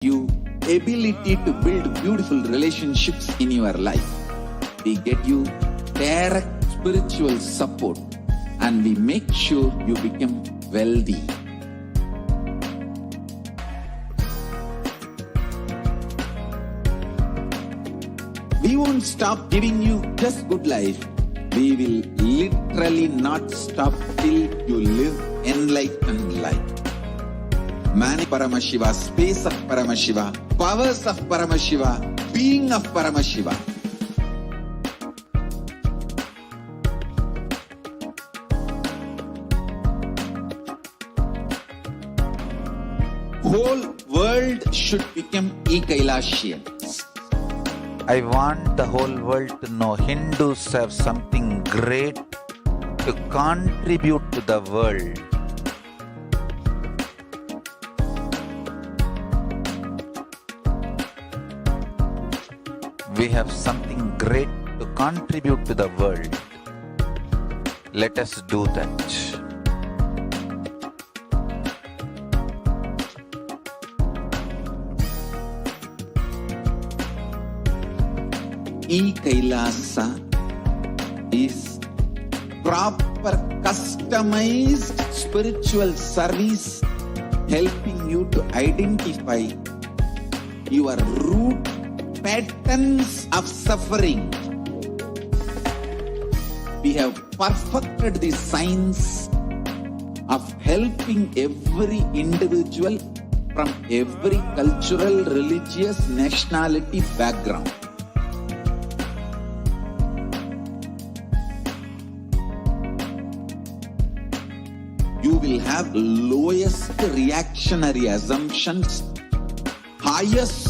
you ability to build beautiful relationships in your life. We get you direct spiritual support and we make sure you become wealthy. We won't stop giving you just good life. We will literally not stop till you live enlightened life. Man Paramashiva, space of Paramashiva, powers of Paramashiva, being of Paramashiva. Whole world should become e-Kailashians. I want the whole world to know Hindus have something great to contribute to the world. We have something great to contribute to the world. Let us do that. E-Kailasa is proper customized spiritual service helping you to identify your root patterns of suffering. We have perfected the science of helping every individual from every cultural, religious, nationality background. You will have lowest reactionary assumptions, highest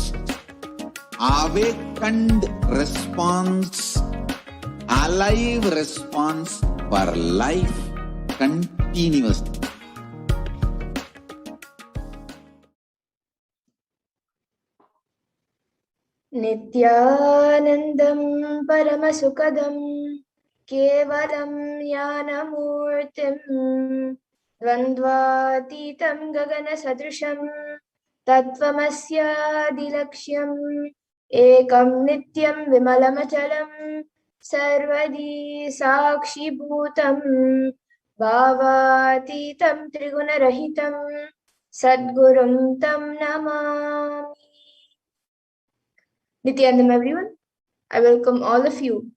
awakened response, alive response for life continuously. Nithyanandam Paramasukadam Kevalam Yanamurtim Dvandvatitam Gagana Sadrisham Tattvamasya Dilaksham Ekam Nityam Vimalamachalam Sarvadi Sakshi Bhutam Bhavatitam Trigunarahitam Sadgurum Tam Namami. Nithyanandam, everyone. I welcome all of you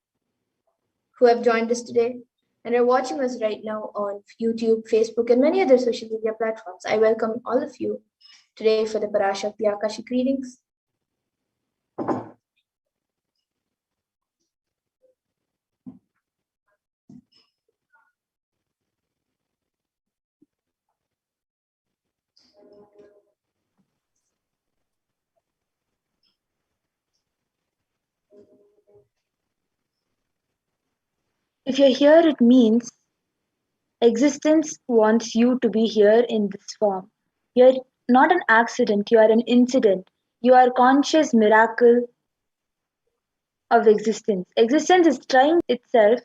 who have joined us today and are watching us right now on YouTube, Facebook, and many other social media platforms. I welcome all of you today for the Parashakti Akashic readings. If you're here, it means existence wants you to be here in this form. You're not an accident, you are an incident. You are a conscious miracle of existence. Existence is trying itself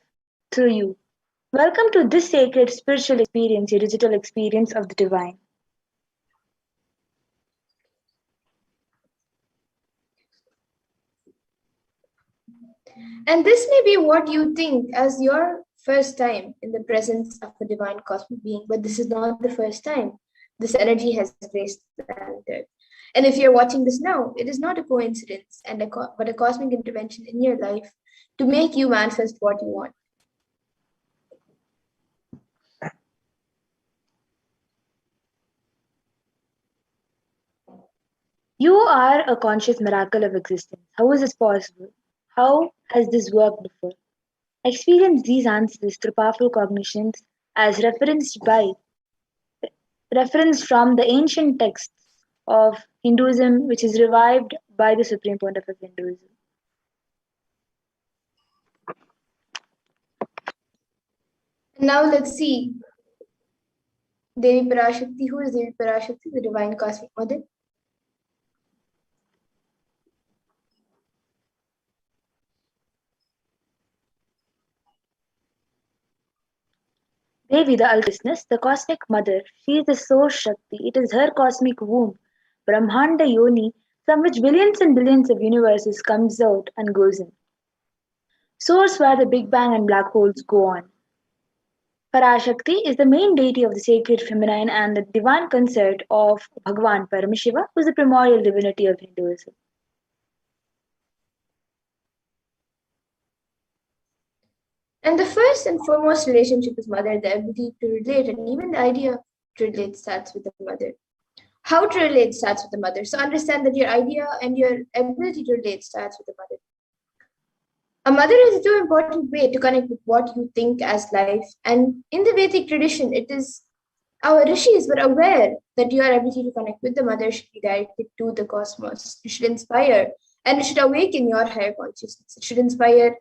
through you. Welcome to this sacred spiritual experience, your digital experience of the divine. And this may be what you think as your first time in the presence of a divine cosmic being, but this is not the first time. This energy has graced the planet. And if you're watching this now, it is not a coincidence, but a cosmic intervention in your life to make you manifest what you want. You are a conscious miracle of existence. How is this possible? How has this worked before? Experience these answers through powerful cognitions as referenced from the ancient texts of Hinduism, which is revived by the Supreme Pontiff of Hinduism. Now let's see Devi Parashakti. Who is Devi Parashakti? The Divine Cosmic Mother. Devi, the ultimate, the cosmic mother, she is the source Shakti. It is her cosmic womb Brahmanda Yoni, from which billions and billions of universes comes out and goes in. Source where the Big Bang and black holes go on. Parashakti is the main deity of the sacred feminine and the divine consort of Bhagwan Paramashiva, who is the primordial divinity of Hinduism. And the first and foremost relationship is mother, the ability to relate, and even the idea to relate starts with the mother. How to relate starts with the mother. So understand that your idea and your ability to relate starts with the mother. A mother is a too important way to connect with what you think as life. And in the Vedic tradition, it is our rishis were aware that your ability to connect with the mother should be directed to the cosmos. It should inspire and it should awaken your higher consciousness. It should inspire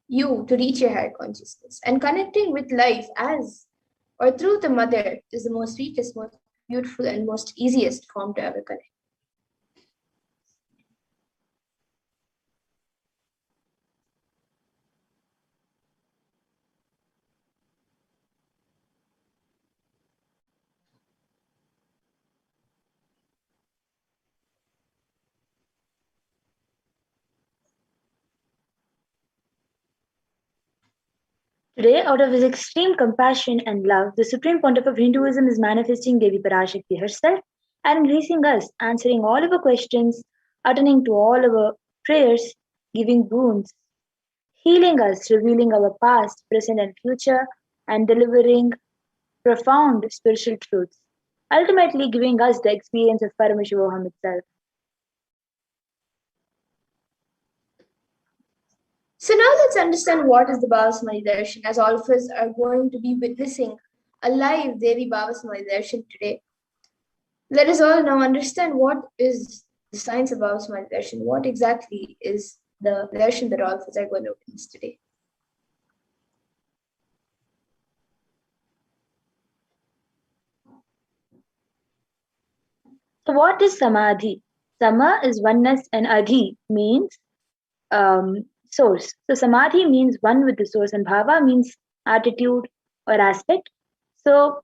you to reach your higher consciousness. And connecting with life as or through the mother is the most sweetest, most beautiful, and most easiest form to ever connect. Today, out of his extreme compassion and love, the Supreme Pontiff of Hinduism is manifesting Devi Parashakti herself and releasing us, answering all of our questions, attending to all our prayers, giving boons, healing us, revealing our past, present, and future, and delivering profound spiritual truths, ultimately giving us the experience of Paramashivoham itself. So now let's understand what is the Bhavasamadhi Darshan, as all of us are going to be witnessing a live Devi Bhavasamadhi Darshan today. Let us all now understand what is the science of Bhavasamadhi Darshan, what exactly is the darshan that all of us are going to witness today. So, what is Samadhi? Sama is oneness, and Adhi means source. So samadhi means one with the source, and bhava means attitude or aspect. So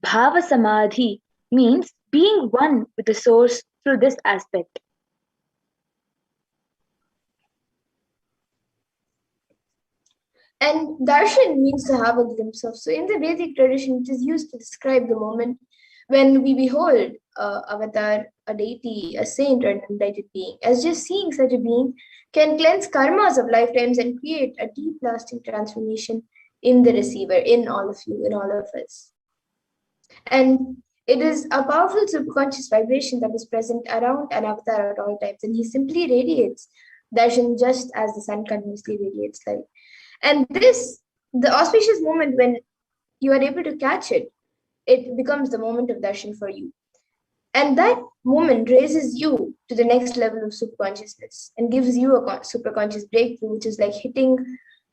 bhava samadhi means being one with the source through this aspect. And darshan means to have a glimpse of. So in the Vedic tradition, it is used to describe the moment when we behold avatar, a deity, a saint, or an enlightened being. As just seeing such a being can cleanse karmas of lifetimes and create a deep lasting transformation in the receiver, in all of you, in all of us. And it is a powerful subconscious vibration that is present around an avatar at all times, and he simply radiates darshan just as the sun continuously radiates light. And this, the auspicious moment when you are able to catch it, it becomes the moment of darshan for you. And that moment raises you to the next level of superconsciousness and gives you a superconscious breakthrough, which is like hitting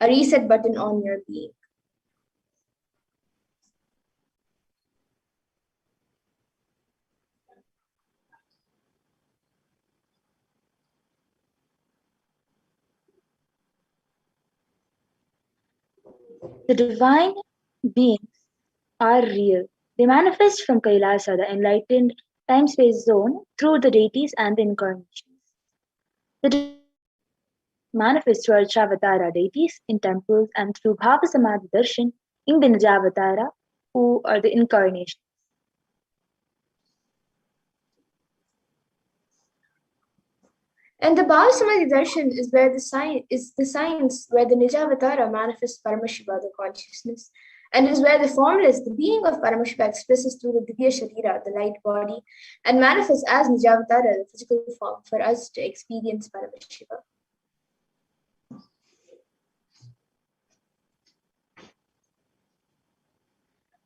a reset button on your being. The divine beings are real. They manifest from Kailasa, the enlightened time-space zone, through the deities and the incarnations. The manifest through Archavatara deities in temples and through Bhava Samadhi Darshan in the Nijavatara, who are the incarnations. And the Bhavasamadhi Darshan is where the science where the Nijavatara manifests Paramashiva, the consciousness, and is where the formless, the being of Paramashiva, expresses through the Divya Sharira, the light body, and manifests as Nijavatara, the physical form, for us to experience Paramashiva.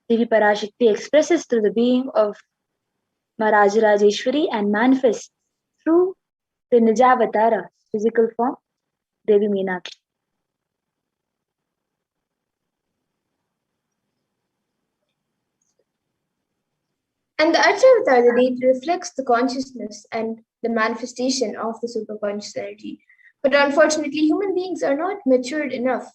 Devi Parashakti expresses through the being of Maharajarajeshwari and manifests through the Nijavatara physical form, Devi Meenakshi. And the Archavatar, the deity, reflects the consciousness and the manifestation of the superconscious energy. But unfortunately, human beings are not matured enough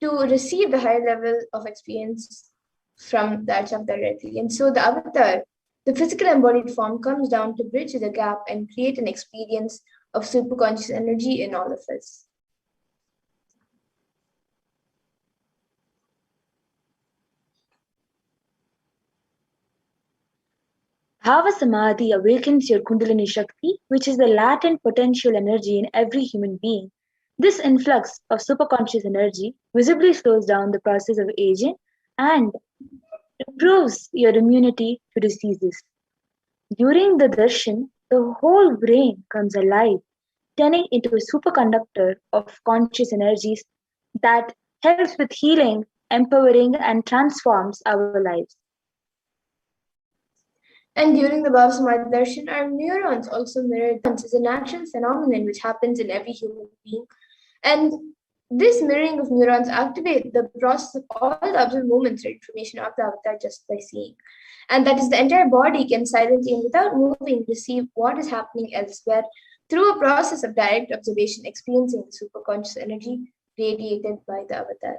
to receive the higher level of experience from the Archavatar directly. And so the avatar, the physical embodied form comes down to bridge the gap and create an experience of superconscious energy in all of us. Bhava Samadhi awakens your Kundalini Shakti, which is the latent potential energy in every human being. This influx of superconscious energy visibly slows down the process of aging and improves your immunity to diseases. During the darshan, the whole brain comes alive, turning into a superconductor of conscious energies that helps with healing, empowering, and transforms our lives. And during the Bhava Samadhi Darshan, our neurons also mirror dance is a natural phenomenon which happens in every human being. And this mirroring of neurons activate the process of all the observed movements or information of the avatar just by seeing. And that is the entire body can silently and without moving receive what is happening elsewhere through a process of direct observation, experiencing the superconscious energy radiated by the avatar.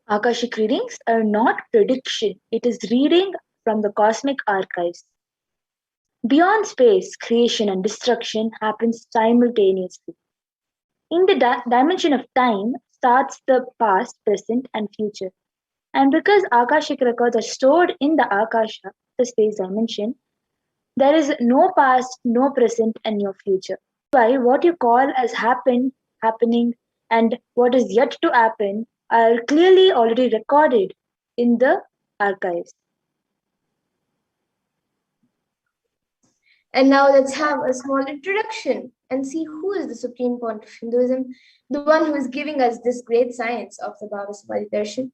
Akashic readings are not prediction, it is reading from the cosmic archives. Beyond space, creation and destruction happens simultaneously. In the dimension of time starts the past, present, and future. And because Akashic records are stored in the Akasha, the space dimension, there is no past, no present, and no future. Why what you call as happened, happening, and what is yet to happen are clearly already recorded in the archives. And now let's have a small introduction and see who is the supreme point of Hinduism, the one who is giving us this great science of the Bhava Samadhi Darshan.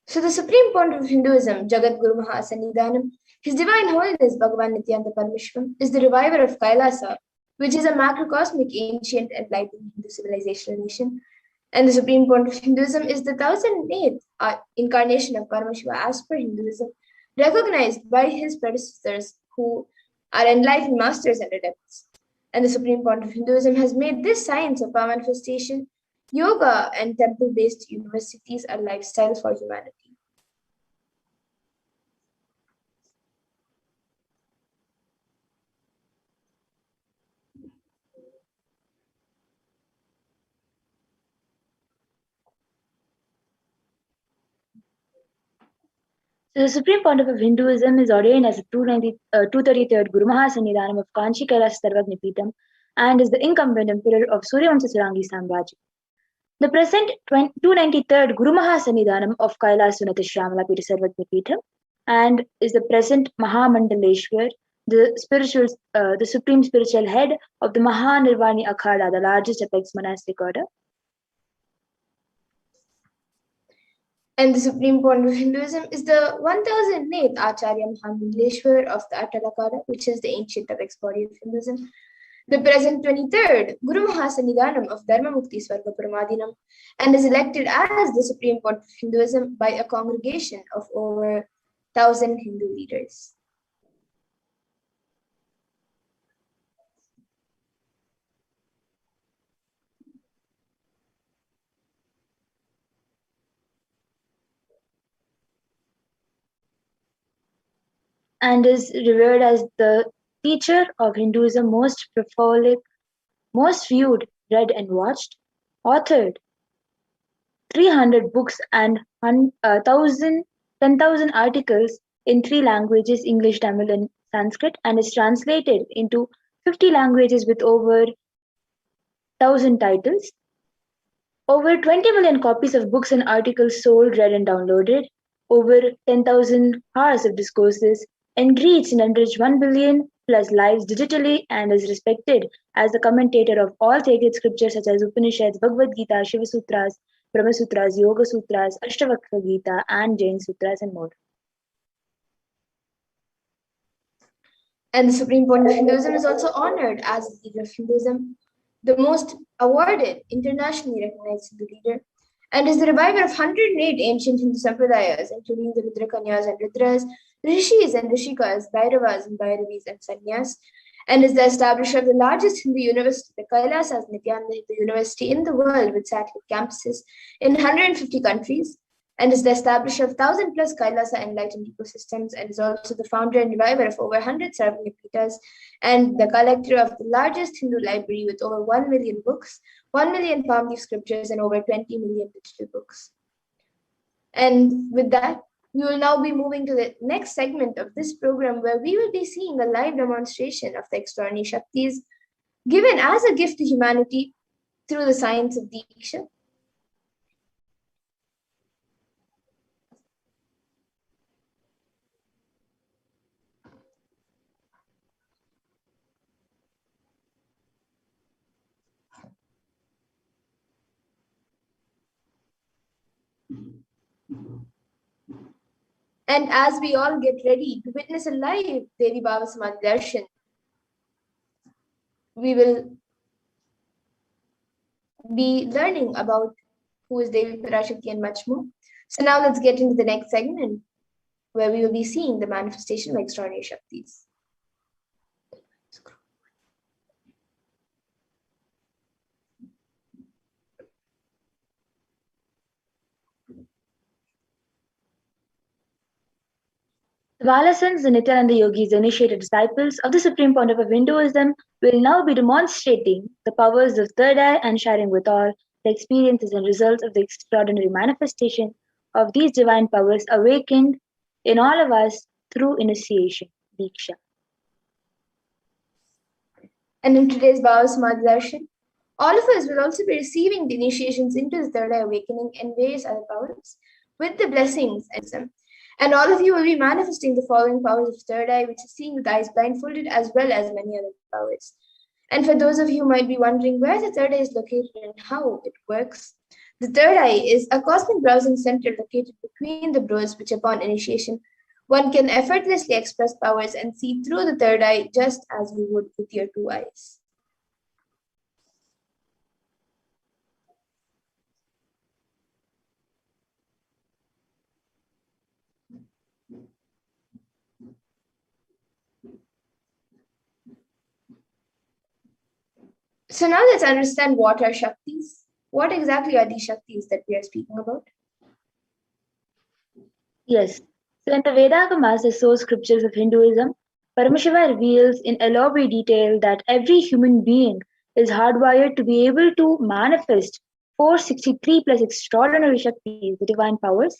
So the supreme point of Hinduism, Jagat Guru Mahasannidhanam, His Divine Holiness Bhagavan Nithyananda Paramashivam, is the reviver of Kailasa, which is a macrocosmic, ancient, enlightened Hindu civilizational nation. And the supreme point of Hinduism is the 1008th incarnation of Paramashiva as per Hinduism, recognized by his predecessors who are enlightened masters and adepts. And the supreme point of Hinduism has made this science of power manifestation, yoga, and temple-based universities a lifestyle for humanity. So the supreme pontiff of Hinduism is ordained as the 233rd Guru Mahasannidhanam of Kanchi Kailas Sarvagnipitam and is the incumbent emperor of Suryavansa Sarangi Samrajya. The present 293rd Guru Mahasannidhanam of Kailas Sunata Shramala Pita Sarvagnipitam and is the present Mahamandaleshwar, the supreme spiritual head of the Mahanirvani Akhada, the largest apex monastic order. And the supreme point of Hinduism is the 1008th Acharya Mahamandaleshwar of the Atalakada, which is the ancient apex body of Hinduism. The present 23rd Guru Mahasannidhanam of Dharma Mukti Swarga Paramadinam and is elected as the supreme point of Hinduism by a congregation of over 1,000 Hindu leaders. And is revered as the teacher of Hinduism, most prolific, most viewed, read and watched, authored 300 books and 10,000 articles in 3 languages, English, Tamil and Sanskrit, and is translated into 50 languages with over 1,000 titles. Over 20 million copies of books and articles sold, read and downloaded, over 10,000 hours of discourses, and reached and enriched 1 billion plus lives digitally, and is respected as the commentator of all sacred scriptures such as Upanishads, Bhagavad Gita, Shiva Sutras, Brahma Sutras, Yoga Sutras, Ashtavakra Gita, and Jain Sutras, and more. And the supreme point of Hinduism is also honored as the leader of Hinduism, the most awarded, internationally recognized Hindu leader, and is the reviver of 108 ancient Hindu sampradayas, including the Rudra Kanyas and Rudras, Rishis and Rishikas, Bhairavas and Bhairavis and Sannyas, and is the establisher of the largest Hindu university, the Kailasas Nithyananda University in the world with satellite campuses in 150 countries, and is the establisher of 1,000 plus Kailasa enlightened ecosystems, and is also the founder and reviver of over 100 Sarvanipitas, and the collector of the largest Hindu library with over 1 million books, 1 million palm leaf scriptures, and over 20 million digital books. And with that, we will now be moving to the next segment of this program, where we will be seeing a live demonstration of the extraordinary Shaktis given as a gift to humanity through the science of Diksha. And as we all get ready to witness a live Devi Bhava Samadhi Darshan, we will be learning about who is Devi Parashakti and much more. So now let's get into the next segment, where we will be seeing the manifestation of extraordinary Shaktis. The Valasans, the Nityananda yogis, the initiated disciples of the Supreme Pontiff of Hinduism, will now be demonstrating the powers of third eye and sharing with all the experiences and results of the extraordinary manifestation of these divine powers awakened in all of us through initiation, Diksha. And in today's Bhava Samadhi Darshan, all of us will also be receiving the initiations into the third eye awakening and various other powers with the blessings and wisdom. And all of you will be manifesting the following powers of third eye, which is seeing with eyes blindfolded, as well as many other powers. And for those of you who might be wondering where the third eye is located and how it works, the third eye is a cosmic browsing center located between the brows, which upon initiation, one can effortlessly express powers and see through the third eye just as we would with your two eyes. So now let's understand what are Shaktis. What exactly are these Shaktis that we are speaking about? Yes. So in the Vedagamas, the source scriptures of Hinduism, Paramashiva reveals in elaborate detail that every human being is hardwired to be able to manifest 463 plus extraordinary Shaktis, the divine powers.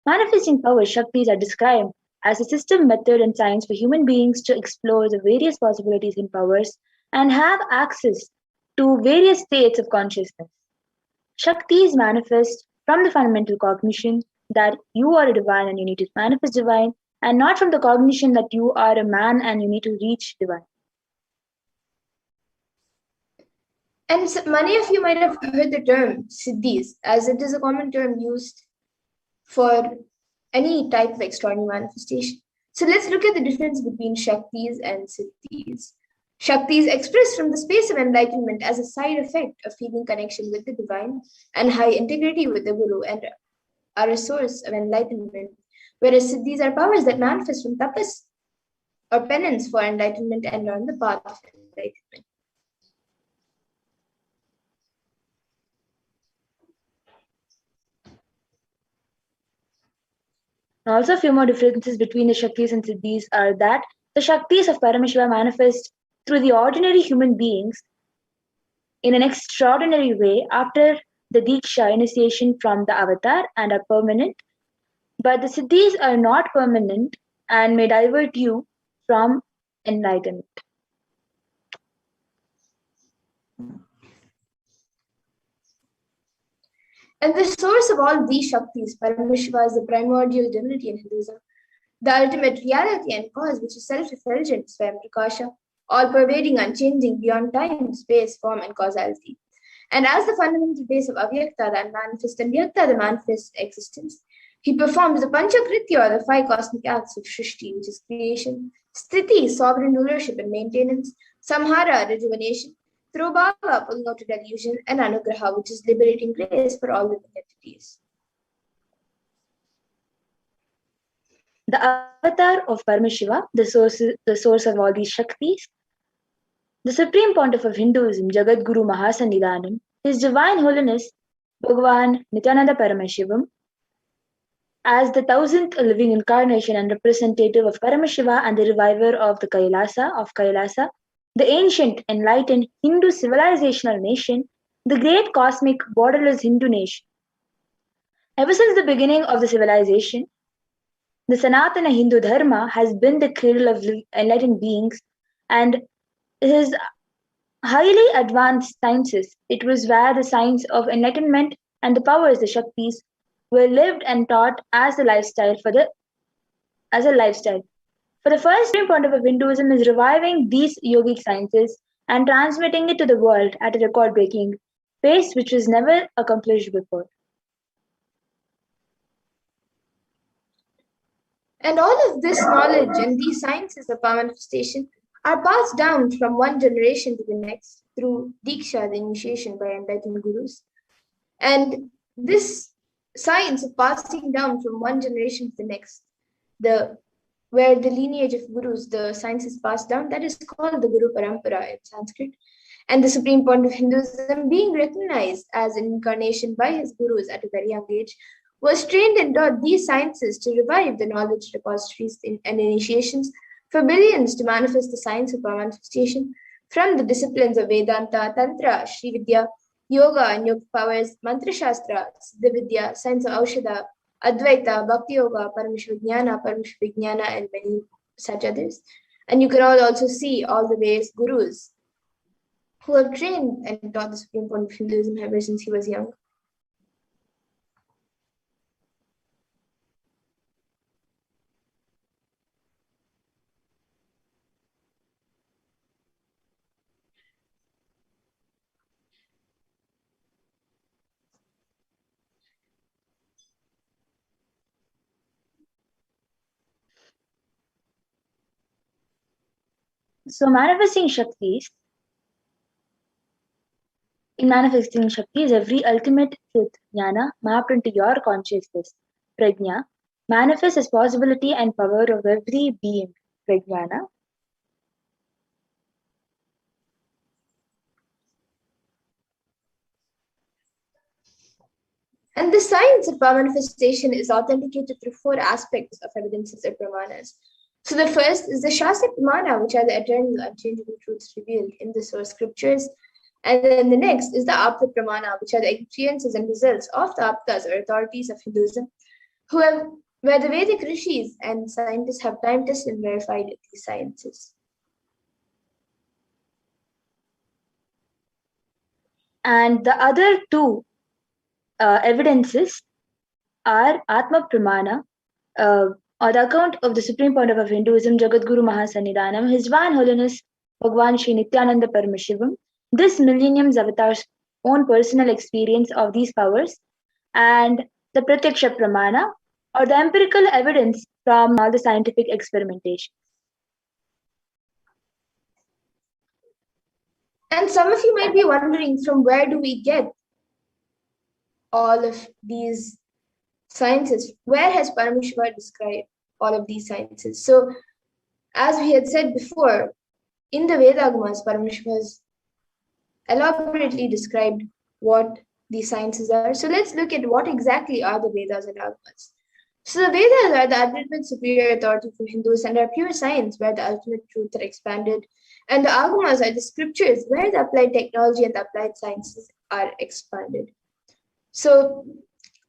Manifesting powers, Shaktis, are described as a system, method, and science for human beings to explore the various possibilities in powers and have access to various states of consciousness. Shaktis manifest from the fundamental cognition that you are a divine and you need to manifest divine, and not from the cognition that you are a man and you need to reach divine. And so many of you might have heard the term Siddhis, as it is a common term used for any type of extraordinary manifestation. So let's look at the difference between Shaktis and Siddhis. Shaktis expressed from the space of enlightenment as a side effect of feeling connection with the divine and high integrity with the Guru and are a source of enlightenment, whereas Siddhis are powers that manifest from tapas or penance for enlightenment and are on the path of enlightenment. Also, a few more differences between the Shaktis and Siddhis are that the Shaktis of Paramashiva manifest through the ordinary human beings in an extraordinary way after the Diksha initiation from the avatar and are permanent, but the Siddhis are not permanent and may divert you from enlightenment. And the source of all these Shaktis, Paramashiva, is the primordial divinity in Hinduism, the ultimate reality and cause, which is self-effulgent, Swayam Prakasha, all-pervading, unchanging, beyond time, space, form, and causality. And as the fundamental base of Avyakta, the unmanifest, and Vyakta, the manifest existence, he performs the Panchakritya, or the 5 cosmic acts of Shrishti, which is creation, Sthiti, sovereign rulership and maintenance, Samhara, rejuvenation, Throbhava, pulling out a delusion, and Anugraha, which is liberating grace for all living entities. the avatar of Paramashiva, the source of all these Shaktis, the Supreme Pontiff of Hinduism, Jagadguru Mahasannidhanam, His Divine Holiness Bhagavan Nithyananda Paramashivam, as the thousandth living incarnation and representative of Paramashiva and the reviver of the Kailasa, the ancient enlightened Hindu civilizational nation, the great cosmic borderless Hindu nation. Ever since the beginning of the civilization, the Sanatana Hindu Dharma has been the cradle of enlightened beings, and his highly advanced sciences. It was where the science of enlightenment and the powers, the Shaktis, were lived and taught as a lifestyle. For the first point of Hinduism is reviving these yogic sciences and transmitting it to the world at a record-breaking pace which was never accomplished before. And all of this knowledge and these sciences of power manifestation are passed down from one generation to the next through Diksha, the initiation by enlightened gurus. And this science of passing down from one generation to the next, where the lineage of gurus, the science is passed down, that is called the Guru Parampara in Sanskrit. And the Supreme Point of Hinduism, being recognized as an incarnation by his gurus at a very young age, was trained and taught these sciences to revive the knowledge repositories and initiations for billions to manifest the science of power manifestation from the disciplines of Vedanta, Tantra, Sri Vidya, Yoga and Yoga powers, Mantra Shastra, Siddha Vidya, science of Aushadha, Advaita, Bhakti Yoga, Paramashivoham, and many such others. And you can also see all the various gurus who have trained and taught the Supreme Point of Hinduism ever since he was young. So in manifesting Shaktis, every ultimate truth, jnana, mapped into your consciousness, prajna, manifests as possibility and power of every being, prajnana. And the science of power manifestation is authenticated through four aspects of evidences or pramanas. So the first is the Shastra Pramana, which are the eternal, unchangeable truths revealed in the source scriptures. And then the next is the Apta Pramana, which are the experiences and results of the Aptas or authorities of Hinduism, where the Vedic rishis and scientists have time tested and verified these sciences. And the other two evidences are Atma Pramana, or the account of the Supreme Point of Hinduism, Jagadguru Mahasannidhanam, His Divine Holiness Bhagavan Sri Nithyananda Paramashivam, this millennium's avatar's own personal experience of these powers, and the Pratyaksha Pramana, or the empirical evidence from all the scientific experimentation. And some of you might be wondering, from where do we get all of these sciences? Where has Paramashiva described all of these sciences? So, as we had said before, in the Vedagamas, Paramashiva has elaborately described what these sciences are. So let's look at what exactly are the Vedas and Agamas. So the Vedas are the ultimate superior authority for Hindus and are pure science where the ultimate truths are expanded. And the Agamas are the scriptures where the applied technology and the applied sciences are expanded. So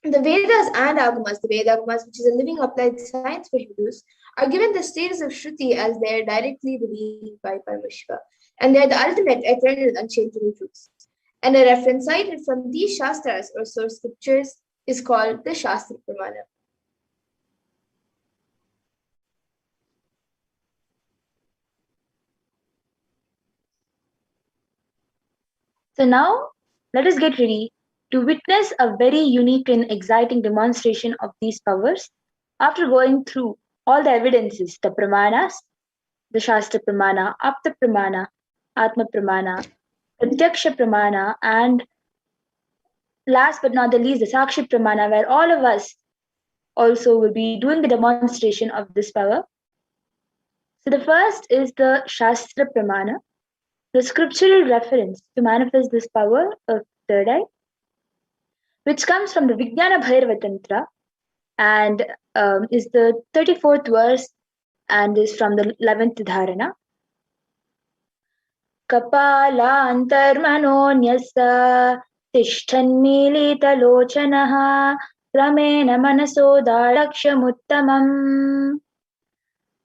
the Vedas and Agamas, the Vedagamas, which is a living applied science for Hindus, are given the status of Shruti as they are directly revealed by Paramashiva. And they are the ultimate, eternal, unchangeable truths. And a reference cited from these Shastras or source scriptures is called the Shastra Pramana. So now, let us get ready to witness a very unique and exciting demonstration of these powers after going through all the evidences, the Pramanas, the Shastra Pramana, Apta Pramana, Atma Pramana, Pratyaksha Pramana, and last but not the least, the Sakshi Pramana, where all of us also will be doing the demonstration of this power. So the first is the Shastra Pramana, the scriptural reference to manifest this power of third eye, which comes from the Vijnana Bhairava Tantra and is the 34th verse and is from the 11th dharana. Kapalantarmanonyasa tishthanmilitalochanaha kramena manasodakshamuttamam.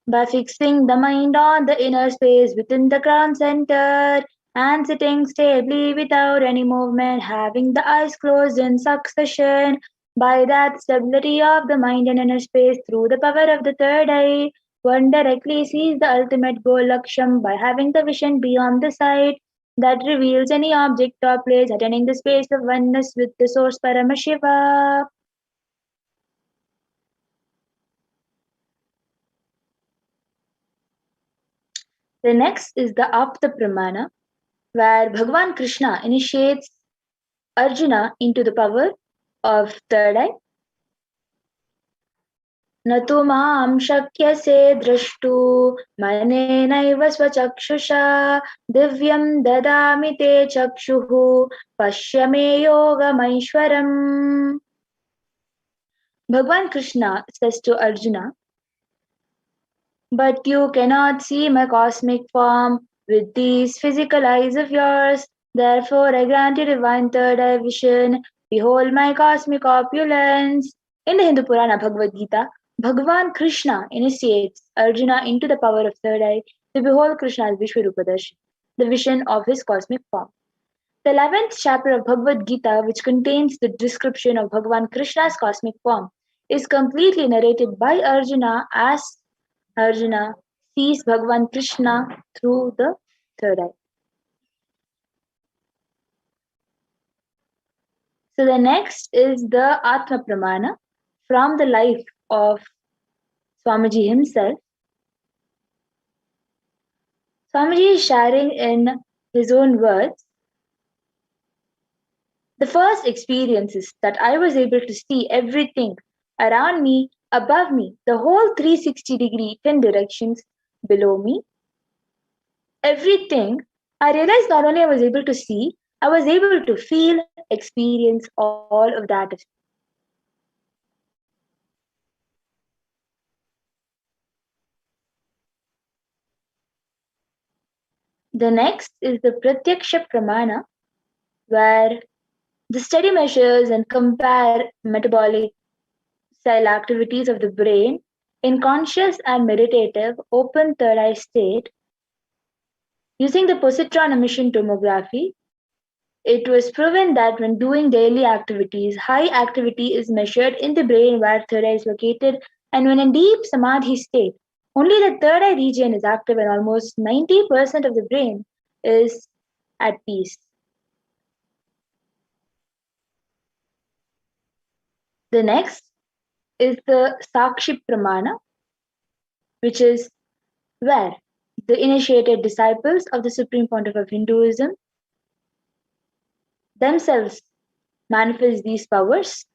By fixing the mind on the inner space within the crown center and sitting stably without any movement, having the eyes closed in succession, by that stability of the mind and inner space through the power of the third eye, one directly sees the ultimate goal Laksham by having the vision beyond the sight that reveals any object or place attaining the space of oneness with the source Paramashiva. The next is the Apta Pramana, where Bhagavan Krishna initiates Arjuna into the power of third eye. Natu maam shakyase drashtu manenaiva swachakshusha divyam dadami te chakshuhu pashyame yogamaishwaram. Bhagavan Krishna says to Arjuna, but you cannot see my cosmic form with these physical eyes of yours. Therefore, I grant you divine third eye vision. Behold my cosmic opulence. In the Hindu Purana Bhagavad Gita, Bhagavan Krishna initiates Arjuna into the power of third eye to behold Krishna's Vishwarupadarshi, the vision of his cosmic form. The 11th chapter of Bhagavad Gita, which contains the description of Bhagavan Krishna's cosmic form, is completely narrated by Arjuna as Arjuna sees Bhagavan Krishna through the third eye. So the next is the Atma Pramana from the life of Swamiji himself. Swamiji is sharing in his own words, the first experience is that I was able to see everything around me, above me, the whole 360-degree 10 directions below me. Everything, I realized not only I was able to see, I was able to feel, experience all of that. The next is the Pratyaksha Pramana, where the study measures and compare metabolic cell activities of the brain in conscious and meditative open third eye state using the positron emission tomography. It was proven that when doing daily activities, high activity is measured in the brain where third eye is located, and when in deep samadhi state, only the third eye region is active and almost 90% of the brain is at peace. The next is the Sakshi Pramana, which is where the initiated disciples of the Supreme Pontiff of Hinduism themselves manifest these powers.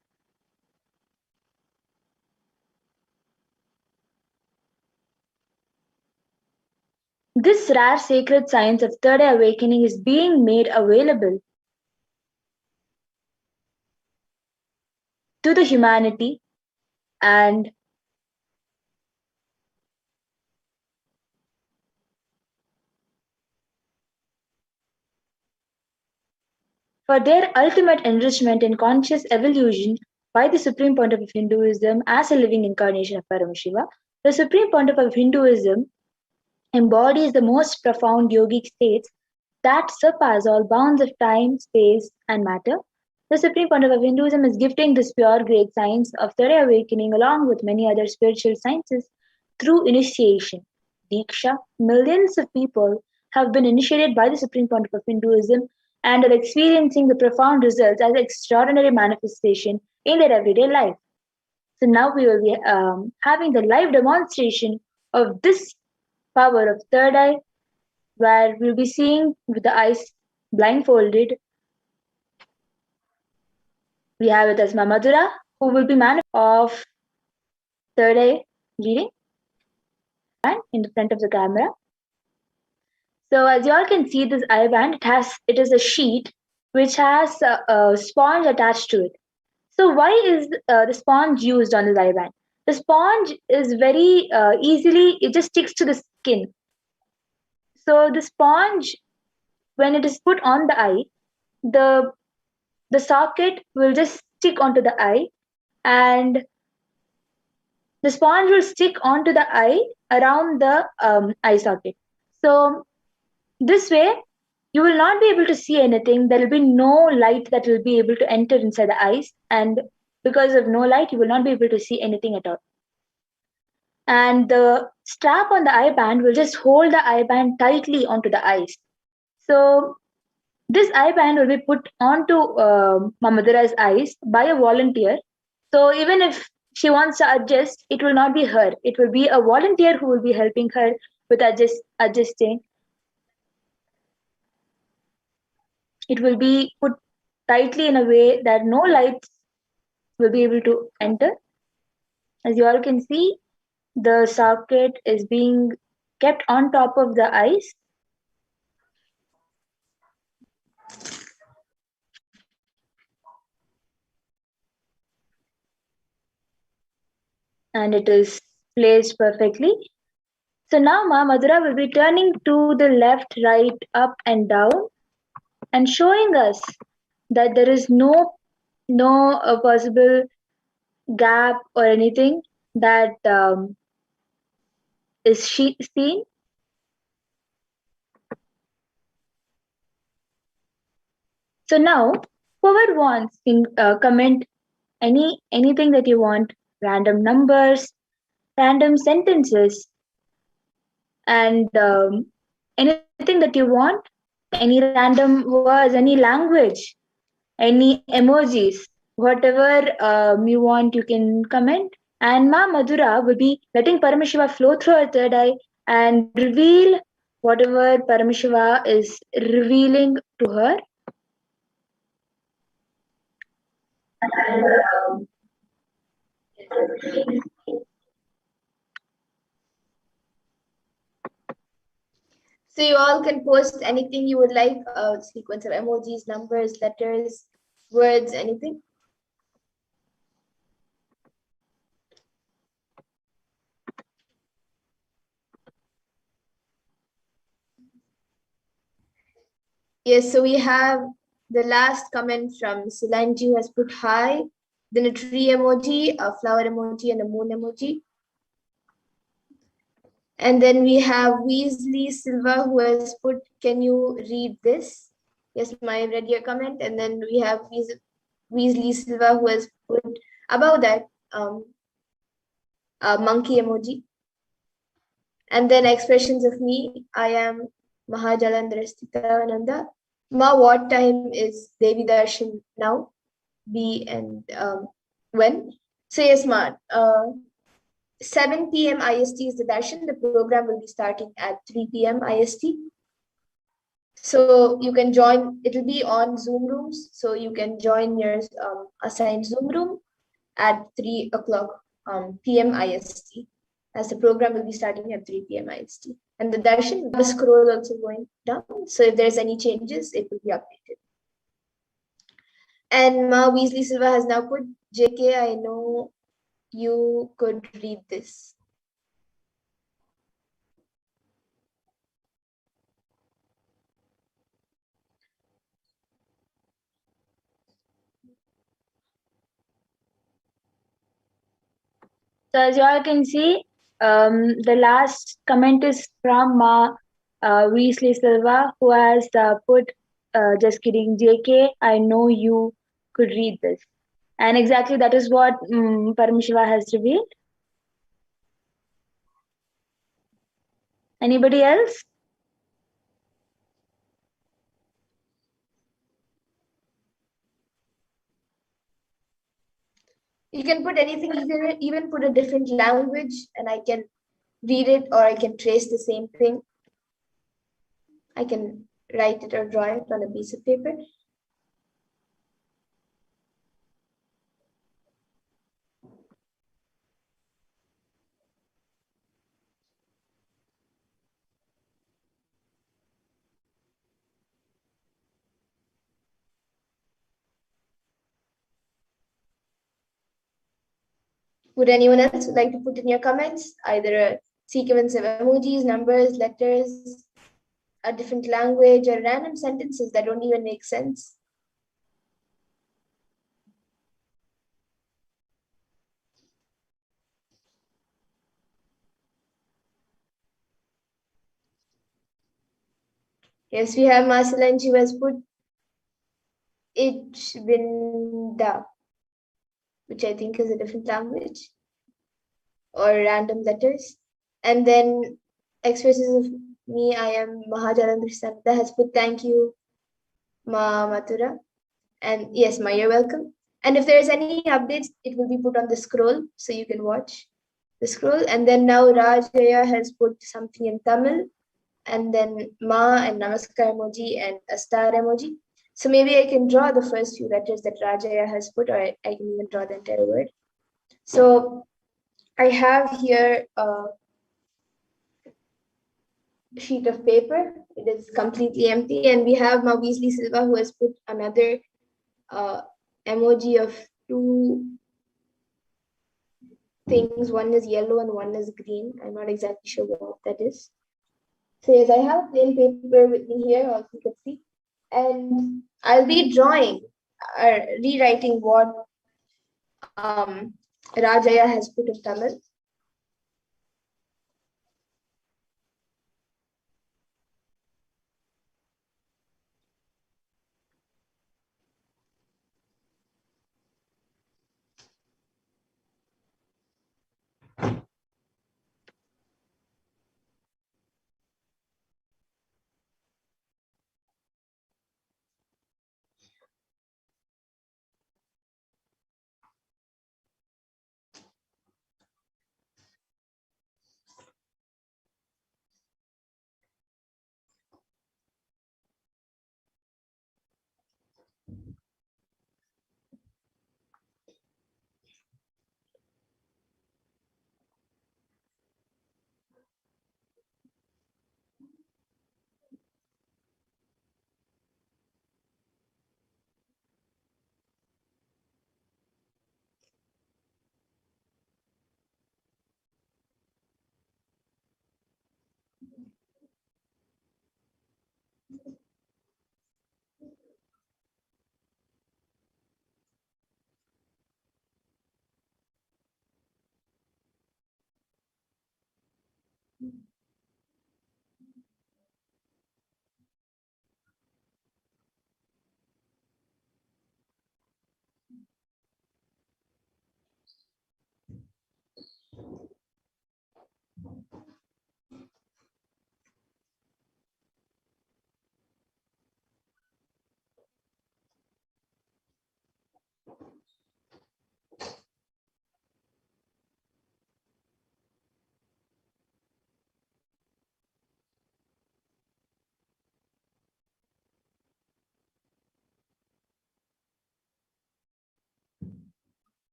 This rare sacred science of third eye awakening is being made available to the humanity, and for their ultimate enrichment in conscious evolution by the Supreme Pontiff of Hinduism as a living incarnation of Paramashiva. The Supreme Pontiff of Hinduism embodies the most profound yogic states that surpass all bounds of time, space, and matter. The Supreme Pontiff of Hinduism is gifting this pure great science of third eye awakening along with many other spiritual sciences through initiation. Diksha, millions of people have been initiated by the Supreme Pontiff of Hinduism and are experiencing the profound results as extraordinary manifestation in their everyday life. So now we will be having the live demonstration of this power of third eye, where we'll be seeing with the eyes blindfolded. We have with us Mamadura, who will be manifesting of third eye reading and in the front of the camera. So as you all can see, this eye band, it is a sheet which has a sponge attached to it. So why is the sponge used on this eye band? The sponge is very easily, it just sticks to the skin. So the sponge, when it is put on the eye, the the socket will just stick onto the eye, and the sponge will stick onto the eye around the eye socket. So this way, you will not be able to see anything. There will be no light that will be able to enter inside the eyes, and because of no light, you will not be able to see anything at all. And the strap on the eye band will just hold the eye band tightly onto the eyes. So this eye band will be put onto Mamadura's eyes by a volunteer. So even if she wants to adjust, it will not be her. It will be a volunteer who will be helping her with adjusting. It will be put tightly in a way that no lights will be able to enter. As you all can see, the socket is being kept on top of the eyes. And it is placed perfectly. So now Ma Madhura will be turning to the left, right, up and down and showing us that there is no possible gap or anything that is she seen. So now, whoever wants can comment anything that you want, random numbers, random sentences, and anything that you want, any random words, any language, any emojis, whatever you want, you can comment. And Ma Madhura will be letting Paramashiva flow through her third eye and reveal whatever Paramashiva is revealing to her. So you all can post anything you would like, a sequence of emojis, numbers, letters, words, anything. Yes, so we have the last comment from Silanji, who has put hi, then a tree emoji, a flower emoji, and a moon emoji. And then we have Weasley Silva, who has put, can you read this? Yes, I read your comment. And then we have Weasley Silva, who has put above that a monkey emoji. And then expressions of me, I am Mahajalandra Nithyananda. Ma, what time is Devi Darshan now? B and when? So yes, Ma, 7 p.m. IST is the darshan. The program will be starting at 3 p.m. IST. So you can join, it will be on Zoom rooms. So you can join your assigned Zoom room at 3 o'clock p.m. IST, as the program will be starting at 3 p.m. IST. And the darshan, the scroll also going down. So if there's any changes, it will be updated. And Ma Weasley Silva has now put, JK, I know you could read this. So as you all can see, the last comment is from Ma Weasley Silva, who has put, just kidding, JK, I know you could read this. And exactly that is what Paramashiva has revealed. Anybody else? You can put anything, even put a different language, and I can read it, or I can trace the same thing. I can write it or draw it on a piece of paper. Would anyone else like to put in your comments, either a sequence of emojis, numbers, letters, a different language, or random sentences that don't even make sense? Yes, we have Marcela, and she has put Ichbinda, which I think is a different language, or random letters. And then expresses of me, I am Mahajalandra Sanda, has put thank you, Ma Mathura. And yes, Ma, you're welcome. And if there's any updates, it will be put on the scroll so you can watch the scroll. And then now Rajaya has put something in Tamil, and then Ma and Namaskar emoji and a star emoji. So maybe I can draw the first few letters that Rajaya has put, or I can even draw the entire word. So I have here a sheet of paper. It is completely empty, and we have Ma Weasley Silva, who has put another emoji of two things. One is yellow and one is green. I'm not exactly sure what that is. So yes, I have plain paper with me here, also you can see. And I'll be drawing or rewriting what Rajaya has put in Tamil.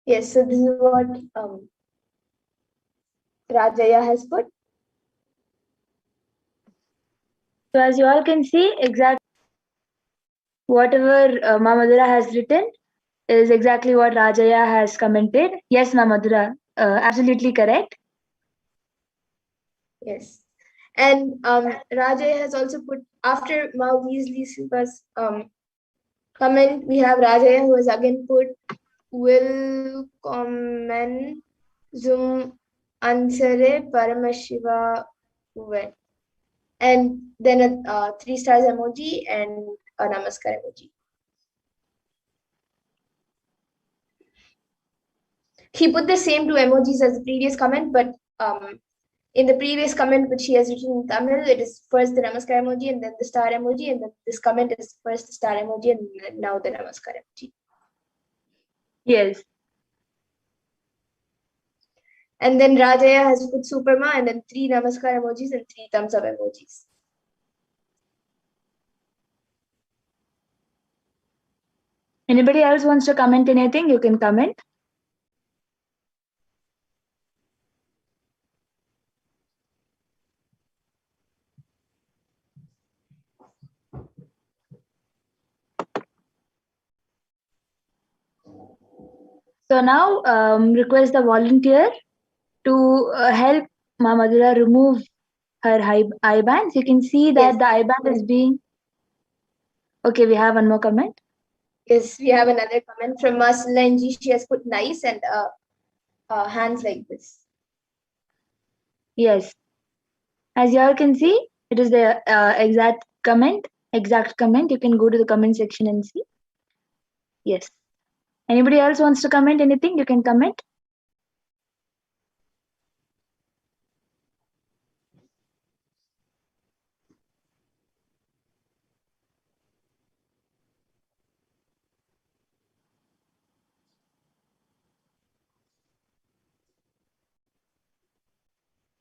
Yes, so this is what Rajaya has put. So as you all can see, exactly whatever Mamadura has written is exactly what Rajaya has commented. Yes, Mamadura, absolutely correct. Yes. And Rajaya has also put, after Ma Weasley Silva's comment, we have Rajaya, who has again put willkommen zum ansare Paramashivoham. And then a 3 stars emoji and a namaskar emoji. He put the same 2 emojis as the previous comment, but in the previous comment, which he has written in Tamil, it is first the namaskar emoji and then the star emoji, and then this comment is first the star emoji and now the namaskar emoji. Yes. And then Rajaya has put Superma and then 3 namaskar emojis and 3 thumbs up emojis. Anybody else wants to comment anything? You can comment. So now request the volunteer to help Ma Madhura remove her eye bands. You can see that Yes. the eye band is being... Okay, we have one more comment. Yes, we have another comment from Maslanji. She has put nice and hands like this. Yes. As you all can see, it is the exact comment. You can go to the comment section and see. Yes. Anybody else wants to comment anything? You can comment.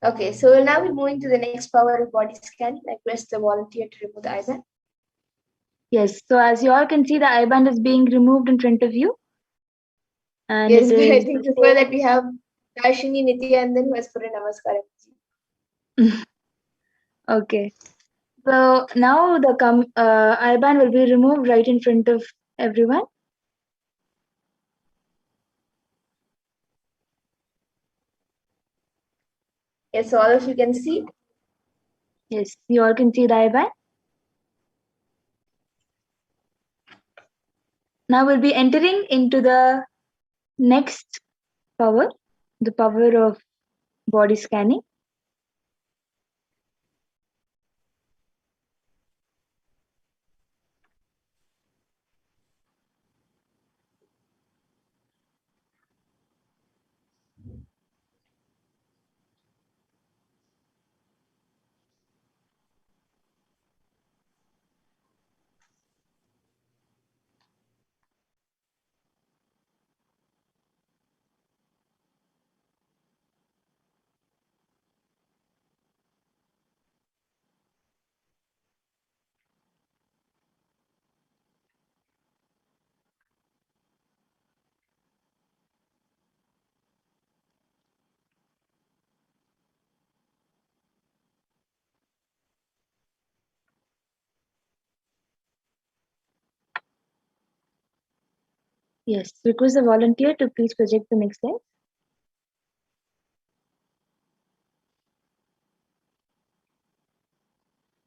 Okay, so now we're moving to the next power of body scan. I request the volunteer to remove the eye band. Yes. So as you all can see, the eye band is being removed in front of you. And Yes, it but I is think before that we have Darshini Nithyananda who has put a namaskar. okay. So now the eye band will be removed right in front of everyone. Yes, all of you can see. Yes, you all can see the eye band. Now we'll be entering into the next power, the power of body scanning. Yes, request the volunteer to please project the next slide.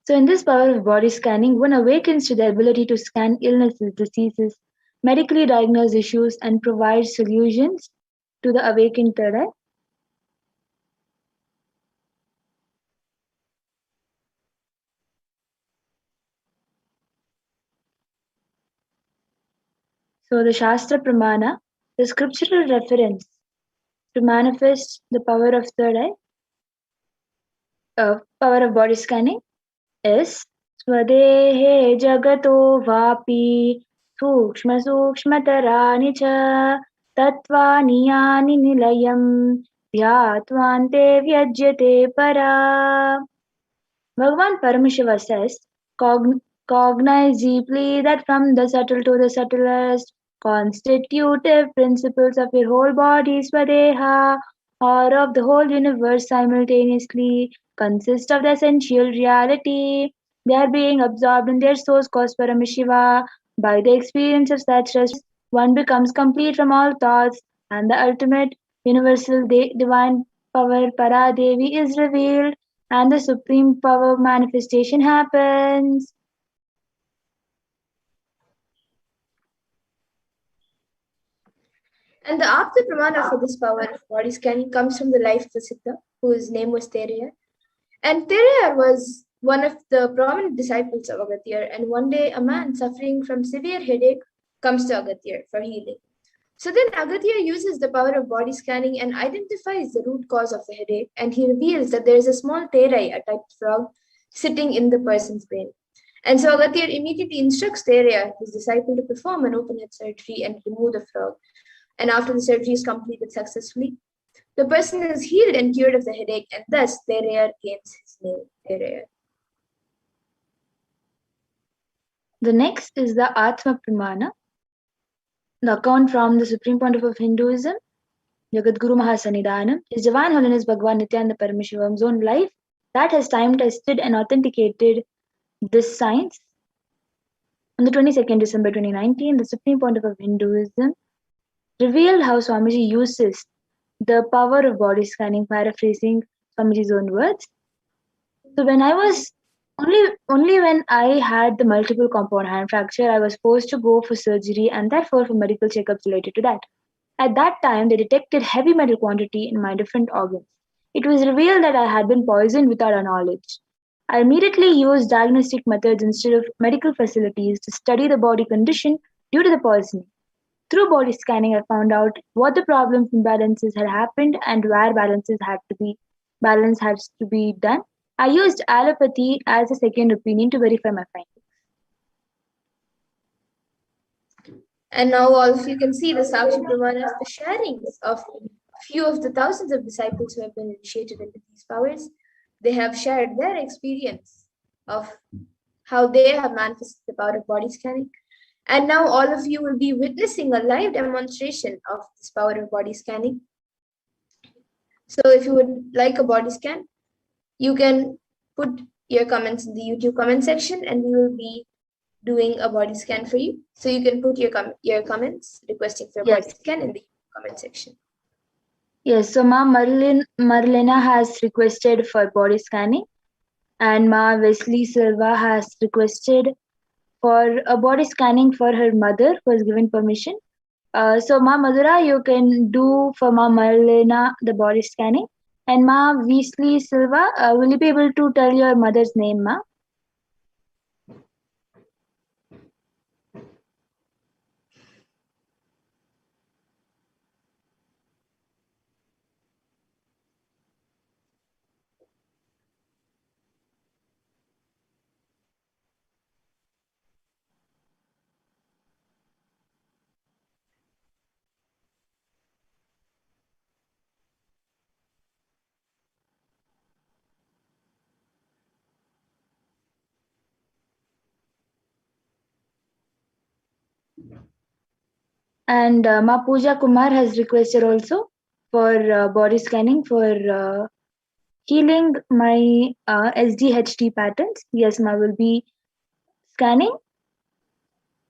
So in this power of body scanning, one awakens to the ability to scan illnesses, diseases, medically diagnose issues, and provide solutions to the awakened third eye. So the Shastra Pramana, the scriptural reference to manifest the power of third eye, power of body scanning, is Swadehe Jagato Vapi Sukshma Sukshmatarani Cha Tatvani Yani Nilayam Dhyatvante Vyajyate Para. Bhagavan Paramashiva says, cognize deeply that from the subtle to the subtlest, constitutive principles of your whole body, Swadeha, or of the whole universe simultaneously, consist of the essential reality. They are being absorbed in their source cause Paramashiva. By the experience of such rest, one becomes complete from all thoughts, and the ultimate universal divine power Paradevi is revealed, and the supreme power manifestation happens. And the after pramana for this power of body scanning comes from the life of the Siddha, whose name was Teriyar. And Teriyar was one of the prominent disciples of Agathir. And one day, a man suffering from severe headache comes to Agathir for healing. So then Agathir uses the power of body scanning and identifies the root cause of the headache. And he reveals that there is a small terai, a type of frog, sitting in the person's brain. And so Agathir immediately instructs Teriyar, his disciple, to perform an open head surgery and remove the frog. And after the surgery is completed successfully, the person is healed and cured of the headache, and thus Teriyar gains his name, Teriyar. The next is the Atma Pramana, the account from the Supreme Pontiff of Hinduism, Jagadguru Mahasannidhanam, His Divine Holiness Bhagavan Nithyananda Paramashivam's own life that has time tested and authenticated this science. On the 22nd December 2019, the Supreme Pontiff of Hinduism revealed how Swamiji uses the power of body scanning, paraphrasing Swamiji's own words. So when I was only when I had the multiple compound hand fracture, I was forced to go for surgery and therefore for medical checkups related to that. At that time, they detected heavy metal quantity in my different organs. It was revealed that I had been poisoned without our knowledge. I immediately used diagnostic methods instead of medical facilities to study the body condition due to the poisoning. Through body scanning, I found out what the problems imbalances had happened and where balance has to be done. I used allopathy as a second opinion to verify my findings. And now all of you can see the Sakshi Pramanas, the sharings of few of the thousands of disciples who have been initiated into these powers. They have shared their experience of how they have manifested the power of body scanning. And now all of you will be witnessing a live demonstration of this power of body scanning. So if you would like a body scan, you can put your comments in the YouTube comment section and we will be doing a body scan for you. So you can put your comments requesting for a body scan in the comment section. Yes, so Ma Marlena has requested for body scanning and Ma Wesley Silva has requested for a body scanning for her mother who has given permission. So Ma Madhura, you can do for Ma Marlena the body scanning. And Ma Wesley Silva, will you be able to tell your mother's name, Ma? And Ma Pooja Kumar has requested also for body scanning for healing my SDHT patterns. Yes, Ma will be scanning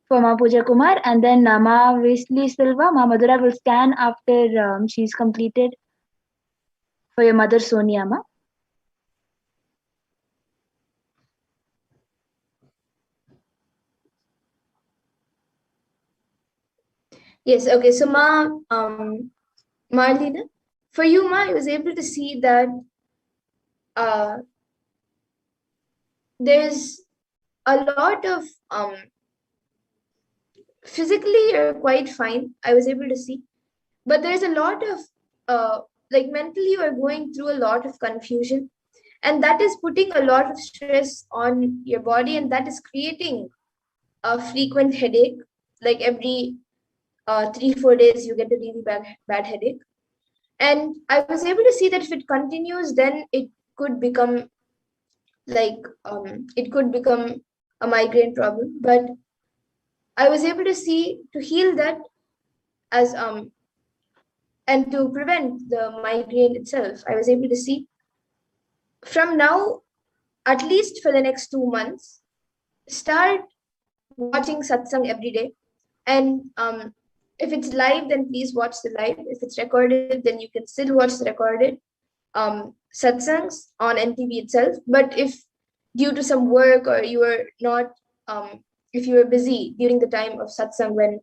for Ma Pooja Kumar, and then Ma Wesley Silva, Ma Madhura will scan after she's completed for your mother Sonia, Ma. Yes, okay. So Marlena, for you, Ma, I was able to see that there's a lot of physically you're quite fine. I was able to see, but there's a lot of like mentally you are going through a lot of confusion, and that is putting a lot of stress on your body, and that is creating a frequent headache. Like every 3-4 days, you get a really bad headache. And I was able to see that if it continues, then it could become like it could become a migraine problem. But I was able to see to heal that as and to prevent the migraine itself. I was able to see from now, at least for the next 2 months, start watching satsang every day. And if it's live, then please watch the live. If it's recorded, then you can still watch the recorded satsangs on NTV itself. But if due to some work or you were not, if you were busy during the time of satsang when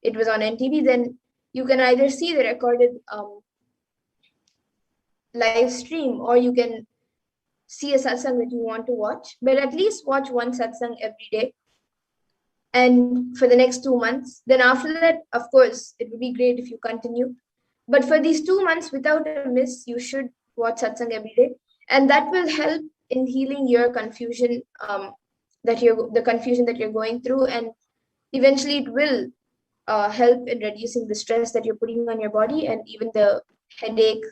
it was on NTV, then you can either see the recorded live stream or you can see a satsang that you want to watch. But at least watch one satsang every day. And for the next 2 months, then after that, of course, it would be great if you continue. But for these 2 months, without a miss, you should watch satsang every day, and that will help in healing your confusion, the confusion that you're going through, and eventually it will help in reducing the stress that you're putting on your body, and even the headache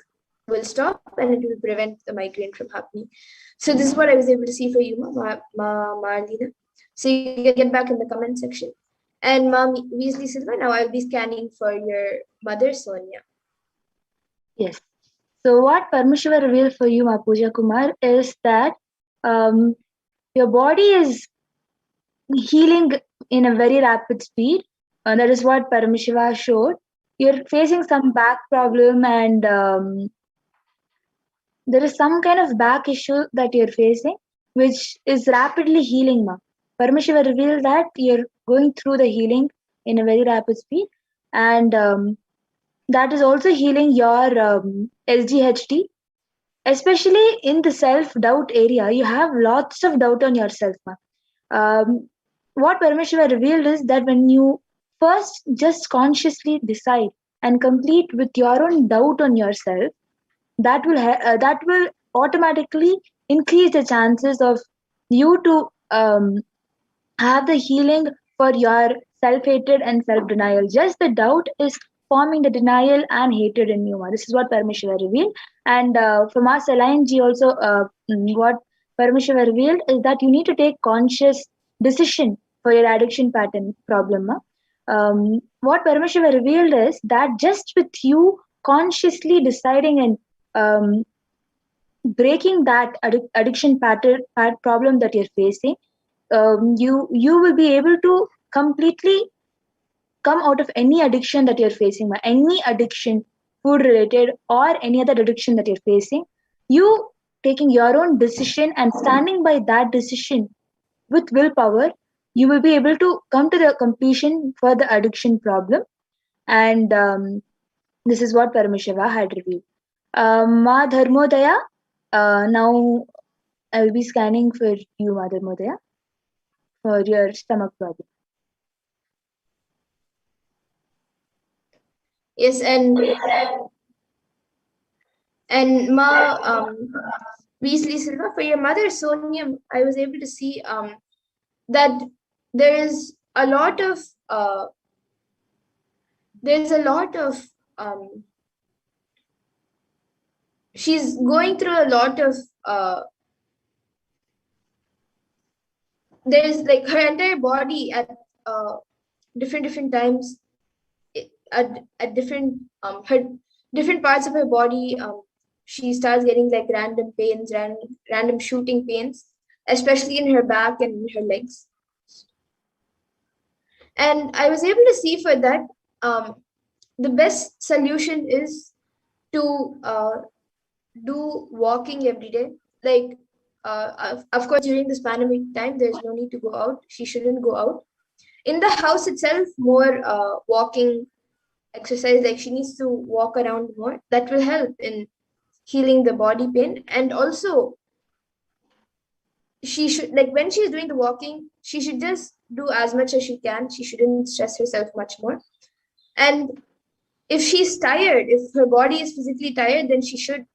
will stop, and it will prevent the migraine from happening. So this is what I was able to see for you, Marlena. So you can get back in the comment section. And Mom Weasley Silva, now I'll be scanning for your mother, Sonia. Yes. So what Paramashiva revealed for you, Ma Pooja Kumar, is that your body is healing in a very rapid speed. That is what Paramashiva showed. you're facing some back problem, and there is some kind of back issue that you're facing, which is rapidly healing, ma. Paramashiva revealed that you're going through the healing in a very rapid speed, and that is also healing your SGHT, especially in the self-doubt area. You have lots of doubt on yourself, ma. What Paramashiva revealed is that when you first just consciously decide and complete with your own doubt on yourself, that will automatically increase the chances of you to have the healing for your self-hatred and self-denial. Just the doubt is forming the denial and hatred in you. This is what Paramashiva revealed. And from our Saline Ji also, what Paramashiva revealed is that you need to take conscious decision for your addiction pattern problem. What Paramashiva revealed is that just with you consciously deciding and breaking that addiction pattern problem that you're facing, you will be able to completely come out of any addiction that you're facing, any addiction, food related or any other addiction that you're facing. You taking your own decision and standing by that decision with willpower, you will be able to come to the completion for the addiction problem. And this is what Paramashiva had revealed. Ma Dharmodaya, now I will be scanning for you, Ma Dharmodaya, for your stomach problem. Yes, and Ma Weasley Silva, for your mother Sonia, I was able to see that there is a lot of she's going through a lot of there's like her entire body at different times at different her different parts of her body, she starts getting like random pains, random shooting pains, especially in her back and in her legs. And I was able to see for that the best solution is to do walking every day. Like of course during this pandemic time there's no need to go out, she shouldn't go out. In the house itself, more walking exercise, like she needs to walk around more. That will help in healing the body pain. And also she should, like when she's doing the walking, she should just do as much as she can. She shouldn't stress herself much more. And if she's tired, if her body is physically tired, then she should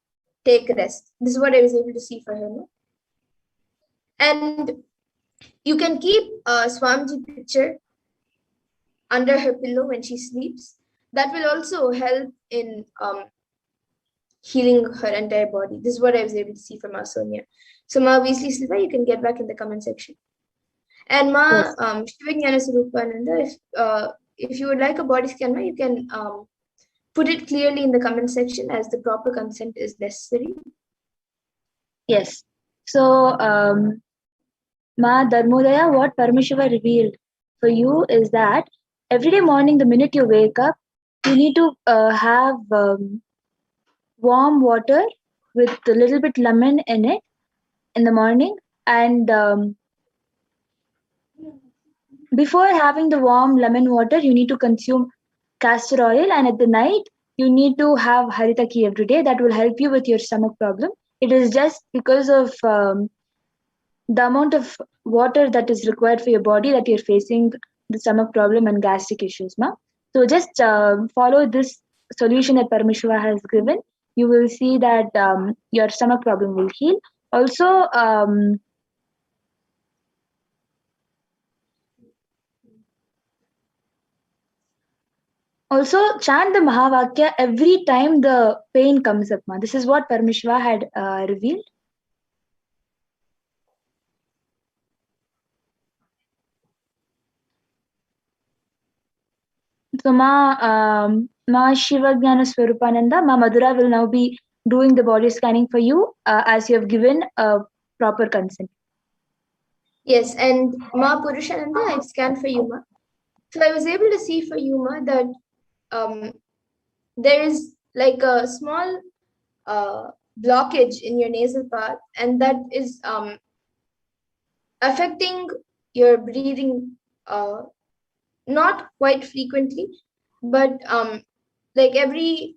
take rest. This is what I was able to see for her. No? And you can keep a Swamiji picture under her pillow when she sleeps. That will also help in healing her entire body. This is what I was able to see from our Sonia. So Ma Weasley Silva, you can get back in the comment section. And Ma Shivajnana Sarupananda, if you would like a body scan, you can put it clearly in the comment section, as the proper consent is necessary. Yes. So Ma Dharmodaya, what Paramashiva revealed for you is that every day morning, the minute you wake up, you need to have warm water with a little bit lemon in it in the morning. And before having the warm lemon water, you need to consume castor oil. And at the night, you need to have haritaki every day. That will help you with your stomach problem. It is just because of the amount of water that is required for your body that you're facing the stomach problem and gastric issues, ma. So just follow this solution that Paramashiva has given. You will see that your stomach problem will heal. Also, chant the Mahavakya every time the pain comes up, ma. This is what Paramashiva had revealed. So Ma Shivajnana Swarupananda, Ma Madhura will now be doing the body scanning for you as you have given a proper consent. Yes, and Ma Purushananda, I've scanned for you, Ma. So I was able to see for you, Ma, that there is like a small blockage in your nasal path, and that is affecting your breathing, not quite frequently, but like every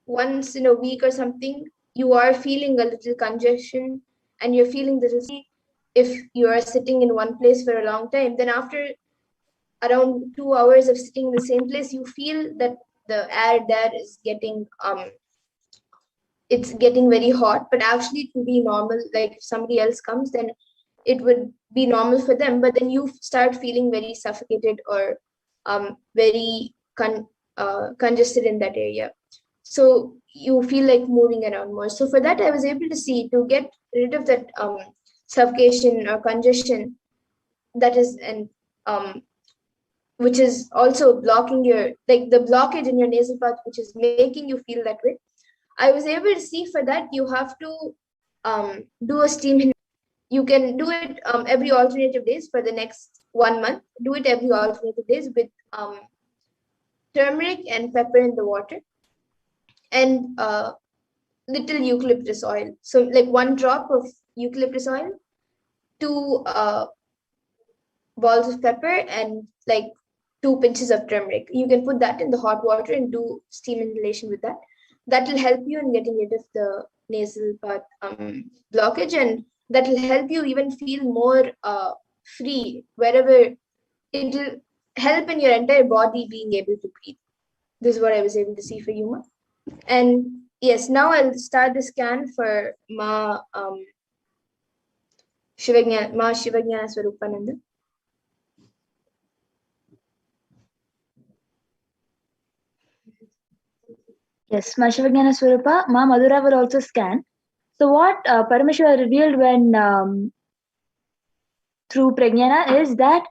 once in a week or something, you are feeling a little congestion, and you're feeling this. If you are sitting in one place for a long time, then after around 2 hours of sitting in the same place, you feel that the air there is getting it's getting very hot. But actually it will be normal. Like if somebody else comes, then it would be normal for them, but then you start feeling very suffocated or very congested in that area. So you feel like moving around more. So for that, I was able to see, to get rid of that suffocation or congestion that is, and which is also blocking your, like the blockage in your nasal path, which is making you feel that way. I was able to see for that you have to do a steam. You can do it every alternative days for the next 1 month. Do it every alternative days with turmeric and pepper in the water, and little eucalyptus oil. So like 1 drop of eucalyptus oil, 2 balls of pepper, and like 2 pinches of turmeric. You can put that in the hot water and do steam inhalation with that. That will help you in getting rid of the nasal part blockage, and that will help you even feel more free wherever. It will help in your entire body being able to breathe. This is what I was able to see for you, Ma. And yes, now I'll start the scan for Ma Shivajnana Swarupananda. Yes, Ma Shivajnana Swarupa, Ma Madhura will also scan. So what Paramashiva revealed when through Prajnana is that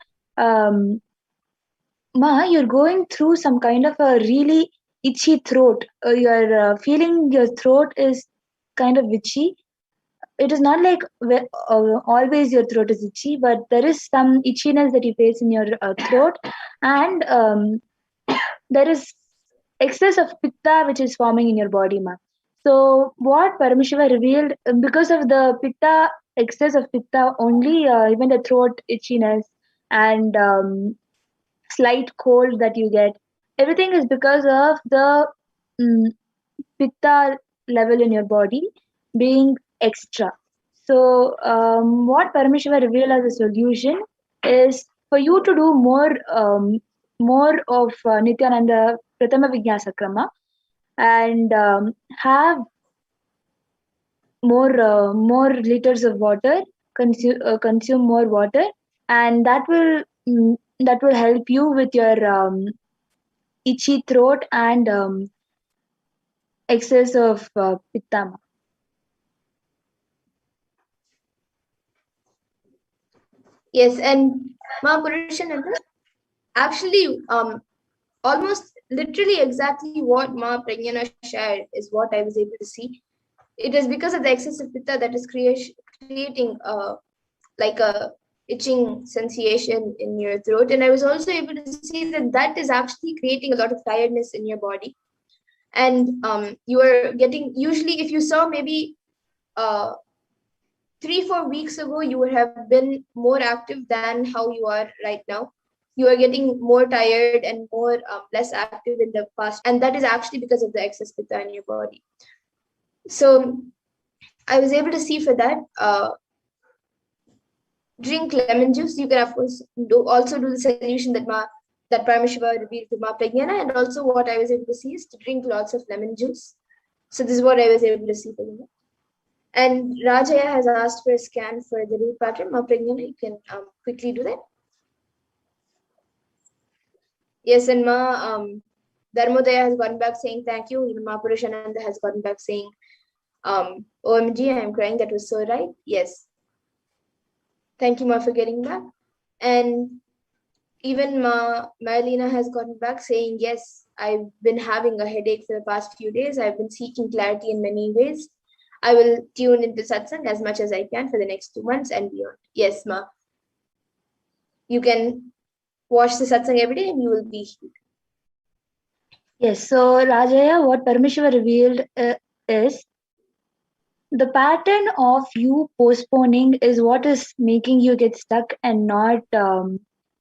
Ma, you're going through some kind of a really itchy throat. You're feeling your throat is kind of itchy. It is not like always your throat is itchy, but there is some itchiness that you face in your throat, and there is excess of pitta which is forming in your body, Ma. So what Paramashiva revealed, because of the pitta, excess of pitta only, even the throat itchiness and slight cold that you get, everything is because of the pitta level in your body being extra. So what Paramashiva revealed as a solution is for you to do more of Nithyananda Pratama Vijnasakrama, and have more liters of water, consume more water, and that will help you with your itchy throat and excess of pitta. Yes, and Ma Purushananda, actually almost literally exactly what Ma Prajnana shared is what I was able to see. It is because of the excessive pitta that is creating like a itching sensation in your throat. And I was also able to see that that is actually creating a lot of tiredness in your body. And you are getting, usually if you saw maybe 3-4 weeks ago, you would have been more active than how you are right now. You are getting more tired and more less active in the past, and that is actually because of the excess pitta in your body. So I was able to see for that, drink lemon juice. You can of course also do the solution that Paramashiva revealed to Ma Prajnana, and also what I was able to see is to drink lots of lemon juice. So this is what I was able to see for you. And Rajaya has asked for a scan for the root pattern. Ma Prajnana, you can quickly do that. Yes, and Ma Dharmodaya has gotten back saying thank you. Even Ma Purushananda has gotten back saying, OMG, I'm crying. That was so right. Yes. Thank you, Ma, for getting back. And even Ma Marlena has gotten back saying, yes, I've been having a headache for the past few days. I've been seeking clarity in many ways. I will tune into satsang as much as I can for the next 2 months and beyond. Yes, Ma. You can watch the satsang every day and you will be healed. Yes, so Rajaya, what Paramashiva revealed is the pattern of you postponing is what is making you get stuck and not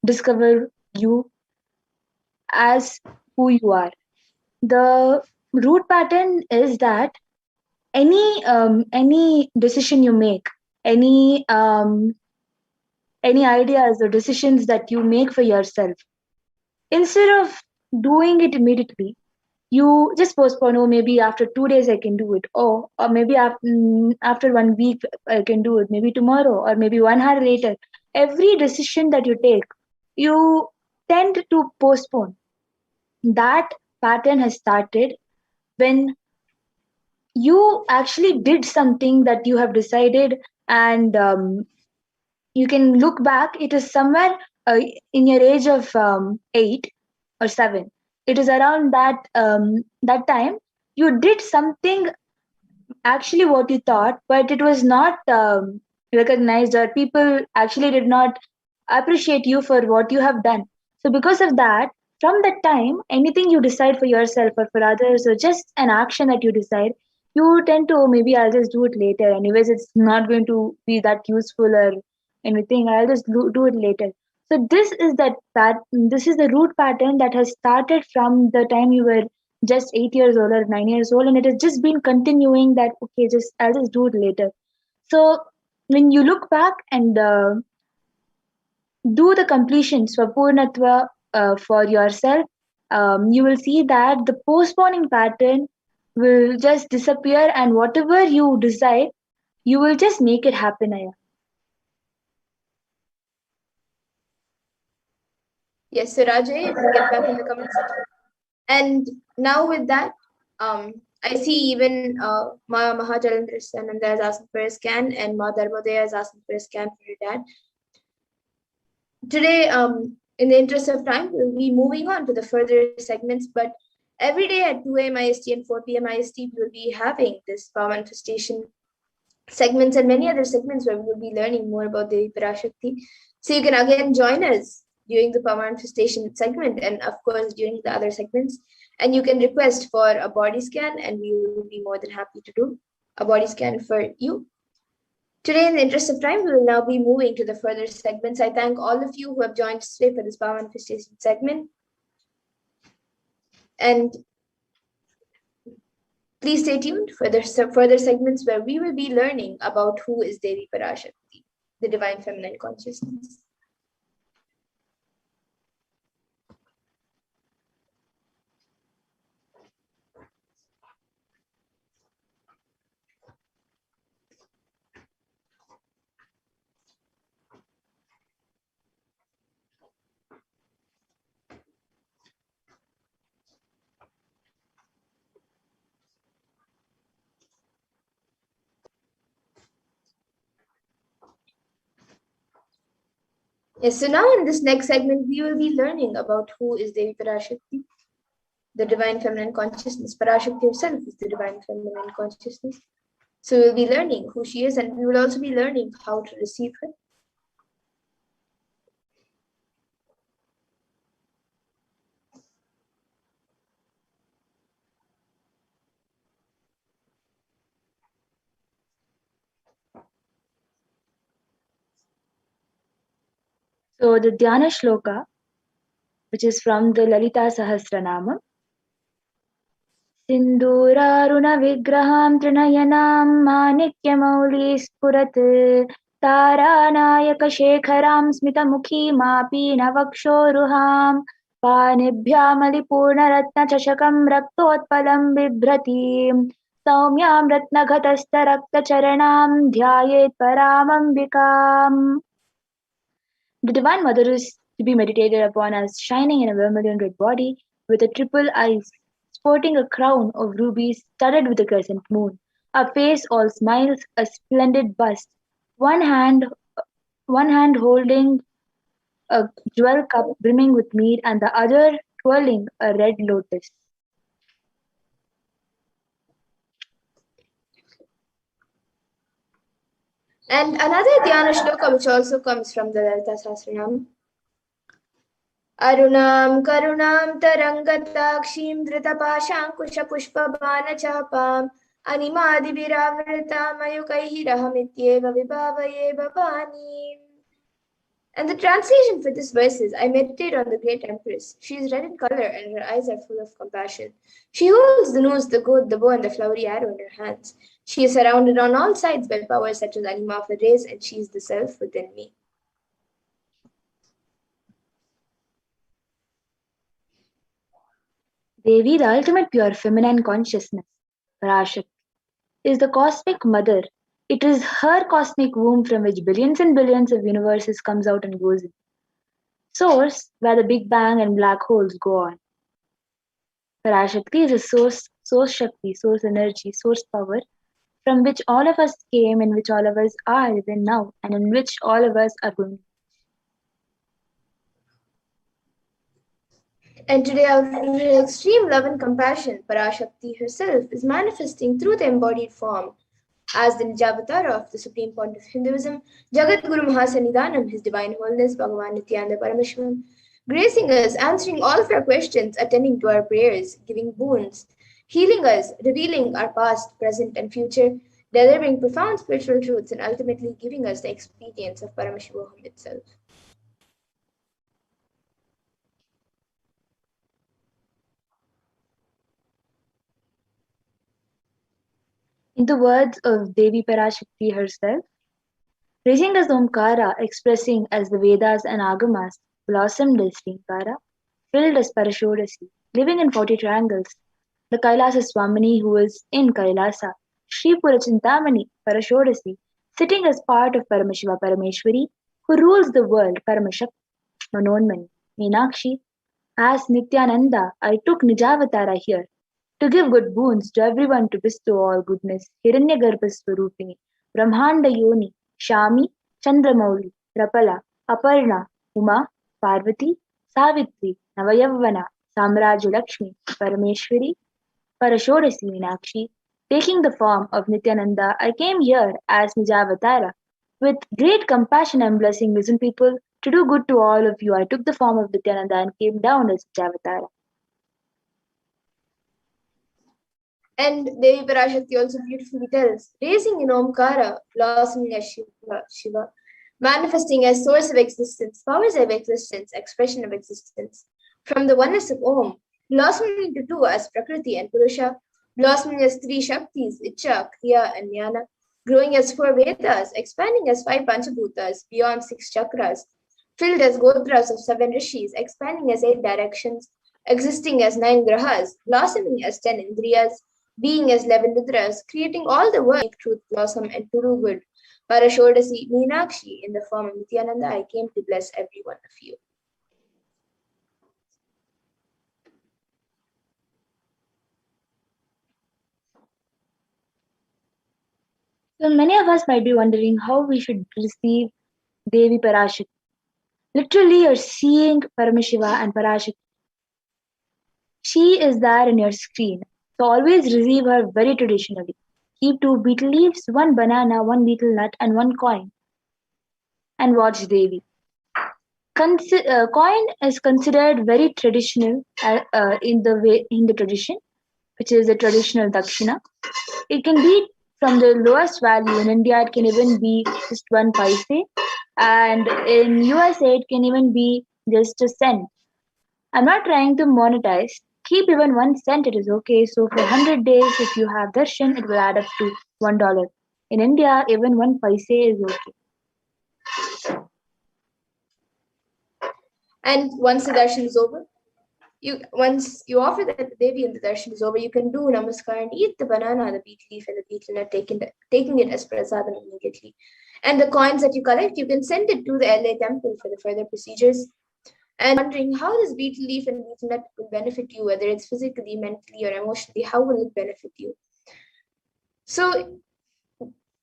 discover you as who you are. The root pattern is that any decision you make, any any ideas or decisions that you make for yourself, instead of doing it immediately, you just postpone. Oh, maybe after 2 days I can do it. Oh, or maybe after 1 week I can do it. Maybe tomorrow, or maybe 1 hour later. Every decision that you take, you tend to postpone. That pattern has started when you actually did something that you have decided, and you can look back. It is somewhere in your age of 8 or 7. It is around that time you did something actually what you thought, but it was not recognized, or people actually did not appreciate you for what you have done. So because of that, from that time, anything you decide for yourself or for others, or just an action that you decide, you tend to, "Oh, maybe I'll just do it later. Anyways, it's not going to be that useful or anything. I'll just do it later." So this is the root pattern that has started from the time you were just 8 years old or 9 years old, and it has just been continuing that, okay, just I'll just do it later. So when you look back and do the completion swapurnatva for yourself, you will see that the postponing pattern will just disappear, and whatever you decide, you will just make it happen, Aya. Yes, so Rajay, you can get back in the comments. And now with that, I see even Ma Mahajalendra Nanda is asking for a scan, and Ma Dharmadaya is asking for a scan for your dad. Today, in the interest of time, we'll be moving on to the further segments, but every day at 2 a.m. IST and 4 p.m. IST, we'll be having this power manifestation segments and many other segments where we'll be learning more about the Parashakti. So you can again join us during the power manifestation segment, and of course during the other segments. And you can request for a body scan, and we will be more than happy to do a body scan for you. Today, in the interest of time, we will now be moving to the further segments. I thank all of you who have joined us today for this power manifestation segment. And please stay tuned for the further segments where we will be learning about who is Devi Parashakti, the divine feminine consciousness. Yes, so now in this next segment, we will be learning about who is Devi Parashakti, the divine feminine consciousness. Parashakti herself is the divine feminine consciousness. So we'll be learning who she is, and we will also be learning how to receive her. So the Dhyana Shloka, which is from the Lalita Sahasranama, सिन्दूरारुणविग्रहां त्रिनयनां माणिक्यमौलिस्फुरत् तारानायकशेखरां स्मितमुखीमापीनवक्षोरुहां पाणिभ्यामलिपूर्णरत्नचषकं रक्तोत्पलं बिभ्रतीं सौम्यां रत्नघटस्थरक्तचरणां ध्यायेत् परामम्बिकाम्. The Divine Mother is to be meditated upon as shining in a vermilion red body with a triple eyes, sporting a crown of rubies studded with a crescent moon, a face all smiles, a splendid bust, one hand one hand holding a jewel cup brimming with mead, and the other twirling a red lotus. And another Dhyana Shloka, which also comes from the Lalita Sahasranam. Arunam karunam tarangatakshim dritapashankusha pushpabana animadibhiravritam ayukaihi rahamityeva vibhavaye bhavani. And the translation for this verse is, I meditate on the great empress. She is red in color and her eyes are full of compassion. She holds the nose, the goad, the bow, and the flowery arrow in her hands. She is surrounded on all sides by powers such as anima of the rays, and she is the self within me. Devi, the ultimate pure feminine consciousness, Parashakti, is the cosmic mother. It is her cosmic womb from which billions and billions of universes comes out and goes in. Source, where the Big Bang and black holes go on. Parashakti is a source Shakti, source energy, source power, from which all of us came, in which all of us are even now, and in which all of us are going. And today, out of her extreme love and compassion, Parashakti herself is manifesting through the embodied form as the Nijavatara of the Supreme Point of Hinduism, Jagat Guru Mahasannidhanam, His Divine Holiness Bhagavan Nithyananda Paramashivam, gracing us, answering all of our questions, attending to our prayers, giving boons, healing us, revealing our past, present, and future, delivering profound spiritual truths, and ultimately giving us the experience of Paramashivoham itself. In the words of Devi Parashakti herself, raising as Omkara, expressing as the Vedas and Agamas, blossomed as Srinkara, filled as Parashodasi, living in 40 triangles, the Kailasa Swamini who is in Kailasa, Sri Purachintamani, Parashodasi, sitting as part of Paramashiva Parameshwari, who rules the world, Paramashakti, Manonmani, Meenakshi, as Nithyananda, I took Nijavatara here to give good boons to everyone to bestow all goodness. Hiranyagarbha Swarupini, Brahmanda Yoni, Shami, Chandramauli, Rapala, Aparna, Uma, Parvati, Savitri, Navayavana, Samraju Lakshmi, Parameshwari, Parashodasi Meenakshi. Taking the form of Nityananda, I came here as Nijavatara. With great compassion and blessing, listen people, to do good to all of you, I took the form of Nityananda and came down as Nijavatara. And Devi Parashakti also beautifully tells, raising in Omkara, blossoming as Shiva, manifesting as source of existence, powers of existence, expression of existence. From the oneness of Om, blossoming into two as Prakriti and Purusha, blossoming as three Shaktis, Icha, Kriya, and Jnana, growing as four Vedas, expanding as five Panchabhutas, beyond six chakras, filled as Gotras of seven Rishis, expanding as eight directions, existing as nine Grahas, blossoming as 10 Indriyas, being as 11 Rudras, creating all the world, truth, blossom, and to do good. Parashodasi, Meenakshi, in the form of Nithyananda, I came to bless every one of you. So many of us might be wondering how we should receive Devi Parashakti. Literally, you're seeing Paramashiva and Parashakti. She is there in your screen. So always receive her very traditionally. Keep 2 betel leaves, 1 banana, 1 betel nut, and 1 coin. And watch Devi. Coin is considered very traditional in the tradition, which is the traditional dakshina. It can be from the lowest value. In India, it can even be just 1 paise, and in USA, it can even be just a cent. I'm not trying to monetize. Keep even 1 cent, it is okay. So for 100 days, if you have darshan, it will add up to $1. In India, even 1 paise is okay. And once the darshan is over, once you offer that to Devi and the darshan is over, you can do namaskar and eat the banana, the betel leaf, and the betel nut, taking it as prasadam immediately. And the coins that you collect, you can send it to the LA temple for the further procedures. And wondering how this betel leaf and betel nut will benefit you, whether it's physically, mentally, or emotionally, how will it benefit you? So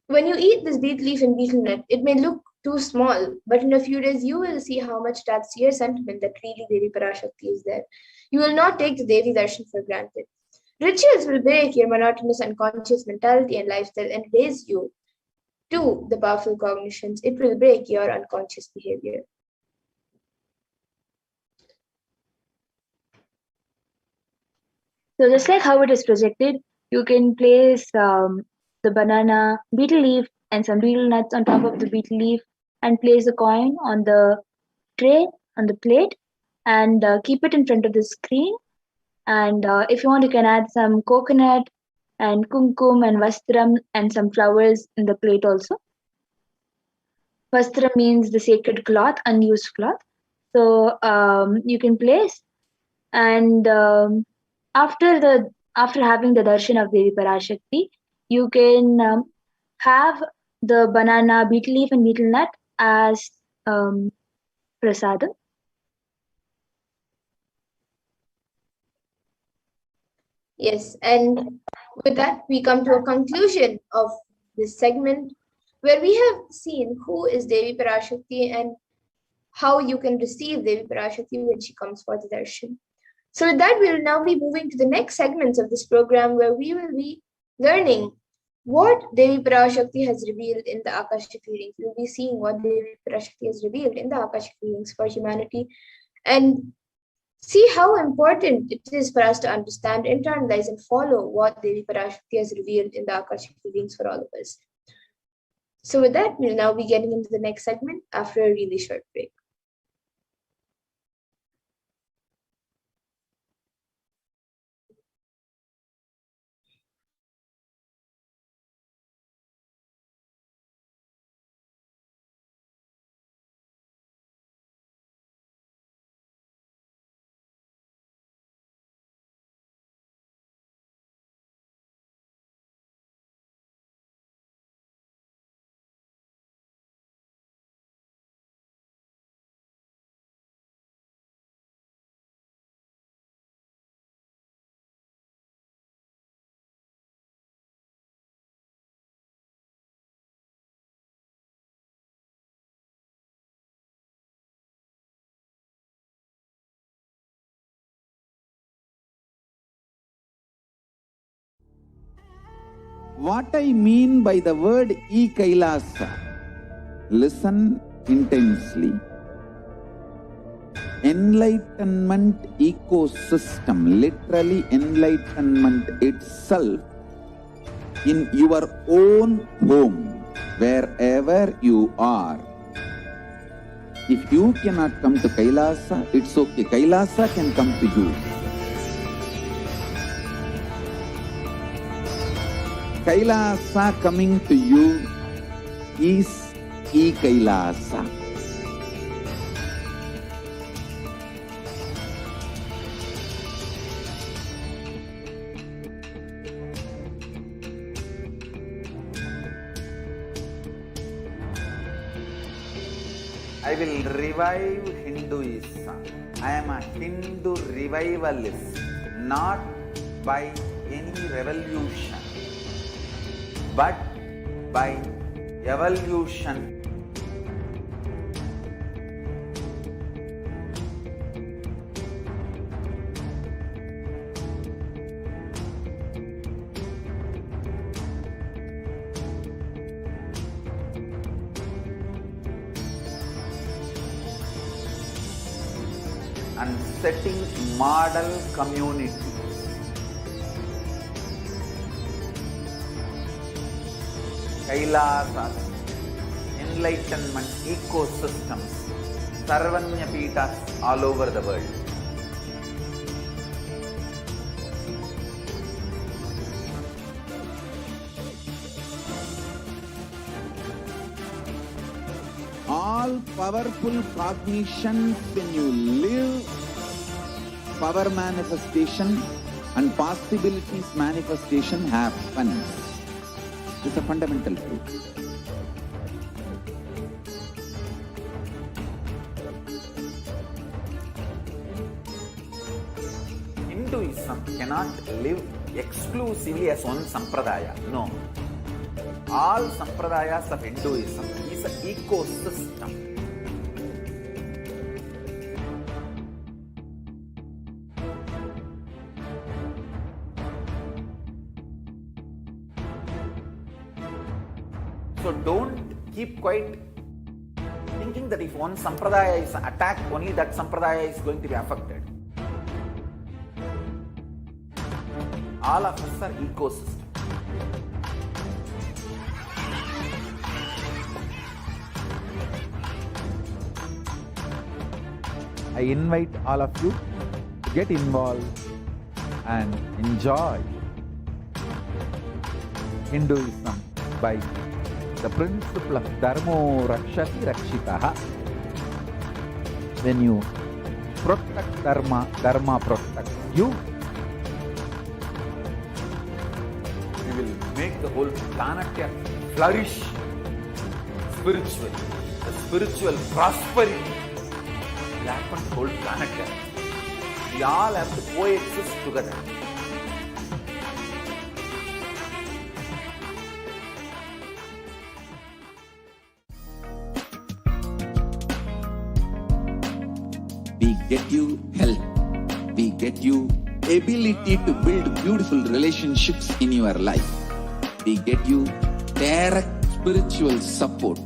when you eat this betel leaf and betel nut, it may look too small, but in a few days you will see how much that sheer sentiment that really Devi Parashakti is there. You will not take the Devi darshan for granted. Rituals will break your monotonous unconscious mentality and lifestyle and raise you to the powerful cognitions. It will break your unconscious behavior. So just like how it is projected, you can place the banana, beetle leaf, and some beetle nuts on top of the beetle leaf, and place the coin on the tray, on the plate, and keep it in front of the screen. And if you want, you can add some coconut and kumkum and vastram and some flowers in the plate also. Vastra means the sacred cloth, unused cloth. So you can place, and after having the darshan of Devi Parashakti, you can have the banana, beetle leaf, and beetle nut as prasadam. Yes, and with that, we come to a conclusion of this segment where we have seen who is Devi Parashakti and how you can receive Devi Parashakti when she comes for the darshan. So with that, we will now be moving to the next segments of this program where we will be learning what Devi Parashakti has revealed in the Akashic readings. We will be seeing what Devi Parashakti has revealed in the Akashic readings for humanity and see how important it is for us to understand, internalize, and follow what Devi Parashakti has revealed in the Akashic readings for all of us. So with that, we'll now be getting into the next segment after a really short break. What I mean by the word e-Kailasa, listen intensely. Enlightenment ecosystem, literally enlightenment itself, in your own home, wherever you are. If you cannot come to Kailasa, it's okay. Kailasa can come to you. Kailasa coming to you is e-Kailasa. I will revive Hinduism. I am a Hindu revivalist, not by any revolution, but by evolution. And setting model community. Kailasas, enlightenment ecosystems, Sarvanya Pitas all over the world. All powerful cognitions, when you live, power manifestation and possibilities manifestation happens. It's a fundamental truth. Hinduism cannot live exclusively as one sampradaya. No. All sampradayas of Hinduism is an ecosystem. So don't keep quiet thinking that if one sampradaya is attacked, only that sampradaya is going to be affected. All of us are ecosystem. I invite all of you to get involved and enjoy Hinduism by the principle of Dharmo Rakshati Rakshitaha. When you protect Dharma, Dharma protects you. We will make the whole planet flourish spiritually. The spiritual prosperity will happen to the whole planet. We all have to coexist together. We get you health. We get you ability to build beautiful relationships in your life. We get you direct spiritual support,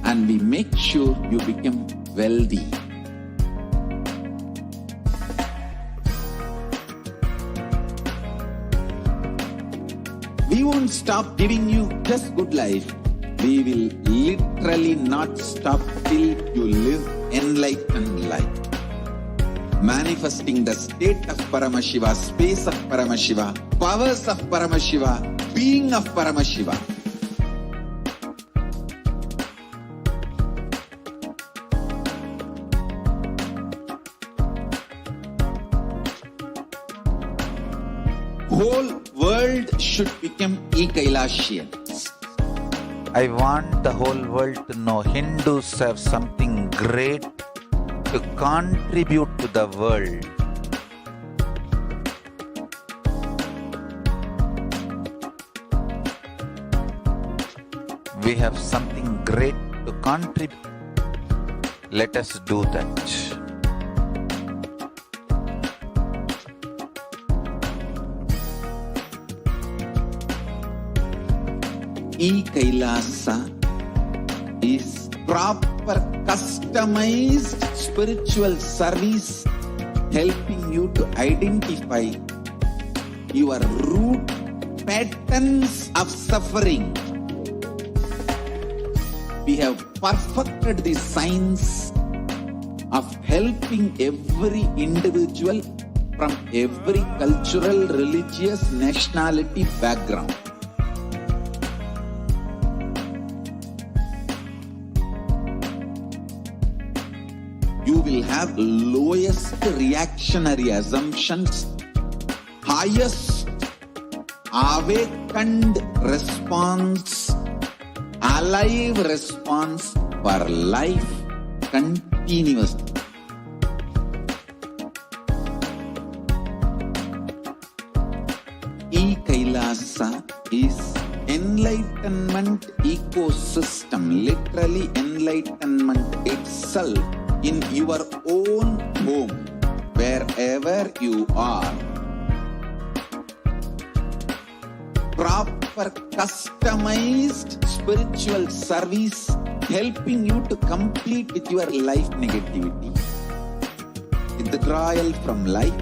and we make sure you become wealthy. We won't stop giving you just good life. We will literally not stop till you live enlightened life. Manifesting the state of Paramashiva, space of Paramashiva, powers of Paramashiva, being of Paramashiva. Whole world should become Kailashians. I want the whole world to know Hindus have something great to contribute to the world. We have something great to contribute. Let us do that. Kailasa is proper customized spiritual service helping you to identify your root patterns of suffering. We have perfected the science of helping every individual from every cultural, religious, nationality background. You will have lowest reactionary assumptions, highest awakened response, alive response for life continuously. Kailasa is enlightenment ecosystem, literally enlightenment itself in your own home, wherever you are. Proper customized spiritual service helping you to complete with your life negativity. Withdrawal from life,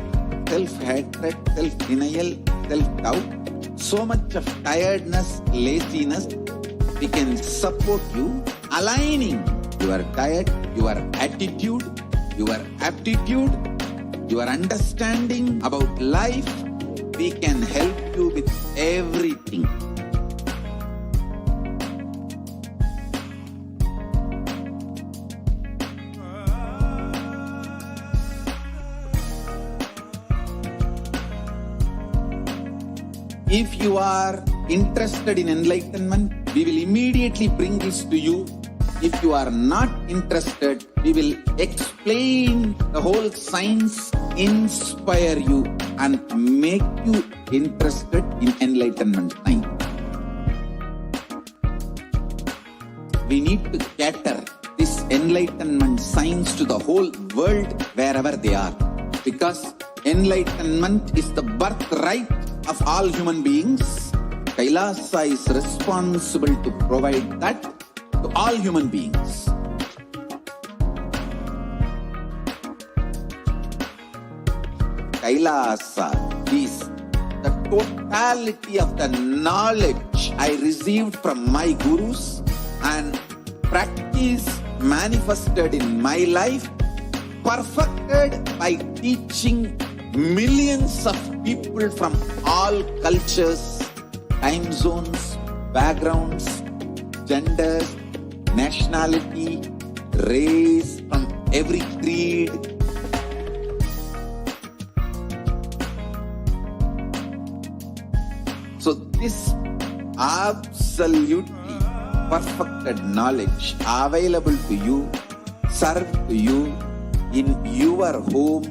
self-hatred, self-denial, self-doubt, so much of tiredness, laziness. We can support you aligning your diet, your attitude, your aptitude, your understanding about life. We can help you with everything. If you are interested in enlightenment, we will immediately bring this to you. If you are not interested, we will explain the whole science, inspire you, and make you interested in enlightenment time. We need to cater this enlightenment science to the whole world wherever they are, because enlightenment is the birthright of all human beings. Kailasa is responsible to provide that to all human beings. Kailasa is the totality of the knowledge I received from my gurus and practice manifested in my life, perfected by teaching millions of people from all cultures, time zones, backgrounds, genders, nationality, race, from every creed. So this absolutely perfected knowledge available to you, served to you in your home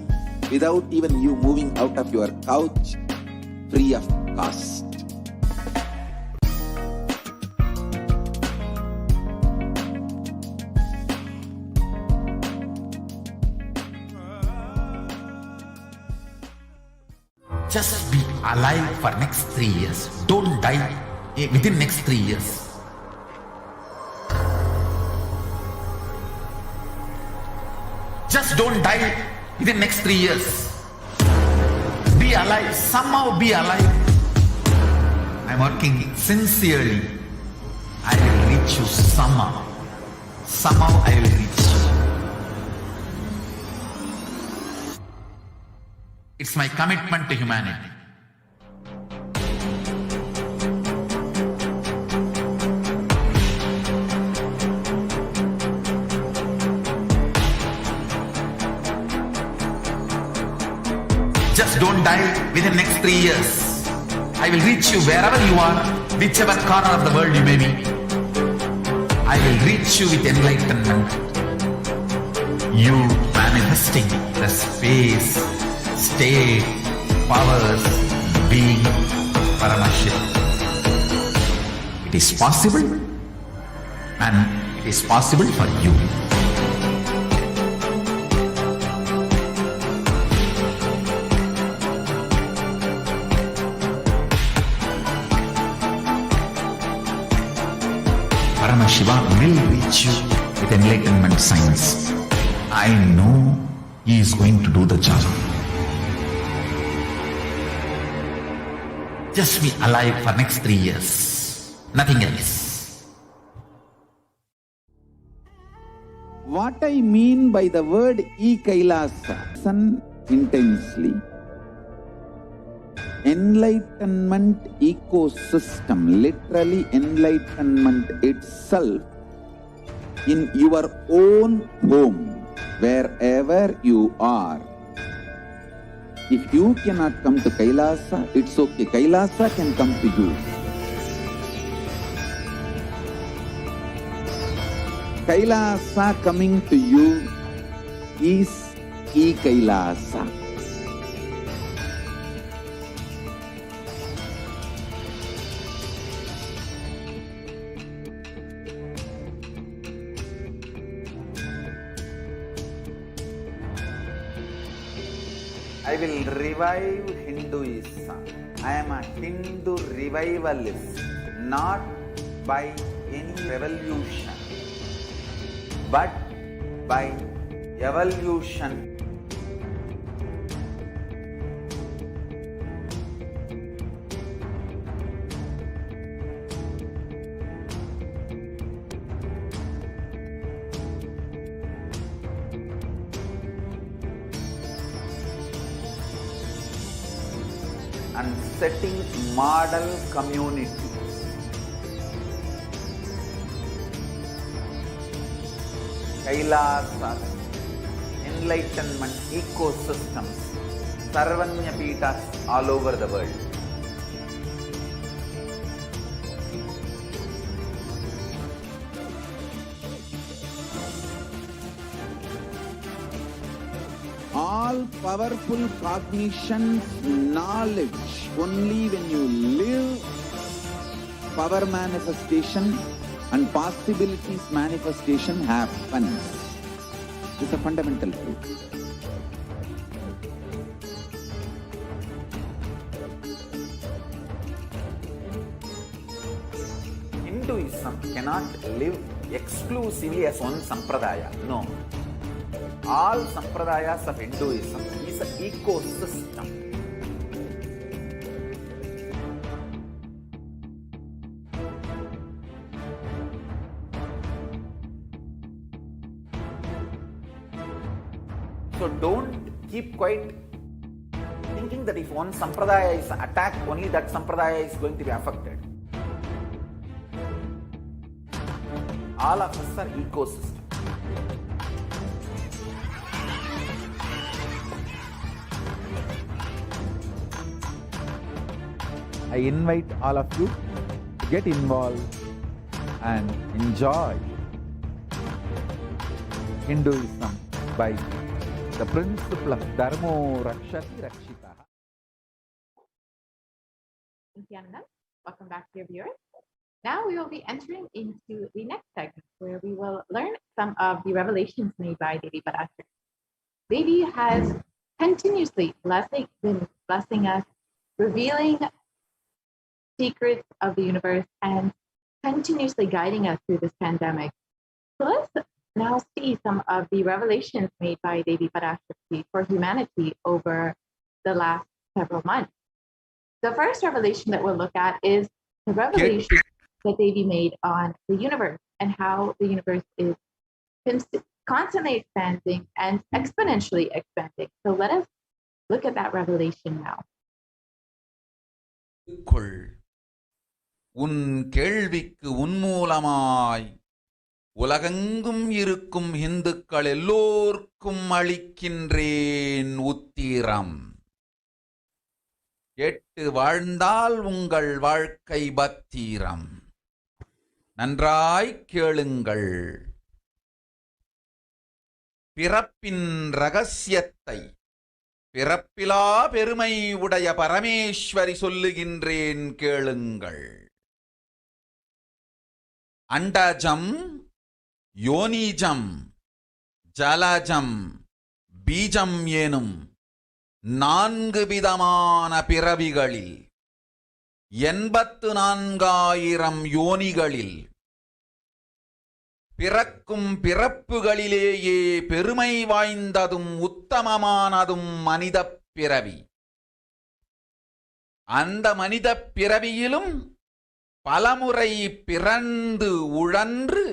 without even you moving out of your couch, free of cost. Just be alive for next 3 years. Don't die within next 3 years. Just don't die within next 3 years. Be alive. Somehow be alive. I'm working sincerely. I will reach you somehow. Somehow I will reach you. It's my commitment to humanity. Just don't die within next 3 years. I will reach you wherever you are, whichever corner of the world you may be. I will reach you with enlightenment. You manifesting the space, state, powers, being Paramashivoham. It is possible, and it is possible for you. Paramashivoham will reach you with enlightenment science. I know he is going to do the job. Just be alive for next 3 years. Nothing else. What I mean by the word e-Kailasa, listen intensely. Enlightenment ecosystem, literally enlightenment itself, in your own home, wherever you are. If you cannot come to Kailasa, it's okay. Kailasa can come to you. Kailasa coming to you is e-Kailasa. I will revive Hinduism. I am a Hindu revivalist, not by any revolution, but by evolution. And setting model community. Kailasa, enlightenment ecosystems, Sarvanya Peethas all over the world. All powerful cognition, knowledge, only when you live, power manifestation and possibilities manifestation happens. It's a fundamental truth. Hinduism cannot live exclusively as one sampradaya. No. All sampradayas of Hinduism is an ecosystem. So don't keep quiet thinking that if one sampradaya is attacked, only that sampradaya is going to be affected. All of us are ecosystem. I invite all of you to get involved and enjoy Hinduism by the principle of Dharmo Rakshati Rakshita. Nithyananda, welcome back, dear viewers. Now we will be entering into the next segment where we will learn some of the revelations made by Devi Parashakti. Devi has continuously been blessing us, revealing secrets of the universe and continuously guiding us through this pandemic. So let's now see some of the revelations made by Devi Parashakti for humanity over the last several months. The first revelation that we'll look at is the revelation that Devi made on the universe and how the universe is constantly expanding and exponentially expanding. So let us look at that revelation now. உன் கேள்விக்கு உன்மூலமாய் உலகெங்கும் இருக்கும் இந்துக்கள் எல்லோர்க்கும் அளிக்கின்றேன் உத்திரம். கேட்டு வாழ்ந்தால் உங்கள் வாழ்க்கை பத்திரம். நன்றாய் கேளுங்கள். பிறப்பின் ரகசியத்தை பிறப்பிலா பெருமை உடைய பரமேஸ்வரி சொல்லுகின்றேன் கேளுங்கள். அண்டஜம், யோனிஜம், ஜலஜம், பீஜம் எனும் 4 விதமான பிறவிகளில் 84,000 யோனிகளில் பிறக்கும் பிறப்புகளிலேயே பெருமை வாய்ந்ததும் உத்தமமானதும் மனிதப் பிறவி. அந்த மனிதப் பிறவியிலும் பலமுறை பிறந்து உழன்று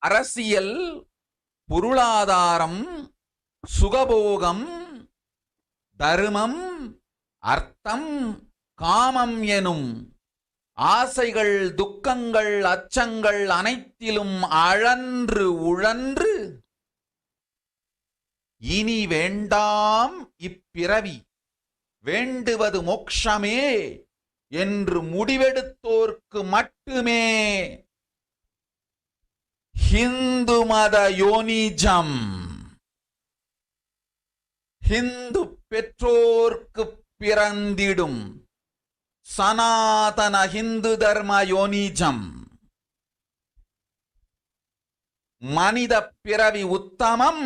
அரசியல், பொருளாதாரம், சுகபோகம், தர்மம், அர்த்தம், காமம் எனும் ஆசைகள், துக்கங்கள், அச்சங்கள் அனைத்திலும் அழன்று உழன்று இனி வேண்டாம் இப்பிறவி, வேண்டுவது மோட்சமே என்று முடிவெடுத்தோர்க்கு மட்டுமே ஹிந்து மத யோனிஜம், ஹிந்து பெற்றோர்க்கு பிறந்திடும் சனாதன ஹிந்து தர்ம யோனிஜம். மனித பிறவி உத்தமம்,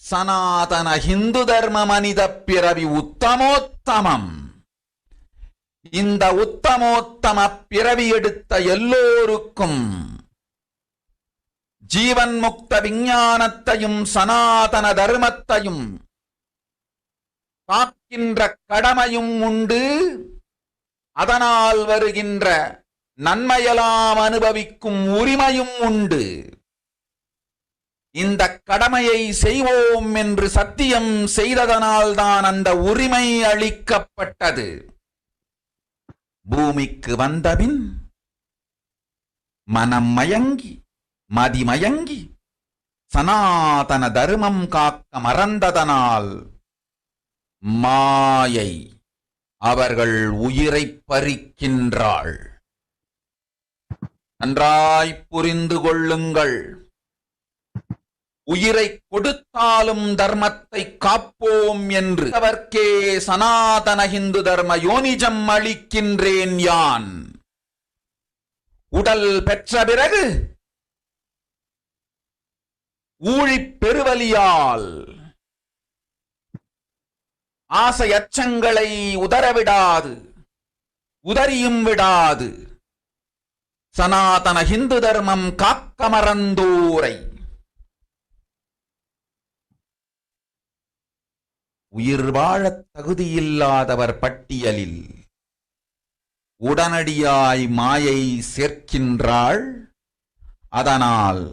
சனாதன ஹிந்து தர்ம மனித பிறவி உத்தமோத்தமம். இந்த உத்தமோத்தம பிறவி எடுத்த எல்லோருக்கும் ஜீவன் முக்த விஞ்ஞானத்தையும் சனாதன தர்மத்தையும் காக்கின்ற கடமையும் உண்டு. அதனால் வருகின்ற நன்மையெல்லாம் அனுபவிக்கும் உரிமையும் உண்டு. இந்த கடமையை செய்வோம் என்று சத்தியம் செய்ததனால்தான் அந்த உரிமை அளிக்கப்பட்டது. பூமிக்கு வந்தபின் மனம் மயங்கி மதிமயங்கி சனாதன தர்மம் காக்க மறந்ததனால் மாயை அவர்கள் உயிரை பறிக்கின்றாள். நன்றாய் புரிந்து கொள்ளுங்கள். உயிரை கொடுத்தாலும் தர்மத்தை காப்போம் என்று அவர்க்கே சனாதன ஹிந்து தர்ம யோனிஜம் அளிக்கின்றேன் யான். உடல் பெற்ற பிறகு ஊழிப் பெருவலியால் ஆசை அச்சங்களை உதறவிடாது, உதறியும் விடாது சனாதன ஹிந்து தர்மம் காக்க மறந்தோரை உயிர் வாழத் தகுதியில்லாதவர் பட்டியலில் உடனடியாய் மாயை சேர்க்கின்றாள். அதனால்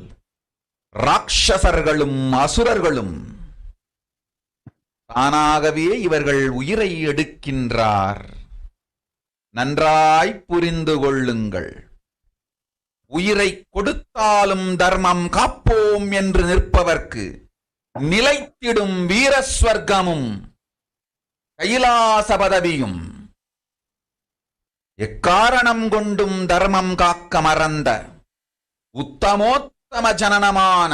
ராட்சசர்களும் அசுரர்களும் தானாகவே இவர்கள் உயிரை எடுக்கின்றார். நன்றாய் புரிந்து கொள்ளுங்கள். உயிரை கொடுத்தாலும் தர்மம் காப்போம் என்று நிற்பவர்க்கு நிலைத்திடும் வீரஸ்வர்க்கமும் கைலாச பதவியும், எக்காரணம் கொண்டும் தர்மம் காக்க மறந்த உத்தமோத்தம ஜனனமான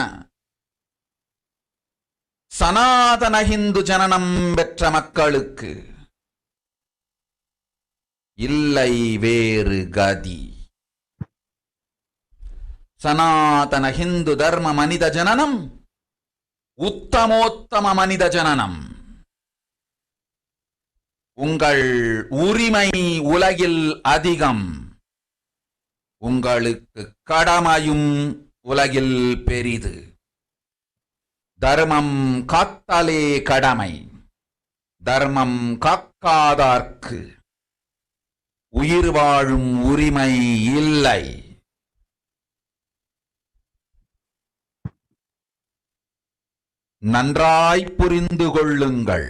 சனாதன ஹிந்து ஜனனம் பெற்ற மக்களுக்கு இல்லை வேறு கதி. சனாதன ஹிந்து தர்ம மனித ஜனனம் உத்தமோத்தம மனித ஜனனம். உங்கள் உரிமை உலகில் அதிகம், உங்களுக்கு கடமையும் உலகில் பெரிது. தர்மம் காத்தலே கடமை, தர்மம் காக்காதார்க்கு உயிர் வாழும் உரிமை இல்லை. நன்றாய் புரிந்து கொள்ளுங்கள்.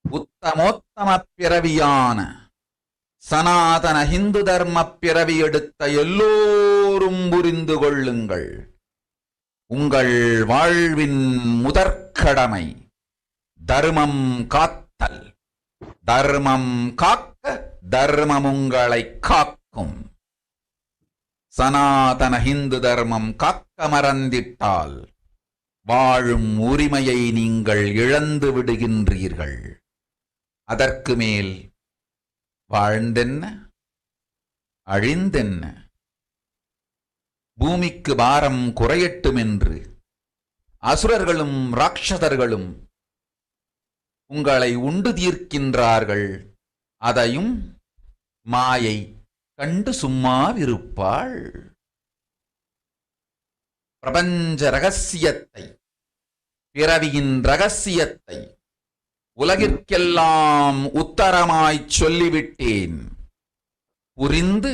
உத்தமோத்தம பிறவியான சனாதன ஹிந்து தர்ம பிறவி எடுத்த எல்லோரும் புரிந்து கொள்ளுங்கள். உங்கள் வாழ்வின் முதற்கடமை தர்மம் காத்தல். தர்மம் காக்க தர்மம் உங்களை காக்கும். சனாதன ஹிந்து தர்மம் காக்க மறந்திட்டால் வாழும் உரிமையை நீங்கள் இழந்து விடுகின்றீர்கள். அதற்கு மேல் வாழ்ந்தென்ன அழிந்தென்ன? பூமிக்கு பாரம் குறையட்டும் என்று அசுரர்களும் ராட்சதர்களும் உங்களை உண்டு தீர்க்கின்றார்கள். அதையும் மாயை கண்டு சும்மாவிருப்பாள். பிரபஞ்ச ரகசியத்தை, பிறவியின் ரகசியத்தை உலகிற்கெல்லாம் உத்தரமாய்ச் சொல்லிவிட்டேன். புரிந்து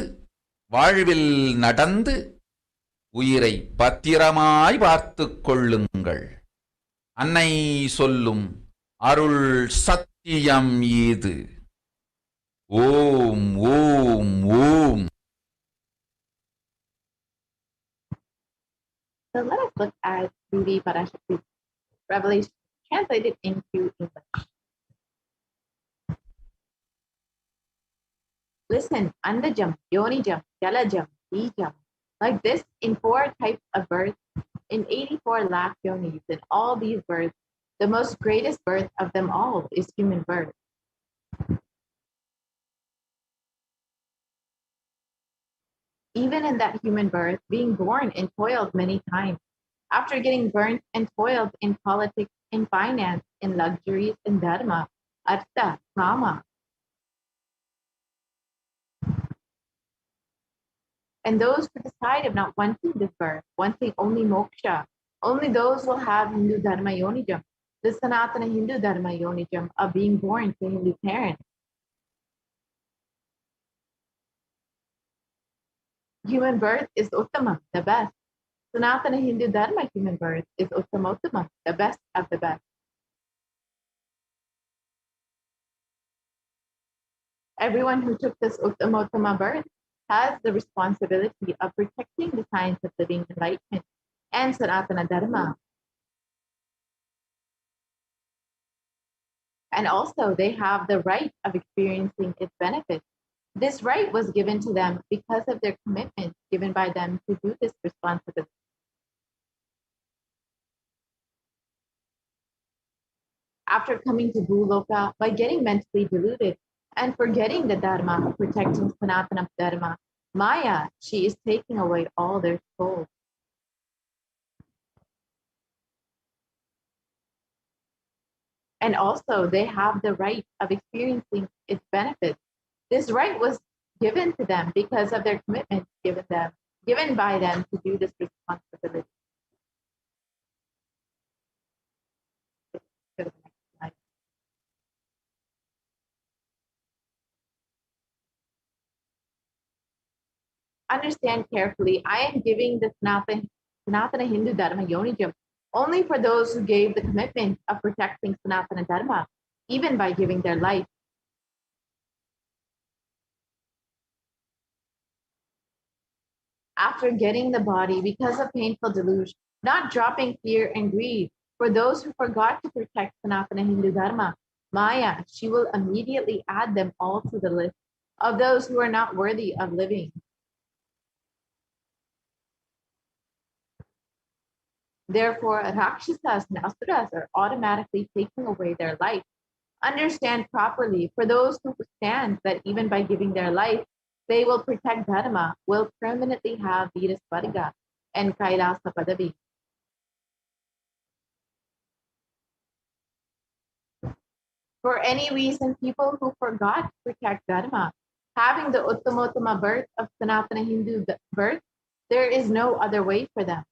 வாழ்வில் நடந்து உயிரை பத்திரமாய் பார்த்துக் கொள்ளுங்கள். அன்னை சொல்லும் அருள் சத்தியம் இது. ஓம் ஓம் ஓம். So let us look at the Parashakti revelation translated into English. Listen, Andajam, Yonijam, Jalajam, Bijam. Like this, in 4 types of birth, in 84 lakh yonis, in all these births, the most greatest birth of them all is human birth. Even in that human birth, being born and toiled many times, after getting burnt and toiled in politics, in finance, in luxuries, in dharma, artha, kama. And those who decide of not wanting this birth, wanting only moksha, only those will have Hindu dharma yonijam, the Sanatana Hindu dharma yonijam of being born to Hindu parents. Human birth is Uttama, the best. Sanatana Hindu Dharma human birth is Uttamottama, the best of the best. Everyone who took this Uttamottama birth has the responsibility of protecting the science of living enlightenment and Sanatana Dharma. And also they have the right of experiencing its benefits. This right was given to them because of their commitment given by them to do this responsibility. After coming to Bhuloka, by getting mentally deluded and forgetting the Dharma, protecting Sanatana Dharma, Maya, she is taking away all their souls. And also they have the right of experiencing its benefits. This right was given to them because of their commitment given by them to do this responsibility. understand carefully. I am giving the Sanatana Hindu Dharma Yonijam only for those who gave the commitment of protecting Sanatana Dharma, even by giving their life. After getting the body because of painful delusion, not dropping fear and greed, for those who forgot to protect Sanatana Hindu Dharma, Maya, she will immediately add them all to the list of those who are not worthy of living. Therefore, Rakshasas and Asuras are automatically taking away their life. Understand properly, for those who stand that even by giving their life, they will protect Dharma, will permanently have Virasvarga and Kailasa Padavi. For any reason, people who forgot to protect Dharma, having the Uttamottama birth of Sanatana Hindu birth, there is no other way for them.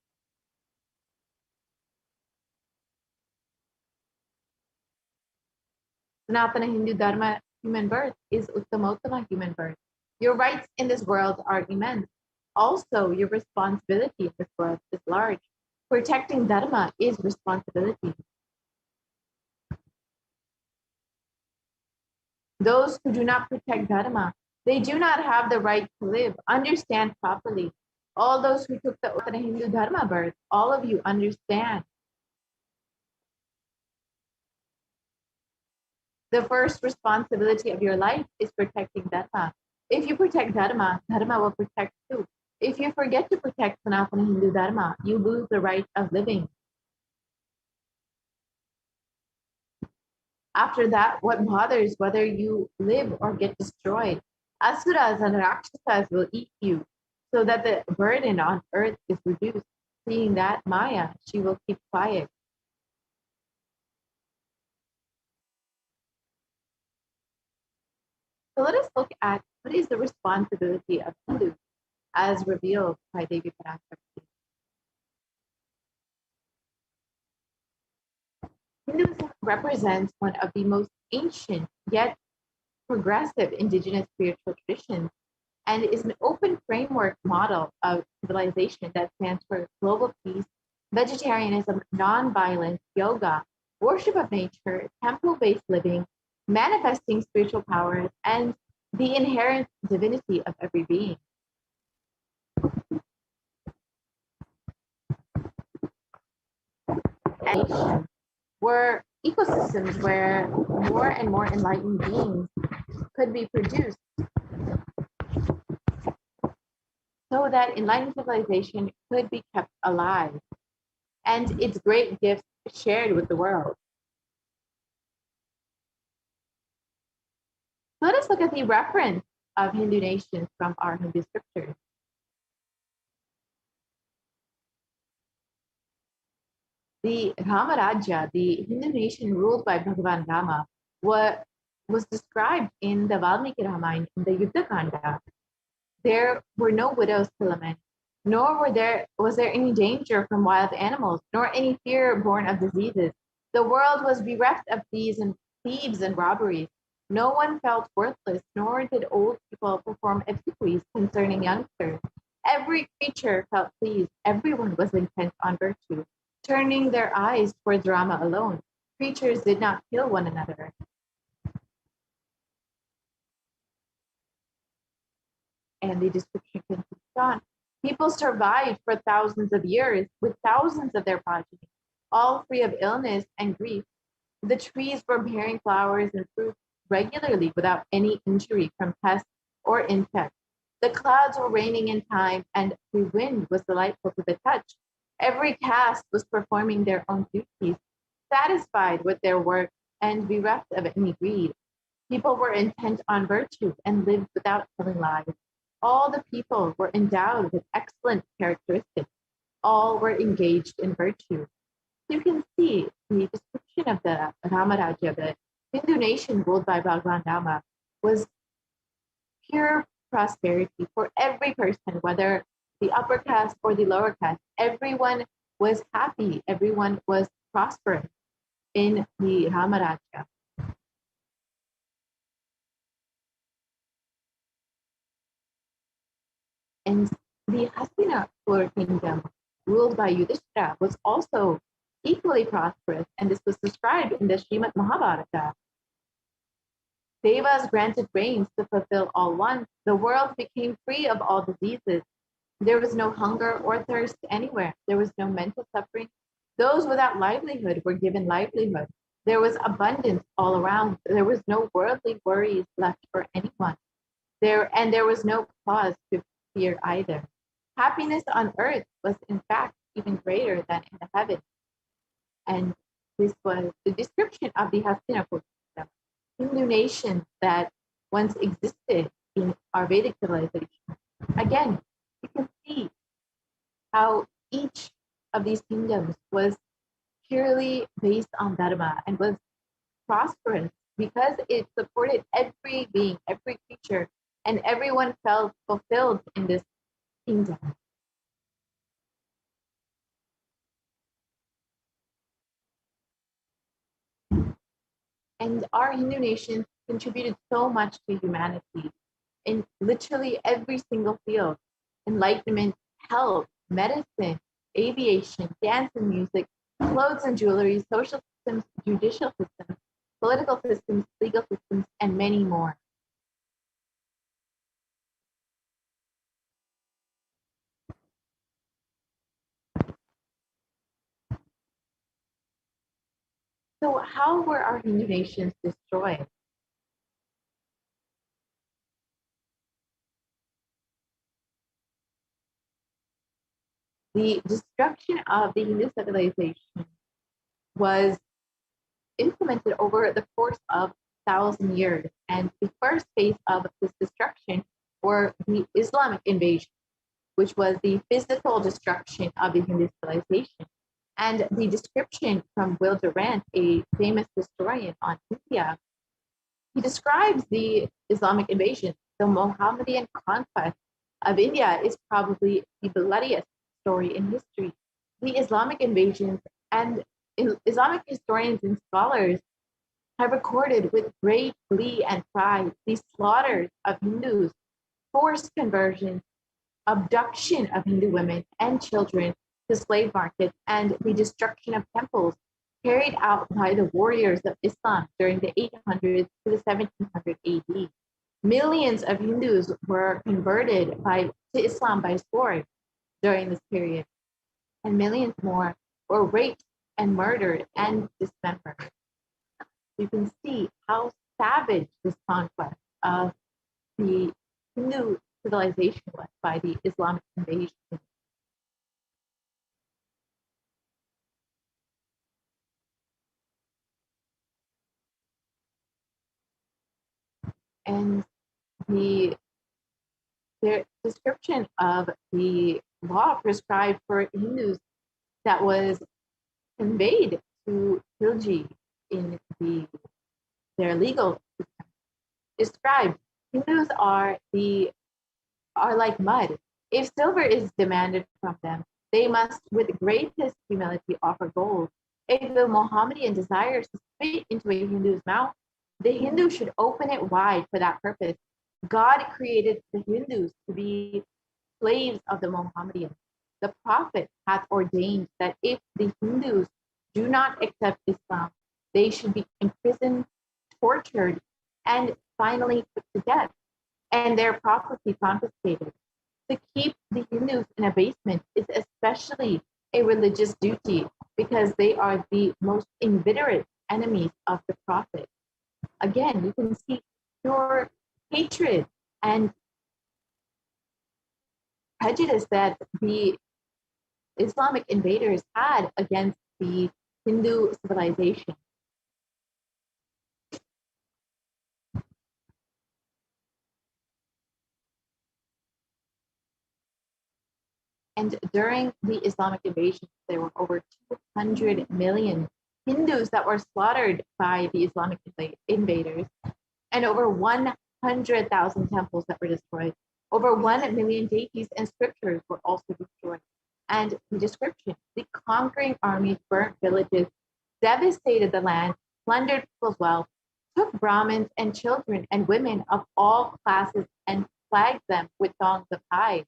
Sanatana Hindu Dharma human birth is Uttamottama human birth. Your rights in this world are immense. Also, your responsibility in this world is large. Protecting Dharma is responsibility. Those who do not protect Dharma, they do not have the right to live. Understand properly. All those who took the Uttara Hindu Dharma birth, all of you understand. The first responsibility of your life is protecting Dharma. If you protect Dharma, Dharma will protect you. If you forget to protect Sanatana Hindu Dharma, you lose the right of living. After that, what bothers whether you live or get destroyed? Asuras and Rakshasas will eat you, so that the burden on earth is reduced. Seeing that, Maya, she will keep quiet. So let us look at what is the responsibility of Hindus as revealed by Devi Parashakti. Hinduism represents one of the most ancient yet progressive indigenous spiritual traditions and is an open framework model of civilization that stands for global peace, vegetarianism, non-violence, yoga, worship of nature, temple-based living, manifesting spiritual powers, and the inherent divinity of every being. And were ecosystems where more and more enlightened beings could be produced, so that enlightened civilization could be kept alive and its great gifts shared with the world. Let us look at the reference of Hindu nations from our Hindu scriptures. The Ramarajya, the Hindu nation ruled by Bhagavan Rama, was described in the Valmiki Ramayana in the Yuddha Kanda. There were no widows to lament, nor was there any danger from wild animals, nor any fear born of diseases. The world was bereft of thieves and robberies. No one felt worthless, nor did old people perform obsequies concerning youngsters. Every creature felt pleased. Everyone was intent on virtue, turning their eyes towards Rama alone. Creatures did not kill one another. And the description continues on. People survived for thousands of years with thousands of their progeny, all free of illness and grief. The trees were bearing flowers and fruit regularly without any injury from pests or insects. The clouds were raining in time, and the wind was delightful to the touch. Every caste was performing their own duties, satisfied with their work and bereft of any greed. People were intent on virtue and lived without telling lies. All the people were endowed with excellent characteristics. All were engaged in virtue. You can see the description of the Ramarajya, the Hindu nation ruled by Bhagavan Rama, was pure prosperity for every person, whether the upper caste or the lower caste. Everyone was happy. Everyone was prosperous in the Ramarajya. And the Hastinapur kingdom, ruled by Yudhishthira, was also equally prosperous, and this was described in the Srimad Mahabharata. Devas granted rains to fulfill all wants. The world became free of all diseases. There was no hunger or thirst anywhere. There was no mental suffering. Those without livelihood were given livelihood. There was abundance all around. There was no worldly worries left for anyone. There was no cause to fear either. Happiness on earth was in fact even greater than in the heavens. And this was the description of the Hastinapur kingdom, Hindu nation that once existed in our Vedic civilization. Again, you can see how each of these kingdoms was purely based on dharma and was prosperous because it supported every being, every creature, and everyone felt fulfilled in this kingdom. And our Hindu nation contributed so much to humanity in literally every single field: enlightenment, health, medicine, aviation, dance and music, clothes and jewelry, social systems, judicial systems, political systems, legal systems, and many more. So how were our Hindu nations destroyed? The destruction of the Hindu civilization was implemented over the course of 1,000 years. And the first phase of this destruction were the Islamic invasion, which was the physical destruction of the Hindu civilization. And the description from Will Durant, a famous historian on India, he describes the Islamic invasion. The Mohammedan conquest of India is probably the bloodiest story in history. The Islamic invasions and Islamic historians and scholars have recorded with great glee and pride the slaughters of Hindus, forced conversions, abduction of Hindu women and children to slave markets, and the destruction of temples carried out by the warriors of Islam during the 800s to the 1700 AD. Millions of Hindus were converted to Islam by sword during this period, and millions more were raped and murdered and dismembered. You can see how savage this conquest of the Hindu civilization was by the Islamic invasion. And their description of the law prescribed for Hindus that was conveyed to Khilji in their legal system described Hindus are like mud. If silver is demanded from them, they must with greatest humility offer gold. If the Mohammedan desires to spit into a Hindu's mouth, the Hindu should open it wide for that purpose. God created the Hindus to be slaves of the Mohammedans. The Prophet hath ordained that if the Hindus do not accept Islam, they should be imprisoned, tortured, and finally put to death, and their property confiscated. To keep the Hindus in abasement is especially a religious duty because they are the most inveterate enemies of the Prophet. Again, you can see pure hatred and prejudice that the Islamic invaders had against the Hindu civilization. And during the Islamic invasion, there were over 200 million Hindus that were slaughtered by the Islamic invaders, and over 100,000 temples that were destroyed. Over 1 million deities and scriptures were also destroyed. And the description, the conquering armies burnt villages, devastated the land, plundered people's wealth, took Brahmins and children and women of all classes and flagged them with thongs of hide.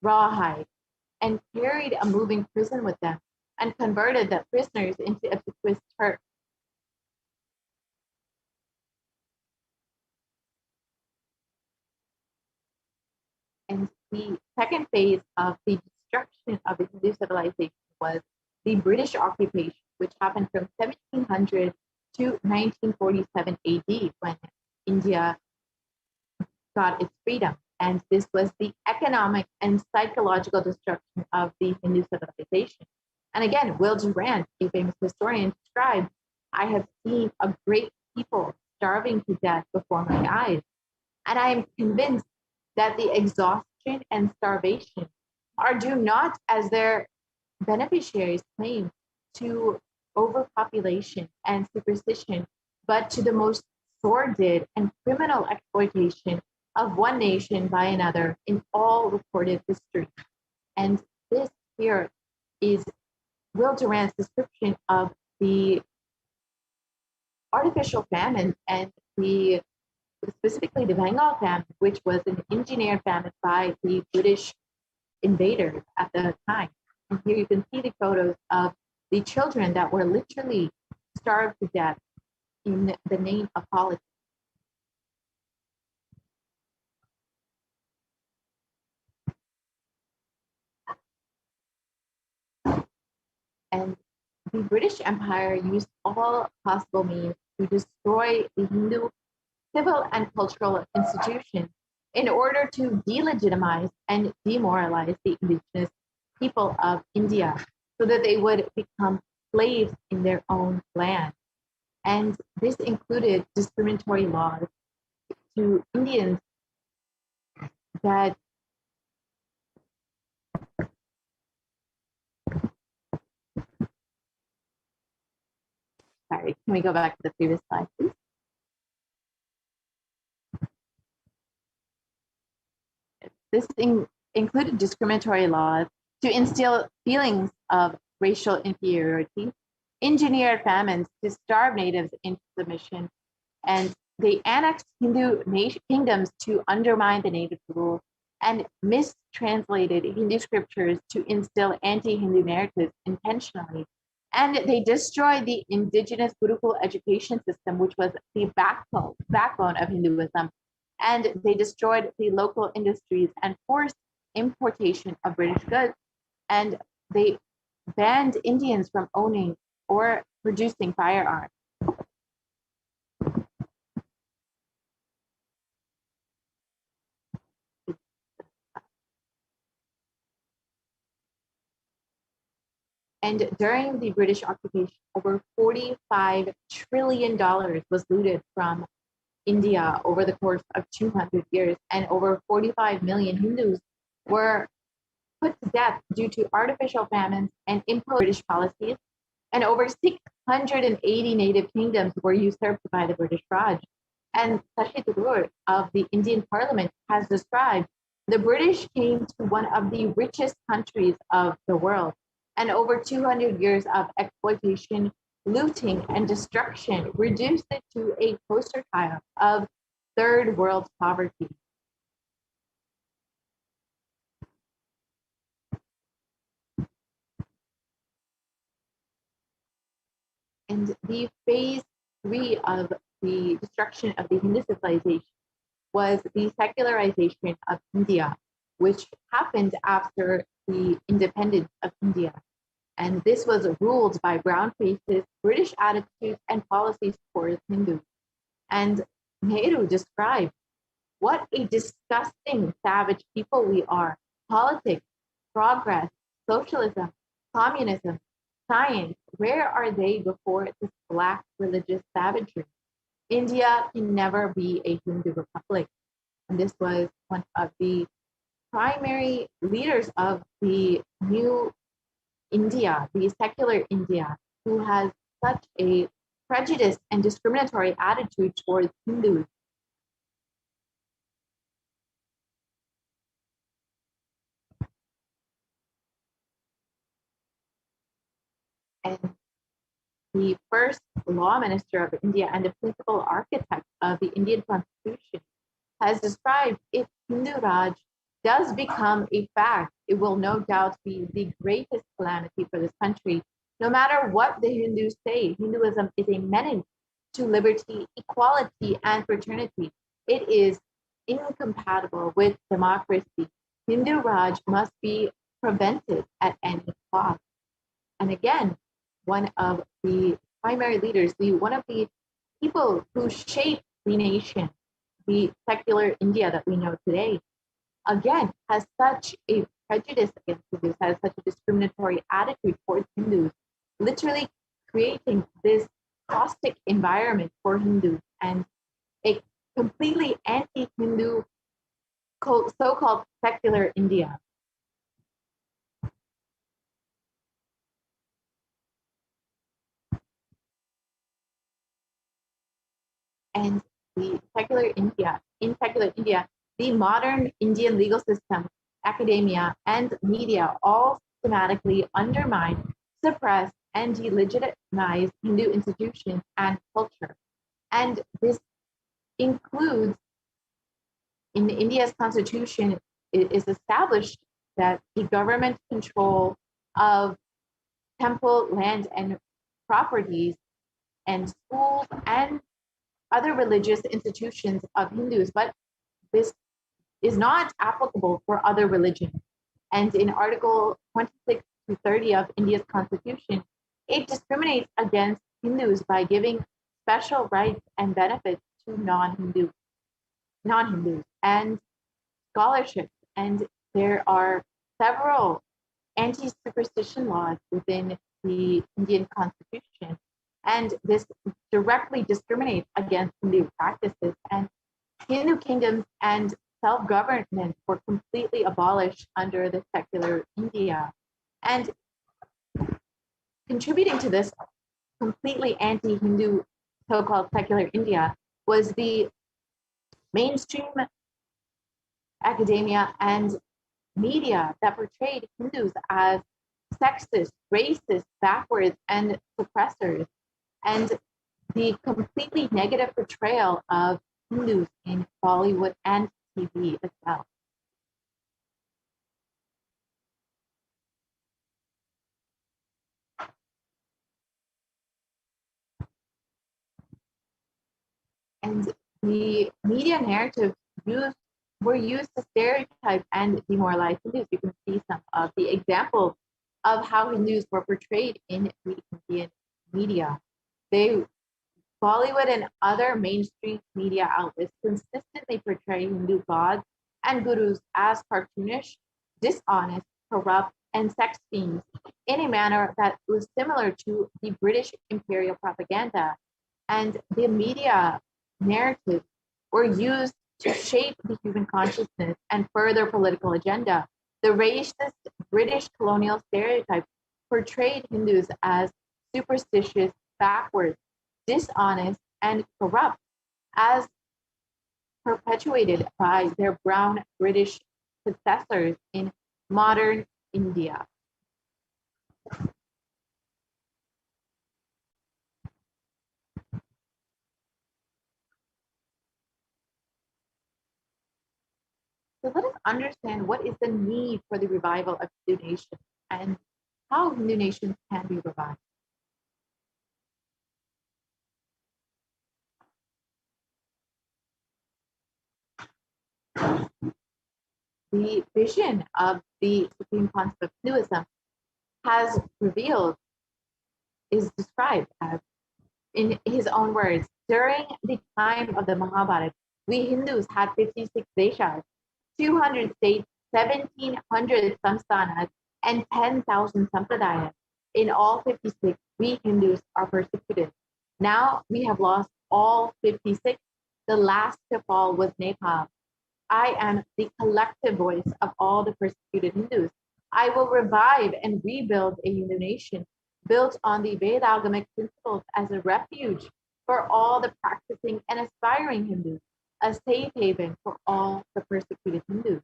rawhide, and carried a moving prison with them, and converted the prisoners into obsequious Turks. And the second phase of the destruction of the Hindu civilization was the British occupation, which happened from 1700 to 1947 AD, when India got its freedom. And this was the economic and psychological destruction of the Hindu civilization. And again, Will Durant, a famous historian, described, "I have seen a great people starving to death before my eyes. And I am convinced that the exhaustion and starvation are due not, as their beneficiaries claim, to overpopulation and superstition, but to the most sordid and criminal exploitation of one nation by another in all recorded history." And this here is Will Durant's description of the artificial famine and specifically the Bengal famine, which was an engineered famine by the British invaders at the time. And here you can see the photos of the children that were literally starved to death in the name of politics. And the British Empire used all possible means to destroy the Hindu civil and cultural institutions in order to delegitimize and demoralize the indigenous people of India so that they would become slaves in their own land. And this included discriminatory laws to Indians that sorry, can we go back to the previous slide, please? This included discriminatory laws to instill feelings of racial inferiority, engineered famines to starve natives into submission, and they annexed Hindu kingdoms to undermine the native rule, and mistranslated Hindu scriptures to instill anti-Hindu narratives intentionally. And they destroyed the indigenous Gurukul education system, which was the backbone of Hinduism. And they destroyed the local industries and forced importation of British goods. And they banned Indians from owning or producing firearms. And during the British occupation, over $45 trillion was looted from India over the course of 200 years, and over 45 million Hindus were put to death due to artificial famines and imposed British policies, and over 680 native kingdoms were usurped by the British Raj. And Shashi Tharoor of the Indian Parliament has described the British came to one of the richest countries of the world, and over 200 years of exploitation, looting, and destruction reduced it to a poster child of third world poverty. And the phase 3 of the destruction of the Hindu civilization was the secularization of India, which happened after the independence of India. And this was ruled by brown faces, British attitudes, and policies towards Hindus. And Nehru described, "What a disgusting, savage people we are. Politics, progress, socialism, communism, science, where are they before this black religious savagery? India can never be a Hindu republic." And this was one of the primary leaders of the new India, the secular India, who has such a prejudiced and discriminatory attitude towards Hindus. And the first law minister of India and the principal architect of the Indian Constitution has described, if Hindu Raj does become a fact, it will no doubt be the greatest calamity for this country. No matter what the Hindus say, Hinduism is a menace to liberty, equality, and fraternity. It is incompatible with democracy. Hindu Raj must be prevented at any cost. And again, one of the primary leaders, one of the people who shaped the nation, the secular India that we know today, again, has such a prejudice against Hindus, has such a discriminatory attitude towards Hindus, literally creating this caustic environment for Hindus and a completely anti-Hindu so-called secular India. And the secular India, in secular India, the modern Indian legal system, academia, and media all systematically undermine, suppress, and delegitimize Hindu institutions and culture. And this includes, in India's constitution, it is established that the government control of temple land and properties and schools and other religious institutions of Hindus, but this is not applicable for other religions. And in Article 26 to 30 of India's constitution, it discriminates against Hindus by giving special rights and benefits to non-Hindus and scholarships. And there are several anti-superstition laws within the Indian constitution. And this directly discriminates against Hindu practices. And Hindu kingdoms and self-government were completely abolished under the secular India. And contributing to this completely anti-Hindu so-called secular India was the mainstream academia and media that portrayed Hindus as sexist, racist, backwards, and suppressors, and the completely negative portrayal of Hindus in Bollywood and TV as well. And the media narratives were used to stereotype and demoralize Hindus. You can see some of the examples of how Hindus were portrayed in the Indian media. Bollywood and other mainstream media outlets consistently portray Hindu gods and gurus as cartoonish, dishonest, corrupt, and sex fiends in a manner that was similar to the British imperial propaganda. And the media narratives were used to shape the human consciousness and further political agenda. The racist British colonial stereotype portrayed Hindus as superstitious, backwards, dishonest, and corrupt, as perpetuated by their brown British successors in modern India. So let us understand what is the need for the revival of Hindu nations and how Hindu nations can be revived. The vision of the supreme concept of Hinduism has revealed, is described as, in his own words, during the time of the Mahabharata, we Hindus had 56 deshas, 200 states, 1,700 samsthanas, and 10,000 sampradayas. In all 56, we Hindus are persecuted. Now we have lost all 56. The last to fall was Nepal. I am the collective voice of all the persecuted Hindus. I will revive and rebuild a Hindu nation built on the Vedagamic principles as a refuge for all the practicing and aspiring Hindus, a safe haven for all the persecuted Hindus.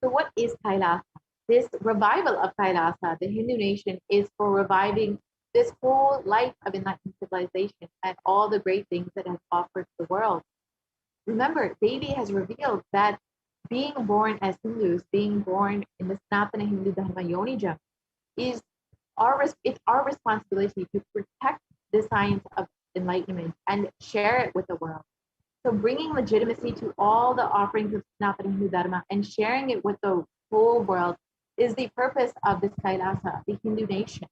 So what is Kailasa? This revival of Kailasa, the Hindu nation, is for reviving this whole life of enlightened civilization and all the great things that it has offered to the world. Remember, Devi has revealed that being born as Hindus, being born in the Sanatana Hindu Dharma Yonijam, is it's our responsibility to protect the science of enlightenment and share it with the world. So bringing legitimacy to all the offerings of Sanatana Hindu Dharma and sharing it with the whole world is the purpose of this Kailasa, the Hindu nation.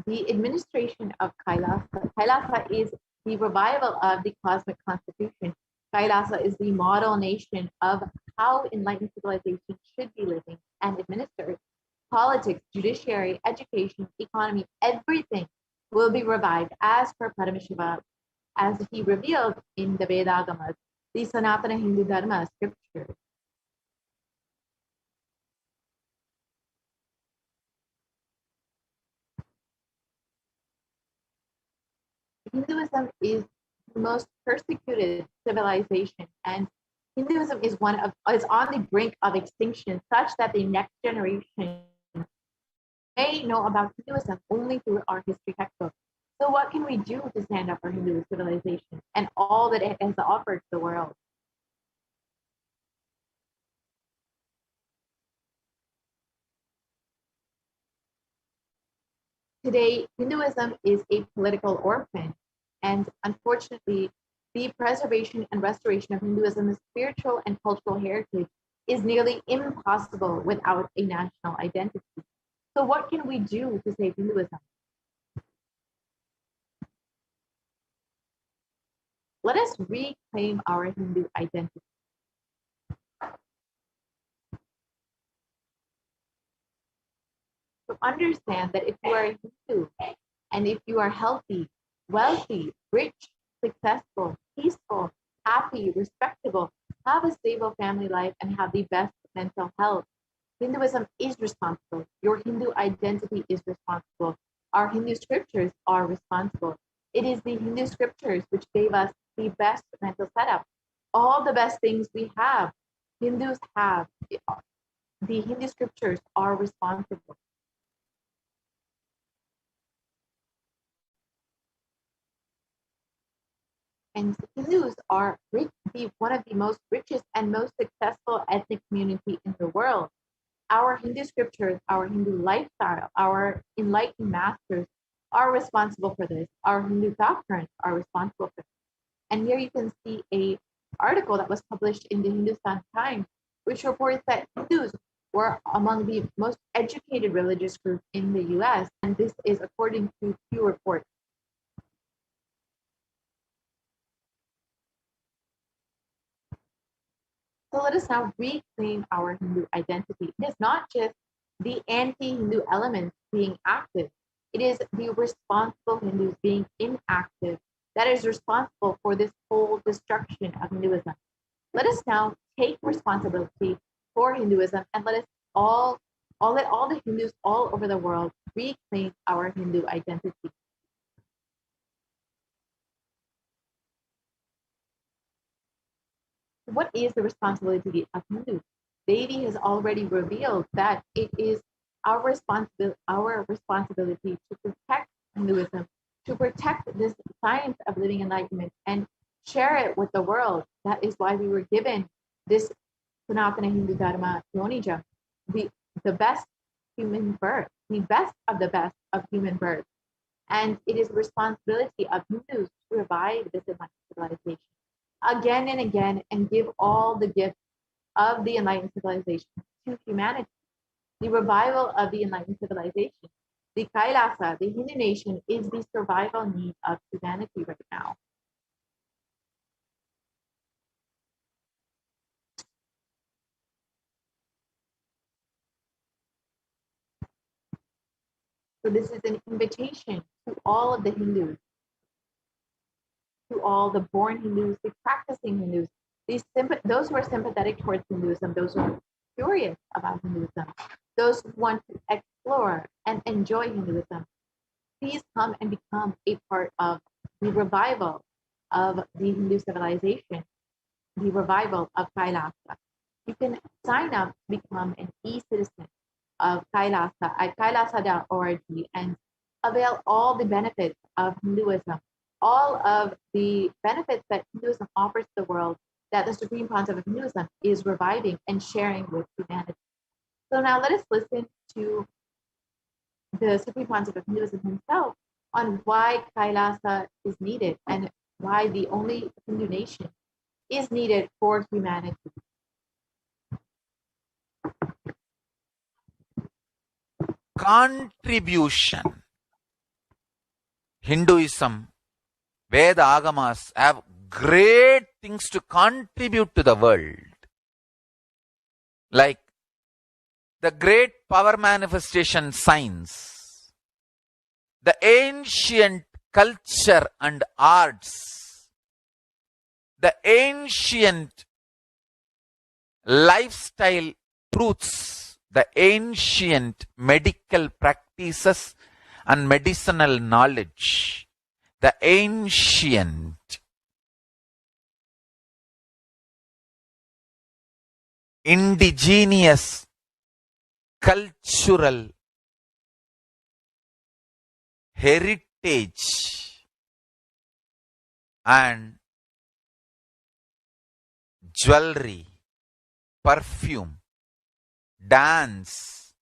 The administration of Kailasa. Kailasa is the revival of the cosmic constitution. Kailasa is the model nation of how enlightened civilization should be living and administered. Politics, judiciary, education, economy, everything will be revived as per Paramashivoham, as he revealed in the Vedagamas, the Sanatana Hindu Dharma scripture. Hinduism is the most persecuted civilization, and Hinduism is on the brink of extinction, such that the next generation may know about Hinduism only through our history textbook. So what can we do to stand up for Hindu civilization and all that it has offered to the world? Today, Hinduism is a political orphan, and unfortunately, the preservation and restoration of Hinduism's spiritual and cultural heritage is nearly impossible without a national identity. So what can we do to save Hinduism? Let us reclaim our Hindu identity. So understand that if you are a Hindu and if you are healthy, wealthy, rich, successful, peaceful, happy, respectable, have a stable family life, and have the best mental health, Hinduism is responsible. Your Hindu identity is responsible. Our Hindu scriptures are responsible. It is the Hindu scriptures which gave us the best mental setup. All the best things we have, Hindus have. The Hindu scriptures are responsible. And Hindus are one of the most richest and most successful ethnic community in the world. Our Hindu scriptures, our Hindu lifestyle, our enlightened masters are responsible for this. Our Hindu doctrines are responsible for this. And here you can see an article that was published in the Hindustan Times, which reports that Hindus were among the most educated religious groups in the US. And this is according to Pew Reports. So let us now reclaim our Hindu identity. It is not just the anti-Hindu elements being active. It is the responsible Hindus being inactive that is responsible for this whole destruction of Hinduism. Let us now take responsibility for Hinduism and let all the Hindus all over the world reclaim our Hindu identity. What is the responsibility of Hindus? Devi has already revealed that it is our responsibility to protect Hinduism, to protect this science of living enlightenment and share it with the world. That is why we were given this Sanatana Hindu Dharma Yonijam, the best human birth, the best of human birth. And it is the responsibility of Hindus to revive this enlightened civilization again and again and give all the gifts of the enlightened civilization to humanity. The revival of the enlightened civilization, the Kailasa, the Hindu nation, is the survival need of humanity right now. So this is an invitation to all of the Hindus, to all the born Hindus, the practicing Hindus, those who are sympathetic towards Hinduism, those who are curious about Hinduism, those who want to explore and enjoy Hinduism, please come and become a part of the revival of the Hindu civilization, the revival of Kailasa. You can sign up to become an e-citizen of Kailasa at kailasa.org and avail all the benefits of Hinduism, all of the benefits that Hinduism offers to the world, that the Supreme Concept of Hinduism is reviving and sharing with humanity. So now let us listen to the Supreme Concept of Hinduism himself on why Kailasa is needed and why the only Hindu nation is needed for humanity. Contribution. Hinduism, Veda Agamas have great things to contribute to the world. Like the great power manifestation science, the ancient culture and arts, the ancient lifestyle truths, the ancient medical practices and medicinal knowledge, the ancient indigenous cultural heritage and jewelry, perfume, dance,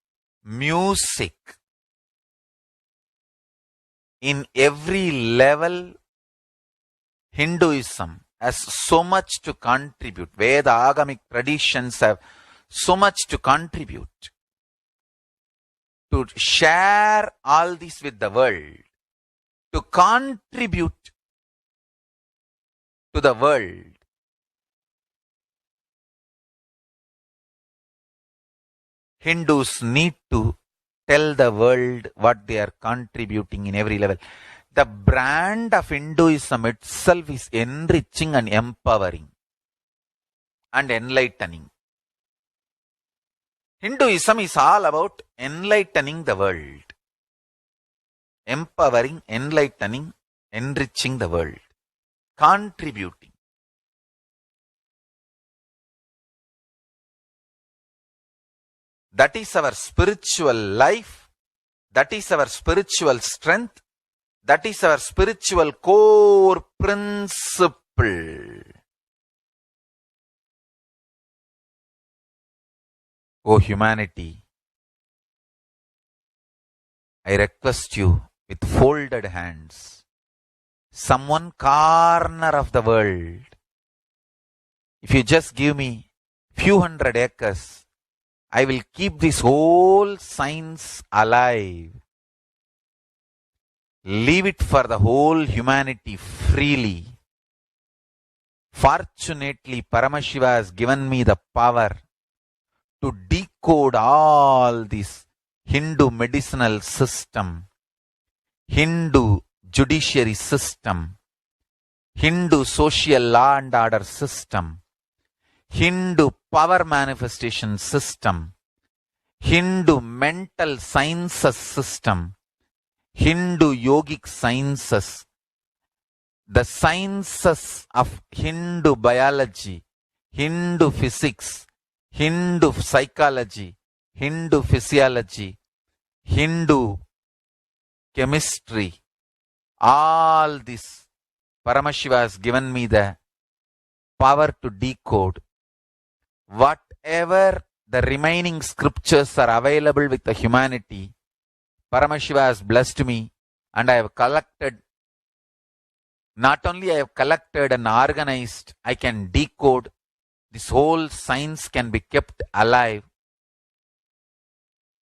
music. In every level, Hinduism has so much to contribute. Veda Agamic traditions have so much to contribute. To share all this with the world, to contribute to the world. Hindus need to tell the world what they are contributing in every level. The brand of Hinduism itself is enriching and empowering and enlightening. Hinduism is all about enlightening the world. Empowering, enlightening, enriching the world. Contributing. That is our spiritual life. That is our spiritual strength. That is our spiritual core principle. O humanity, I request you with folded hands, some one corner of the world, if you just give me few hundred acres, I will keep this whole science alive. Leave it for the whole humanity freely. Fortunately, Paramashiva has given me the power to decode all this Hindu medicinal system, Hindu judiciary system, Hindu social law and order system, Hindu power manifestation system, Hindu mental sciences system, Hindu yogic sciences, the sciences of Hindu biology, Hindu physics, Hindu psychology, Hindu physiology, Hindu chemistry, all this Paramashiva has given me the power to decode. Whatever the remaining scriptures are available with the humanity, Paramashiva has blessed me, and I have collected, not only I have collected and organized, I can decode. This whole science can be kept alive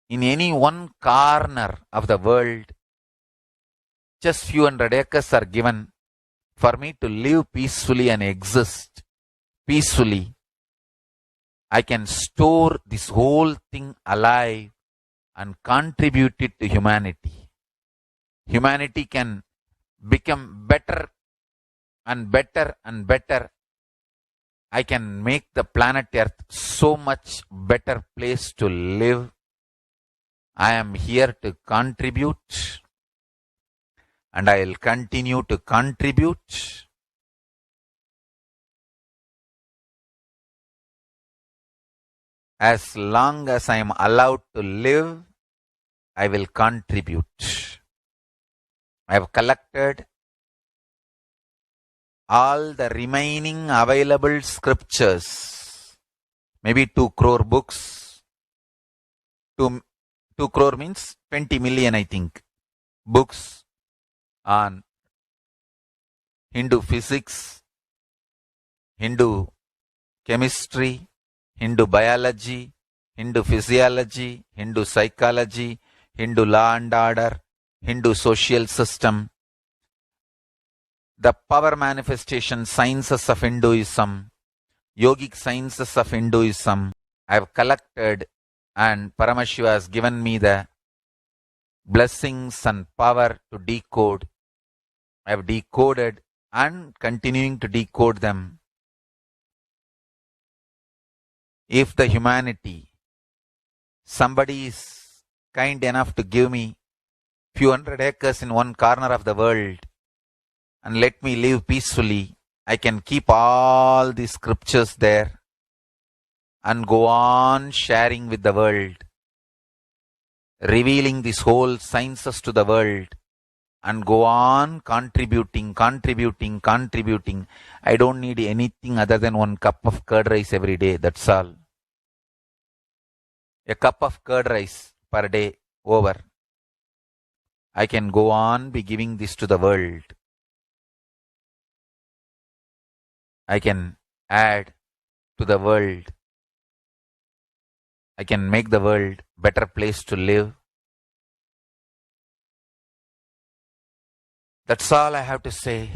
in any one corner of the world. Just few hundred acres are given for me to live peacefully and exist peacefully. I can store this whole thing alive and contribute it to humanity. Humanity can become better and better and better. I can make the planet Earth so much better place to live I am here to contribute, and I will continue to contribute. As long as I am allowed to live, I will contribute. I have collected all the remaining available scriptures, maybe 2 crore books. 2 crore means 20 million, I think, books on Hindu physics, Hindu chemistry, Hindu biology, Hindu physiology, Hindu psychology, Hindu law and order, Hindu social system, the power manifestation sciences of Hinduism, yogic sciences of Hinduism. I have collected, and Paramashiva has given me the blessings and power to decode. I have decoded and continuing to decode them. If the humanity, somebody is kind enough to give me few hundred acres in one corner of the world and let me live peacefully, I can keep all these scriptures there and go on sharing with the world, revealing these whole sciences to the world, and go on contributing. I don't need anything other than 1 cup of curd rice every day. That's all. A cup of curd rice per day over. I can go on be giving this to the world. I can add to the world. I can make the world better place to live. That's all I have to say.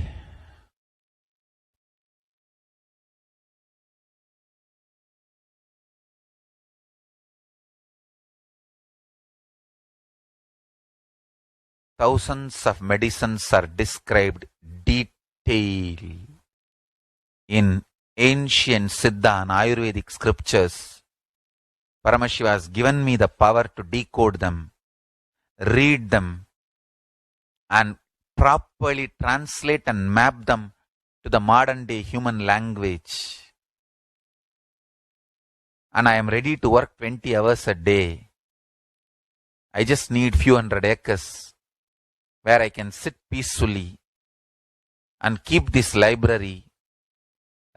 Thousands of medicines are described detail in ancient Siddha and Ayurvedic scriptures. Paramashiva has given me the power to decode them, read them, and properly translate and map them to the modern day human language. And I am ready to work 20 hours a day. I just need few hundred acres where I can sit peacefully and keep this library,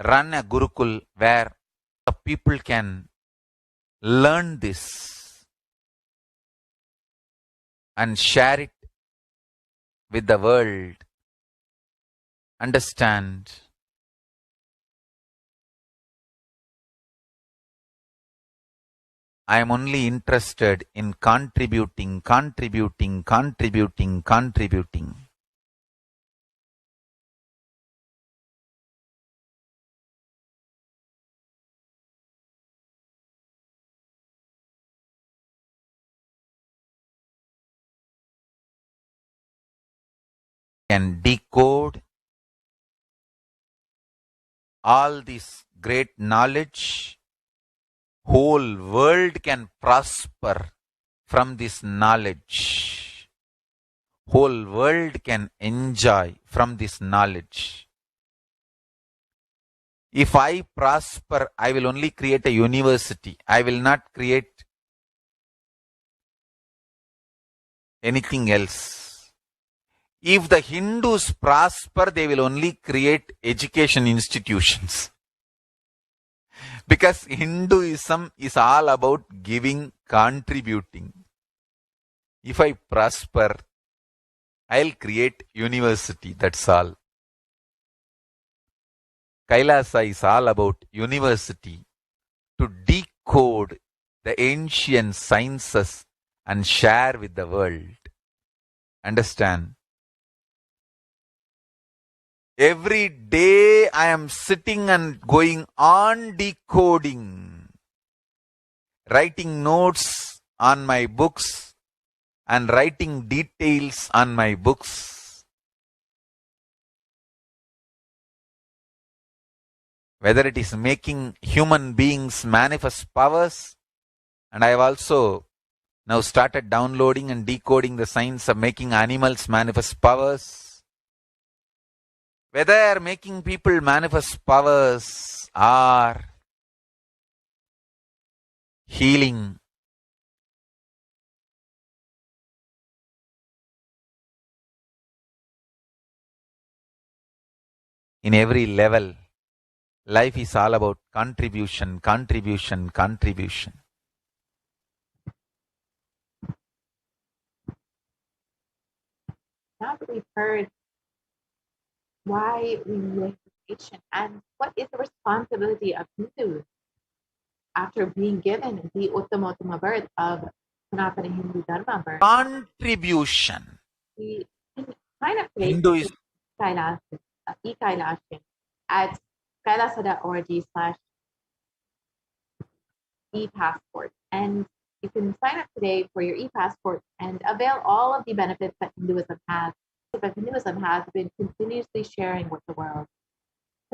run a Gurukul where the people can learn this and share it with the world. Understand? I am only interested in contributing. Can decode all this great knowledge. Whole world can prosper from this knowledge. Whole world can enjoy from this knowledge. If I prosper, I will only create a university. I will not create anything else. If the Hindus prosper, they will only create education institutions. Because Hinduism is all about giving, contributing. If I prosper, I'll create university, that's all. Kailasa is all about university, to decode the ancient sciences and share with the world. Understand? Every day I am sitting and going on decoding, writing notes on my books and writing details on my books. Whether it is making human beings manifest powers, and I have also now started downloading and decoding the science of making animals manifest powers. Whether making people manifest powers or healing, in every level, life is all about contribution, contribution, contribution. Now that we've heard why we need education and what is the responsibility of Hindus after being given the Uttama birth of Sanatana Hindu Dharma birth, Contribution. we can sign up today Hindu is Kailasan, e-Kailasan at kailasa.org/e-passport. And you can sign up today for your e-passport and avail all of the benefits that Hinduism has. But Hinduism has been continuously sharing with the world.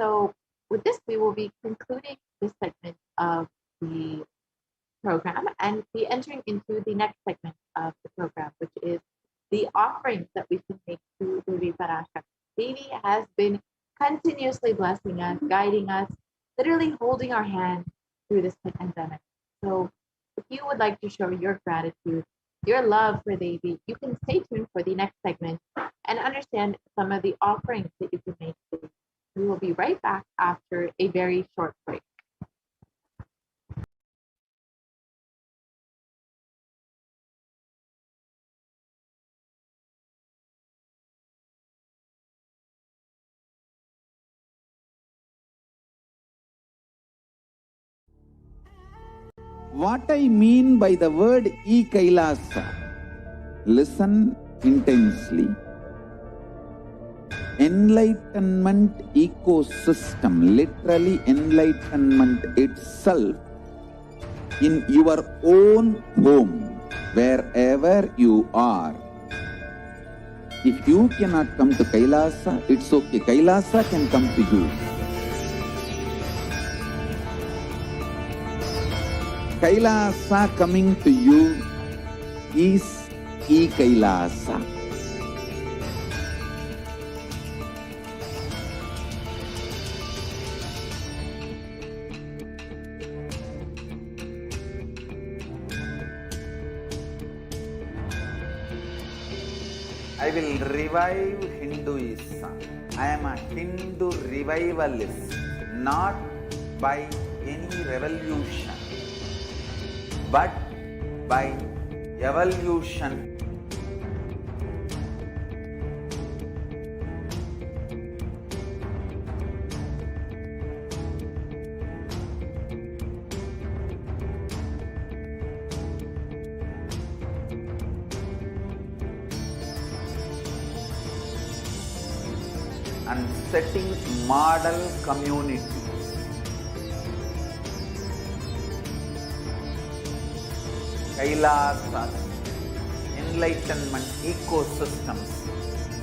So with this, we will be concluding this segment of the program and be entering into the next segment of the program, which is the offerings that we can make to Devi Parashakti. Devi has been continuously blessing us, guiding us, literally holding our hand through this pandemic. So if you would like to show your gratitude, your love for Devi, you can stay tuned for the next segment and understand some of the offerings that you can make today. We will be right back after a very short break. What I mean by the word e-Kailasa, listen intensely. Enlightenment ecosystem, literally enlightenment itself, in your own home, wherever you are. If you cannot come to Kailasa, it's okay. Kailasa can come to you. Kailasa coming to you is e-Kailasa. I will revive Hinduism. I am a Hindu revivalist, not by any revolution, but by evolution. And setting model communities. Kailasas, enlightenment ecosystems,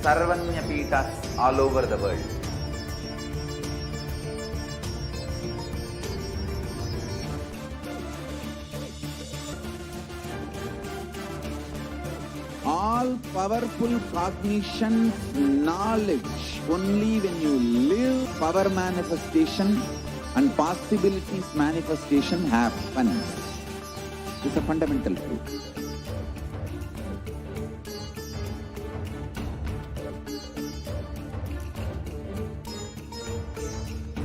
Sarvanya Pitas all over the world. All powerful cognition, knowledge, only when you live, power manifestation and possibilities manifestation happens. It's a fundamental truth.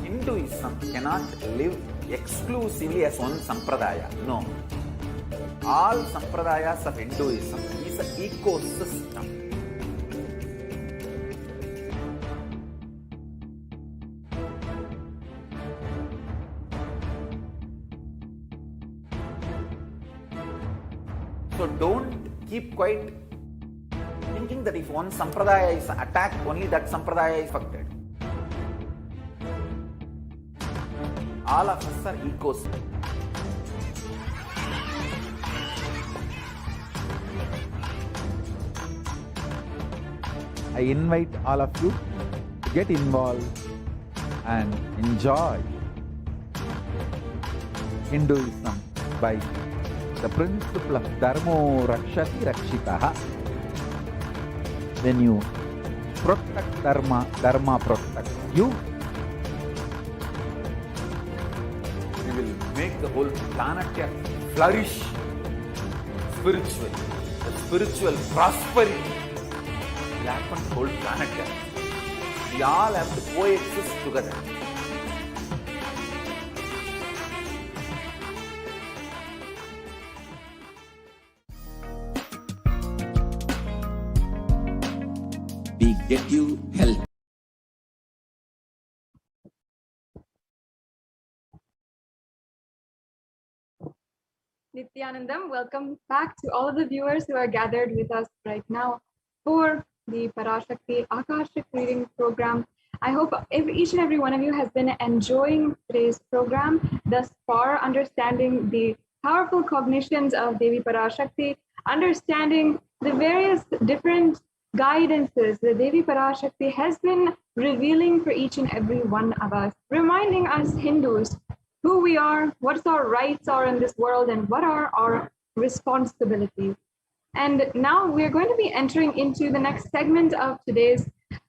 Hinduism cannot live exclusively as one sampradaya. No. All sampradayas of Hinduism is an ecosystem. So don't keep quiet thinking that if one sampradaya is attacked, only that sampradaya is affected. All of us are ecosystem. I invite all of you to get involved and enjoy Hinduism by the principle of dharmo rakshati rakshitaha. When you protect dharma, dharma protects you. We will make the whole planet flourish spiritually. The spiritual prosperity will happen to the whole planet. We all have to coexist together. We get you help. Nithyanandam, welcome back to all of the viewers who are gathered with us right now for the Parashakti Akashic reading program. I hope each and every one of you has been enjoying today's program thus far, understanding the powerful cognitions of Devi Parashakti, understanding the various different guidances that Devi Parashakti has been revealing for each and every one of us, reminding us Hindus who we are, what our rights are in this world, and what are our responsibilities. And now we're going to be entering into the next segment of today's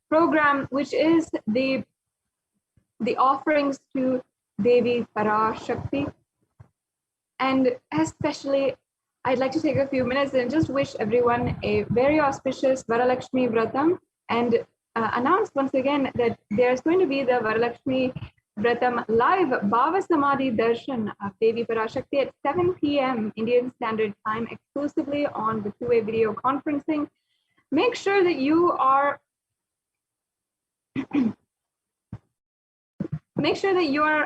program, which is the offerings to Devi Parashakti. And especially, I'd like to take a few minutes and just wish everyone a very auspicious Varalakshmi Vratam and announce once again that there's going to be the Varalakshmi Vratam live Bhava Samadhi Darshan of Devi Parashakti at 7 p.m. Indian Standard Time, exclusively on the two-way video conferencing. Make sure that you are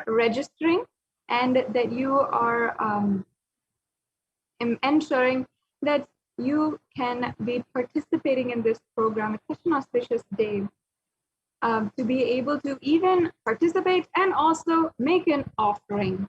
registering and that you are ensuring that you can be participating in this program. It's such an auspicious day to be able to even participate and also make an offering.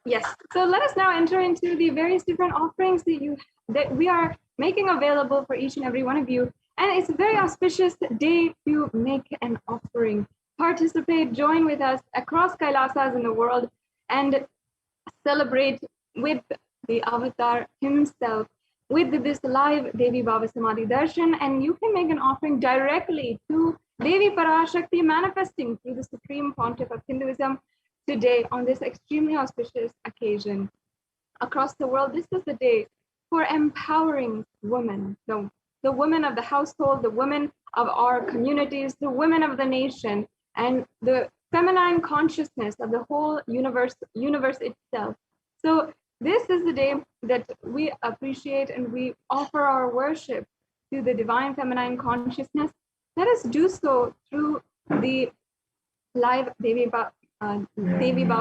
Yes, so let us now enter into the various different offerings that we are making available for each and every one of you. And it's a very auspicious day to make an offering. Participate, join with us across Kailasas in the world and celebrate with the avatar himself with this live Devi Bhava Samadhi Darshan. And you can make an offering directly to Devi Parashakti, manifesting through the Supreme Pontiff of Hinduism today on this extremely auspicious occasion. Across the world, this is the day for empowering women, the women of the household, the women of our communities, the women of the nation, and the feminine consciousness of the whole universe itself. So this is the day that we appreciate and we offer our worship to the divine feminine consciousness. Let us do so through the live Devi Bhava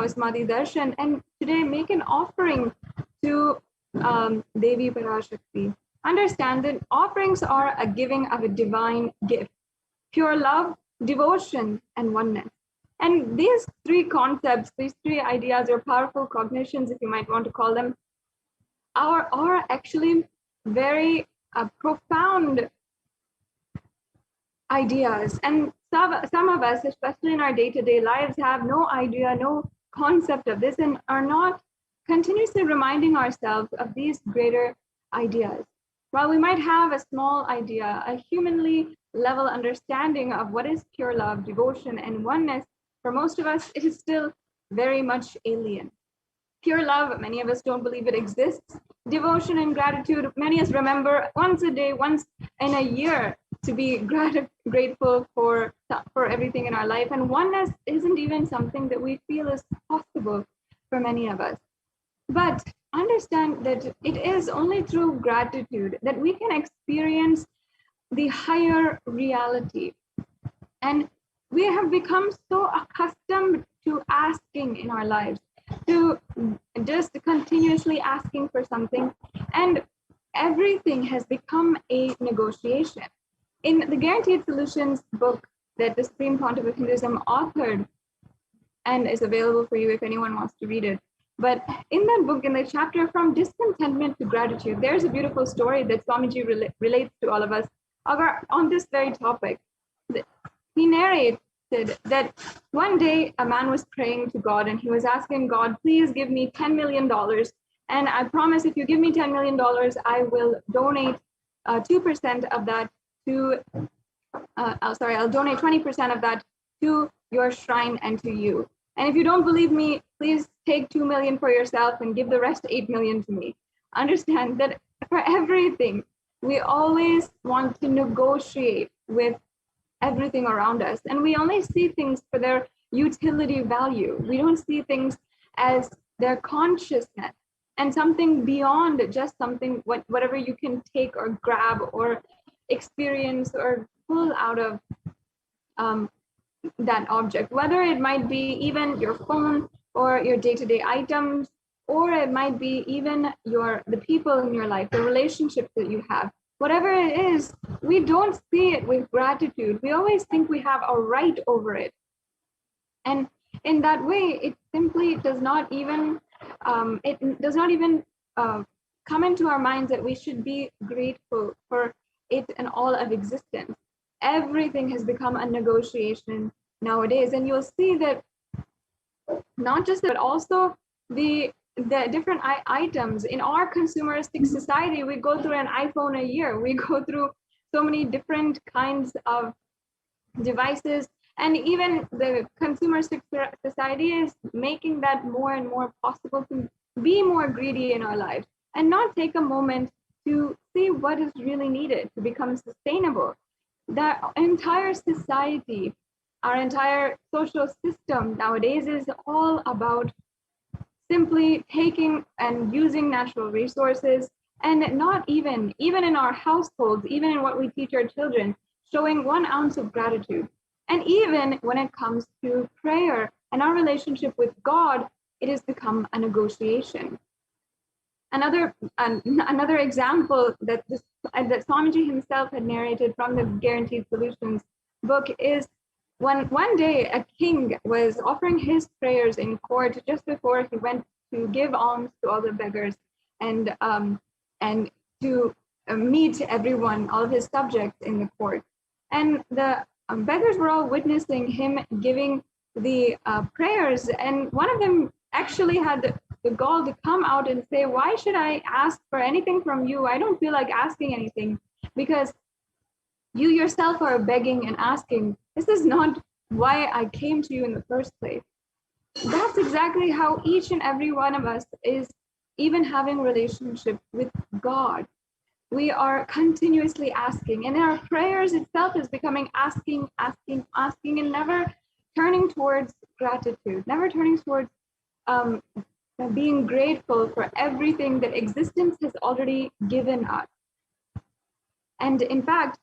Samadhi Darshan, and today make an offering to Devi Parashakti. Understand that offerings are a giving of a divine gift, pure love, devotion, and oneness. And these three concepts, these three ideas or powerful cognitions, if you might want to call them, are actually very profound ideas. And some of us, especially in our day-to-day lives, have no idea, no concept of this, and are not continuously reminding ourselves of these greater ideas. While we might have a small idea, a humanly level understanding of what is pure love, devotion, and oneness, for most of us, it is still very much alien. Pure love, many of us don't believe it exists. Devotion and gratitude, many of us remember once a day, once in a year, to be grateful for everything in our life. And oneness isn't even something that we feel is possible for many of us. But understand that it is only through gratitude that we can experience the higher reality. And we have become so accustomed to asking in our lives, to just continuously asking for something, and everything has become a negotiation. In the Guaranteed Solutions book that the Supreme Pontiff of Hinduism authored, and is available for you if anyone wants to read it, but in that book, in the chapter From Discontentment to Gratitude, there's a beautiful story that Swamiji relates to all of us on this very topic. He narrated that one day a man was praying to God and he was asking God, please give me $10 million. And I promise if you give me $10 million, I will donate 2% of that to, I'll donate 20% of that to your shrine and to you. And if you don't believe me, please take 2 million for yourself and give the rest 8 million to me. Understand that for everything, we always want to negotiate with everything around us. And we only see things for their utility value. We don't see things as their consciousness and something beyond just something, whatever you can take or grab or experience or pull out of that object, whether it might be even your phone or your day-to-day items, or it might be even the people in your life, the relationships that you have. Whatever it is, we don't see it with gratitude. We always think we have a right over it. And in that way, it simply does not even, come into our minds that we should be grateful for it and all of existence. Everything has become a negotiation nowadays. And you'll see that not just that, but also the different items in our consumeristic society. We go through an iPhone a year. We go through so many different kinds of devices, and even the consumeristic society is making that more and more possible to be more greedy in our lives and not take a moment to see what is really needed to become sustainable. The entire society, our entire social system nowadays is all about simply taking and using natural resources, and not even in our households, even in what we teach our children, showing 1 ounce of gratitude. And even when it comes to prayer and our relationship with God, it has become a negotiation. Another example that Swamiji himself had narrated from the Guaranteed Solutions book is when one day a king was offering his prayers in court just before he went to give alms to all the beggars and to meet everyone, all of his subjects in the court. And the beggars were all witnessing him giving the prayers, and one of them actually had the gall to come out and say, why should I ask for anything from you? I don't feel like asking anything, because you yourself are begging and asking. This is not why I came to you in the first place. That's exactly how each and every one of us is, even having relationship with God. We are continuously asking, and our prayers itself is becoming asking, and never turning towards gratitude, never turning towards being grateful for everything that existence has already given us. And in fact,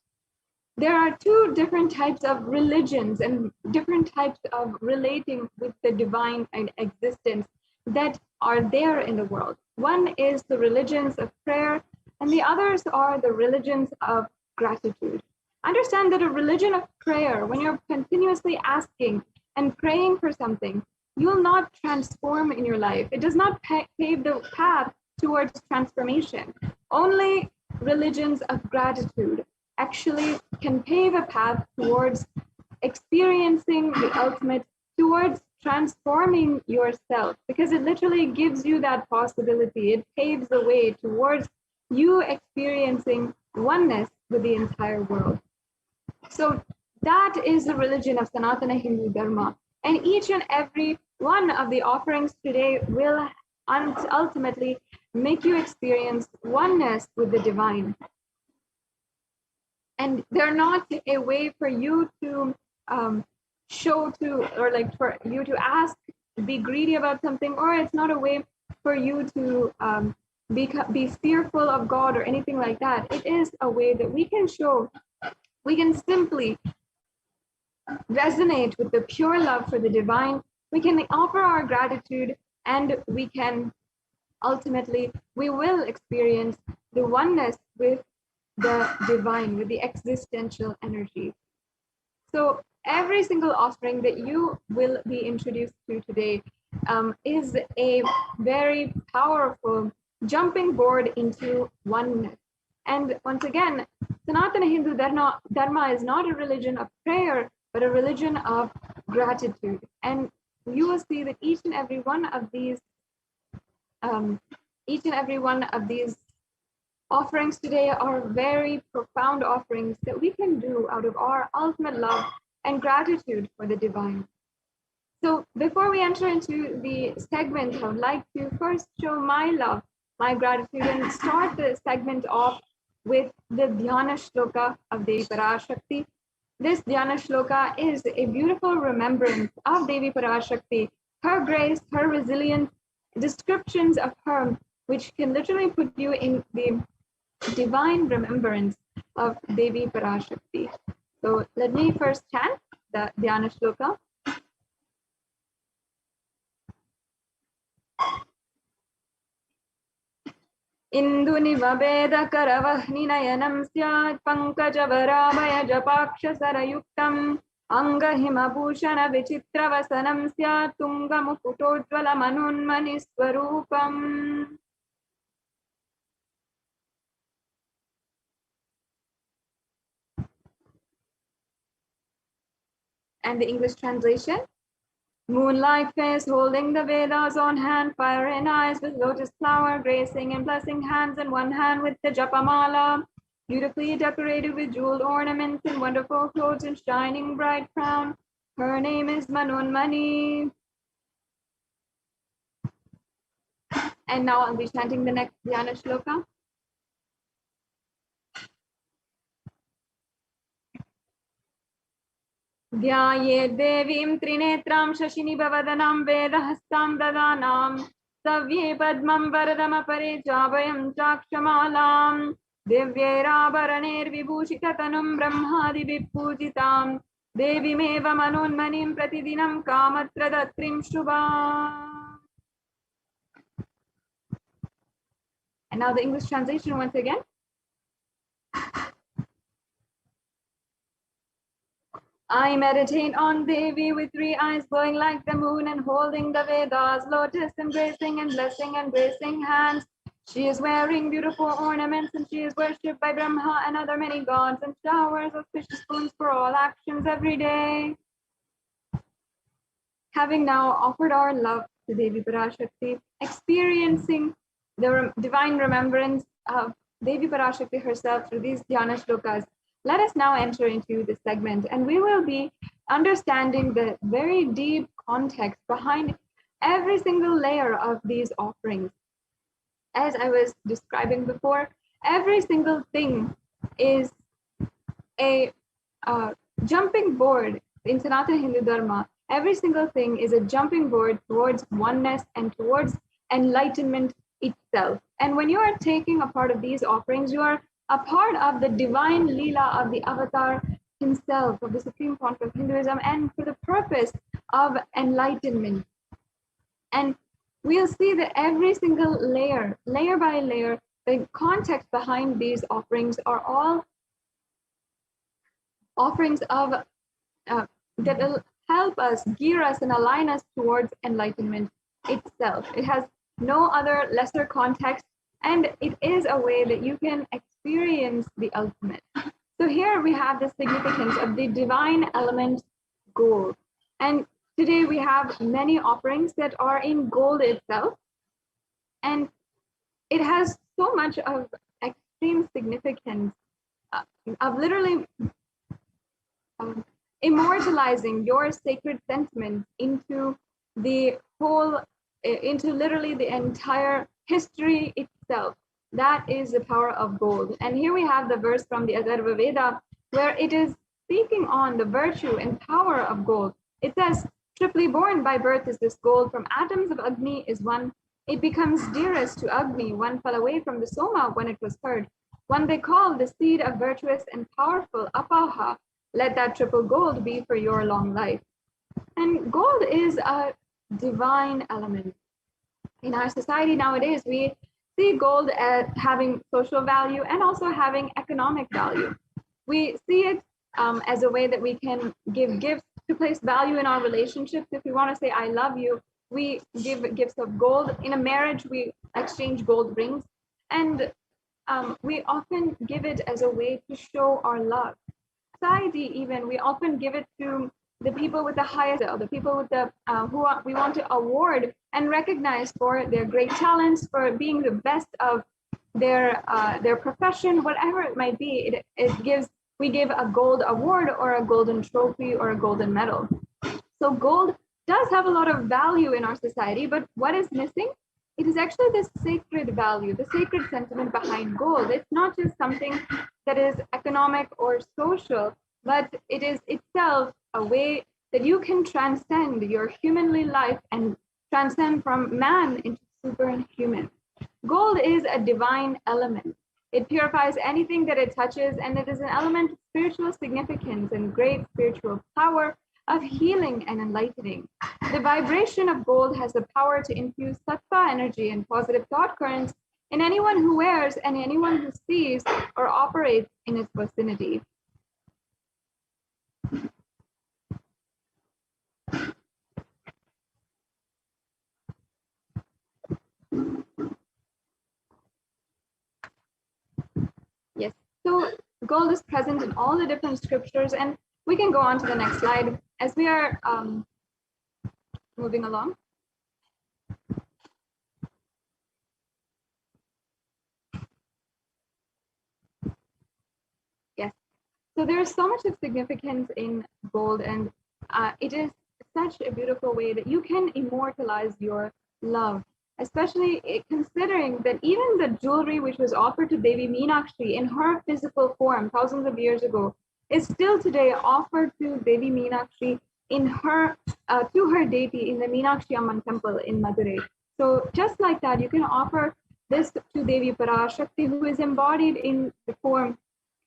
there are 2 different types of religions and different types of relating with the divine and existence that are there in the world. One is the religions of prayer, and the others are the religions of gratitude. Understand that a religion of prayer, when you're continuously asking and praying for something, you will not transform in your life. It does not pave the path towards transformation. Only religions of gratitude actually can pave a path towards experiencing the ultimate, towards transforming yourself, because it literally gives you that possibility. It paves the way towards you experiencing oneness with the entire world. So that is the religion of Sanatana Hindu Dharma. And each and every one of the offerings today will ultimately make you experience oneness with the divine. And they're not a way for you to show to, or like for you to ask, be greedy about something, or it's not a way for you to be fearful of God or anything like that. It is a way that we can show, we can simply resonate with the pure love for the divine. We can offer our gratitude, and we can ultimately, we will experience the oneness with the divine, with the existential energy. So every single offering that you will be introduced to today is a very powerful jumping board into oneness. And once again, Sanatana Hindu Dharma is not a religion of prayer, but a religion of gratitude. And you will see that each and every one of these offerings today are very profound offerings that we can do out of our ultimate love and gratitude for the divine. So before we enter into the segment, I would like to first show my love, my gratitude, and start the segment off with the Dhyana Shloka of Devi Parashakti. This Dhyana Shloka is a beautiful remembrance of Devi Parashakti, her grace, her resilience, descriptions of her, which can literally put you in the divine remembrance of Devi Parashakti. So let me first chant the Dhyana Shloka. Indunivabeda karavahninayam syat pankajavaraabhaya japakshasarayuktam angahimabhushana vichitravasanam syat tungamukutojvala manunmaniswarupam. And the English translation. Moonlight face holding the Vedas on hand, fire in eyes with lotus flower, gracing and blessing hands in one hand with the Japamala, beautifully decorated with jeweled ornaments and wonderful clothes and shining bright crown. Her name is Manunmani. And now I'll be chanting the next Dhyana Shloka. ध्याये देवीं त्रिनेत्रां शशिनिभवदनां वेदहस्तां ददानां सव्ये पद्मं वरदमपरे चाभयं चाक्षमालां दिव्यैराभरणैर्विभूषिततनुं ब्रह्मादिभिः पूजितां देवीमेव मनोन्मनिं प्रतिदिनं कामत्रदत्रीं शुभाम्. And now the English translation once again. I meditate on Devi with three eyes glowing like the moon and holding the Vedas, lotus embracing and blessing and bracing hands. She is wearing beautiful ornaments and she is worshipped by Brahma and other many gods and showers auspicious boons for all actions every day. Having now offered our love to Devi Parashakti, experiencing the divine remembrance of Devi Parashakti herself through these Dhyana Shlokas, let us now enter into this segment, and we will be understanding the very deep context behind every single layer of these offerings. As I was describing before, every single thing is a jumping board in Sanatana Hindu Dharma. Every single thing is a jumping board towards oneness and towards enlightenment itself. And when you are taking a part of these offerings, you are a part of the divine Leela of the Avatar himself, of the Supreme Pontiff of Hinduism, and for the purpose of enlightenment. And we'll see that every single layer by layer, the context behind these offerings are all offerings of that will help us, gear us, and align us towards enlightenment itself. It has no other lesser context, and it is a way that you can experience the ultimate. So here we have the significance of the divine element gold. And today we have many offerings that are in gold itself. And it has so much of extreme significance of literally immortalizing your sacred sentiments into the whole, into literally the entire history itself. That is the power of gold. And here we have the verse from the Atharva Veda where it is speaking on the virtue and power of gold. It says, triply born by birth is this gold, from atoms of Agni is one. It becomes dearest to Agni, one fell away from the Soma when it was heard. One they call the seed of virtuous and powerful Apaha. Let that triple gold be for your long life. And gold is a divine element. In our society nowadays, we see gold as having social value and also having economic value. We see it as a way that we can give gifts to place value in our relationships. If we want to say, I love you, we give gifts of gold. In a marriage, we exchange gold rings. And we often give it as a way to show our love. Society, even, we often give it to the people with the highest, the people with the we want to award and recognize for their great talents, for being the best of their profession, whatever it might be. We give a gold award or a golden trophy or a golden medal. So gold does have a lot of value in our society, but what is missing? It is actually the sacred value, the sacred sentiment behind gold. It's not just something that is economic or social, but it is itself a way that you can transcend your humanly life and transcend from man into superhuman. Gold is a divine element. It purifies anything that it touches, and it is an element of spiritual significance and great spiritual power of healing and enlightening. The vibration of gold has the power to infuse sattva energy and positive thought currents in anyone who wears and anyone who sees or operates in its vicinity. Yes, so gold is present in all the different scriptures, and we can go on to the next slide as we are moving along. Yes, so there is so much of significance in gold, and it is such a beautiful way that you can immortalize your love, especially considering that even the jewelry which was offered to Devi Meenakshi in her physical form thousands of years ago is still today offered to Devi Meenakshi in her to her deity in the Meenakshi Amman temple in Madurai. So just like that, you can offer this to Devi Parashakti, who is embodied in the form,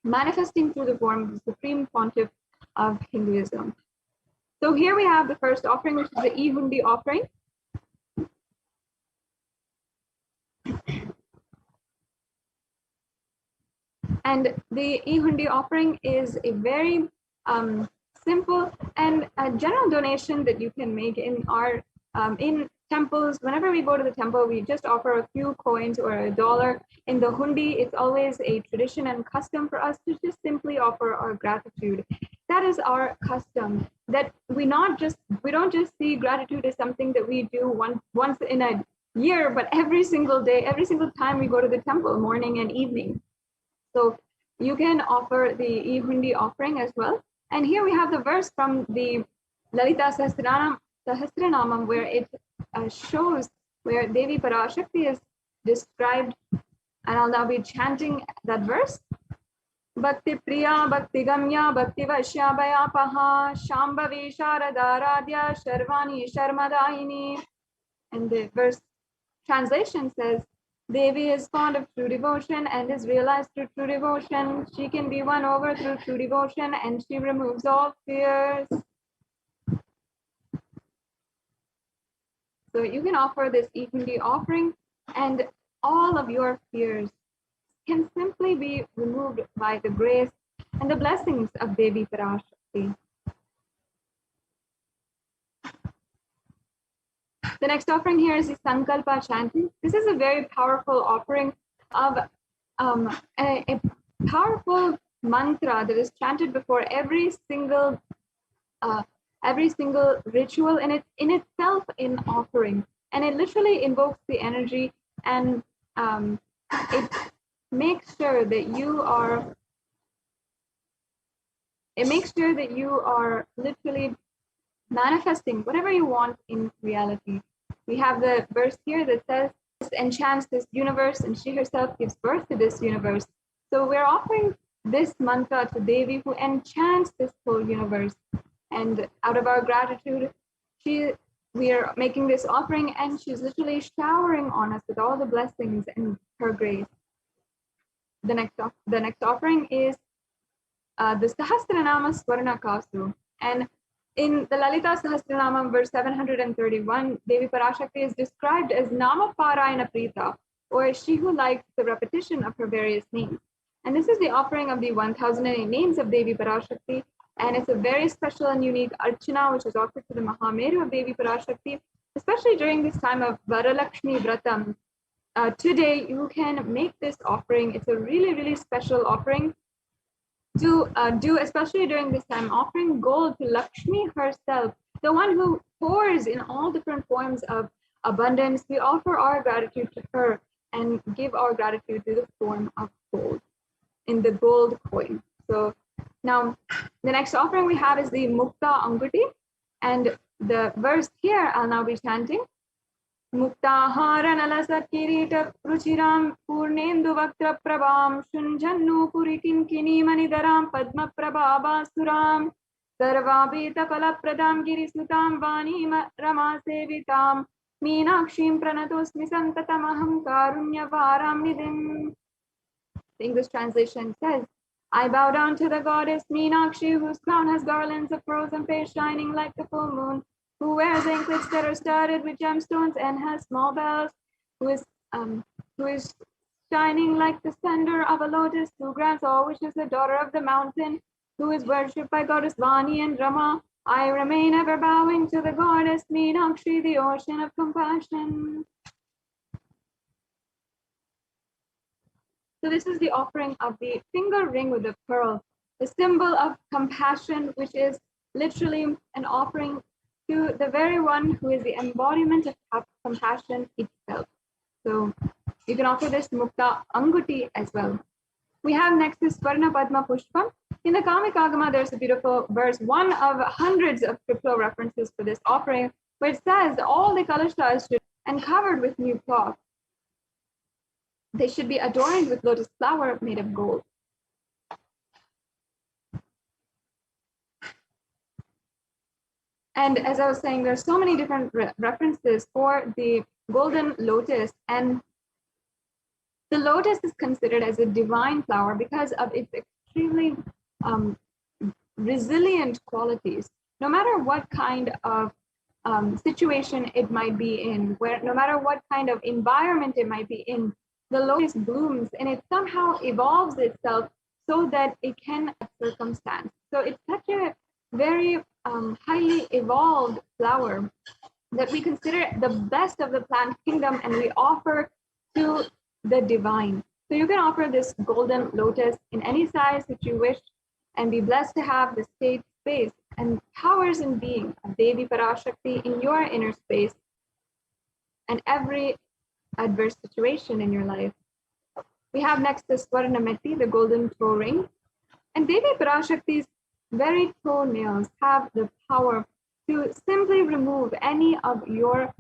manifesting through the form of the supreme pontiff of Hinduism. So here we have the first offering, which is the E-Hundi offering. And the E-Hundi offering is a very simple and a general donation that you can make in our in temples. Whenever we go to the temple, we just offer a few coins or $1 in the hundi. It's always a tradition and custom for us to just simply offer our gratitude. That is our custom. That we don't just see gratitude as something that we do once in a year, but every single day, every single time we go to the temple, morning and evening. So you can offer the E-Hundi offering as well. And here we have the verse from the Lalita Sahasranamam, where it shows where Devi Parashakti is described. And I'll now be chanting that verse. Bhakti Priya, Bhakti Gamya, Bhakti Vashya Bhayapaha, Shambhavi Sharadaradya, Sharvani Sharmadayini. And the verse translation says, Devi is fond of true devotion and is realized through true devotion. She can be won over through true devotion, and she removes all fears. So you can offer this E-Hundi offering, and all of your fears can simply be removed by the grace and the blessings of Devi Parashakti. The next offering here is the Sankalpa chanting. This is a very powerful offering of a powerful mantra that is chanted before every single ritual, and it's in itself an offering, and it literally invokes the energy, and it makes sure that you are literally manifesting whatever you want in reality. We have the verse here that says, "This enchants this universe, and she herself gives birth to this universe." So we're offering this mantra to Devi, who enchants this whole universe. And out of our gratitude, we are making this offering, and she's literally showering on us with all the blessings and her grace. The next offering is the Sahasranama Swarna Kasu. And in the Lalita Sahasranama, verse 731, Devi Parashakti is described as Nama Parayana Prita, or she who likes the repetition of her various names. And this is the offering of the 1008 names of Devi Parashakti. And it's a very special and unique archana, which is offered to the Mahameru of Devi Parashakti, especially during this time of Varalakshmi Vratam. Today, you can make this offering. It's a really, really special offering to do, especially during this time, offering gold to Lakshmi herself, the one who pours in all different forms of abundance. We offer our gratitude to her and give our gratitude to the form of gold, in the gold coin. So now the next offering we have is the Mukta Anguti, and the verse here I'll now be chanting. Muktahara nalasa kirita ruchiram purnendu vaktra prabham shunjannu purikin kini manidaram padma prabhabasuram sarvabhita palapradam girisutam vani rama sevitam meenakshim pranatosmi santatamaham karunyavaram nidhim. The English translation says, I bow down to the goddess Meenakshi, whose crown has garlands of pearls and face shining like the full moon, who wears anklets that are studded with gemstones and has small bells, who is shining like the splendor of a lotus, who grants all wishes, the daughter of the mountain, who is worshipped by goddess Vani and Rama. I remain ever bowing to the goddess Meenakshi, the ocean of compassion. So this is the offering of the finger ring with the pearl, the symbol of compassion, which is literally an offering to the very one who is the embodiment of compassion itself. So you can offer this Mukta Anguti as well. We have next is Swarna Padma Pushpam. In the Kamikagama, there's a beautiful verse, one of hundreds of scriptural references for this offering, where it says all the kalashas should be covered with new cloth. They should be adorned with lotus flower made of gold. And as I was saying, there's so many different references for the golden lotus, and the lotus is considered as a divine flower because of its extremely resilient qualities. No matter what kind of situation it might be in, no matter what kind of environment it might be in, the lotus blooms and it somehow evolves itself so that it can circumstance. So it's such a very highly evolved flower that we consider the best of the plant kingdom, and we offer to the divine. So you can offer this golden lotus in any size that you wish and be blessed to have the state, space, and powers and being of Devi Parashakti in your inner space and every adverse situation in your life. We have next the Swarnameti, the golden toe ring. And Devi Parashakti's very toenails have the power to simply remove any of your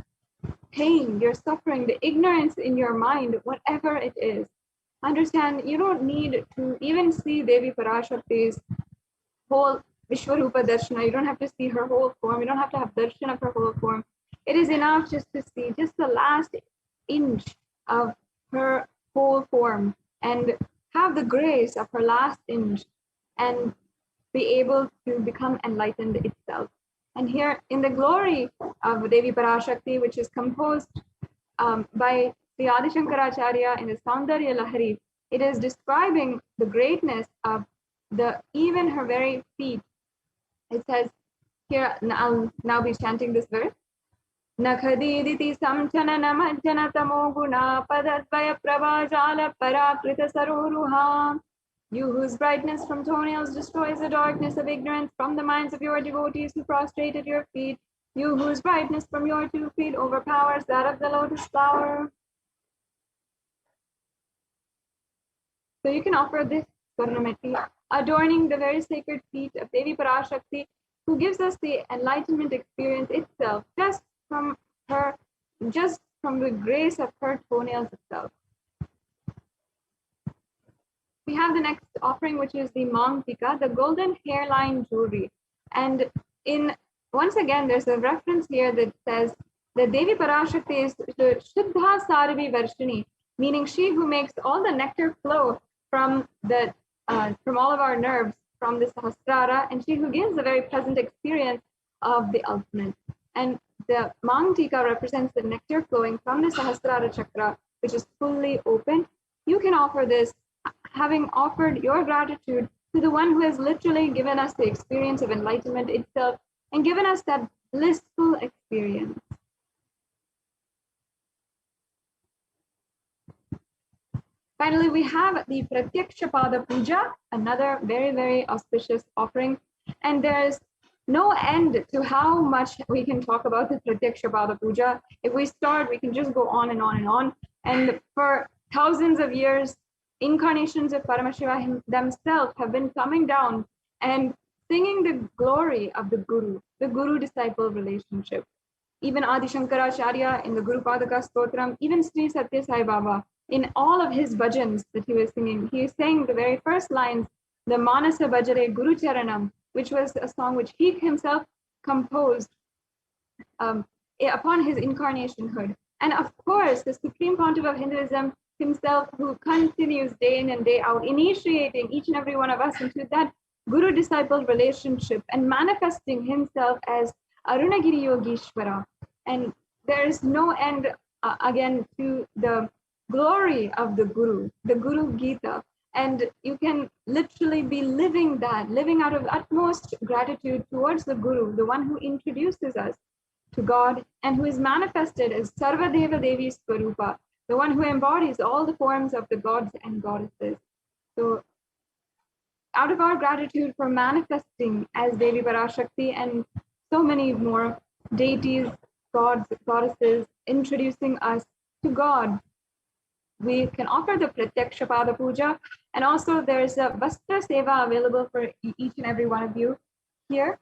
pain, your suffering, the ignorance in your mind, whatever it is. Understand, you don't need to even see Devi Parashakti's whole Vishwarupa Darshana. You don't have to see her whole form. You don't have to have darshan of her whole form. It is enough just to see just the last inch of her whole form and have the grace of her last inch and be able to become enlightened itself. And here in the glory of Devi Parashakti, which is composed by Sri Adi Shankaracharya in the Saundarya Lahari, it is describing the greatness of even her very feet. It says here, I'll now be chanting this verse. Nakhadiditi samchanana majjana tamo guna padadvaya pravajala parakrita saroruha. You whose brightness from toenails destroys the darkness of ignorance from the minds of your devotees who prostrate at your feet. You whose brightness from your 2 feet overpowers that of the lotus flower. So you can offer this Swarnameti, adorning the very sacred feet of Devi Parashakti, who gives us the enlightenment experience itself, just from the grace of her toenails itself. we have the next offering, which is the Mang Tika, the golden hairline jewelry. And once again, there's a reference here that says that Devi Parashakti is the Shuddha Saravi Varshini, meaning she who makes all the nectar flow from all of our nerves, from the Sahasrara, and she who gives a very pleasant experience of the ultimate. And the Mang Tika represents the nectar flowing from the Sahasrara Chakra, which is fully open. You can offer this, having offered your gratitude to the one who has literally given us the experience of enlightenment itself and given us that blissful experience. Finally, we have the Pratyakshapada Puja, another very, very auspicious offering. And there's no end to how much we can talk about the Pratyakshapada Puja. If we start, we can just go on and on and on. And for thousands of years, incarnations of Paramashivoham themselves have been coming down and singing the glory of the Guru-disciple relationship. Even Adi Shankaracharya in the Guru Padaka Stotram, even Sri Satya Sai Baba, in all of his bhajans that he was singing, he sang the very first lines, the Manasa Bhajare Guru Charanam, which was a song which he himself composed upon his incarnationhood. And of course, the Supreme Pontiff of Hinduism himself, who continues day in and day out, initiating each and every one of us into that Guru-disciple relationship and manifesting himself as Arunagiri Yogishwara. And there is no end, again, to the glory of the Guru Gita. And you can literally be living that, living out of utmost gratitude towards the Guru, the one who introduces us to God and who is manifested as Sarva Deva Devi Swarupa, the one who embodies all the forms of the gods and goddesses. So out of our gratitude for manifesting as Devi Parashakti and so many more deities, gods, goddesses, introducing us to God, we can offer the Pratyakshapada Puja. And also there's a Vastra Seva available for each and every one of you here.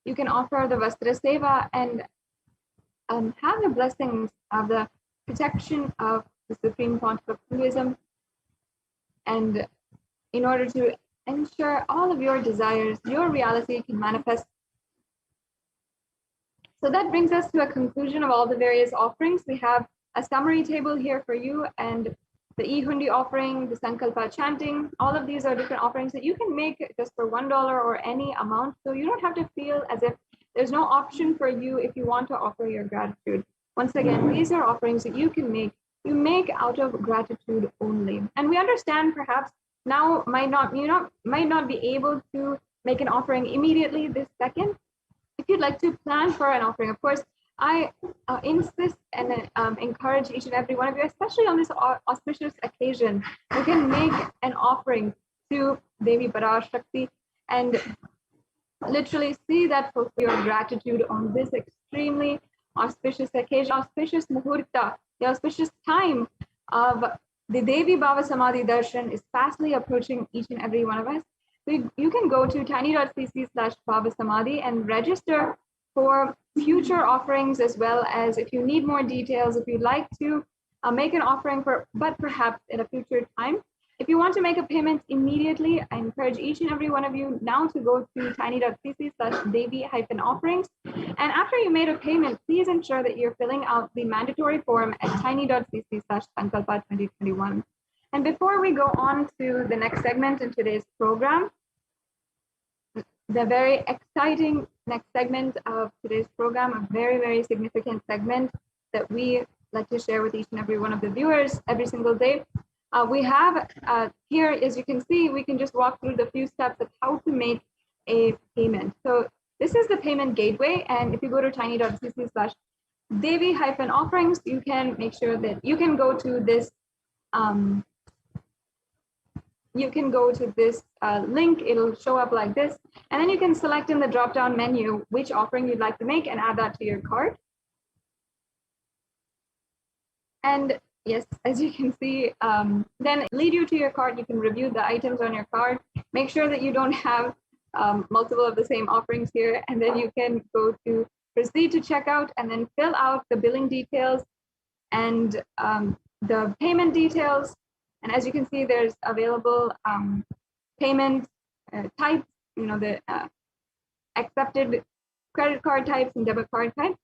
You can offer the Vastra Seva and have the blessings of the protection of the Supreme Pontiff of Hinduism, and in order to ensure all of your desires, your reality can manifest. So that brings us to a conclusion of all the various offerings. We have a summary table here for you, and the e-hundi offering, the Sankalpa chanting, all of these are different offerings that you can make just for $1 or any amount. So you don't have to feel as if there's no option for you if you want to offer your gratitude. Once again, these are offerings that you can make. You make out of gratitude only. And we understand perhaps now might not be able to make an offering immediately this second. If you'd like to plan for an offering, of course, I insist and encourage each and every one of you, especially on this auspicious occasion, you can make an offering to Devi Parashakti and literally see that fulfill your gratitude on this extremely auspicious occasion, auspicious muhurta, the auspicious time of the Devi Bhava Samadhi Darshan is fastly approaching each and every one of us. You can go to tiny.cc/Bhava Samadhi and register for future offerings, as well as if you need more details, if you'd like to make an offering but perhaps at a future time. If you want to make a payment immediately, I encourage each and every one of you now to go to tiny.cc/Devi-offerings. And after you made a payment, please ensure that you're filling out the mandatory form at tiny.cc/Sankalpa2021. And before we go on to the next segment in today's program, the very exciting next segment of today's program, a very, very significant segment that we like to share with each and every one of the viewers every single day. We have here, as you can see, we can just walk through the few steps of how to make a payment. So this is the payment gateway. And if you go to tiny.cc/Devi-offerings, you can make sure that you can go to this link. It'll show up like this, and then you can select in the drop-down menu which offering you'd like to make and add that to your cart. And yes, as you can see, then lead you to your cart. You can review the items on your cart, make sure that you don't have multiple of the same offerings here, and then you can go to proceed to checkout and then fill out the billing details and the payment details. And as you can see, there's available payment types, the accepted credit card types and debit card types.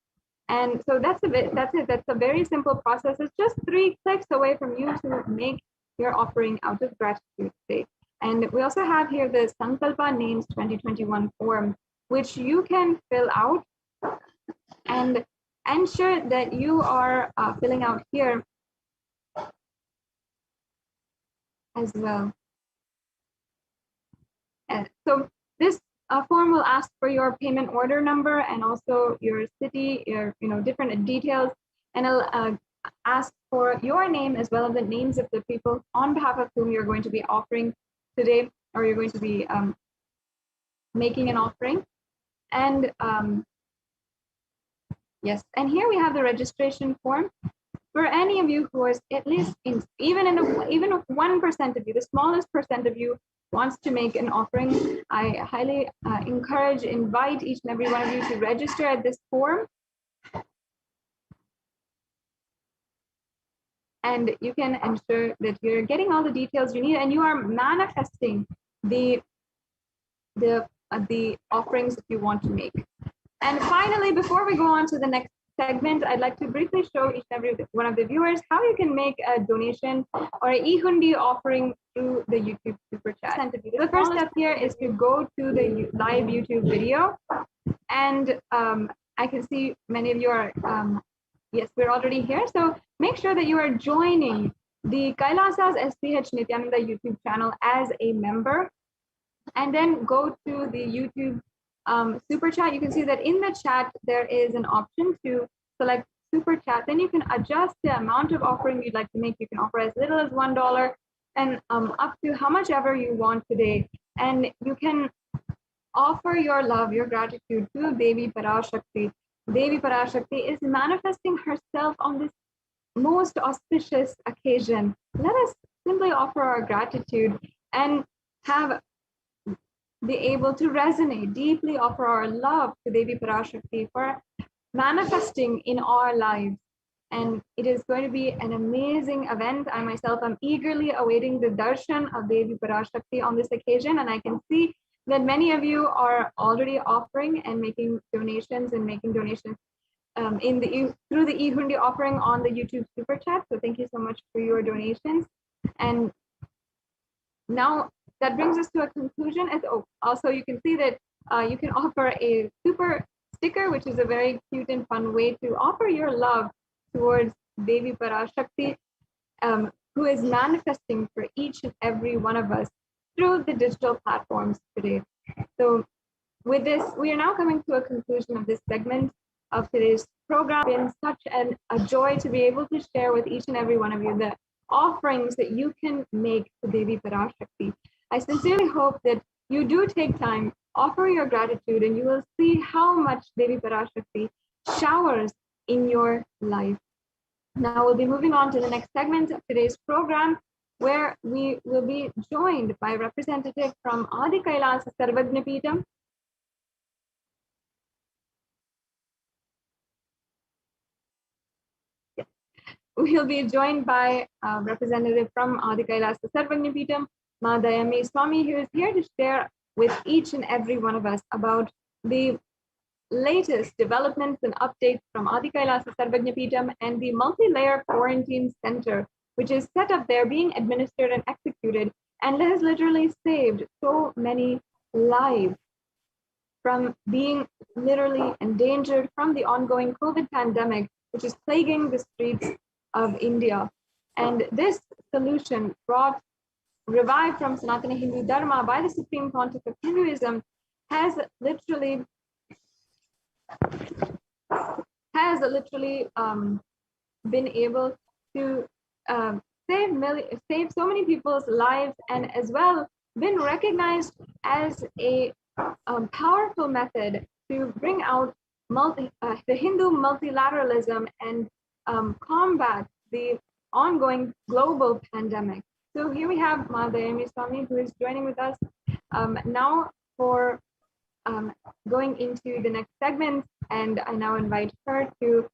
And so that's it. That's a very simple process. It's just 3 clicks away from you to make your offering out of gratitude today. And we also have here the Sankalpa Names 2021 form, which you can fill out and ensure that you are filling out here as well. And so this form will ask for your payment order number and also your city, your different details, and it'll ask for your name as well as the names of the people on behalf of whom you're going to be offering today, or you're going to be making an offering. And yes, and here we have the registration form. For any of you who is at least even if 1% of you, the smallest percent of you wants to make an offering, I highly invite each and every one of you to register at this form. And you can ensure that you're getting all the details you need and you are manifesting the offerings that you want to make. And finally, before we go on to the next segment, I'd like to briefly show each and every one of the viewers how you can make a donation or an e-hundi offering through the YouTube Super Chat. The first step here is to go to the live YouTube video. And I can see many of you are, yes, we're already here. So make sure that you are joining the Kailasa's HDH Nithyananda YouTube channel as a member. And then go to the YouTube Super Chat. You can see that in the chat, there is an option to select Super Chat. Then you can adjust the amount of offering you'd like to make. You can offer as little as $1 and up to how much ever you want today. And you can offer your love, your gratitude to Devi Parashakti. Devi Parashakti is manifesting herself on this most auspicious occasion. Let us simply offer our gratitude and be able to resonate, deeply offer our love to Devi Parashakti for manifesting in our lives. And it is going to be an amazing event. I myself am eagerly awaiting the darshan of Devi Parashakti on this occasion. And I can see that many of you are already offering and making donations through the e-hundi offering on the YouTube Super Chat. So thank you so much for your donations. And now that brings us to a conclusion. Also, you can see that you can offer a super sticker, which is a very cute and fun way to offer your love towards Devi Parashakti, who is manifesting for each and every one of us through the digital platforms today. So with this, we are now coming to a conclusion of this segment of today's program. It's been such a joy to be able to share with each and every one of you the offerings that you can make to Devi Parashakti. I sincerely hope that you do take time, offer your gratitude, and you will see how much Devi Parashakti showers in your life. Now we'll be moving on to the next segment of today's program, where we will be joined by a representative from Adi Kailasa Sarvajna Peetham. We'll be joined by a representative from Adi Kailasa Sarvajna Peetham, Ma Dayami Swami, who is here to share with each and every one of us about the latest developments and updates from Adi Kailasa Sarvajna Peetham and the multi-layer quarantine center, which is set up there, being administered and executed, and has literally saved so many lives from being literally endangered from the ongoing COVID pandemic, which is plaguing the streets of India. And this solution revived from Sanatana Hindu Dharma by the Supreme Pontiff of Hinduism has literally been able to save so many people's lives, and as well been recognized as a powerful method to bring out the Hindu multilateralism and combat the ongoing global pandemic. So here we have Ma Dayami Swami, who is joining with us now for going into the next segment, and I now invite her to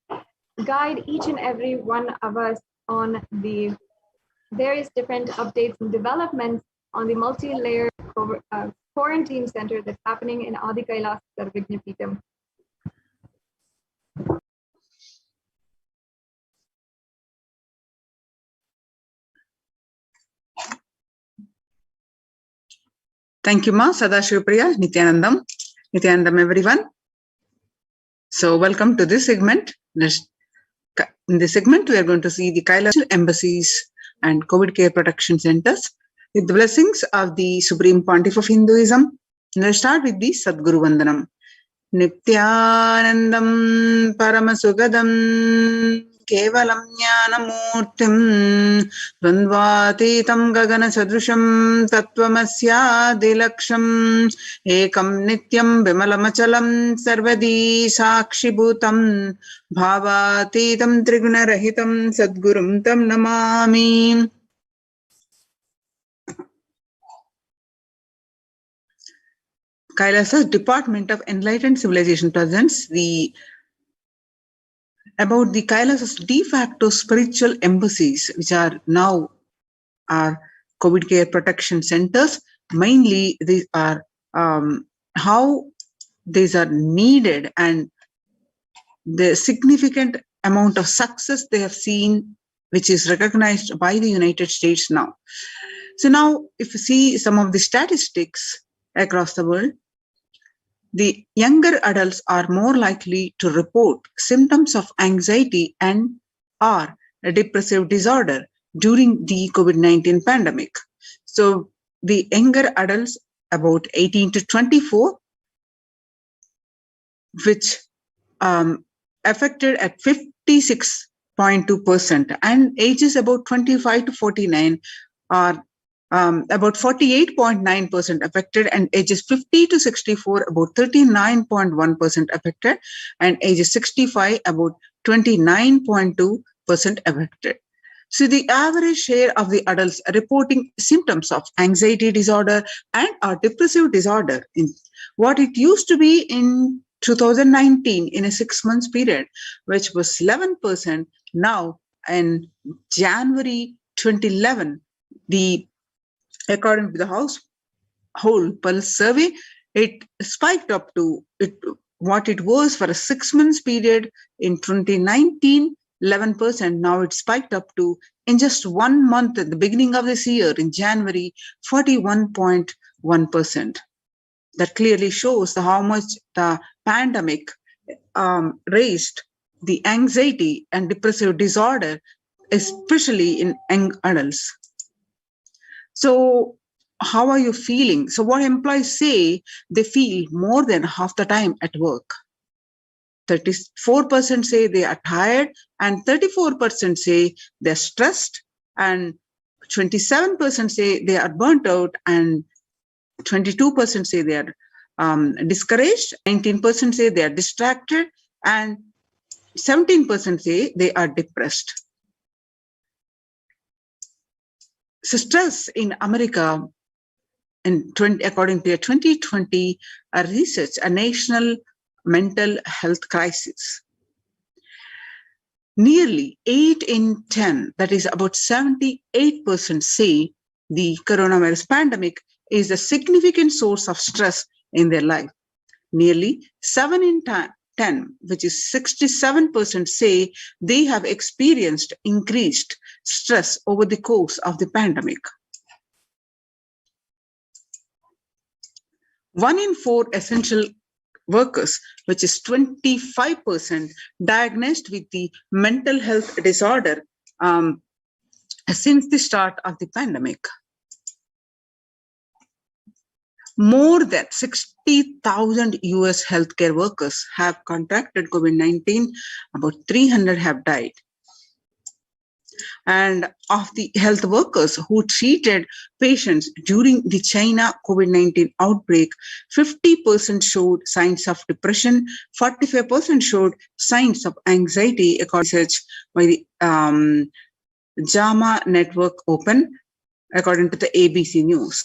guide each and every one of us on the various different updates and developments on the multi-layer quarantine center that's happening in Adi Kailas Sarvajnapeetham. Thank you, Ma. Sadashivapriya, Nithyanandam. Nithyanandam, everyone. So, welcome to this segment. In this segment, we are going to see the Kailash embassies and COVID care protection centers with the blessings of the Supreme Pontiff of Hinduism. Let's start with the Sadguru Vandanam. Nithyanandam Paramasugadam Kevalam Jnanamurtim Dvandvatitam Gagana Sadrusham Tattvamasya Dilaksham Ekam Nityam Vimalamachalam Sarvadi Sakshibhutam Bhavatitam Trigunarahitam Sadgurum Tam Namami. Kailasa's Department of Enlightened Civilization presents about the Kailasa's de facto spiritual embassies, which are now our COVID care protection centers. Mainly, these are how these are needed and the significant amount of success they have seen, which is recognized by the United States now. So now, if you see some of the statistics across the world, the younger adults are more likely to report symptoms of anxiety and or a depressive disorder during the COVID-19 pandemic. So the younger adults about 18 to 24, which affected at 56.2%, and ages about 25 to 49 are about 48.9% affected, and ages 50 to 64 about 39.1% affected, and ages 65 about 29.2% affected. So the average share of the adults reporting symptoms of anxiety disorder and or depressive disorder in what it used to be in 2019 in a 6 months period, which was 11%. Now in January 2011, according to the Household Pulse survey, it spiked up to what it was for a 6 months period in 2019, 11%. Now it spiked up to, in just 1 month at the beginning of this year, in January, 41.1%. That clearly shows how much the pandemic raised the anxiety and depressive disorder, especially in young adults. So how are you feeling? So what employees say, they feel more than half the time at work. 34% say they are tired, and 34% say they're stressed, and 27% say they are burnt out, and 22% say they are discouraged, 19% say they are distracted, and 17% say they are depressed. So stress in America, according to a 2020 research, a national mental health crisis. Nearly 8 in 10, that is about 78%, say the coronavirus pandemic is a significant source of stress in their life. Nearly 7 in 10, which is 67%, say they have experienced increased stress over the course of the pandemic. 1 in 4 essential workers, which is 25%, diagnosed with the mental health disorder since the start of the pandemic. More than 60,000 US healthcare workers have contracted COVID-19. About 300 have died. And of the health workers who treated patients during the China COVID-19 outbreak, 50% showed signs of depression, 45% showed signs of anxiety, according to research by the JAMA Network Open, according to the ABC News.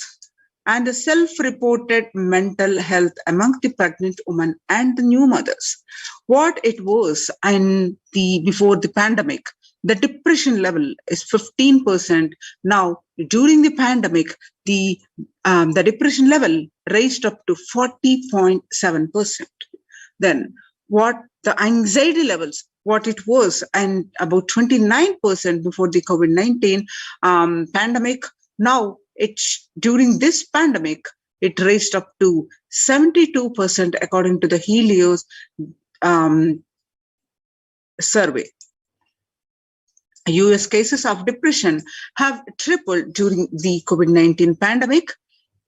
And the self-reported mental health among the pregnant women and the new mothers. What it was before the pandemic, the depression level is 15%. Now, during the pandemic, the depression level raised up to 40.7%. Then, what the anxiety levels, what it was, and about 29% before the COVID-19 pandemic. Now, during this pandemic, it raised up to 72% according to the Helios survey. US cases of depression have tripled during the COVID-19 pandemic.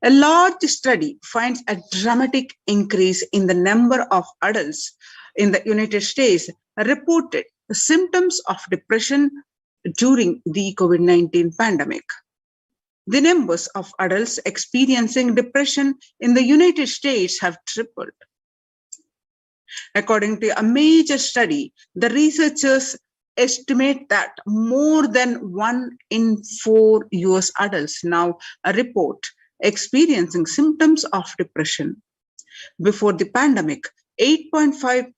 A large study finds a dramatic increase in the number of adults in the United States reported symptoms of depression during the COVID-19 pandemic. The numbers of adults experiencing depression in the United States have tripled. According to a major study, the researchers estimate that more than 1 in 4 US adults now report experiencing symptoms of depression. Before the pandemic, 8.5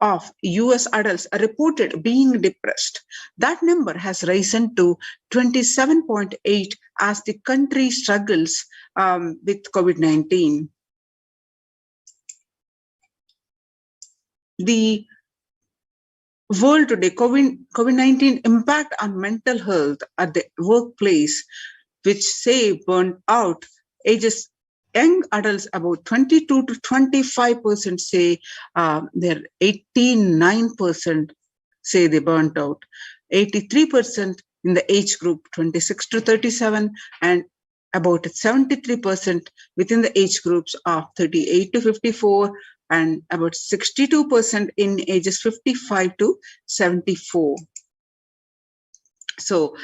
of US adults reported being depressed. That number has risen to 27.8 as the country struggles with COVID-19. The world today, COVID-19 impact on mental health at the workplace, which say burnt out ages, young adults about 22 to 25% say they're 89% say they burnt out, 83% in the age group 26 to 37, and about 73% within the age groups of 38 to 54, and about 62% in ages 55 to 74. So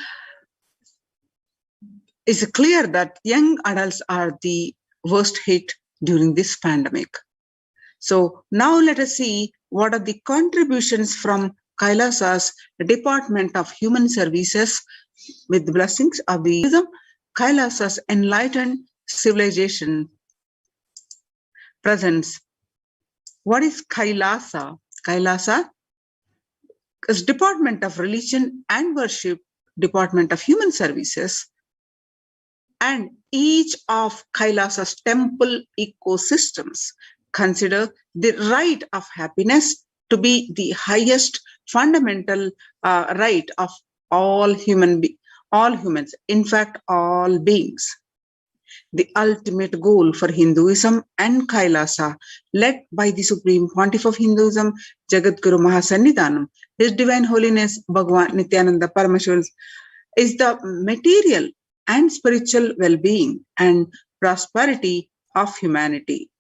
it's clear that young adults are the worst hit during this pandemic. So now let us see what are the contributions from Kailasa's Department of Human Services with the blessings of the Kailasa's enlightened civilization presents. What is Kailasa? Kailasa is Department of Religion and Worship, Department of Human Services, and each of Kailasa's temple ecosystems consider the right of happiness to be the highest fundamental right of all humans, in fact, all beings. The ultimate goal for Hinduism and Kailasa, led by the Supreme Pontiff of Hinduism, Jagadguru Mahasannidhanam, His Divine Holiness Bhagavan Nithyananda Paramashivam, is the material and spiritual well-being and prosperity of humanity.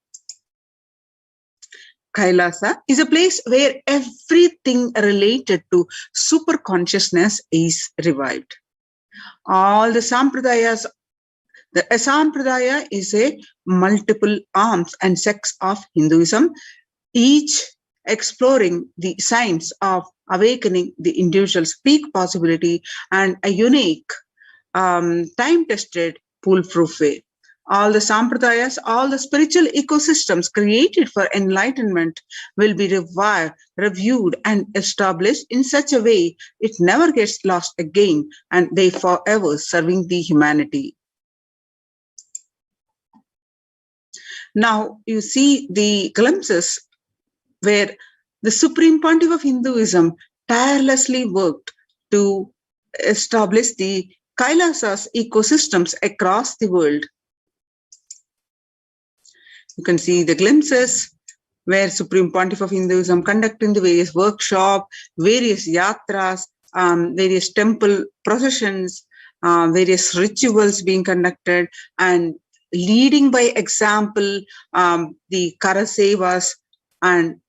Kailasa is a place where everything related to super consciousness is revived. All the sampradayas, the sampradaya is a multiple arms and sects of Hinduism, each exploring the science of awakening the individual's peak possibility and a unique, time-tested, foolproof way. All the sampradayas, all the spiritual ecosystems created for enlightenment will be revived, reviewed, and established in such a way it never gets lost again, and they forever serving the humanity. Now you see the glimpses where the Supreme Pontiff of Hinduism tirelessly worked to establish the Kailasa's ecosystems across the world. You can see the glimpses where Supreme Pontiff of Hinduism conducting the various workshops, various yatras, various temple processions, various rituals being conducted, and leading by example the Karasevas and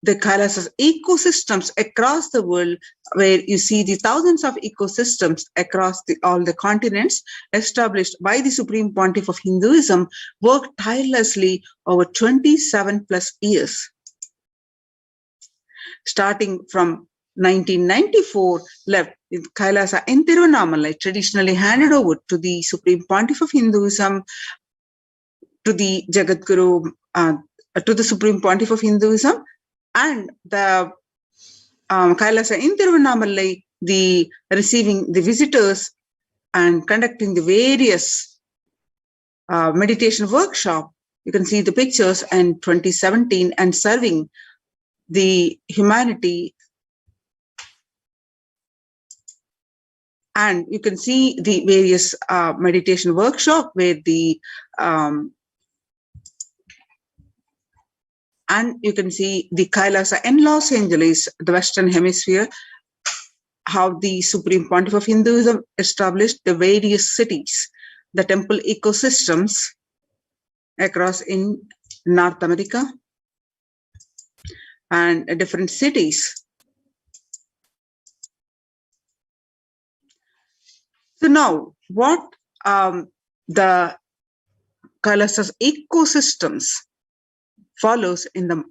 the Kailasa's ecosystems across the world, where you see the thousands of ecosystems across all the continents established by the Supreme Pontiff of Hinduism, worked tirelessly over 27 plus years. Starting from 1994, left Kailasa in Tiruvannamalai, traditionally handed over to the Supreme Pontiff of Hinduism, to the Jagadguru, to the Supreme Pontiff of Hinduism, and the Kailasa in Tiruvannamalai, the receiving the visitors and conducting the various meditation workshop. You can see the pictures in 2017 and serving the humanity. And you can see the various meditation workshop where the and you can see the Kailasa in Los Angeles, the Western Hemisphere, how the Supreme Pontiff of Hinduism established the various cities, the temple ecosystems across in North America and different cities. So now, what the Kailasa's ecosystems follows in the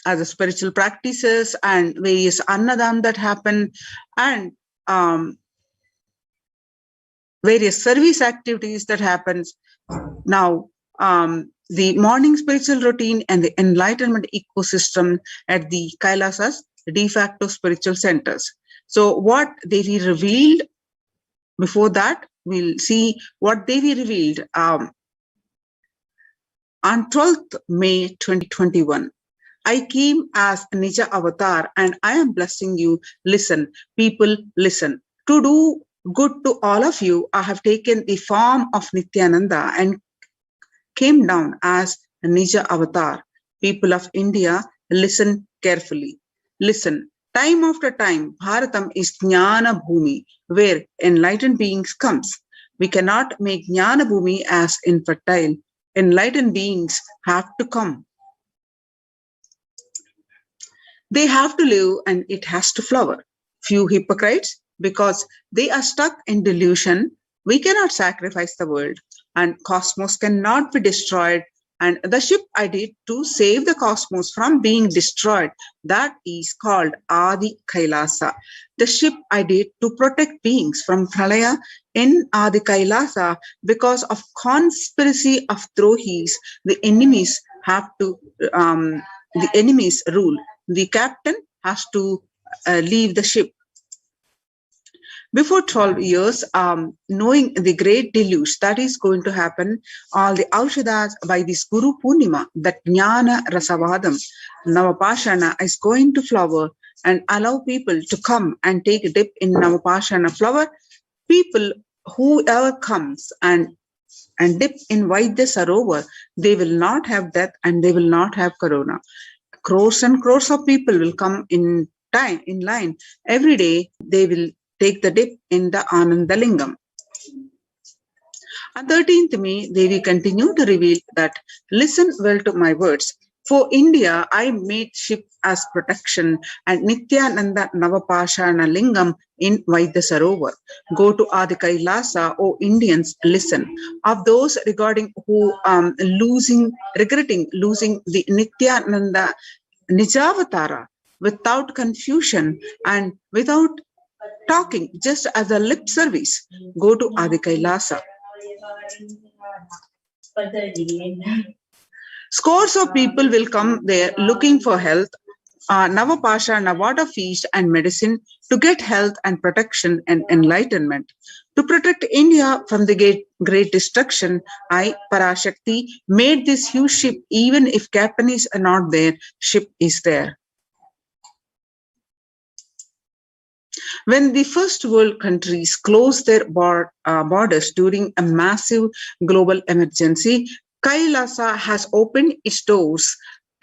other spiritual practices and various annadam that happen, and various service activities that happens. Now, the morning spiritual routine and the enlightenment ecosystem at the Kailasas de facto spiritual centers. So what Devi revealed before that, we'll see what Devi revealed on 12th May 2021. I came as Nija Avatar and I am blessing you. Listen, people, listen. To do good to all of you, I have taken the form of Nithyananda and came down as Nija Avatar. People of India, listen carefully. Listen, time after time, Bharatam is Jnana Bhumi, where enlightened beings comes. We cannot make Jnana Bhumi as infertile. Enlightened beings have to come. They have to live and it has to flower. Few hypocrites, because they are stuck in delusion. We cannot sacrifice the world and cosmos cannot be destroyed. And the ship I did to save the cosmos from being destroyed, that is called Adi Kailasa. The ship I did to protect beings from Pralaya in Adi Kailasa. Because of conspiracy of Drohis, the enemies have to, the enemies rule. The captain has to leave the ship. Before 12 years, knowing the great deluge that is going to happen, all the Aushadas by this Guru Purnima, that Jnana Rasavadam, Navapashana is going to flower and allow people to come and take a dip in Navapashana flower. People, whoever comes and dip in Vaidya Sarovar, they will not have death and they will not have corona. Crores and crores of people will come in time, in line. Every day, they will take the dip in the Anandalingam. On 13th May, they will continue to reveal that, listen well to my words. For India, I made ship as protection and Nithyananda Navapashana Lingam in Vaidya Sarovar. Go to Adi Kailasa, O Indians, listen. Of those regarding who regretting losing the Nithyananda Nijavatara without confusion and without talking, just as a lip service, go to Adi Kailasa. Scores of people will come there looking for health, Navapashana water feast and medicine to get health and protection and enlightenment. To protect India from the great destruction, I, Parashakti, made this huge ship. Even if captain is not there, ship is there. When the first world countries closed their borders during a massive global emergency, Kailasa has opened its doors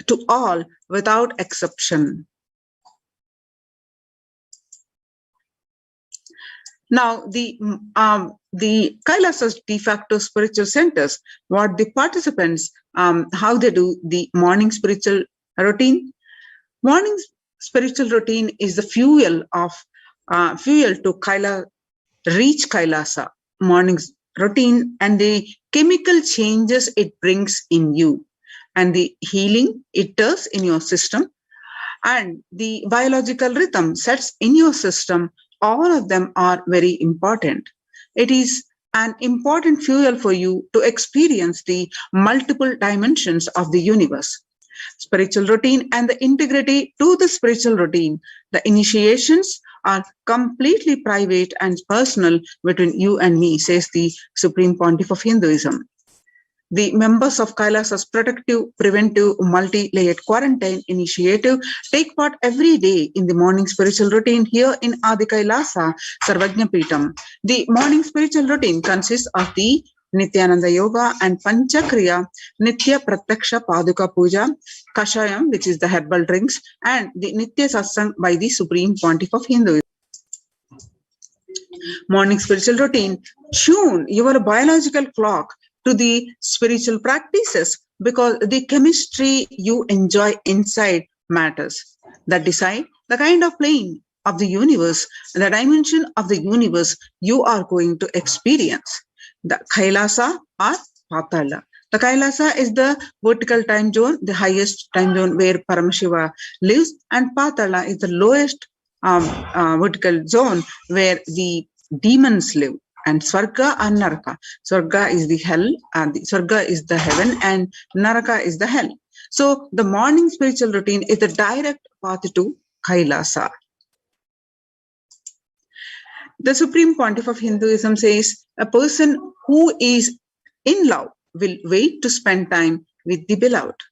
to all without exception. Now, the Kailasa's de facto spiritual centers, what the participants, how they do the morning spiritual routine. Morning spiritual routine is the fuel to reach Kailasa. Morning routine and the chemical changes it brings in you, and the healing it does in your system, and the biological rhythm sets in your system. All of them are very important. It is an important fuel for you to experience the multiple dimensions of the universe. spiritual routine and the integrity to the spiritual routine. The initiations are completely private and personal between you and me, says the Supreme Pontiff of Hinduism. The members of Kailasa's protective, preventive, multi-layered quarantine initiative take part every day in the morning spiritual routine here in Adi Kailasa, Sarvajna Peetham. The morning spiritual routine consists of the Nithyananda Yoga and Panchakriya, Nitya Pratyaksha Paduka Puja, Kashayam, which is the herbal drinks, and the Nitya Satsang by the Supreme Pontiff of Hinduism. Morning spiritual routine, tune your biological clock to the spiritual practices because the chemistry you enjoy inside matters that decide the kind of plane of the universe, the dimension of the universe you are going to experience. The Kailasa or Patala. The Kailasa is the vertical time zone, the highest time zone where Paramashiva lives, and Patala is the lowest vertical zone where the demons live. And Swarga and Naraka. Swarga is the hell, and Swarga is the heaven, and Naraka is the hell. So the morning spiritual routine is the direct path to Kailasa. The Supreme Pontiff of Hinduism says a person who is in love will wait to spend time with the beloved.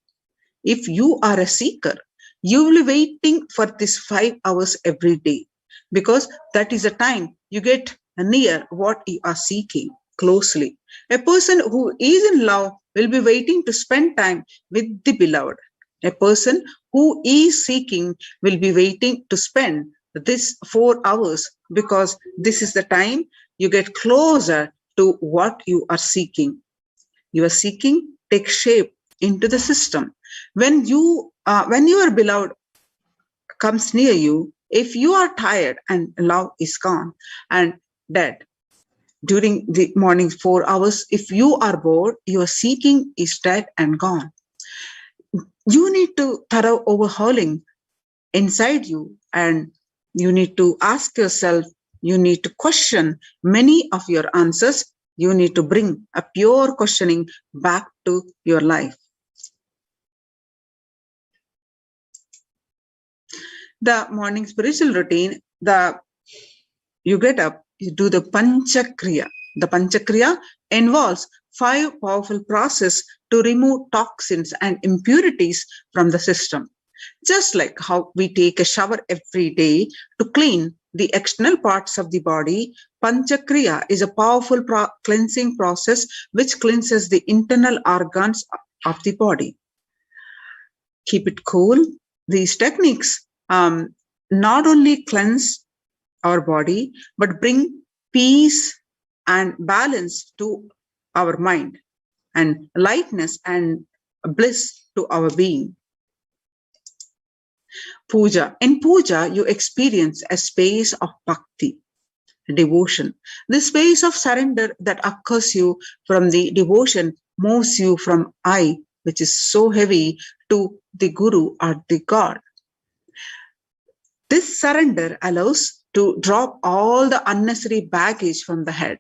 If you are a seeker, you will be waiting for this 5 hours every day because that is the time you get near what you are seeking closely. A person who is in love will be waiting to spend time with the beloved. A person who is seeking will be waiting to spend this 4 hours because this is the time you get closer to what you are seeking. Your seeking takes shape into the system. When your beloved comes near you, if you are tired and love is gone and dead during the morning 4 hours, if you are bored, your seeking is dead and gone. You need to thorough overhauling inside you, and you need to ask yourself, you need to question many of your answers. You need to bring a pure questioning back to your life. The morning spiritual routine, you get up, you do the Panchakriya. The Panchakriya involves 5 powerful processes to remove toxins and impurities from the system. Just like how we take a shower every day to clean the external parts of the body, Panchakriya is a powerful cleansing process which cleanses the internal organs of the body. Keep it cool. These techniques not only cleanse our body, but bring peace and balance to our mind and lightness and bliss to our being. Puja. In puja, you experience a space of bhakti, devotion. The space of surrender that occurs you from the devotion moves you from I, which is so heavy, to the Guru or the God. This surrender allows to drop all the unnecessary baggage from the head.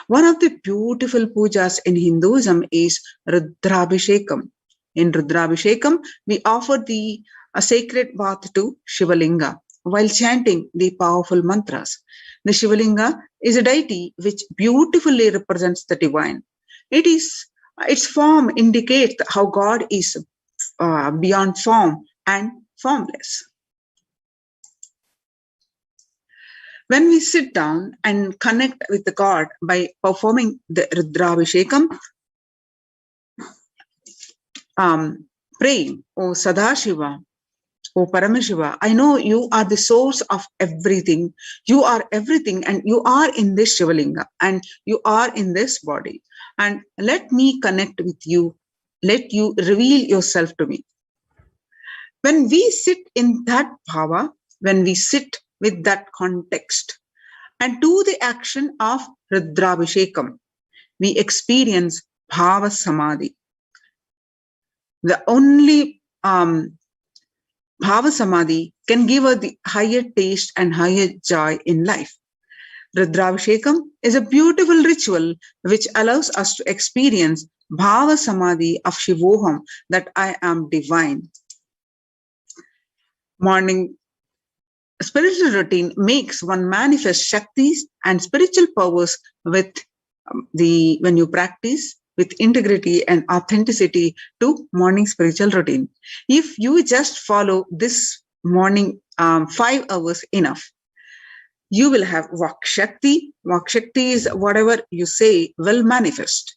One of the beautiful pujas in Hinduism is Rudrabhishekam. In Rudrabhishekam, we offer a sacred bath to Shivalinga while chanting the powerful mantras. The Shivalinga is a deity which beautifully represents the divine. Its form indicates how God is beyond form and formless. When we sit down and connect with the God by performing the Rudrabhishekam, praying, O Sadashiva, O Paramashiva, I know you are the source of everything. You are everything, and you are in this Shivalinga, and you are in this body. And let me connect with you. Let you reveal yourself to me. When we sit in that bhava, when we sit with that context and do the action of Rudrabhishekam, we experience bhava samadhi. The only bhava samadhi can give us the higher taste and higher joy in life. Rudrabhishekam is a beautiful ritual which allows us to experience Bhava Samadhi of Shivoham, that I am divine. Morning spiritual routine makes one manifest Shaktis and spiritual powers with when you practice with integrity and authenticity to morning spiritual routine. If you just follow this morning 5 hours enough, you will have Vak Shakti. Vak Shakti is whatever you say will manifest.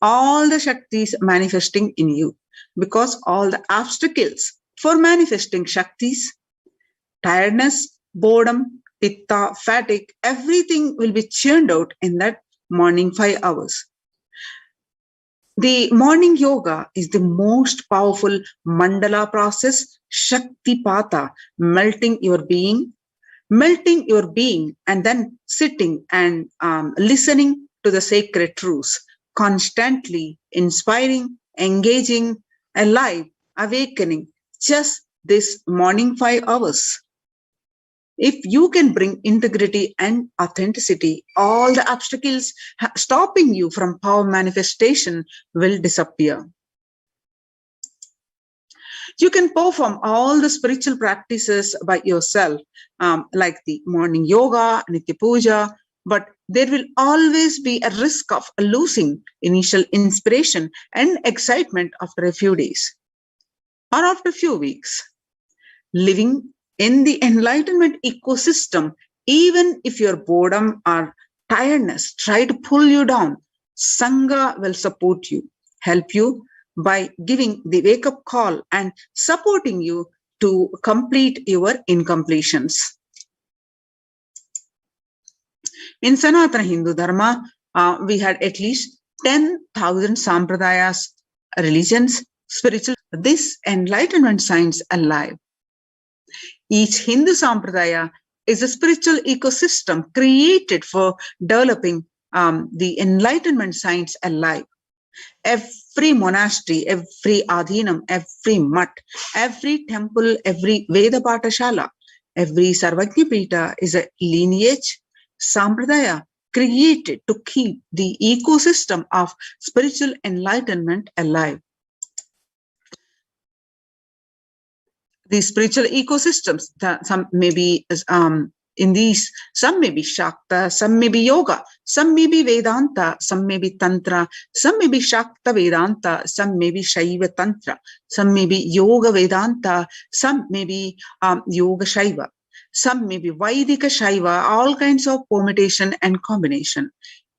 All the Shaktis manifesting in you, because all the obstacles for manifesting Shaktis, tiredness, boredom, pitta, fatigue, everything will be churned out in that morning 5 hours. The morning yoga is the most powerful mandala process, Shaktipata, melting your being, and then sitting and listening to the sacred truths, constantly inspiring, engaging, alive, awakening, just this morning 5 hours. If you can bring integrity and authenticity, all the obstacles stopping you from power manifestation will disappear. You can perform all the spiritual practices by yourself, like the morning yoga, Nitya Puja, but there will always be a risk of losing initial inspiration and excitement after a few days or after a few weeks. Living in the enlightenment ecosystem, even if your boredom or tiredness try to pull you down, Sangha will support you, help you by giving the wake-up call and supporting you to complete your incompletions. In Sanatana Hindu Dharma, we had at least 10,000 sampradayas, religions, spiritual. This enlightenment science alive. Each Hindu sampradaya is a spiritual ecosystem created for developing the enlightenment science alive. Every monastery, every adhinam, every mutt, every temple, every Veda Patashala, every Sarvagya Pita is a lineage, sampradaya created to keep the ecosystem of spiritual enlightenment alive. These spiritual ecosystems, some may be in these, some may be Shakta, some may be Yoga, some may be Vedanta, some may be Tantra, some may be Shakta Vedanta, some may be Shaiva Tantra, some may be Yoga Vedanta, some may be Yoga Shaiva, some may be Vaidika Shaiva, all kinds of permutation and combination.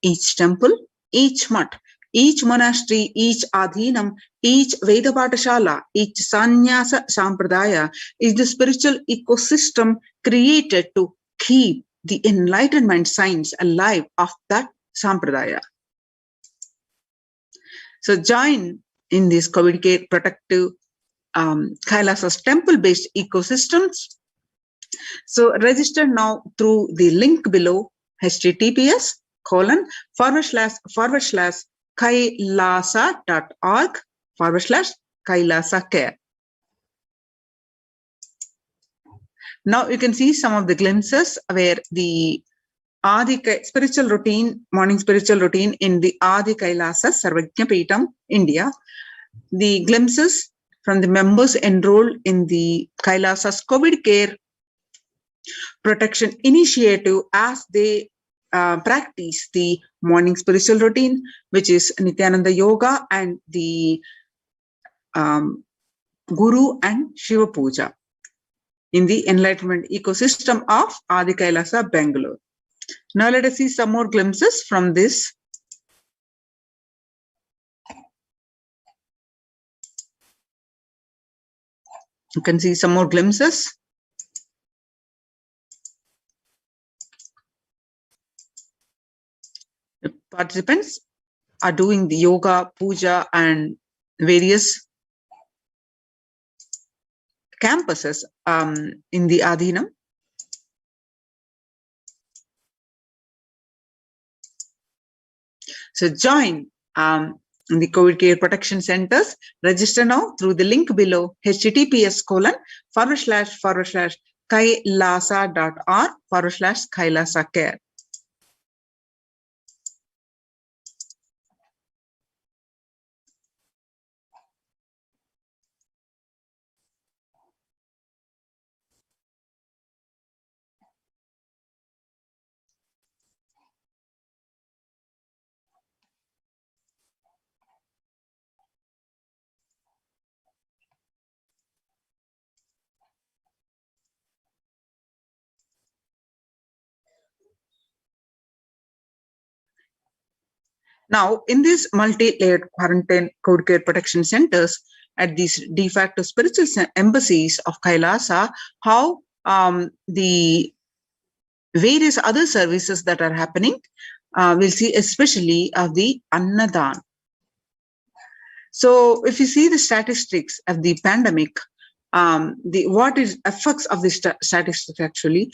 Each temple, each mutt, each monastery, each adhinam, each Veda Patashala, each Sannyasa Sampradaya is the spiritual ecosystem created to keep the enlightenment science alive of that Sampradaya. So join in these COVID care protective Kailasa's temple-based ecosystems. So register now through the link below, https://kailasa.org/Kailasa Care. Now you can see some of the glimpses where the Adi spiritual routine, morning spiritual routine in the Adi Kailasa Sarvagya Peetam, India. The glimpses from the members enrolled in the Kailasa's COVID care protection initiative as they practice the morning spiritual routine, which is Nithyananda Yoga and the Guru and Shiva Puja in the enlightenment ecosystem of Adi Kailasa, Bangalore. Now let us see some more glimpses from this. You can see some more glimpses. The participants are doing the yoga, puja, and various campuses in the Adhinam. So join in the COVID care protection centers. Register now through the link below, https://kailasa.org/Kailasa Care. Now, in these multi-layered quarantine COVID care protection centers at these de facto spiritual embassies of Kailasa, how the various other services that are happening, we'll see especially of the Annadan. So if you see the statistics of the pandemic, what is effects of the statistics actually,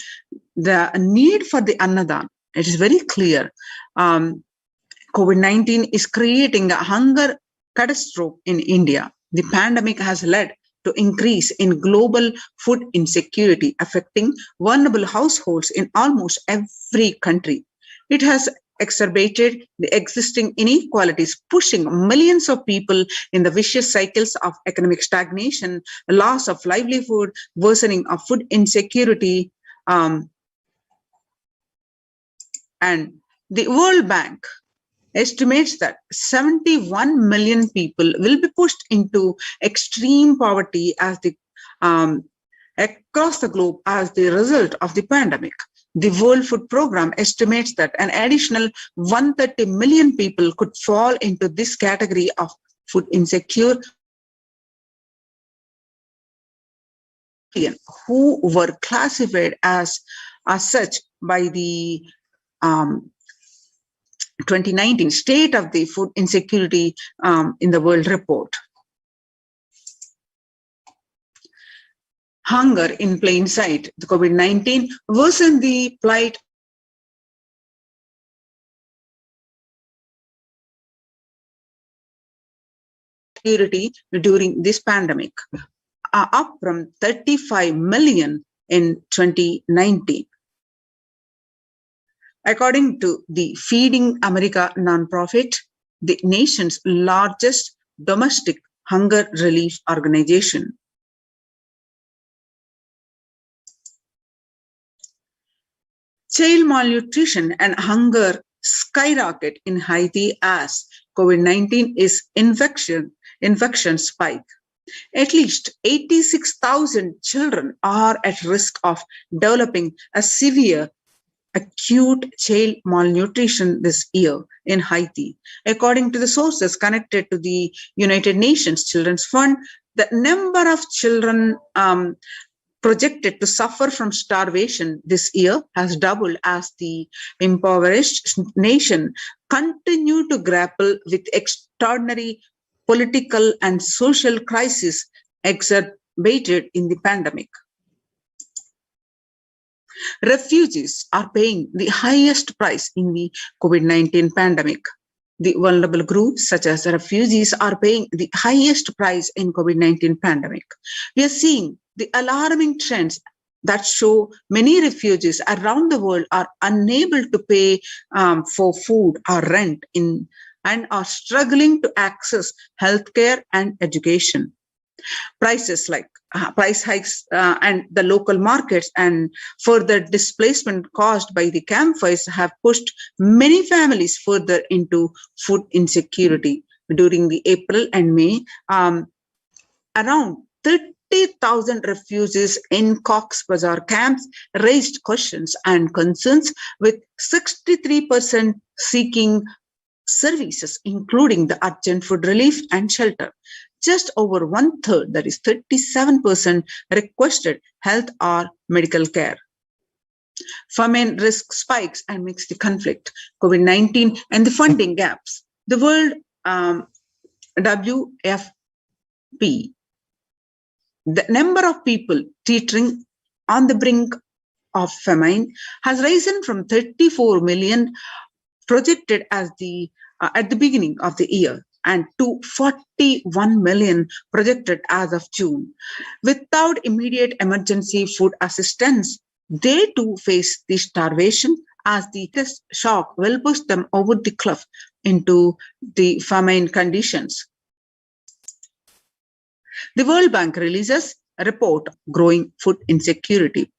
the need for the Annadan, it is very clear. COVID-19 is creating a hunger catastrophe in India. The pandemic has led to increase in global food insecurity, affecting vulnerable households in almost every country. It has exacerbated the existing inequalities, pushing millions of people in the vicious cycles of economic stagnation, loss of livelihood, worsening of food insecurity, and the World Bank estimates that 71 million people will be pushed into extreme poverty as the across the globe as the result of the pandemic. The World Food Programme estimates that an additional 130 million people could fall into this category of food insecure, who were classified as such by the 2019 State of the Food Insecurity in the World report. Hunger in plain sight. The COVID-19 worsened the plight during this pandemic, up from 35 million in 2019. According to the Feeding America nonprofit, the nation's largest domestic hunger relief organization. Child malnutrition and hunger skyrocket in Haiti as COVID-19 is infection spike. At least 86,000 children are at risk of developing a severe acute child malnutrition this year in Haiti. According to the sources connected to the United Nations Children's Fund, the number of children projected to suffer from starvation this year has doubled as the impoverished nation continue to grapple with extraordinary political and social crisis exacerbated in the pandemic. Refugees are paying the highest price in the COVID-19 pandemic. The vulnerable groups such as refugees are paying the highest price in COVID-19 pandemic. We are seeing the alarming trends that show many refugees around the world are unable to pay for food or rent and are struggling to access healthcare and education. Prices like price hikes and the local markets and further displacement caused by the campfires have pushed many families further into food insecurity. During the April and May, around 30,000 refugees in Cox's Bazar camps raised questions and concerns, with 63% seeking services, including the urgent food relief and shelter. Just over 1/3, that is 37%, requested health or medical care. Famine risk spikes amidst the conflict, COVID-19 and the funding gaps. The World WFP, the number of people teetering on the brink of famine has risen from 34 million projected as at the beginning of the year and to 41 million projected as of June. Without immediate emergency food assistance, they too face the starvation, as the test shock will push them over the cliff into the famine conditions. The World Bank releases a report on growing food insecurity.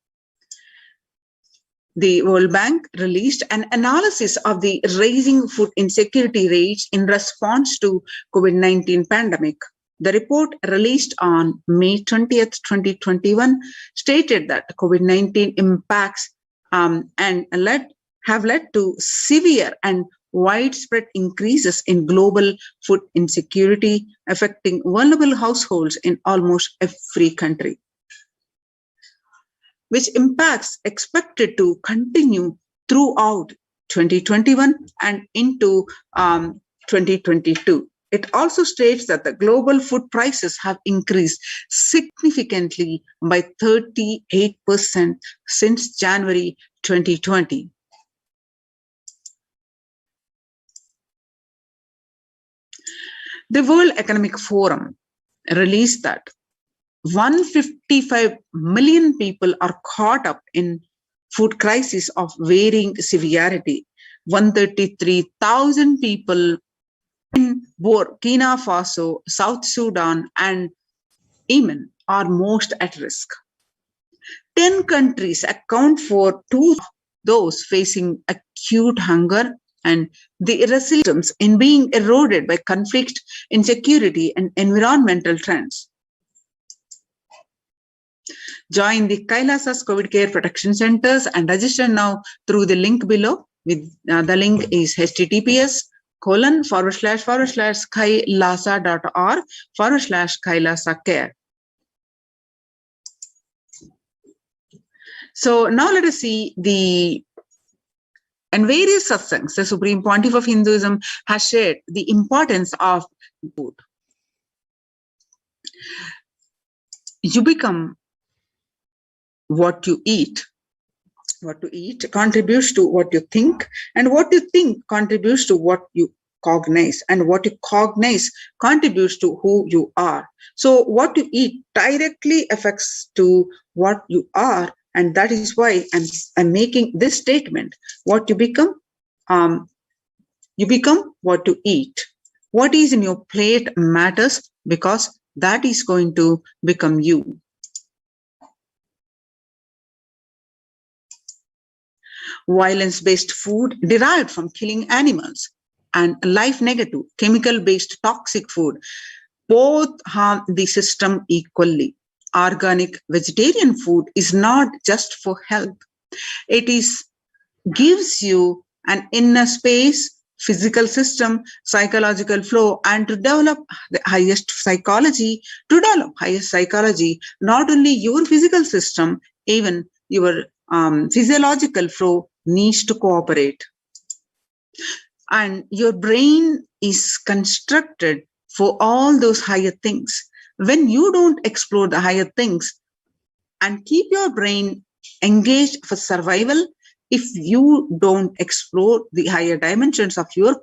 The World Bank released an analysis of the rising food insecurity rates in response to COVID-19 pandemic. The report, released on May 20th, 2021, stated that COVID-19 impacts have led to severe and widespread increases in global food insecurity, affecting vulnerable households in almost every country, which impacts expected to continue throughout 2021 and into 2022. It also states that the global food prices have increased significantly by 38% since January 2020. The World Economic Forum released that 155 million people are caught up in food crisis of varying severity. 133,000 people in Burkina Faso, South Sudan, and Yemen are most at risk. 10 countries account for 2 of those facing acute hunger, and the resilience in being eroded by conflict, insecurity, and environmental trends. Join the Kailasas COVID Care Protection Centers and register now through the link below. The link is https://kailasa.org/kailasa care. So now let us see and various satsangs. The Supreme Pontiff of Hinduism has shared the importance of food. You become what you eat. What you eat contributes to what you think, and what you think contributes to what you cognize, and what you cognize contributes to who you are. So what you eat directly affects to what you are, and that is why I'm making this statement. What you become what you eat. What is in your plate matters, because that is going to become you. Violence-based food derived from killing animals and life-negative, chemical-based toxic food both harm the system equally. Organic vegetarian food is not just for health. It gives you an inner space, physical system, psychological flow, and to develop the highest psychology, not only your physical system, even your physiological flow needs to cooperate. And your brain is constructed for all those higher things. When you don't explore the higher things and keep your brain engaged for survival, if you don't explore the higher dimensions of your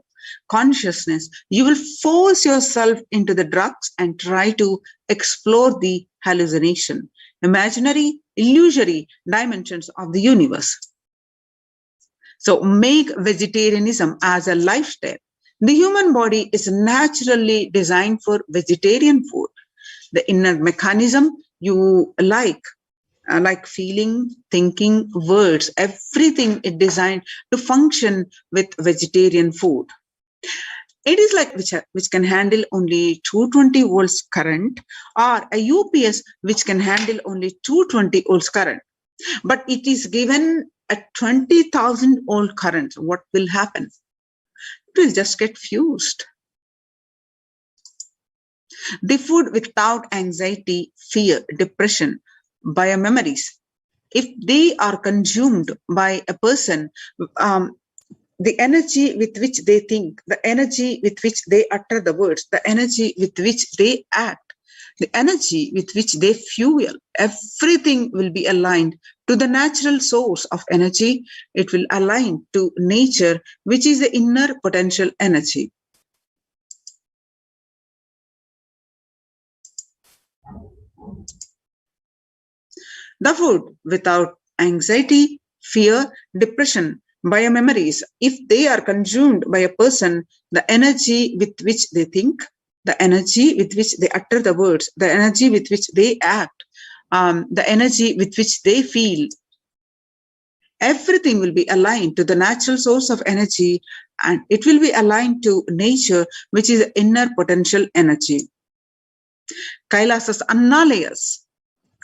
consciousness, you will force yourself into the drugs and try to explore the hallucination, imaginary, illusory dimensions of the universe. So make vegetarianism as a lifestyle. The human body is naturally designed for vegetarian food. The inner mechanism you like feeling, thinking, words, everything is designed to function with vegetarian food. It is like which can handle only 220 volts current, or a UPS which can handle only 220 volts current. But it is given a 20,000 volt current. What will happen? It will just get fused. The food without anxiety, fear, depression, biomemories, if they are consumed by a person, the energy with which they think, the energy with which they utter the words, the energy with which they act, the energy with which they fuel, everything will be aligned to the natural source of energy. It will align to nature, which is the inner potential energy. The food without anxiety, fear, depression, biomemories, if they are consumed by a person, the energy with which they think, the energy with which they utter the words, the energy with which they act, the energy with which they feel, everything will be aligned to the natural source of energy, and it will be aligned to nature, which is inner potential energy. Kailasas Annalayas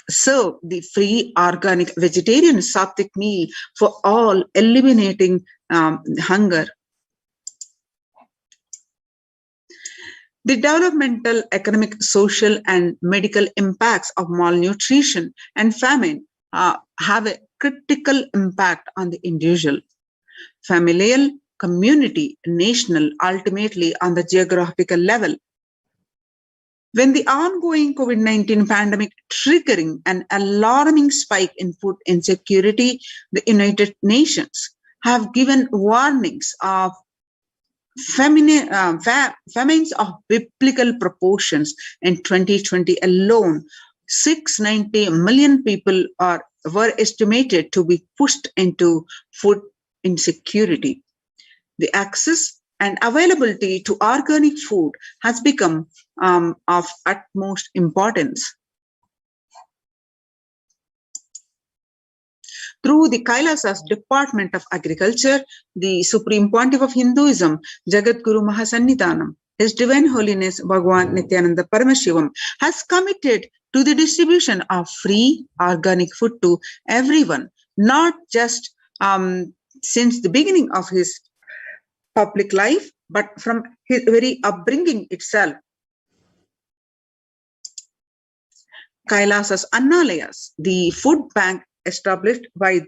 serve the free organic vegetarian sattvic meal for all, eliminating hunger. The developmental, economic, social, and medical impacts of malnutrition and famine have a critical impact on the individual, familial, community, national, ultimately on the geographical level. When the ongoing COVID-19 pandemic triggering an alarming spike in food insecurity, the United Nations have given warnings of famines of biblical proportions. In 2020 alone, 690 million people were estimated to be pushed into food insecurity. The access and availability to organic food has become of utmost importance. Through the Kailasa's Department of Agriculture, the Supreme Pontiff of Hinduism, Jagadguru Mahasannidhanam, His Divine Holiness Bhagwan Nithyananda Paramashivam, has committed to the distribution of free organic food to everyone, not just since the beginning of his public life, but from his very upbringing itself. Kailasa's Annalayas, the food bank established by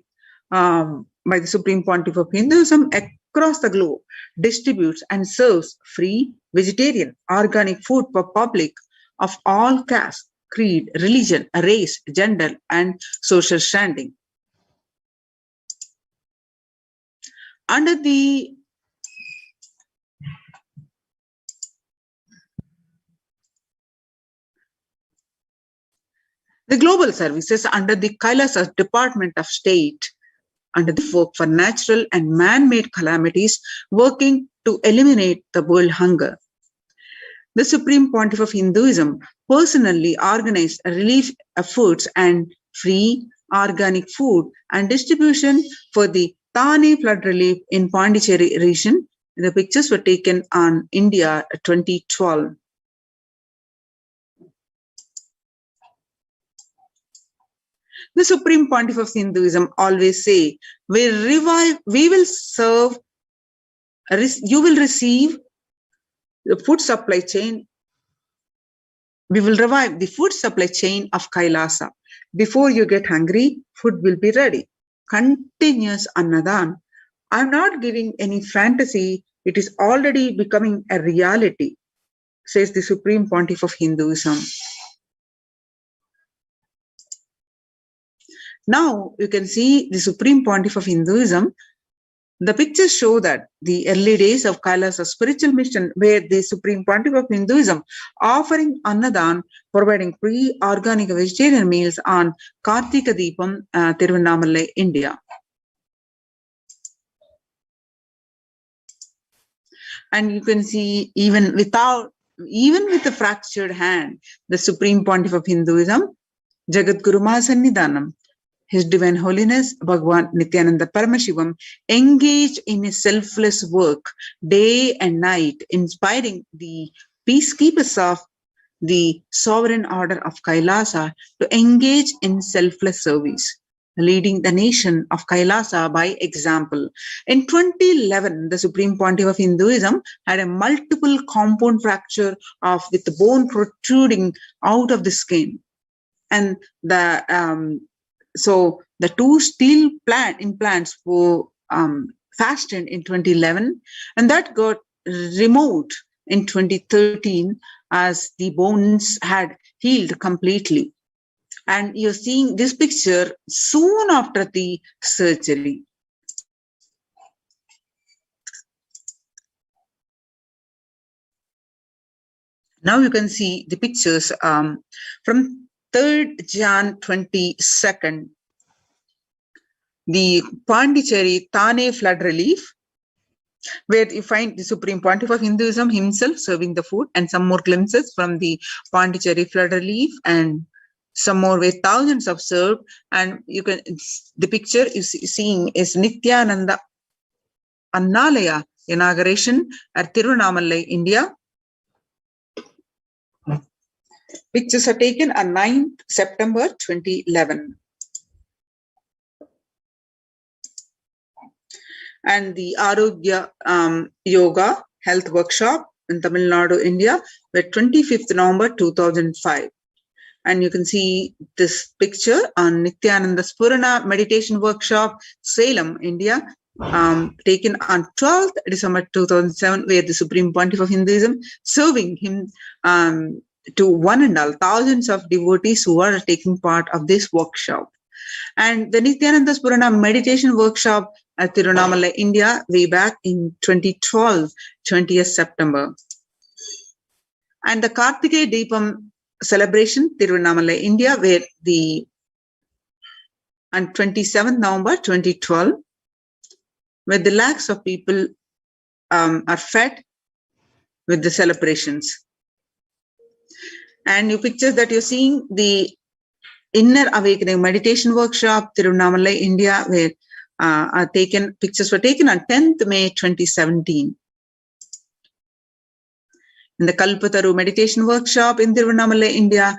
the Supreme Pontiff of Hinduism across the globe, distributes and serves free vegetarian organic food for public of all castes, creed, religion, race, gender, and social standing. Under the global services under the Kailasa's Department of State, under the work for natural and man-made calamities, working to eliminate the world hunger. The Supreme Pontiff of Hinduism personally organized relief efforts and free organic food and distribution for the Thane flood relief in Pondicherry region. The pictures were taken on India 2012. The Supreme Pontiff of Hinduism always say, you will receive the food supply chain. We will revive the food supply chain of Kailasa. Before you get hungry, food will be ready. Continuous Annadan. I'm not giving any fantasy. It is already becoming a reality, says the Supreme Pontiff of Hinduism. Now you can see the Supreme Pontiff of Hinduism. The pictures show that the early days of Kailasa's spiritual mission, where the Supreme Pontiff of Hinduism offering Annadan, providing free organic vegetarian meals on Kartika Deepam, Tiruvannamalai, India. And you can see even with a fractured hand, the Supreme Pontiff of Hinduism, Jagadguru Mahasannidhanam, His Divine Holiness Bhagwan Nithyananda Paramashivam, engaged in a selfless work day and night, inspiring the peacekeepers of the sovereign order of Kailasa to engage in selfless service, leading the nation of Kailasa by example. In 2011, the Supreme Pontiff of Hinduism had a multiple compound fracture with the bone protruding out of the skin. And so the two steel implants were fastened in 2011, and that got removed in 2013 as the bones had healed completely. And you're seeing this picture soon after the surgery. Now you can see the pictures from 3rd Jan 22nd, the Pondicherry Thane flood relief, where you find the Supreme Pontiff of Hinduism himself serving the food, and some more glimpses from the Pondicherry flood relief, and some more where thousands have served. And you can, the picture is seeing is Nithyananda Annalaya inauguration at Tiruvannamalai, India. Pictures are taken on 9th September 2011. And the Arogya Yoga Health Workshop in Tamil Nadu, India, where 25th November 2005. And you can see this picture on Nithyananda Purana Meditation Workshop, Salem, India, taken on 12th December 2007, where the Supreme Pontiff of Hinduism serving him to one and all thousands of devotees who are taking part of this workshop. And the Nithyananda Purana Meditation Workshop at Tirunamala, India, way back in 2012, 20th September. And the Kartikeya Deepam celebration, Tirunamala, India, where on 27th November 2012, where the lakhs of people are fed with the celebrations. And you pictures that you're seeing the Inner Awakening Meditation Workshop, Tirunamala, India, where pictures were taken on 10th May 2017. In the Kalpataru Meditation Workshop in Tirunamala, India.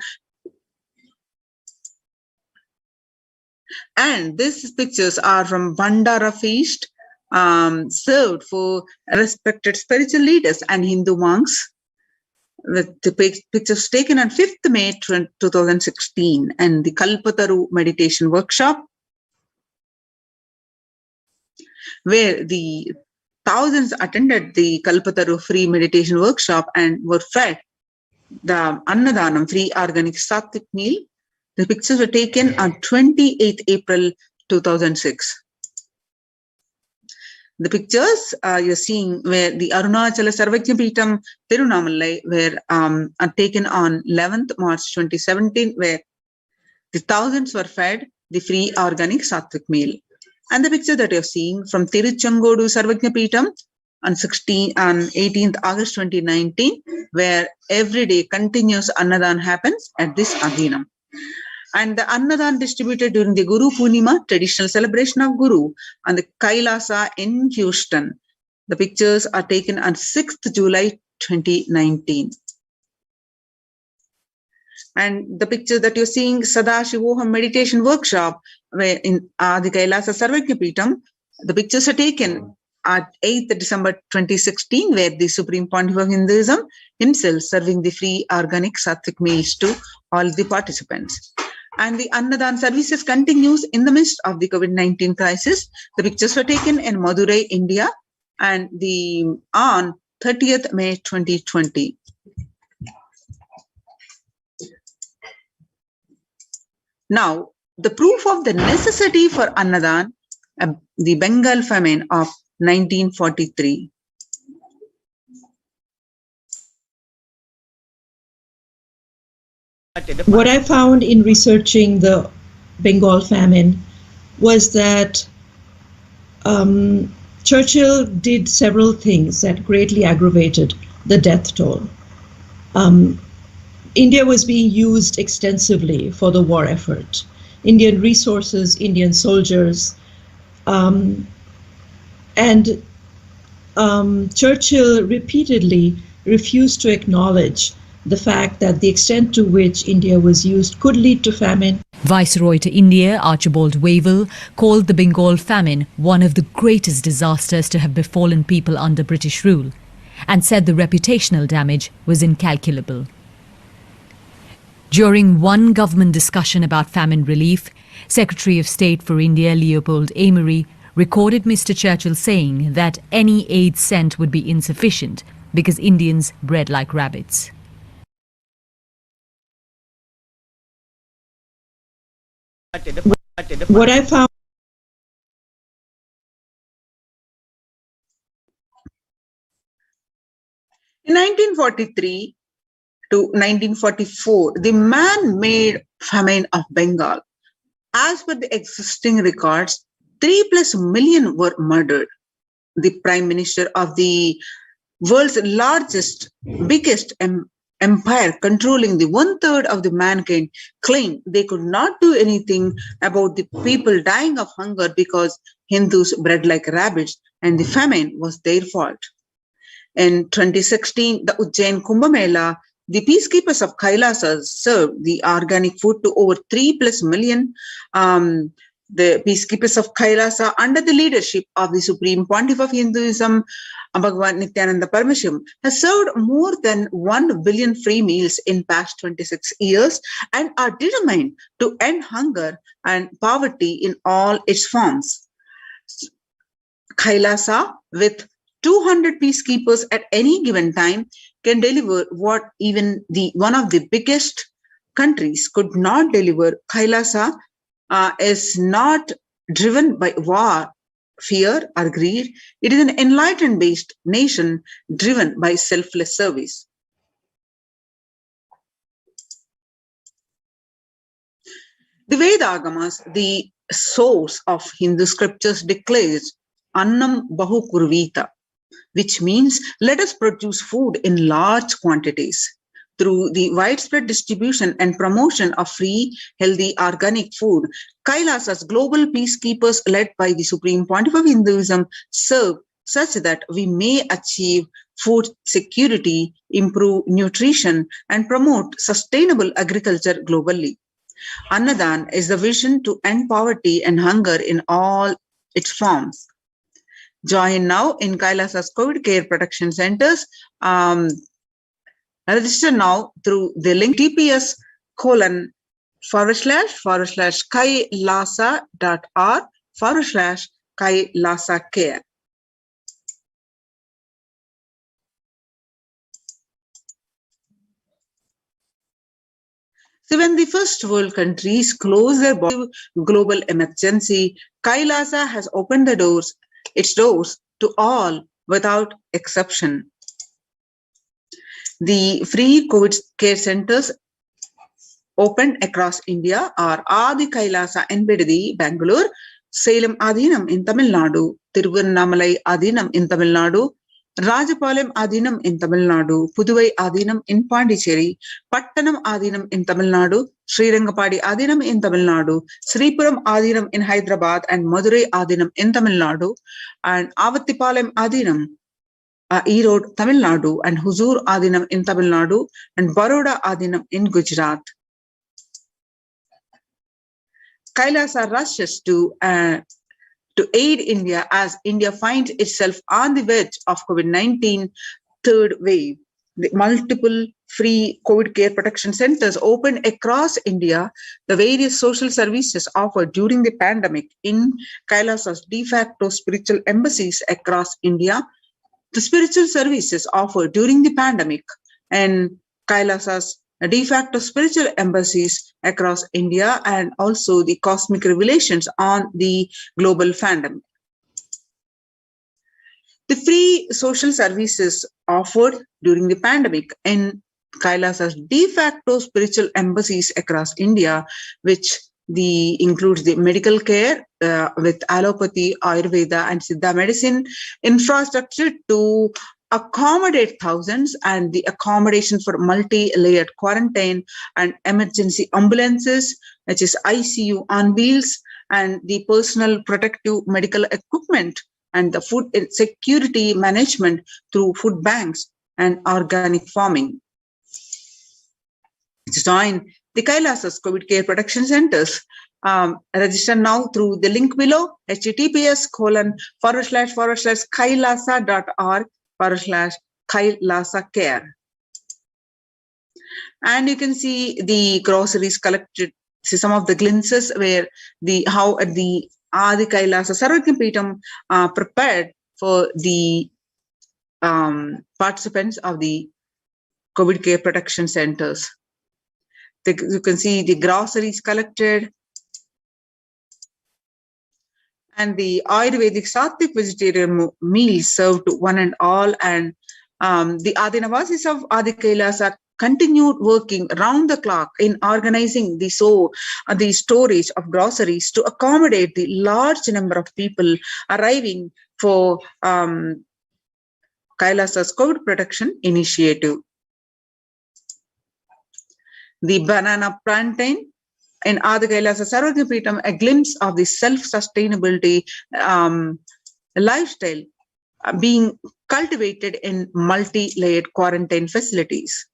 And these pictures are from Bandara Feast, served for respected spiritual leaders and Hindu monks. With the pictures taken on 5th May 2016, and the Kalpataru Meditation Workshop, where the thousands attended the Kalpataru free meditation workshop and were fed the Annadanam, free organic sattvic meal. The pictures were taken on 28th April 2006. The pictures you're seeing where the Arunachala Sarvajna Peetham Tirunamalai were are taken on 11th March 2017, where the thousands were fed the free organic sattvic meal. And the picture that you're seeing from Tiruchangodu Sarvajna Peetham on 18th August 2019, where every day continuous Annadan happens at this Adhinam. And the Annadan distributed during the Guru Purnima, traditional celebration of Guru, on the Kailasa in Houston. The pictures are taken on 6th July 2019. And the picture that you're seeing, Sadashivoham Meditation Workshop, where in the Kailasa Sarvajna Peetham, the pictures are taken at 8th December 2016, where the Supreme Pontiff of Hinduism himself serving the free organic sattvic meals to all the participants. And the Annadan services continues in the midst of the COVID-19 crisis. The pictures were taken in Madurai, India, and on 30th May 2020. Now, the proof of the necessity for Annadan, the Bengal famine of 1943. What I found in researching the Bengal famine was that Churchill did several things that greatly aggravated the death toll. India was being used extensively for the war effort. Indian resources, Indian soldiers, and Churchill repeatedly refused to acknowledge the fact that the extent to which India was used could lead to famine. Viceroy to India, Archibald Wavell, called the Bengal famine one of the greatest disasters to have befallen people under British rule, and said the reputational damage was incalculable. During one government discussion about famine relief, Secretary of State for India Leopold Amery recorded Mr. Churchill saying that any aid sent would be insufficient because Indians bred like rabbits. What I found in 1943 to 1944, the man-made famine of Bengal, as per the existing records, 3+ million were murdered. The Prime Minister of the world's biggest empire, controlling the 1/3 of the mankind, claimed they could not do anything about the people dying of hunger because Hindus bred like rabbits and the famine was their fault. In 2016, the Ujjain Kumbh Mela, the peacekeepers of Kailasa served the organic food to over 3+ million the peacekeepers of Kailasa, under the leadership of the Supreme Pontiff of Hinduism, Bhagavan Nithyananda Paramashivam, has served more than 1 billion free meals in past 26 years and are determined to end hunger and poverty in all its forms. Kailasa, with 200 peacekeepers at any given time, can deliver what even one of the biggest countries could not deliver. Kailasa is not driven by war, fear, or greed. It is an enlightenment-based nation driven by selfless service. The Vedagamas, the source of Hindu scriptures, declares Annam Bahu Kurvita, which means let us produce food in large quantities. Through the widespread distribution and promotion of free, healthy, organic food, Kailasa's global peacekeepers, led by the Supreme Pontiff of Hinduism, serve such that we may achieve food security, improve nutrition, and promote sustainable agriculture globally. Annadan is the vision to end poverty and hunger in all its forms. Join now in Kailasa's COVID care protection centers. Register now through the link tps://kailasa.org/kailasa care. So when the first world countries close their global emergency, Kailasa has opened its doors to all without exception. The free COVID care centers opened across India are Adi Kailasa in Bidadi, Bangalore, Salem Adinam in Tamil Nadu, Tiruvannamalai Adinam in Tamil Nadu, Rajapalam Adinam in Tamil Nadu, Puduvai Adinam in Pondicherry, Pattanam Adinam in Tamil Nadu, Srirangapadi Adinam in Tamil Nadu, Sripuram Adinam in Hyderabad, and Madurai Adinam in Tamil Nadu, and Avattipalam Adinam, Erode, Tamil Nadu, and Huzur Adinam in Tamil Nadu, and Baroda Adinam in Gujarat. Kailasa rushes to aid India as India finds itself on the verge of COVID-19 third wave. The multiple free COVID care protection centers opened across India, the various social services offered during the pandemic in Kailasa's de facto spiritual embassies across India, the spiritual services offered during the pandemic, and Kailasa's de facto spiritual embassies across India, and also the cosmic revelations on the global pandemic. The free social services offered during the pandemic in Kailasa's de facto spiritual embassies across India, which includes the medical care with allopathy, Ayurveda, and Siddha medicine, infrastructure to accommodate thousands, and the accommodation for multi-layered quarantine and emergency ambulances, which is ICU on wheels, and the personal protective medical equipment, and the food security management through food banks and organic farming. Join the Kailasa's COVID care protection centers. Register now through the link below, https://kailasa.org/kailasa care. And you can see the groceries collected. See some of the glimpses where how at the Adi Kailasa Sarvagyapitam prepared for the participants of the COVID care protection centers. You can see the groceries collected and the Ayurvedic Sattvic vegetarian meals served to one and all, and the Adinavasis of Adi Kailasa continued working round the clock in organizing the storage of groceries to accommodate the large number of people arriving for Kailasa's COVID protection initiative. The banana plantain in Adi Kailasa Sarvagyapitam, a glimpse of the self-sustainability lifestyle being cultivated in multi-layered quarantine facilities.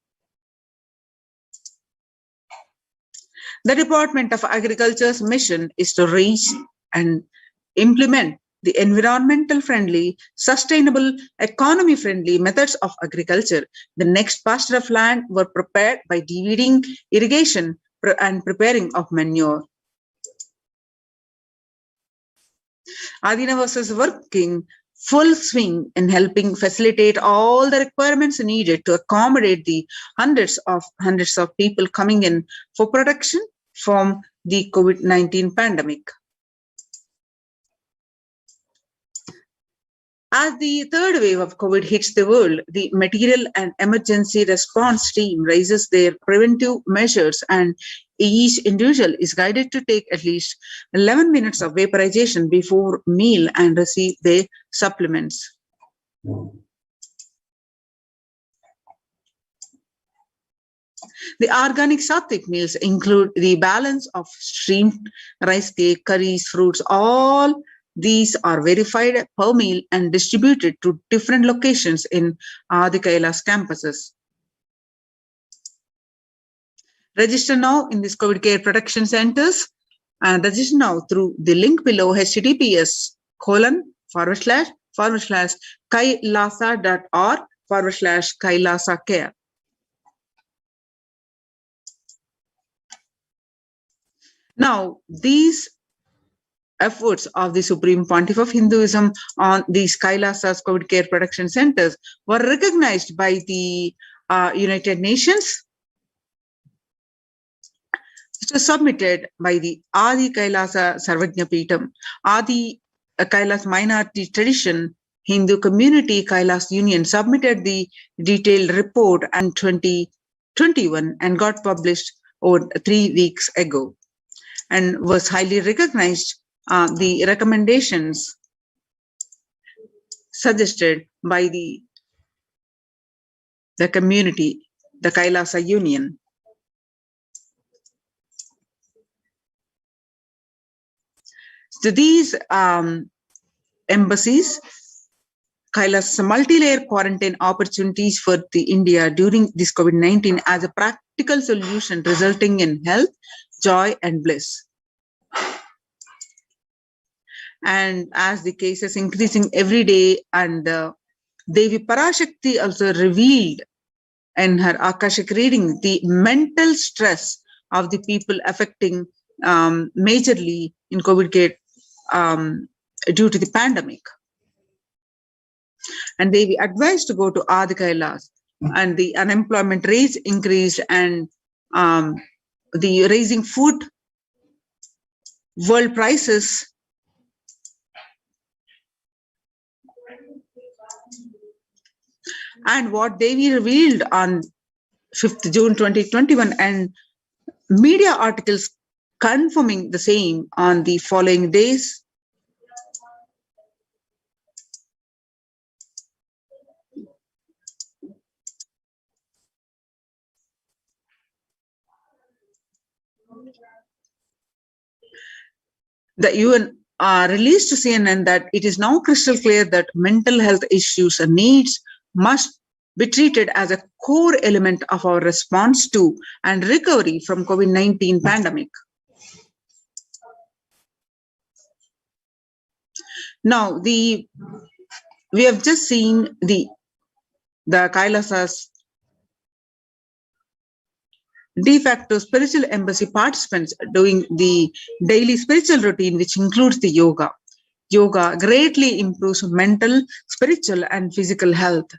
The Department of Agriculture's mission is to reach and implement the environmental friendly, sustainable, economy friendly methods of agriculture. The next pasture of land were prepared by de-weeding, irrigation, and preparing of manure. Adina was working full swing in helping facilitate all the requirements needed to accommodate the hundreds of people coming in for protection from the COVID-19 pandemic. As the third wave of COVID hits the world, the Material and Emergency Response Team raises their preventive measures, and each individual is guided to take at least 11 minutes of vaporization before meal and receive their supplements. The organic sattvic meals include the balance of steamed rice cake, curries, fruits. All these are verified per meal and distributed to different locations in Adi Kailas campuses. Register now in these COVID care protection centers and register now through the link below https://kailasa.org/kailasa care. Now, these efforts of the Supreme Pontiff of Hinduism on these Kailasas COVID care protection centers were recognized by the United Nations. It was submitted by the Adi Kailasa Sarvajna Peetham, Adi Kailas Minority Tradition Hindu Community Kailas Union submitted the detailed report in 2021 and got published over 3 weeks ago and was highly recognized. The recommendations suggested by the community, the Kailasa Union. So these embassies, Kailas multi-layer quarantine opportunities for the India during this COVID-19 as a practical solution resulting in health, joy and bliss. And as the cases increasing every day, and Devi Parashakti also revealed in her Akashic reading the mental stress of the people affecting majorly in COVID care due to the pandemic. And they were advised to go to Adi Kailas, and the unemployment rates increased, and the raising food, world prices, and what Devi revealed on 5th June 2021 and media articles confirming the same on the following days. The UN released to CNN that it is now crystal clear that mental health issues and needs must be treated as a core element of our response to and recovery from COVID-19 pandemic. Now, we have just seen the Kailasas de facto spiritual embassy participants doing the daily spiritual routine, which includes the yoga. Yoga greatly improves mental, spiritual, and physical health.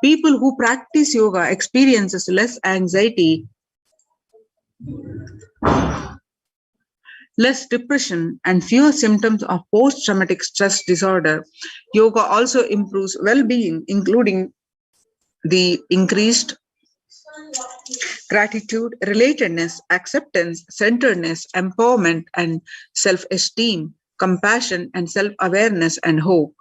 People who practice yoga experiences less anxiety, less depression, and fewer symptoms of post-traumatic stress disorder. Yoga also improves well-being, including the increased gratitude, relatedness, acceptance, centeredness, empowerment, and self-esteem, compassion, and self-awareness, and hope.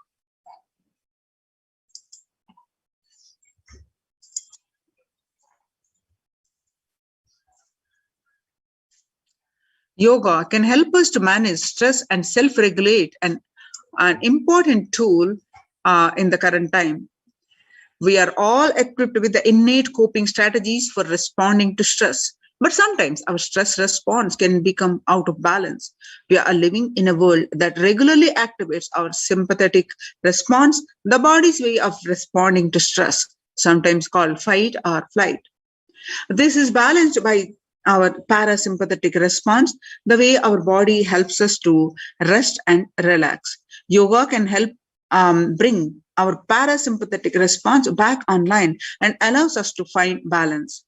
Yoga can help us to manage stress and self-regulate, and an important tool in the current time. We are all equipped with the innate coping strategies for responding to stress. But sometimes our stress response can become out of balance. We are living in a world that regularly activates our sympathetic response, the body's way of responding to stress, sometimes called fight or flight. This is balanced by our parasympathetic response, the way our body helps us to rest and relax. Yoga can help bring our parasympathetic response back online and allows us to find balance.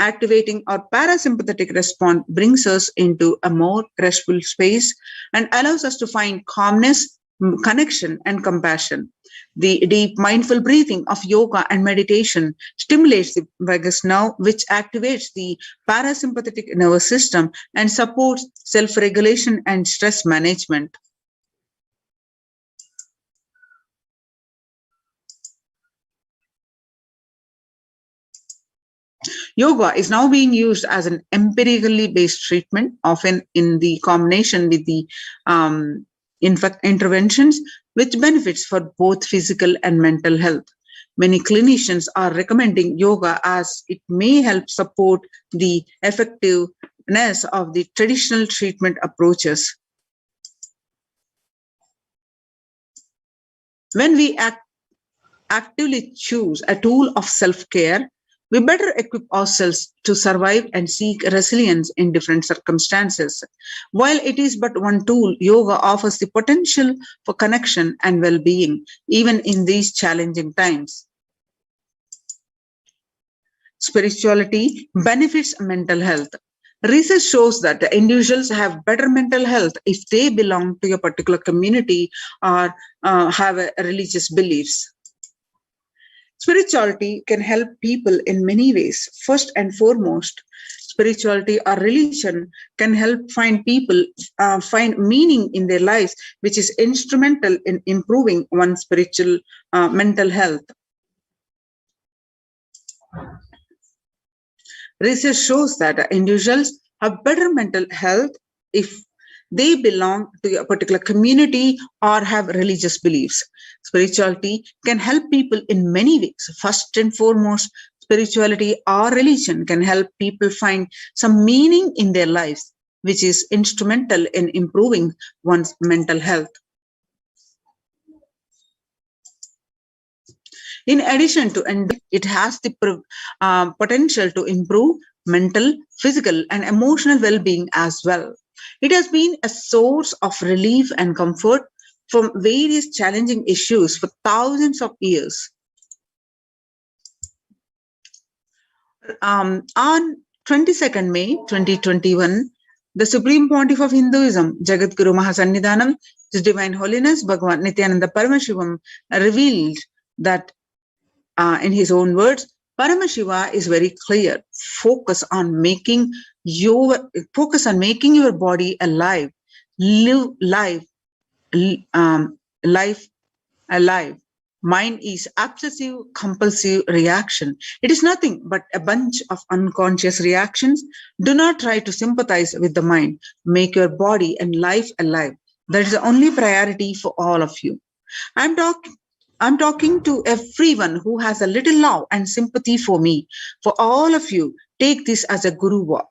Activating our parasympathetic response brings us into a more restful space and allows us to find calmness, connection, and compassion. The deep mindful breathing of yoga and meditation stimulates the vagus nerve, which activates the parasympathetic nervous system and supports self-regulation and stress management. Yoga is now being used as an empirically based treatment, often in the combination with the interventions, which benefits for both physical and mental health. Many clinicians are recommending yoga as it may help support the effectiveness of the traditional treatment approaches. When we actively choose a tool of self-care, we better equip ourselves to survive and seek resilience in different circumstances. While it is but one tool, yoga offers the potential for connection and well-being, even in these challenging times. Spirituality benefits mental health. Research shows that the individuals have better mental health if they belong to a particular community or have religious beliefs. Spirituality can help people in many ways. First and foremost, spirituality or religion can help find people find meaning in their lives, which is instrumental in improving one's spiritual mental health. Research shows that individuals have better mental health if they belong to a particular community or have religious beliefs. Spirituality can help people in many ways. First and foremost, spirituality or religion can help people find some meaning in their lives, which is instrumental in improving one's mental health. In addition to, and it has the potential to improve mental, physical, and emotional well-being as well. It has been a source of relief and comfort from various challenging issues for thousands of years. On 22nd May 2021, the Supreme Pontiff of Hinduism, Jagadguru Mahasannidhanam, His Divine Holiness Bhagavan Nithyananda Paramashivam, revealed that in his own words, Paramashiva is very clear. Focus on making your body alive. Live life alive. Mind is obsessive compulsive reaction. It is nothing but a bunch of unconscious reactions. Do not try to sympathize with the mind. Make your body and life alive. That is the only priority for all of you. I'm talking to everyone who has a little love and sympathy for me. For all of you, take this as a guru walk.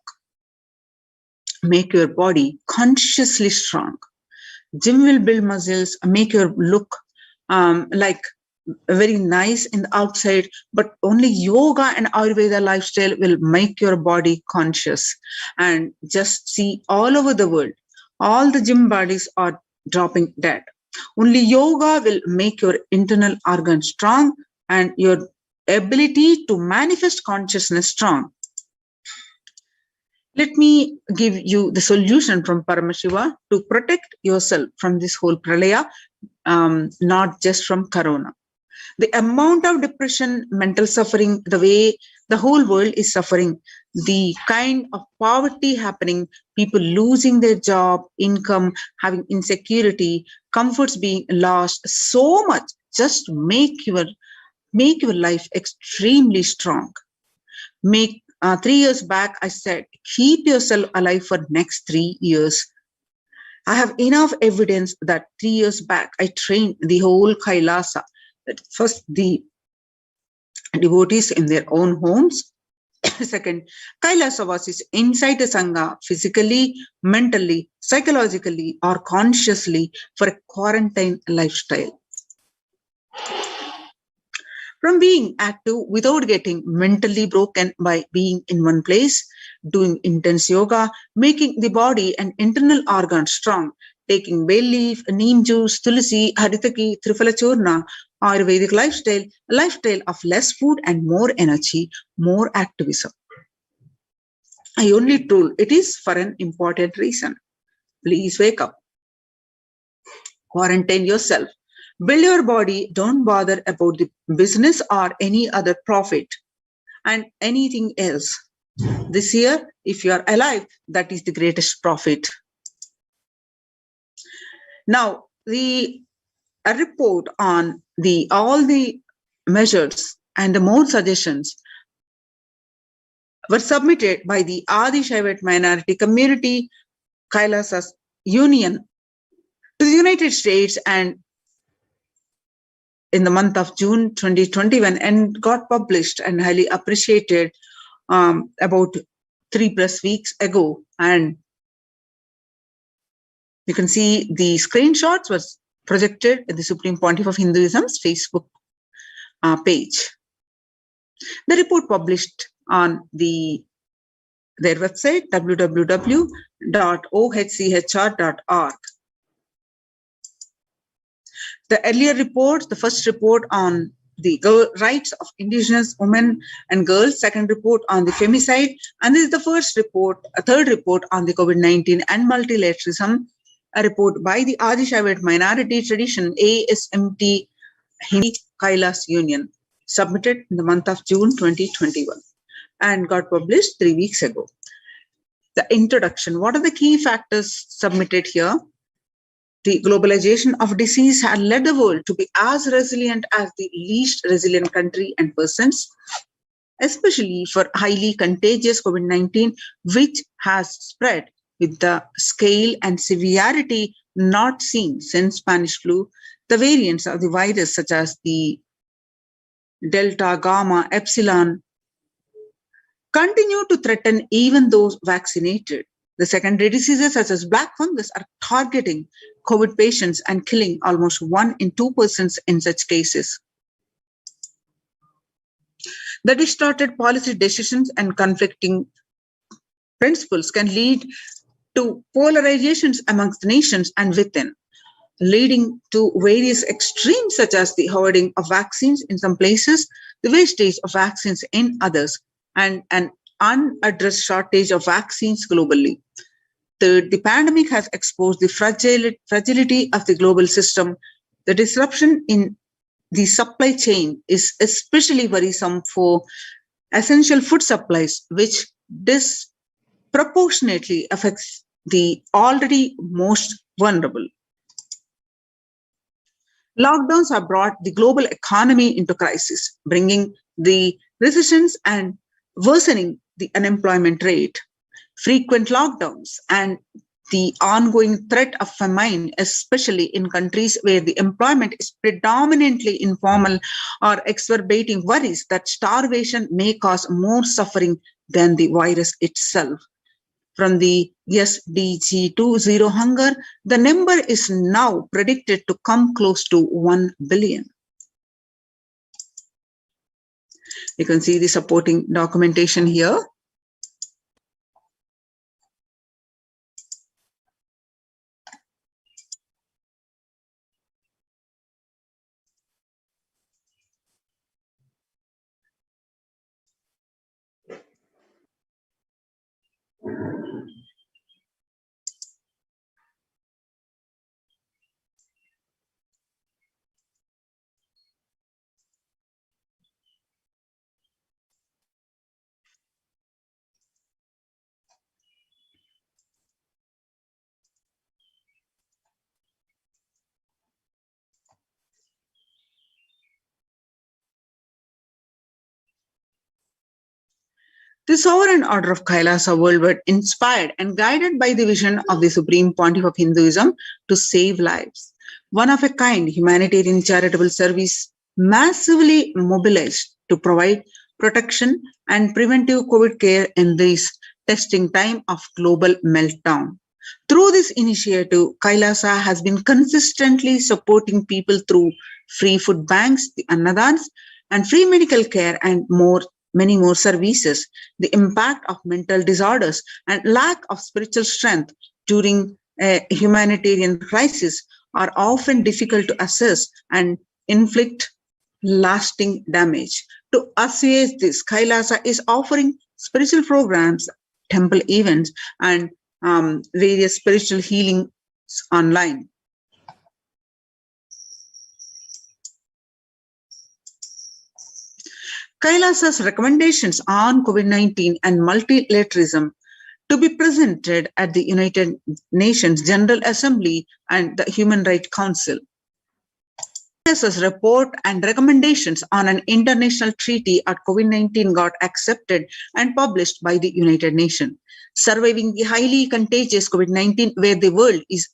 Make your body consciously strong. Gym will build muscles, make your look like very nice in the outside, but only yoga and Ayurveda lifestyle will make your body conscious. And just see all over the world, all the gym bodies are dropping dead. Only yoga will make your internal organs strong and your ability to manifest consciousness strong. Let me give you the solution from Paramashiva to protect yourself from this whole pralaya, not just from corona. The amount of depression, mental suffering, the way the whole world is suffering, the kind of poverty happening, people losing their job, income, having insecurity, comforts being lost, so much. Just make your life extremely strong. 3 years back, I said, keep yourself alive for next 3 years. I have enough evidence that 3 years back, I trained the whole Kailasa. That first, the devotees in their own homes, Second, Kailasavasis inside a Sangha physically, mentally, psychologically, or consciously for a quarantine lifestyle. From being active without getting mentally broken by being in one place, doing intense yoga, making the body and internal organs strong, taking bay leaf, neem juice, tulsi, haritaki, triphala churna, Ayurvedic lifestyle, a lifestyle of less food and more energy, more activism. I only told it is for an important reason. Please wake up. Quarantine yourself. Build your body. Don't bother about the business or any other profit and anything else. This year, if you are alive, that is the greatest profit. Now, a report on all the measures and the more suggestions were submitted by the Adi Shaivat minority community, Kailasas Union, to the United States and in the month of June 2021 and got published and highly appreciated about 3+ weeks ago. And you can see the screenshots was projected in the Supreme Pontiff of Hinduism's Facebook page. The report published on their website www.ohchr.org. The earlier report, the first report on the rights of indigenous women and girls, second report on the femicide, and this is the third report on the COVID-19 and multilateralism, a report by the Adi Shaivat Minority Tradition ASMT Hindi Kailas Union, submitted in the month of June 2021 and got published 3 weeks ago. The introduction, what are the key factors submitted here? The globalization of disease had led the world to be as resilient as the least resilient country and persons, especially for highly contagious COVID-19, which has spread with the scale and severity not seen since Spanish flu. The variants of the virus, such as the Delta, Gamma, Epsilon, continue to threaten even those vaccinated. The secondary diseases such as black fungus are targeting COVID patients and killing almost 1 in 2 persons in such cases. The distorted policy decisions and conflicting principles can lead to polarizations amongst the nations and within, leading to various extremes such as the hoarding of vaccines in some places, the wastage of vaccines in others, and an unaddressed shortage of vaccines globally. Third, the pandemic has exposed the fragility of the global system. The disruption in the supply chain is especially worrisome for essential food supplies, which disproportionately affects the already most vulnerable. Lockdowns have brought the global economy into crisis, bringing the recessions and worsening the unemployment rate. Frequent lockdowns and the ongoing threat of famine, especially in countries where the employment is predominantly informal, are exacerbating worries that starvation may cause more suffering than the virus itself. From the SDG 2.0 hunger, the number is now predicted to come close to 1 billion. You can see the supporting documentation here. The sovereign order of Kailasa worldwide, inspired and guided by the vision of the Supreme Pontiff of Hinduism to save lives. One of a kind humanitarian charitable service massively mobilized to provide protection, and preventive COVID care in this testing time of global meltdown. Through this initiative, Kailasa has been consistently supporting people through free food banks, the annadans, and free medical care and many more services. The impact of mental disorders and lack of spiritual strength during a humanitarian crisis are often difficult to assess and inflict lasting damage. To assuage this, Kailasa is offering spiritual programs, temple events, and various spiritual healings online. Kailasa's recommendations on COVID-19 and multilateralism to be presented at the United Nations General Assembly and the Human Rights Council. Kailasa's report and recommendations on an international treaty on COVID-19 got accepted and published by the United Nations. Surviving the highly contagious COVID-19, where the world is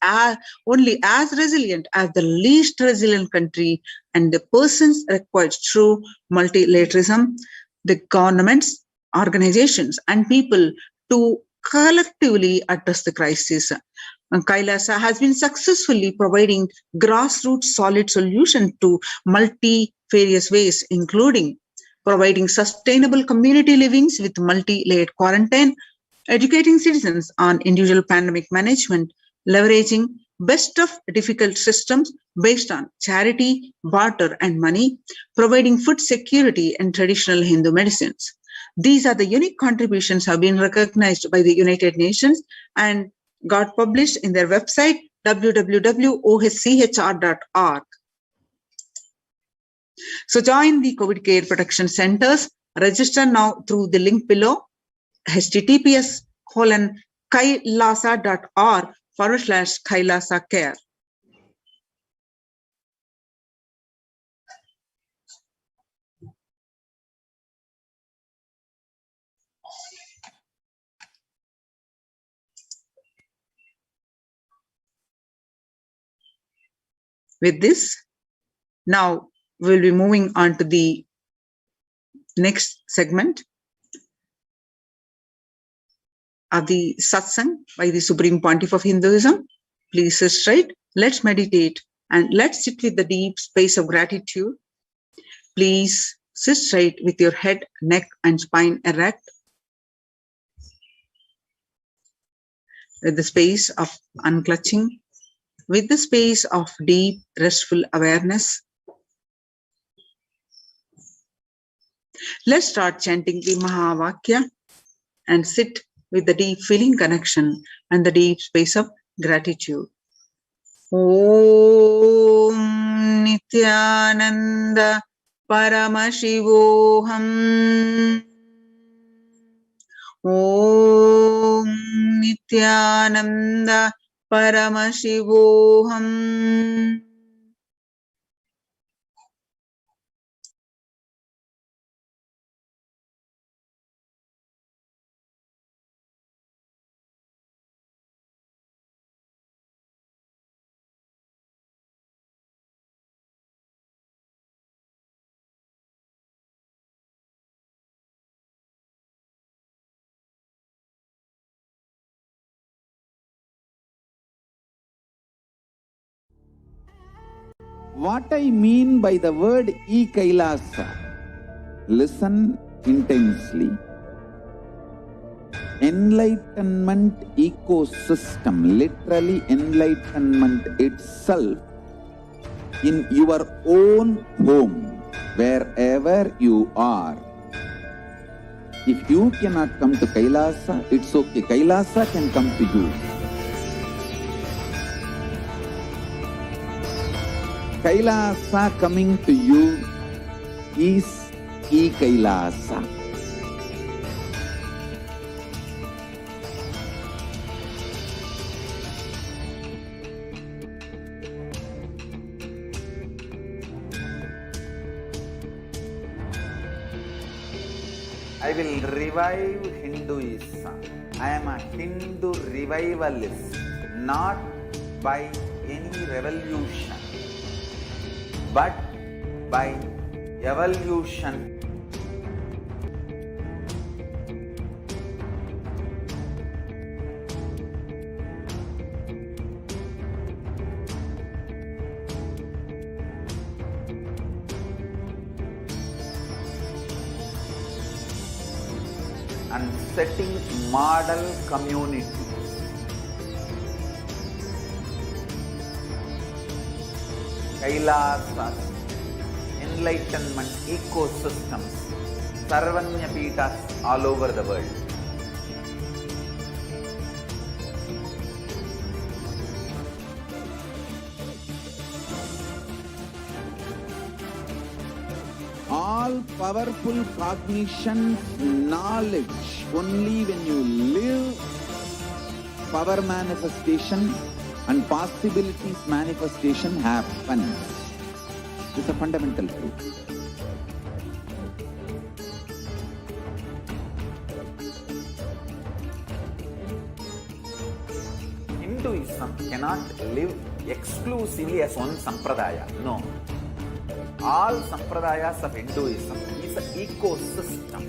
only as resilient as the least resilient country, and the persons required through multilateralism, the governments, organizations, and people to collectively address the crisis. Kailasa has been successfully providing grassroots solid solutions to multifarious ways, including providing sustainable community livings with multi-layered quarantine, educating citizens on individual pandemic management, leveraging best of difficult systems based on charity, barter, and money, providing food security and traditional Hindu medicines. These are the unique contributions have been recognized by the United Nations and got published in their website www.oschr.org. So join the COVID Care Protection Centers. Register now through the link below, https://kailasa.org/Kailasa Care. With this, now we'll be moving on to the next segment of the satsang by the Supreme Pontiff of Hinduism. Please sit straight, let's meditate, and let's sit with the deep space of gratitude. Please sit straight with your head, neck, and spine erect, with the space of unclutching, with the space of deep, restful awareness. Let's start chanting the Mahavakya and sit with the deep feeling connection and the deep space of gratitude. Om Nithyananda Paramashivoham. Om Nithyananda Paramashivoham. What I mean by the word e-Kailasa, listen intensely. Enlightenment ecosystem, literally enlightenment itself, in your own home, wherever you are. If you cannot come to Kailasa, it's okay. Kailasa can come to you. Kailasa coming to you is e-Kailasa. I will revive Hinduism. I am a Hindu revivalist, not by any revolution, but by evolution. and setting model community. Kailasas, enlightenment ecosystems, Sarvanya Pitas all over the world. All powerful cognition, knowledge, only when you live, power manifestation and possibilities manifestation happens. This is a fundamental truth. Hinduism cannot live exclusively as one sampradaya. No. All sampradayas of Hinduism is an ecosystem.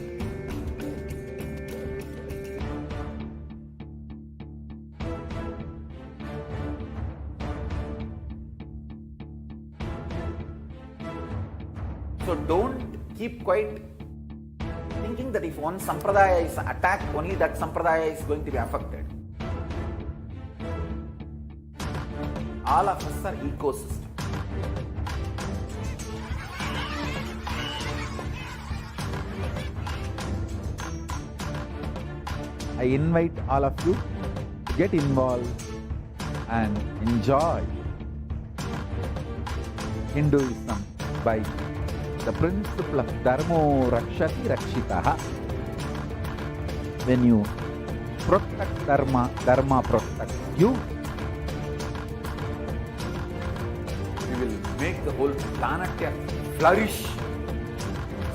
So don't keep quiet thinking that if one sampradaya is attacked, only that sampradaya is going to be affected. All of us are ecosystem. I invite all of you to get involved and enjoy Hinduism by the principle of Dharmo Rakshati Rakshitaha. When you protect Dharma, Dharma protects you. You will make the whole planet flourish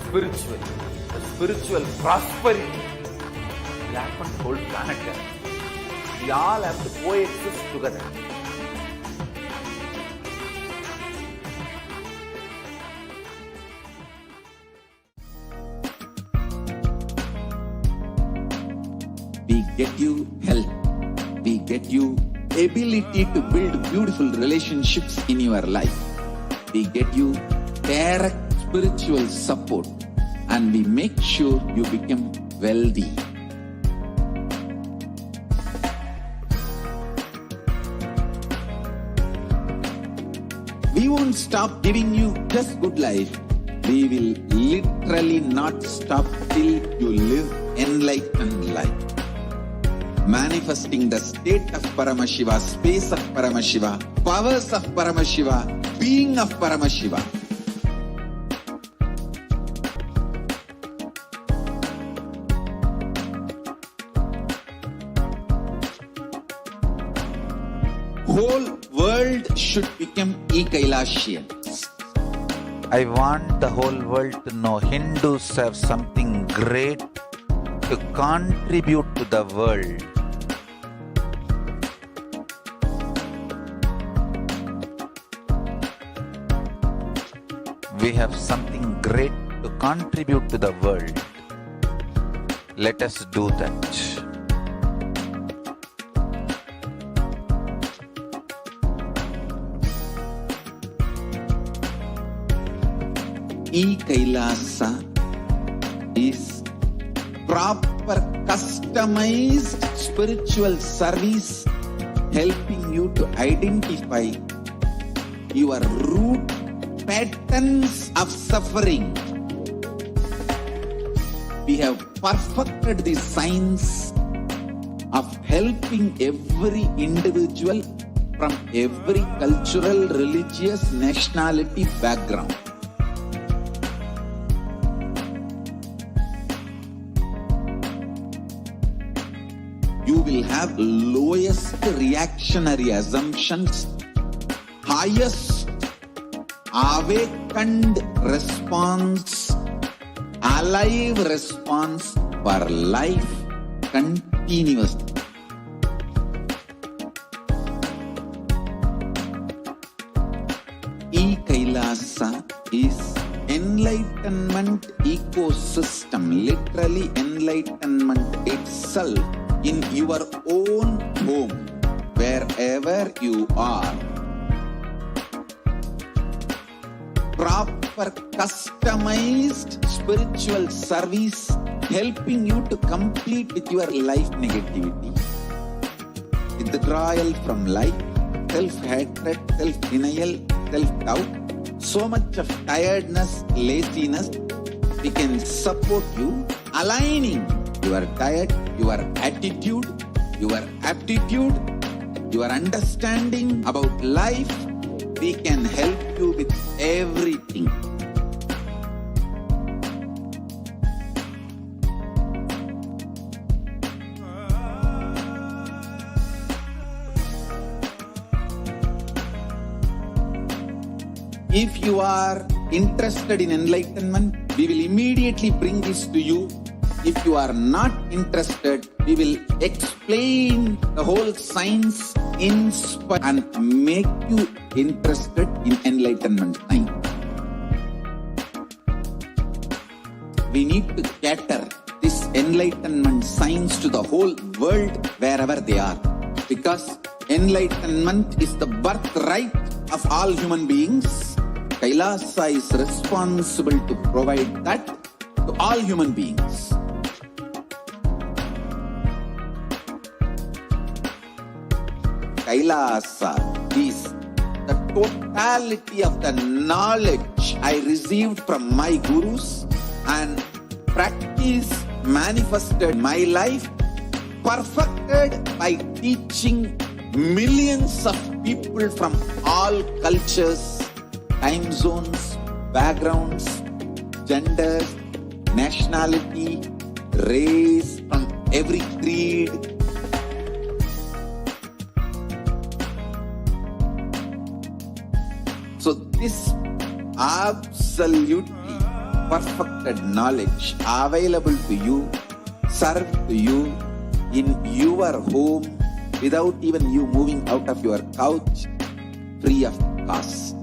spiritually. The spiritual prosperity will happen to the whole planet. We all have to coexist together. We get you health. We get you ability to build beautiful relationships in your life. We get you direct spiritual support, and we make sure you become wealthy. We won't stop giving you just good life. We will literally not stop till you live enlightened life. Manifesting the state of Paramashiva, space of Paramashiva, powers of Paramashiva, being of Paramashiva. Whole world should become e-Kailashians. I want the whole world to know Hindus have something great to contribute to the world. We have something great to contribute to the world. Let us do that. E-Kailasa is proper customized spiritual service helping you to identify your root patterns of suffering. We have perfected the science of helping every individual from every cultural, religious, nationality background. You will have lowest reactionary assumptions, highest awakened response, alive response for life continuously. E-Kailasa is enlightenment ecosystem, literally enlightenment itself in your own home, wherever you are. Proper customized spiritual service helping you to complete with your life negativity. Withdrawal from life, self-hatred, self-denial, self-doubt, so much of tiredness, laziness, we can support you, aligning your diet, your attitude, your aptitude, your understanding about life. We can help you with everything. If you are interested in enlightenment, we will immediately bring this to you. If you are not interested, we will explain the whole science, inspire and make you interested in enlightenment science. We need to cater this enlightenment science to the whole world wherever they are. Because enlightenment is the birthright of all human beings. Kailasa is responsible to provide that to all human beings. Kailasa is the totality of the knowledge I received from my gurus and practice manifested my life, perfected by teaching millions of people from all cultures, time zones, backgrounds, genders, nationality, race, from every creed. So this absolutely perfected knowledge available to you, served to you in your home without even you moving out of your couch, free of cost.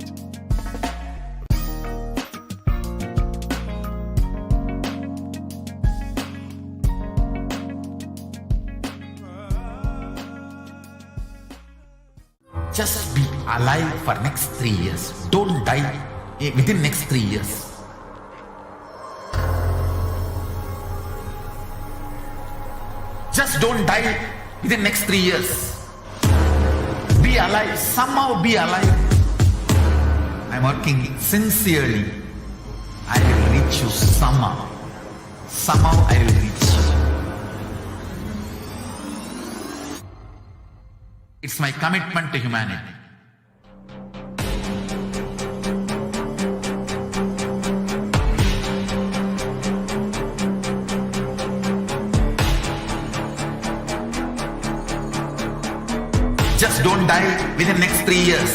Just be alive for next 3 years. Don't die within next 3 years. Just don't die within next 3 years. Be alive. Somehow be alive. I'm working sincerely. I will reach you somehow. Somehow I will reach you. It's my commitment to humanity. Just don't die within next 3 years.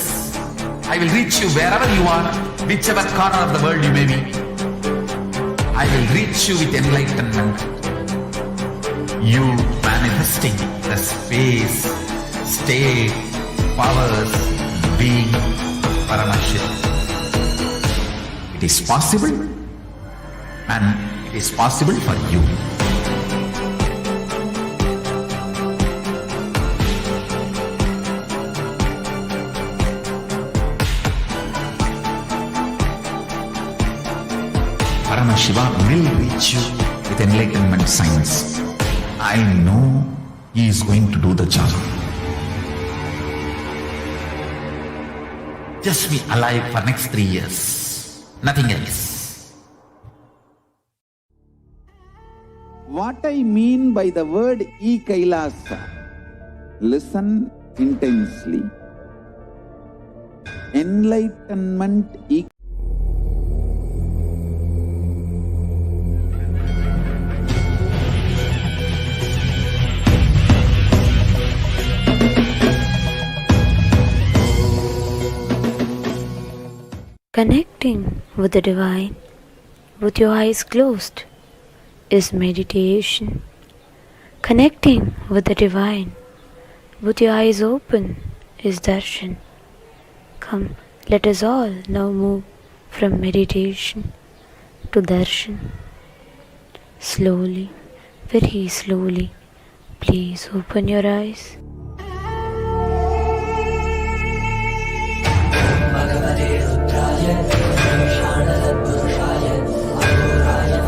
I will reach you wherever you are, whichever corner of the world you may be. I will reach you with enlightenment. You manifesting the space, state, powers, being Paramashivoham. It is possible, and it is possible for you. Paramashivoham will reach you with enlightenment science. I know he is going to do the job. Just be alive for next 3 years. Nothing else. What I mean by the word e-Kailasa, listen intensely. Enlightenment Connecting with the divine with your eyes closed is meditation. Connecting with the divine with your eyes open is darshan. Come, let us all now move from meditation to darshan. Slowly, very slowly, please open your eyes. Bhagavate Rudraya Sharanatpurushaya Aghoraya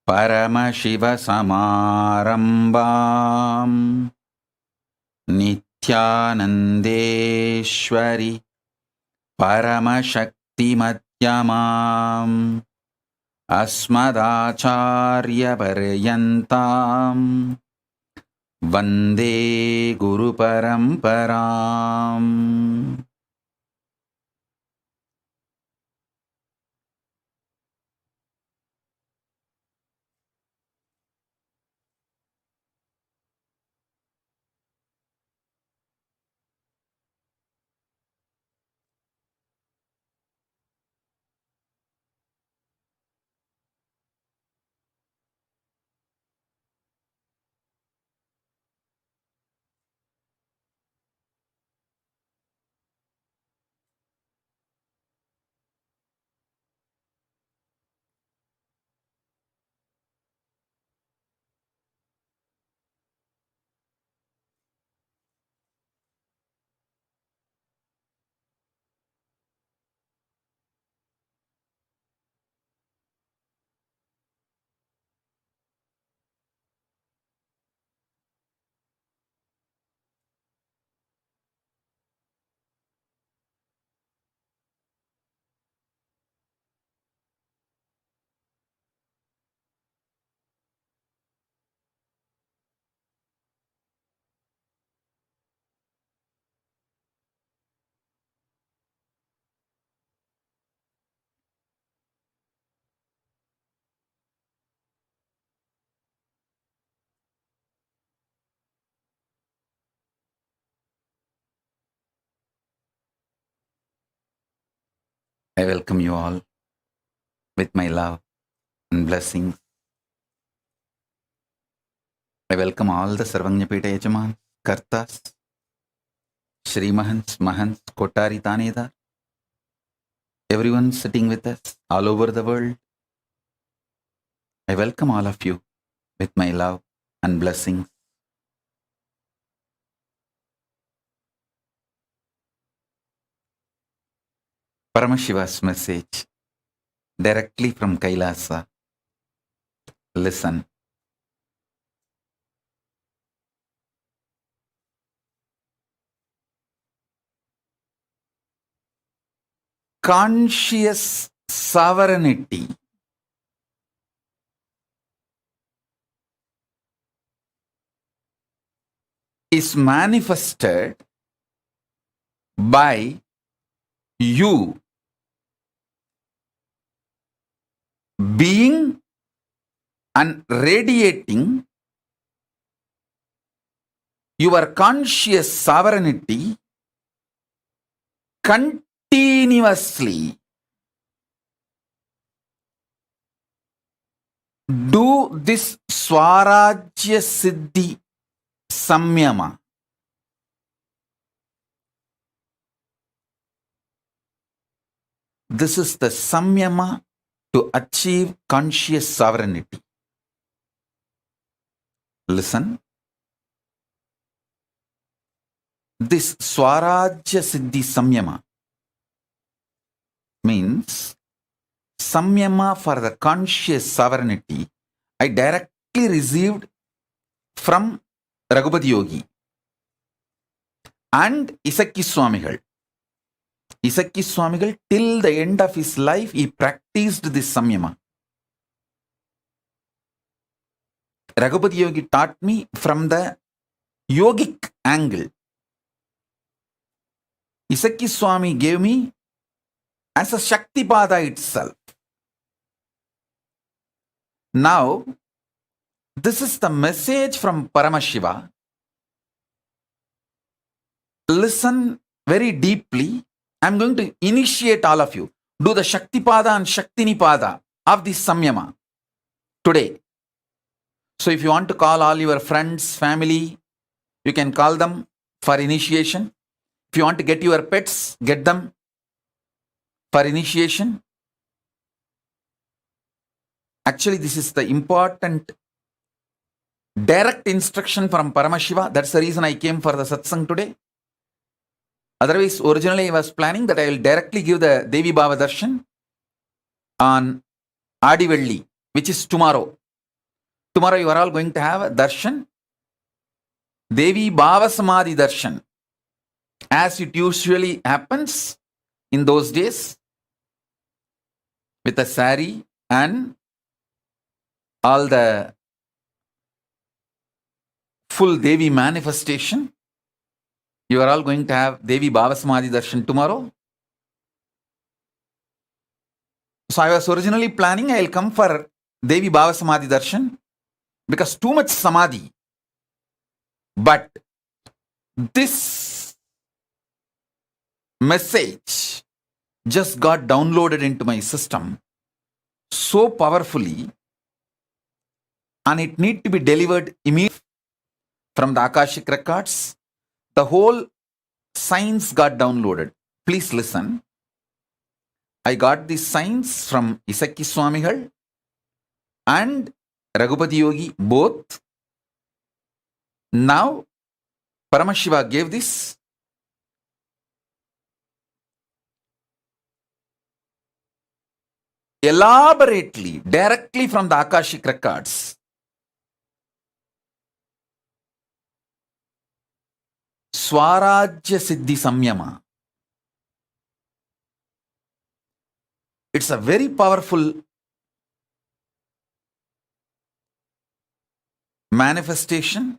Paramashivoham Nithyanandeshwari Paramasakti Madhyamam Asmadacharya Paryantam Vande Guru Paramparam. I welcome you all with my love and blessings. I welcome all the Sarvanyapita Yajaman, Kartas, Shri Mahants, Mahants, Kotari Tanedar, everyone sitting with us all over the world. I welcome all of you with my love and blessings. Paramashiva's message directly from Kailasa. Listen. Conscious sovereignty is manifested by you being and radiating your conscious sovereignty continuously. Do this Swarajya Siddhi Samyama. This is the Samyama to achieve conscious sovereignty. Listen. This Swarajya Siddhi Samyama means Samyama for the conscious sovereignty I directly received from Raghupati Yogi and Isakki Swamigal. Isakki Swamigal, till the end of his life, he practiced this Samyama. Raghupati Yogi taught me from the yogic angle. Isakki Swami gave me as a Shaktipada itself. Now, this is the message from Paramashiva. Listen very deeply. I'm going to initiate all of you. Do the Shaktipada and Shaktinipada of this Samyama today. So if you want to call all your friends, family, you can call them for initiation. If you want to get your pets, get them for initiation. Actually, this is the important direct instruction from Paramashiva. That's the reason I came for the satsang today. Otherwise, originally I was planning that I will directly give the Devi Bhava Darshan on Adivelli, which is tomorrow. Tomorrow you are all going to have a darshan, Devi Bhava Samadhi darshan, as it usually happens in those days, with a sari and all the full Devi manifestation. You are all going to have Devi Bhava Samadhi darshan tomorrow. So I was originally planning I will come for Devi Bhava Samadhi darshan because too much samadhi. But this message just got downloaded into my system so powerfully, and it need to be delivered immediately from the Akashic records. The whole science got downloaded. Please listen. I got the science from Isakki Swamigal and Raghupati Yogi both. Now Paramashiva gave this. Elaborately, directly from the Akashic records. Swarajya Siddhi Samyama. It's a very powerful manifestation.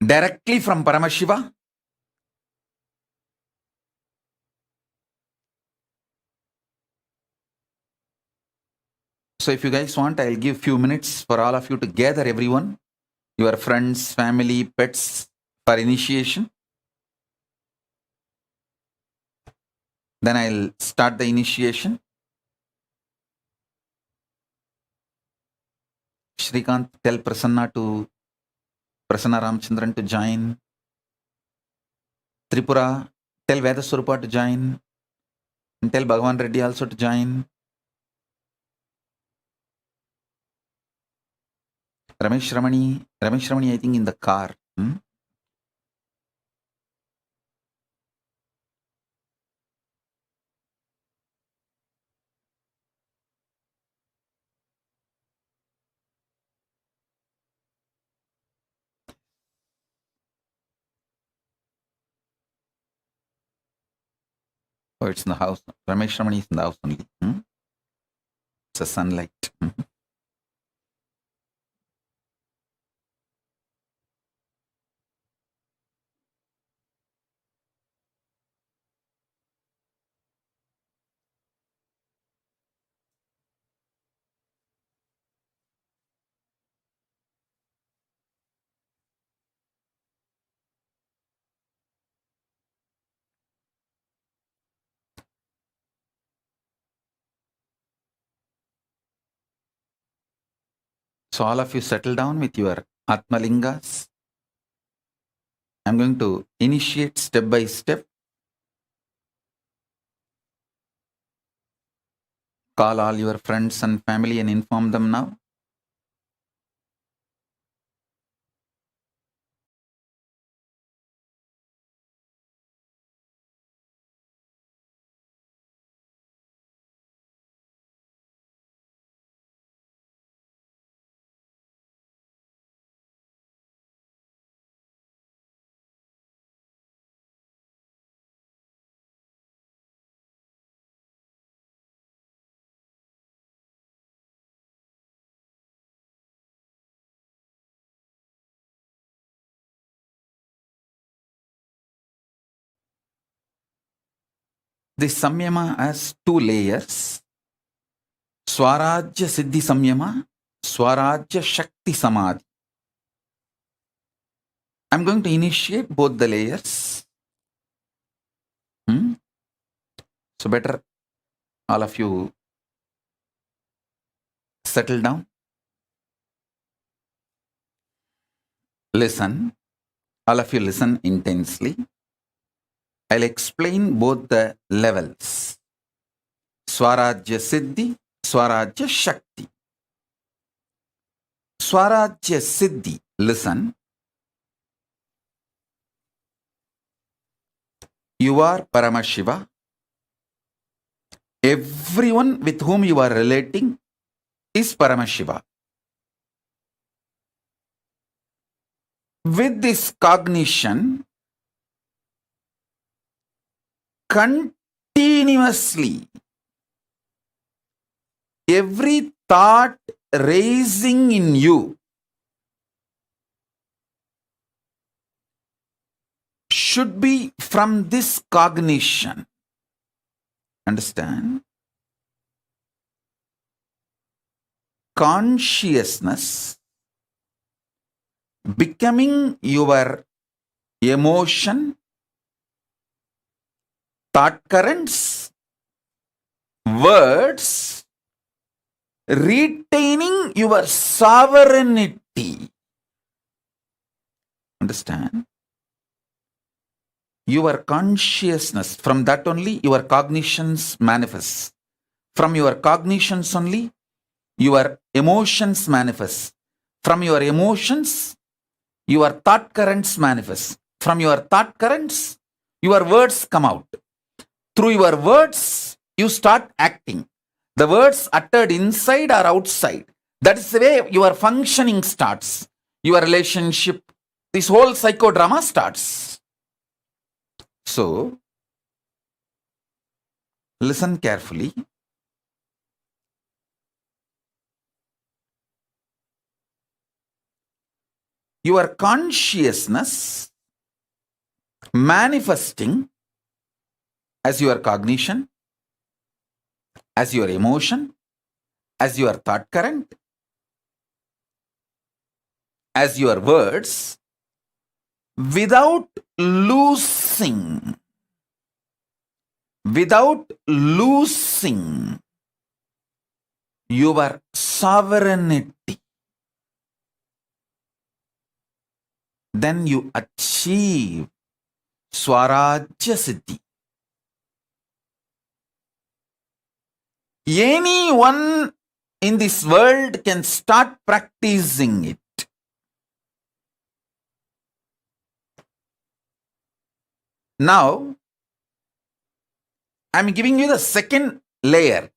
Directly from Paramashiva. So if you guys want, I'll give few minutes for all of you to gather everyone, your friends, family, pets, for initiation. Then I'll start the initiation. Shrikant, tell Prasanna Ramchandran to join. Tripura, tell Vedaswarupa to join. And tell Bhagavan Reddy also to join. Ramesh Ramani, I think in the car. Oh, it's in the house. Ramesh Ramani is in the house only. It's a sunlight. So all of you settle down with your Atmalingas. I'm going to initiate step by step. Call all your friends and family and inform them now. This Samyama has two layers. Swarajya Siddhi Samyama, Swarajya Shakti Samadhi. I'm going to initiate both the layers. So better all of you settle down. Listen. All of you listen intensely. I'll explain both the levels. Swarajya Siddhi, Swarajya Shakti. Swarajya Siddhi, listen. You are Paramashiva. Everyone with whom you are relating is Paramashiva. With this cognition, continuously, every thought raising in you should be from this cognition. Understand? Consciousness becoming your emotion, thought currents, words, retaining your sovereignty. Understand? Your consciousness, from that only your cognitions manifest. From your cognitions only your emotions manifest. From your emotions, your thought currents manifest. From your thought currents, your words come out. Through your words, you start acting. The words uttered inside or outside. That is the way your functioning starts. Your relationship, this whole psychodrama starts. So, listen carefully. Your consciousness manifesting as your cognition, as your emotion, as your thought current, as your words, without losing your sovereignty. Then you achieve Swarajya Siddhi. Anyone in this world can start practicing it. Now, I am giving you the second layer.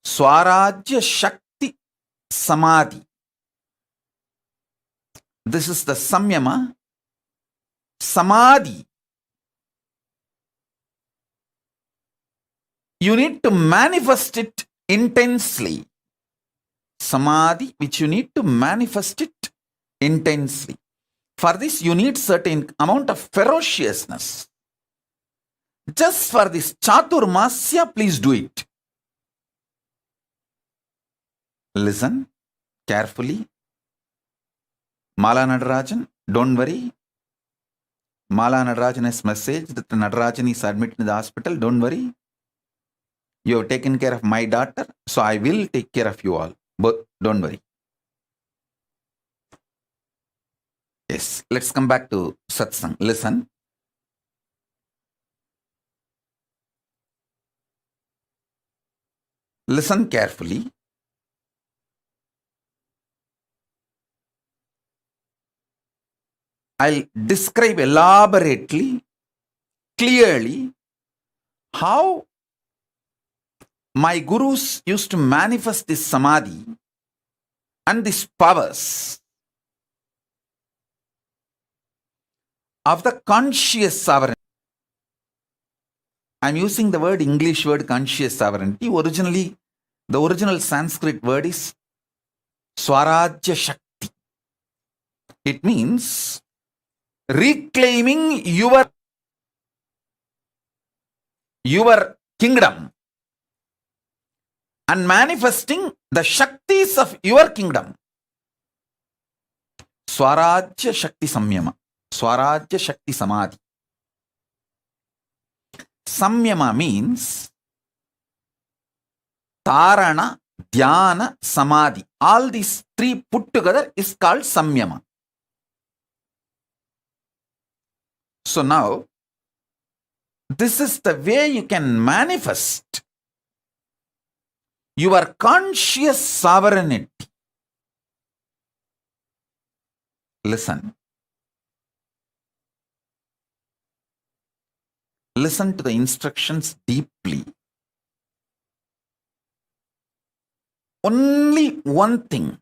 Swarajya Shakti Samadhi. This is the Samyama. Samadhi. You need to manifest it intensely. Samadhi, which you need to manifest it intensely. For this, you need certain amount of ferociousness. Just for this Chaturmasya, please do it. Listen carefully. Mala Nadarajan, don't worry. Mala Nadarajan has messaged that Nadarajan is admitted in the hospital. Don't worry. You have taken care of my daughter, so I will take care of you all. But don't worry. Yes, let's come back to satsang. Listen. Listen carefully. I'll describe elaborately, clearly, how my gurus used to manifest this samadhi and these powers of the conscious sovereignty. I'm using the word English word conscious sovereignty. Originally, the original Sanskrit word is Swarajya Shakti. It means reclaiming your kingdom and manifesting the Shaktis of your kingdom. Swarajya Shakti Samyama. Swarajya Shakti Samadhi. Samyama means Tarana, Dhyana, Samadhi. All these three put together is called Samyama. So now, this is the way you can manifest your conscious sovereignty. Listen. listen to the instructions deeply. Only one thing.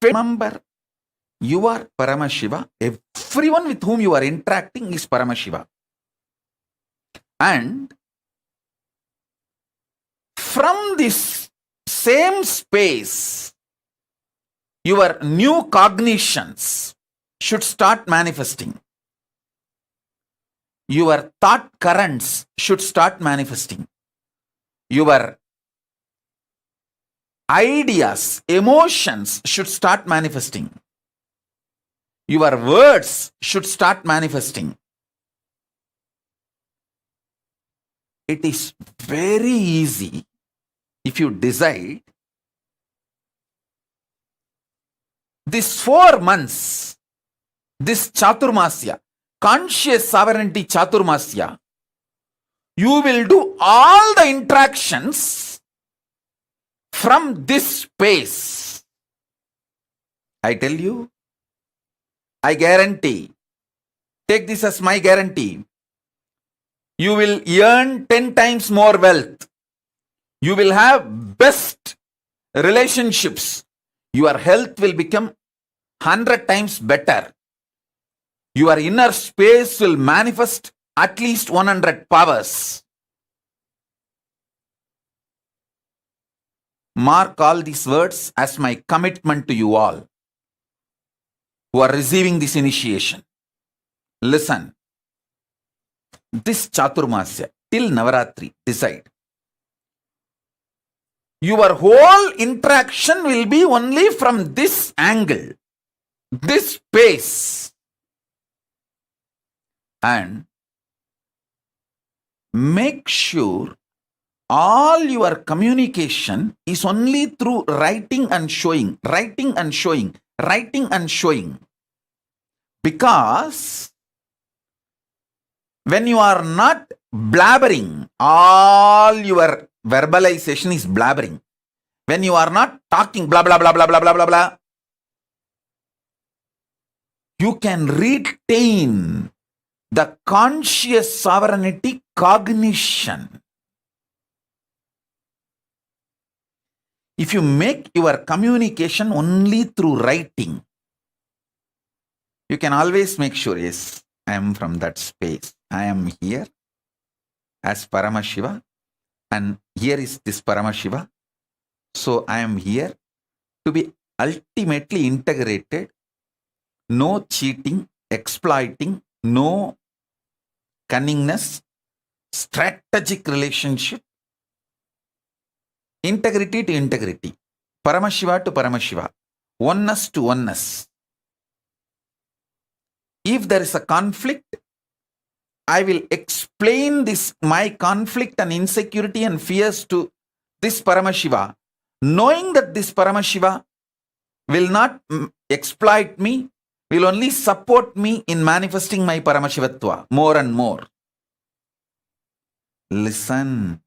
Remember, you are Paramashiva. Everyone with whom you are interacting is Paramashiva. And from this same space, your new cognitions should start manifesting. Your thought currents should start manifesting. Your ideas, emotions should start manifesting. Your words should start manifesting. It is very easy if you decide this 4 months, this Chaturmasya, conscious sovereignty Chaturmasya, you will do all the interactions from this space. I tell you, I guarantee, take this as my guarantee, you will earn 10 times more wealth. You will have best relationships. Your health will become 100 times better. Your inner space will manifest at least 100 powers. Mark all these words as my commitment to you all who are receiving this initiation. Listen, this Chaturmasya till Navaratri, decide. Your whole interaction will be only from this angle, this space. And make sure all your communication is only through writing and showing, writing and showing, writing and showing. Because when you are not blabbering, all your verbalization is blabbering. When you are not talking blah blah blah blah blah blah blah blah, you can retain the conscious sovereignty cognition. If you make your communication only through writing, you can always make sure, yes, I am from that space. I am here as Paramashiva, and here is this Paramashiva. So I am here to be ultimately integrated. No cheating, exploiting, no cunningness, strategic relationship, integrity to integrity, Paramashiva to Paramashiva, oneness to oneness. If there is a conflict, I will explain this, my conflict and insecurity and fears to this Paramashiva, knowing that this Paramashiva will not exploit me, will only support me in manifesting my Paramashivatva more and more. Listen,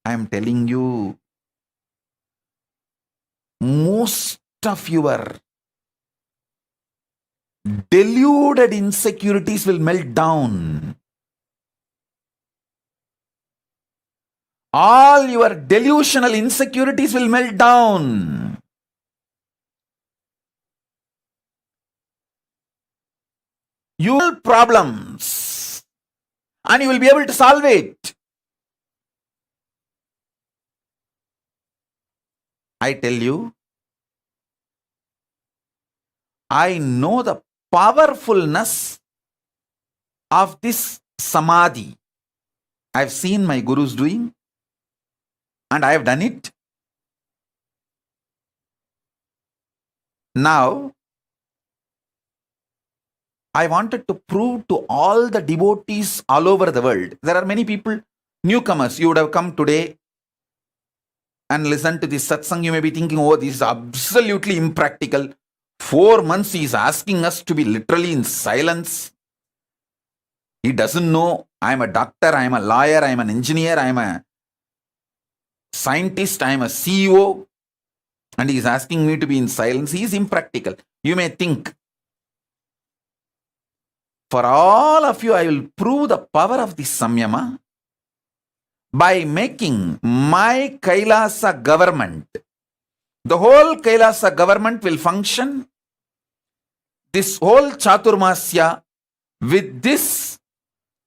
I am telling you, most of your deluded insecurities will melt down. All your delusional insecurities will melt down. You will problems and you will be able to solve it. I tell you, I know the powerfulness of this samadhi. I have seen my gurus doing, and I have done it. Now, I wanted to prove to all the devotees all over the world. There are many people, newcomers. You would have come today and listened to this satsang. You may be thinking, oh, this is absolutely impractical. 4 months he is asking us to be literally in silence. He doesn't know I am a doctor, I am a lawyer, I am an engineer, I am a scientist, I am a CEO, and he is asking me to be in silence. He is impractical. You may think. For all of you, I will prove the power of this samyama by making my Kailasa government. The whole Kailasa government will function, this whole Chaturmasya, with this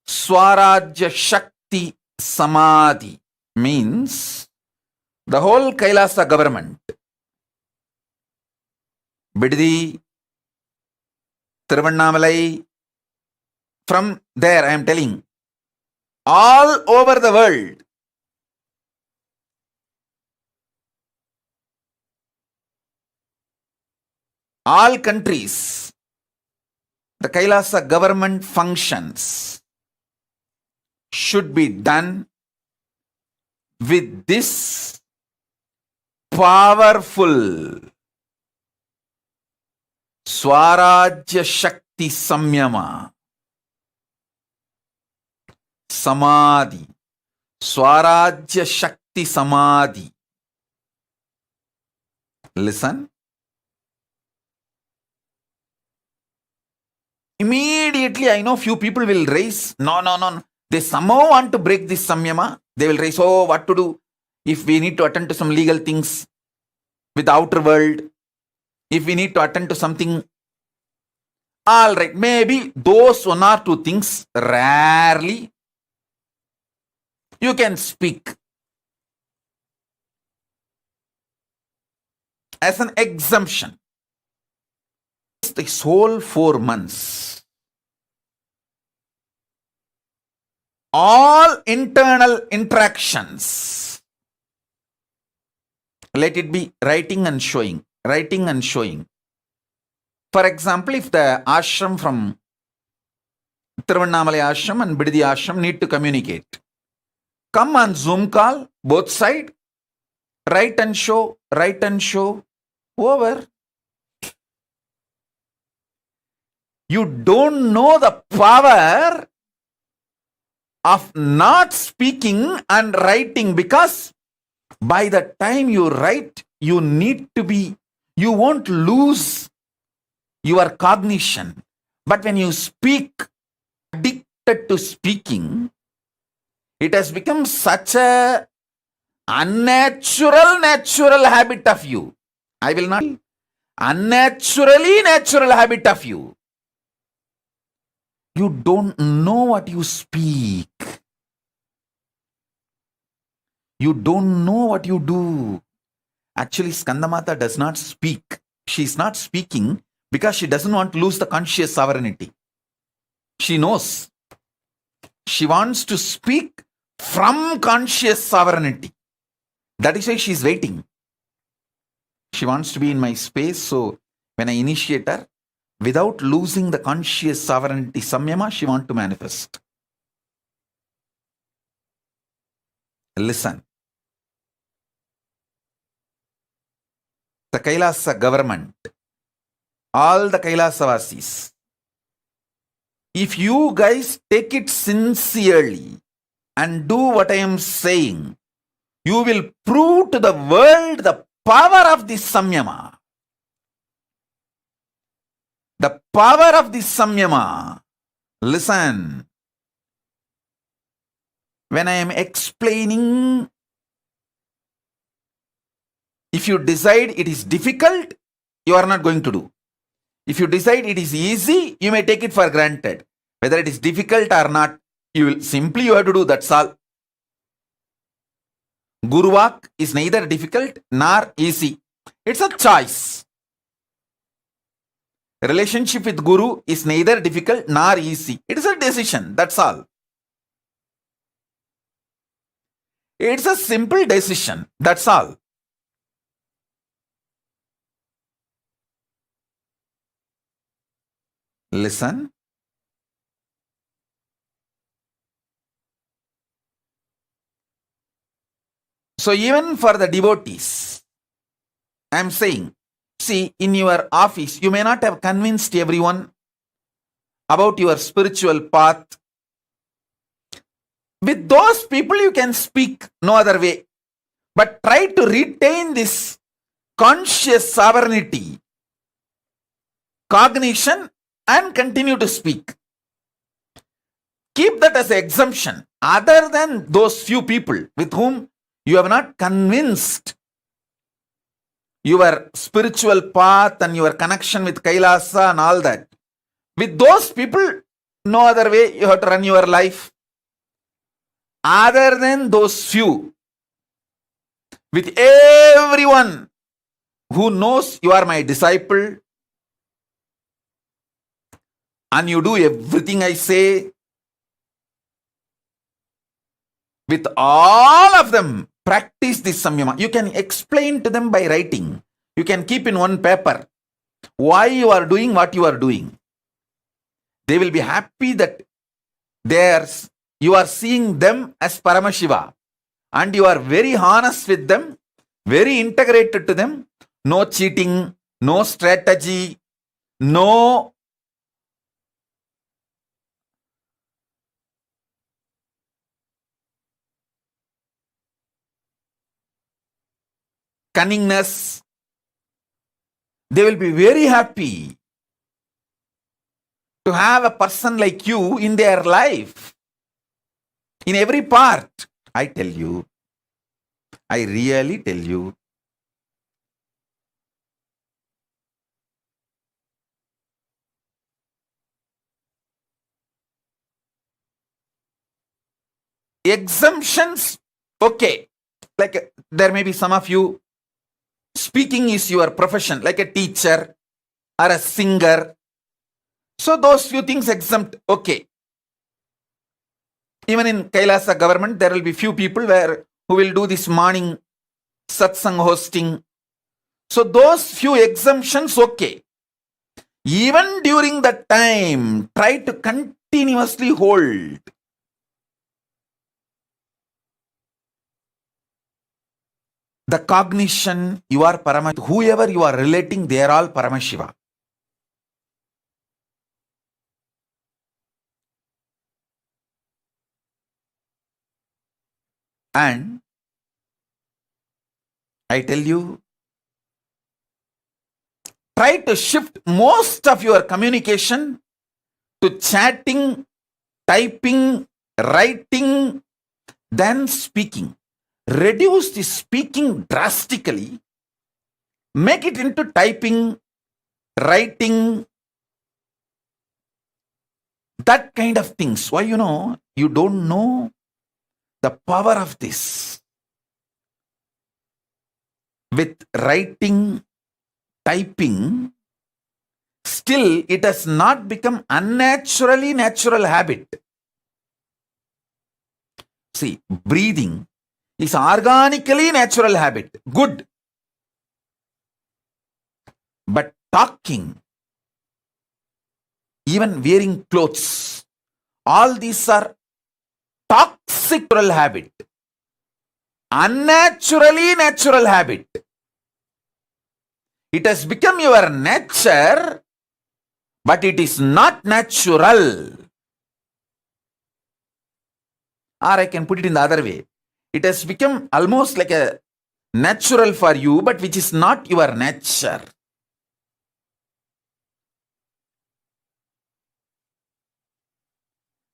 Swarajya Shakti Samadhi. Means the whole Kailasa government, Biddi, Tiruvannamalai, from there I am telling, all over the world, all countries, the Kailasa government functions should be done with this powerful Swarajya Shakti Samyama. Samadhi. Swarajya Shakti Samadhi. Listen. Immediately I know few people will raise, no. They somehow want to break this samyama. They will raise, oh, what to do if we need to attend to some legal things with the outer world, if we need to attend to something. All right, maybe those one or two things, rarely you can speak. As an exemption, this whole 4 months, all internal interactions, let it be writing and showing, writing and showing. For example, if the ashram from Tiruvannamalai ashram and Biddi ashram need to communicate, come on Zoom call, both side, write and show, over. You don't know the power of not speaking and writing, because by the time you write, you won't lose your cognition. But when you speak, addicted to speaking, it has become such a natural habit of you. I will not, natural habit of you. You don't know what you speak. You don't know what you do. Actually, Skandamata does not speak. She is not speaking because she doesn't want to lose the conscious sovereignty. She knows. She wants to speak from conscious sovereignty. That is why she is waiting. She wants to be in my space. So when I initiate her, without losing the conscious sovereignty samyama, she wants to manifest. Listen. The Kailasa government, all the Kailasa-vasis, if you guys take it sincerely and do what I am saying, you will prove to the world the power of this samyama. The power of this samyama. Listen. When I am explaining, if you decide it is difficult, you are not going to do. If you decide it is easy, you may take it for granted. Whether it is difficult or not, you have to do, that's all. Guruvak is neither difficult nor easy. It's a choice. Relationship with Guru is neither difficult nor easy. It is a decision, that's all. It's a simple decision, that's all. Listen. So even for the devotees, I am saying, see, in your office, you may not have convinced everyone about your spiritual path. With those people, you can speak no other way. But try to retain this conscious sovereignty, cognition, and continue to speak. Keep that as an exemption. Other than those few people with whom you have not convinced your spiritual path and your connection with Kailasa and all that. With those people, no other way you have to run your life. Other than those few, with everyone who knows you are my disciple and you do everything I say, with all of them, practice this samyama. You can explain to them by writing. You can keep in one paper why you are doing what you are doing. They will be happy that you are seeing them as Paramashiva and you are very honest with them, very integrated to them. No cheating, no strategy, no cunningness. They will be very happy to have a person like you in their life. In every part, I tell you, I really tell you, exemptions, okay. Like there may be some of you, speaking is your profession, like a teacher or a singer. So those few things exempt, okay. Even in Kailasa government, there will be few people who will do this morning satsang hosting. So those few exemptions, okay. Even during that time, try to continuously hold the cognition you are Paramashiva. Whoever you are relating, they are all Paramashiva. And I tell you, try to shift most of your communication to chatting, typing, writing, then speaking. Reduce the speaking drastically. Make it into typing, writing, that kind of things. Why? You don't know the power of this. With writing, typing, still it has not become unnaturally natural habit. See, breathing is organically natural habit. Good. But talking, even wearing clothes, all these are toxic natural habit. Unnaturally natural habit. It has become your nature, but it is not natural. Or I can put it in the other way. It has become almost like a natural for you, but which is not your nature.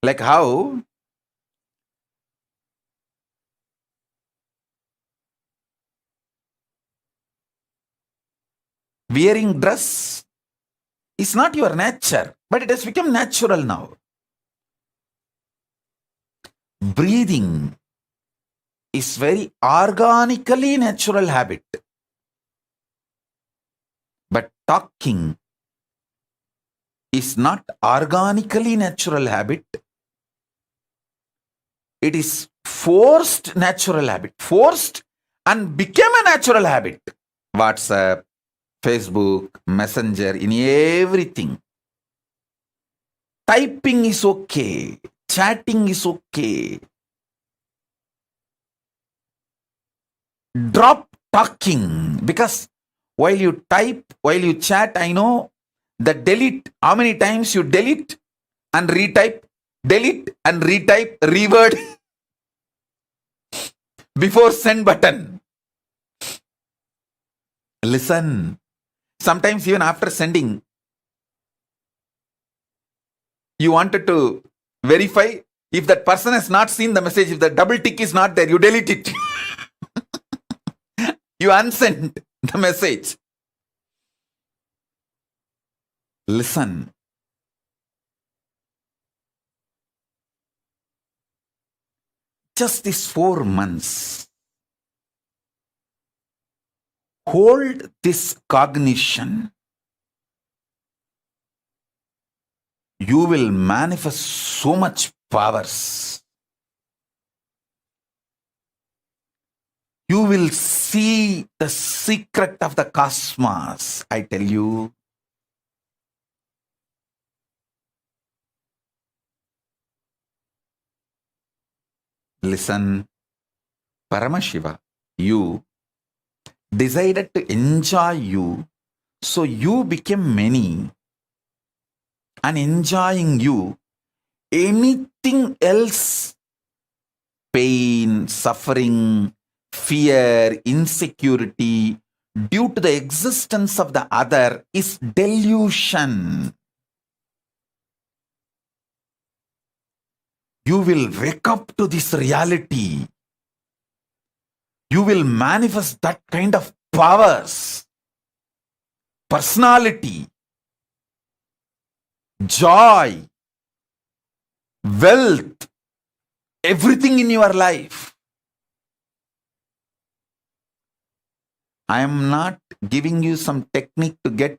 Like how wearing dress is not your nature, but it has become natural now. Breathing is very organically natural habit. But talking is not organically natural habit. It is forced natural habit. Forced and became a natural habit. WhatsApp, Facebook, Messenger, in everything. Typing is okay. Chatting is okay. Drop talking, because while you type, while you chat, I know the delete, how many times you delete and retype, delete and retype, reword before send button. Listen, sometimes even after sending, you wanted to verify If that person has not seen the message, if the double tick is not there, you delete it. You unsend the message. Listen. Just these 4 months, hold this cognition. You will manifest so much powers. You will see the secret of the cosmos, I tell you. Listen, Paramashiva, you decided to enjoy you, so you became many. And enjoying you, anything else, pain, suffering, fear, insecurity, due to the existence of the other, is delusion. You will wake up to this reality. You will manifest that kind of powers, personality, joy, wealth, everything in your life. I am not giving you some technique to get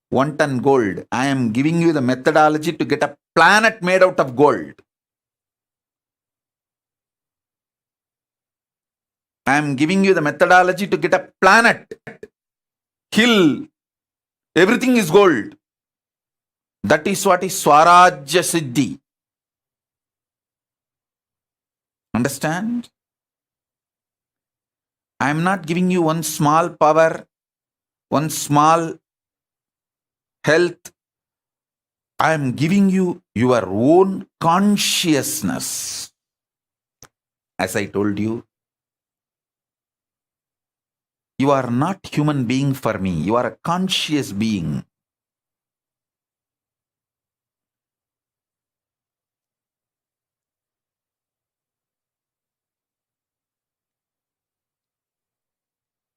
1 ton gold. I am giving you the methodology to get a planet made out of gold. I am giving you the methodology to get a planet, hill, everything is gold. That is what is Swarajya Siddhi. Understand? I am not giving you one small power, one small health. I am giving you your own consciousness. As I told you, you are not human being for me. You are a conscious being.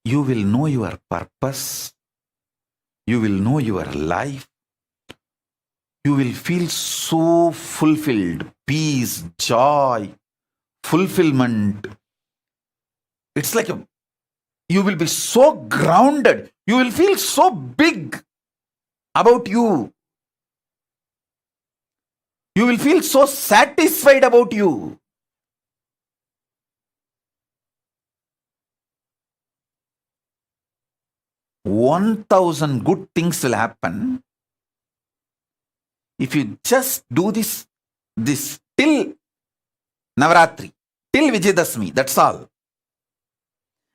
You will know your purpose. You will know your life. You will feel so fulfilled, peace, joy, fulfillment. It's like you will be so grounded. You will feel so big about you. You will feel so satisfied about you. $1,000 good things will happen if you just do this till Navaratri, till Vijayadashmi. That's all.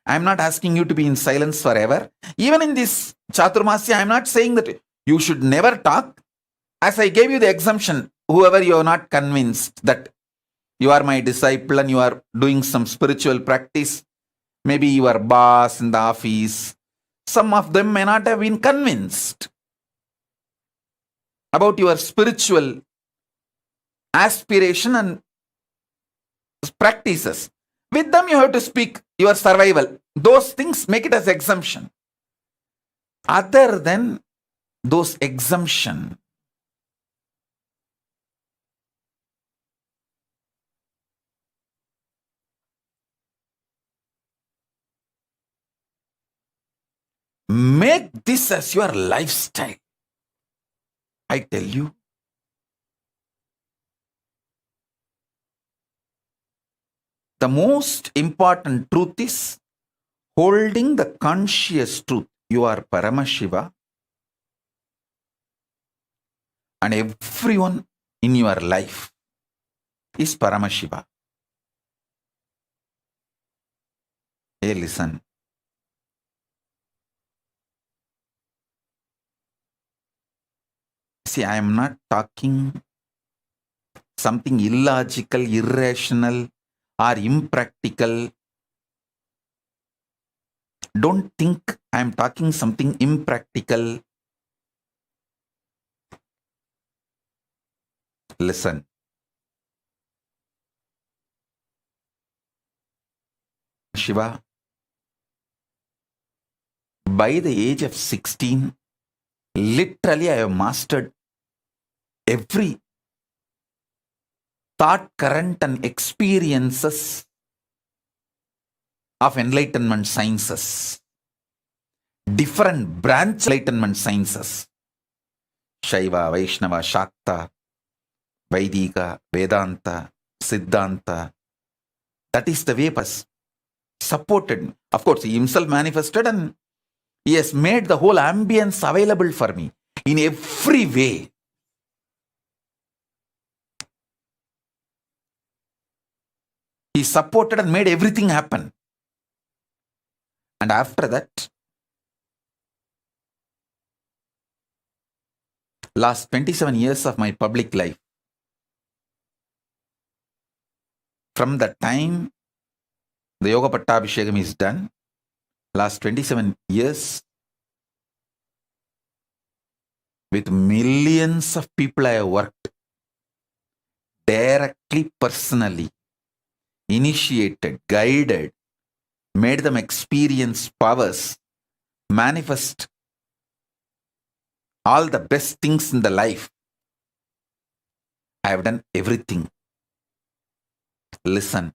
I am not asking you to be in silence forever. Even in this Chaturmasya, I am not saying that you should never talk. As I gave you the exemption, whoever you are not convinced that you are my disciple and you are doing some spiritual practice, maybe your boss in the office, some of them may not have been convinced about your spiritual aspiration and practices. With them you have to speak your survival. Those things, make it as exemption. Other than those exemption, make this as your lifestyle. I tell you, the most important truth is holding the conscious truth. You are Paramashiva, and everyone in your life is Paramashiva. Hey, listen. See, I am not talking something illogical, irrational, or impractical. Don't think I am talking something impractical. Listen. Paramashiva, by the age of 16, literally I have mastered every thought current and experiences of enlightenment sciences. Different branch enlightenment sciences. Shaiva, Vaishnava, Shakta, Vaidika, Vedanta, Siddhanta. That is the way Pas supported me. Of course, he himself manifested and he has made the whole ambience available for me in every way. He supported and made everything happen. And after that, last 27 years of my public life, from the time the Yoga Pattabhishekam is done, last 27 years, with millions of people I have worked, directly, personally, initiated, guided, made them experience powers, manifest all the best things in the life. I have done everything. Listen,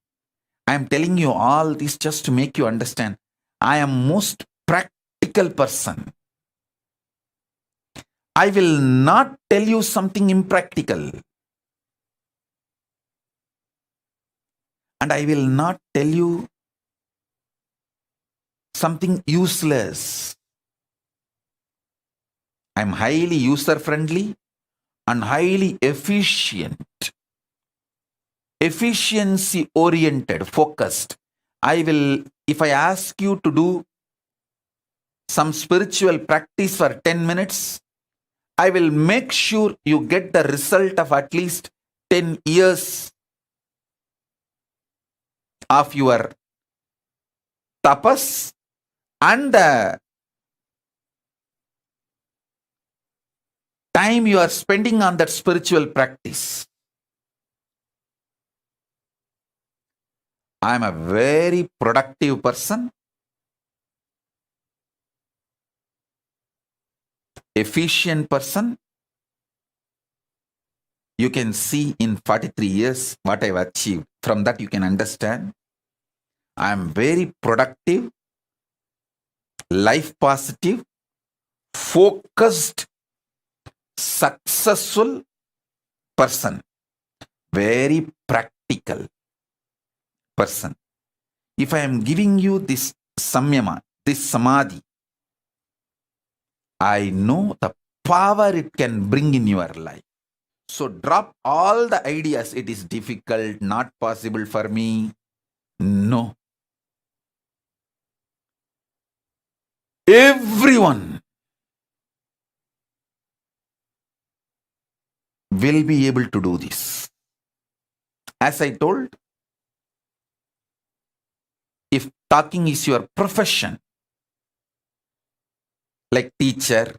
I am telling you all this just to make you understand. I am most practical person. I will not tell you something impractical. And I will not tell you something useless. I am highly user-friendly and highly efficient. Efficiency-oriented, focused. If I ask you to do some spiritual practice for 10 minutes, I will make sure you get the result of at least 10 years of your tapas and the time you are spending on that spiritual practice. I am a very productive person, efficient person. You can see in 43 years what I have achieved. From that you can understand. I am very productive, life positive, focused, successful person. Very practical person. If I am giving you this samyama, this samadhi, I know the power it can bring in your life. So drop all the ideas. It is difficult, not possible for me. No. Everyone will be able to do this. As I told, if talking is your profession, like teacher,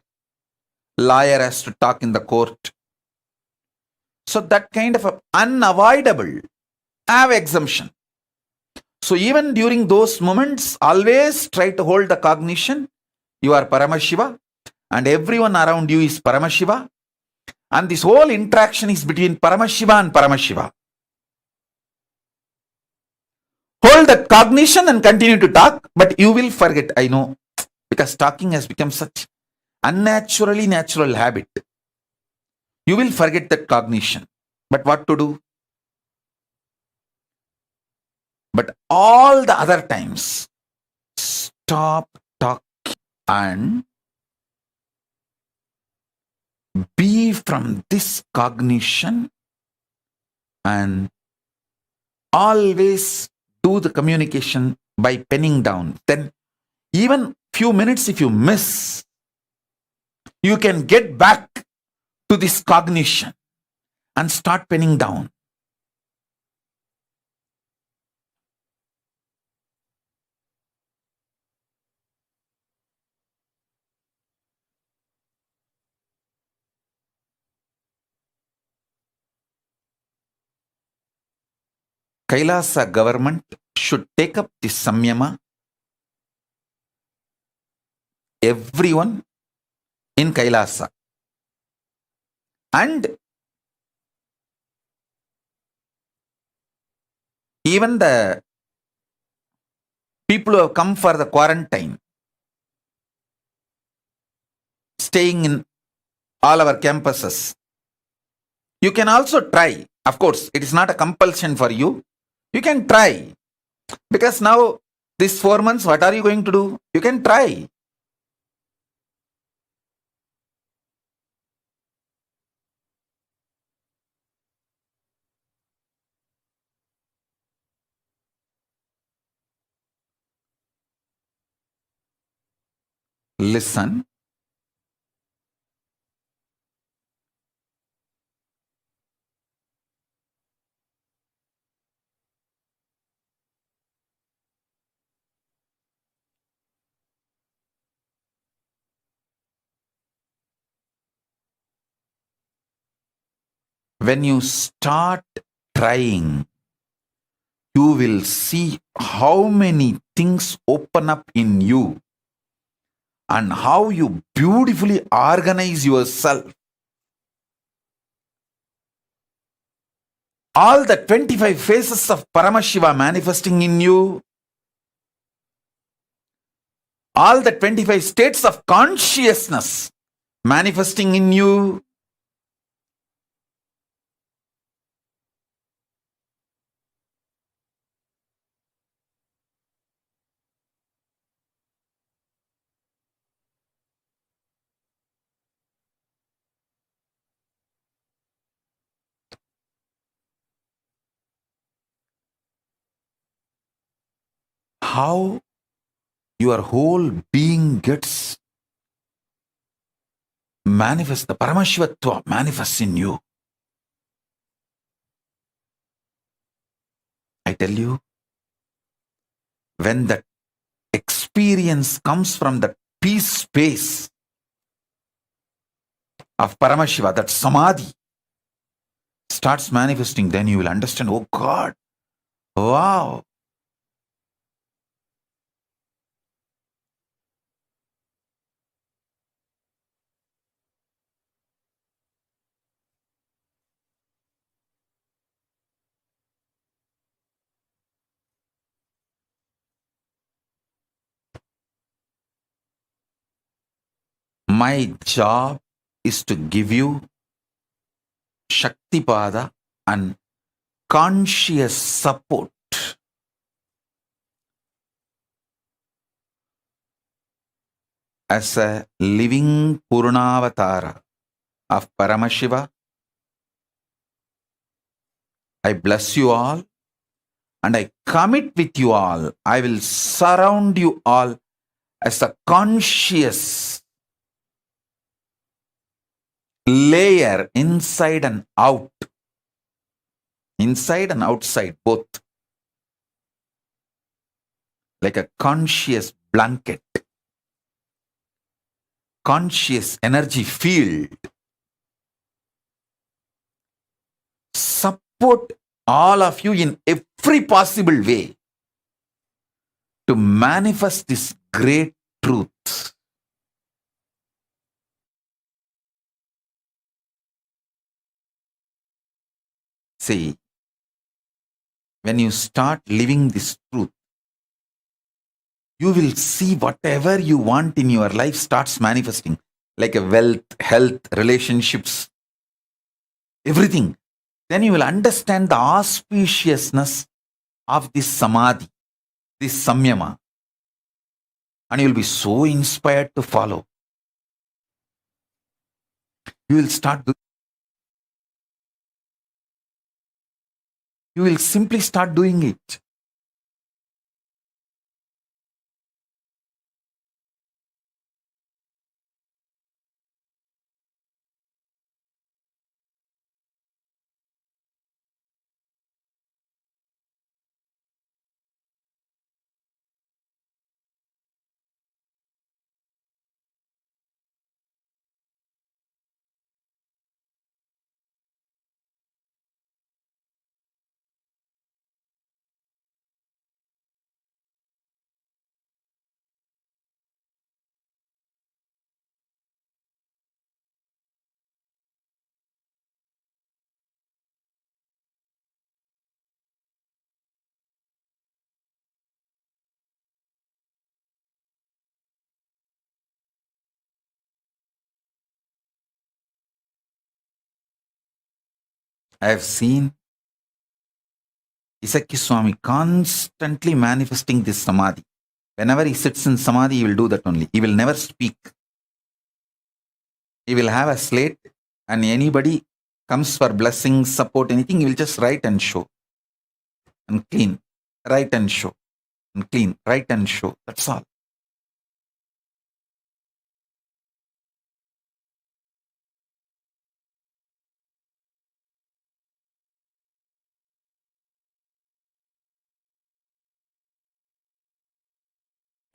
lawyer has to talk in the court. So that kind of unavoidable, have exemption. So even during those moments, always try to hold the cognition. You are Paramashiva and everyone around you is Paramashiva. And this whole interaction is between Paramashiva and Paramashiva. Hold the cognition and continue to talk, but you will forget, I know, because talking has become such unnaturally natural habit. You will forget that cognition. But what to do? But all the other times, stop talking and be from this cognition and always do the communication by penning down. Then even few minutes if you miss, you can get back to this cognition and start penning down. Kailasa government should take up this samyama. Everyone in Kailasa. And even the people who have come for the quarantine, staying in all our campuses, you can also try. Of course, it is not a compulsion for you. You can try. Because now, these 4 months, what are you going to do? You can try. Listen. When you start trying, you will see how many things open up in you and how you beautifully organize yourself. All the 25 faces of Paramashiva manifesting in you, all the 25 states of consciousness manifesting in you, how your whole being gets manifest, the Paramashivatva manifests in you. I tell you, when that experience comes from the peace space of Paramashiva, that samadhi starts manifesting, then you will understand, oh God, wow. My job is to give you Shaktipada and conscious support as a living Purnavatara of Paramashiva. I bless you all and I commit with you all. I will surround you all as a conscious layer inside and out. Inside and outside, both. Like a conscious blanket. Conscious energy field. Support all of you in every possible way to manifest this great truth. See, when you start living this truth, you will see whatever you want in your life starts manifesting, like a wealth, health, relationships, everything. Then you will understand the auspiciousness of this samadhi, this samyama, and you will be so inspired to follow. You will you will simply start doing it. I have seen Isaki Swami constantly manifesting this samadhi. Whenever he sits in samadhi, he will do that only. He will never speak. He will have a slate, and anybody comes for blessings, support, anything, he will just write and show and clean. Write and show and clean. Write and show. That's all.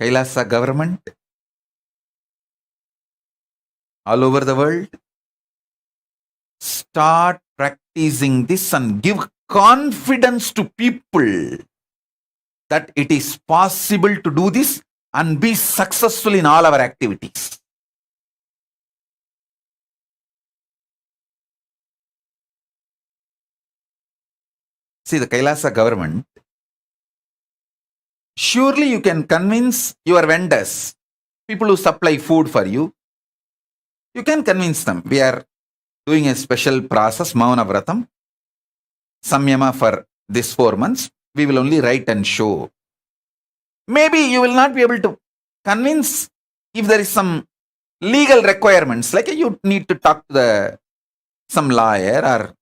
Kailasa government all over the world, start practicing this and give confidence to people that it is possible to do this and be successful in all our activities. See, the Kailasa government, surely you can convince your vendors, people who supply food for you, you can convince them. We are doing a special process, Mauna Vratam, Samyama for this 4 months. We will only write and show. Maybe you will not be able to convince if there is some legal requirements, like you need to talk to some lawyer or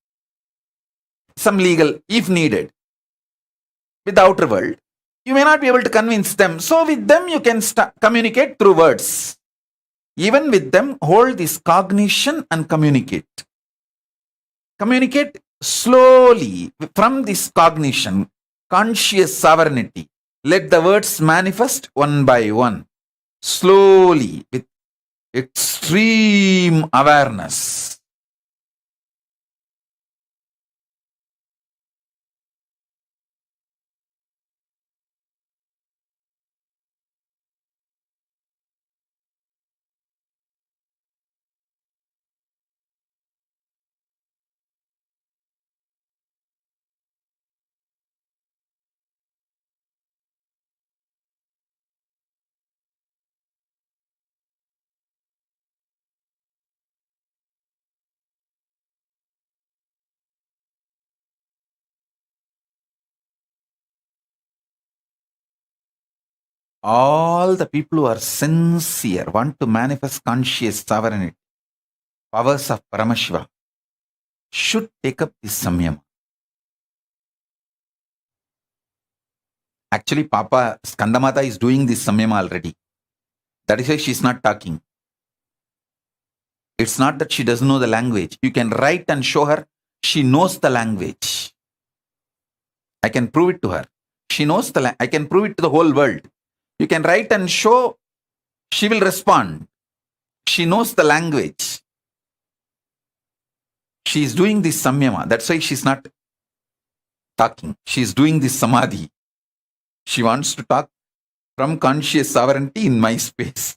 some legal, if needed, with the outer world. You may not be able to convince them. So with them, you can communicate through words. Even with them, hold this cognition and communicate. Communicate slowly from this cognition, conscious sovereignty. Let the words manifest one by one, slowly, with extreme awareness. All the people who are sincere, want to manifest conscious sovereignty, powers of Paramashiva, should take up this samyama. Actually, Papa Skandamata is doing this samyama already. That is why she is not talking. It's not that she doesn't know the language. You can write and show her. She knows the language. I can prove it to her. She knows the language. I can prove it to the whole world. You can write and show. She will respond. She knows the language. She is doing this samyama. That's why she's not talking. She is doing this samadhi. She wants to talk from conscious sovereignty in my space.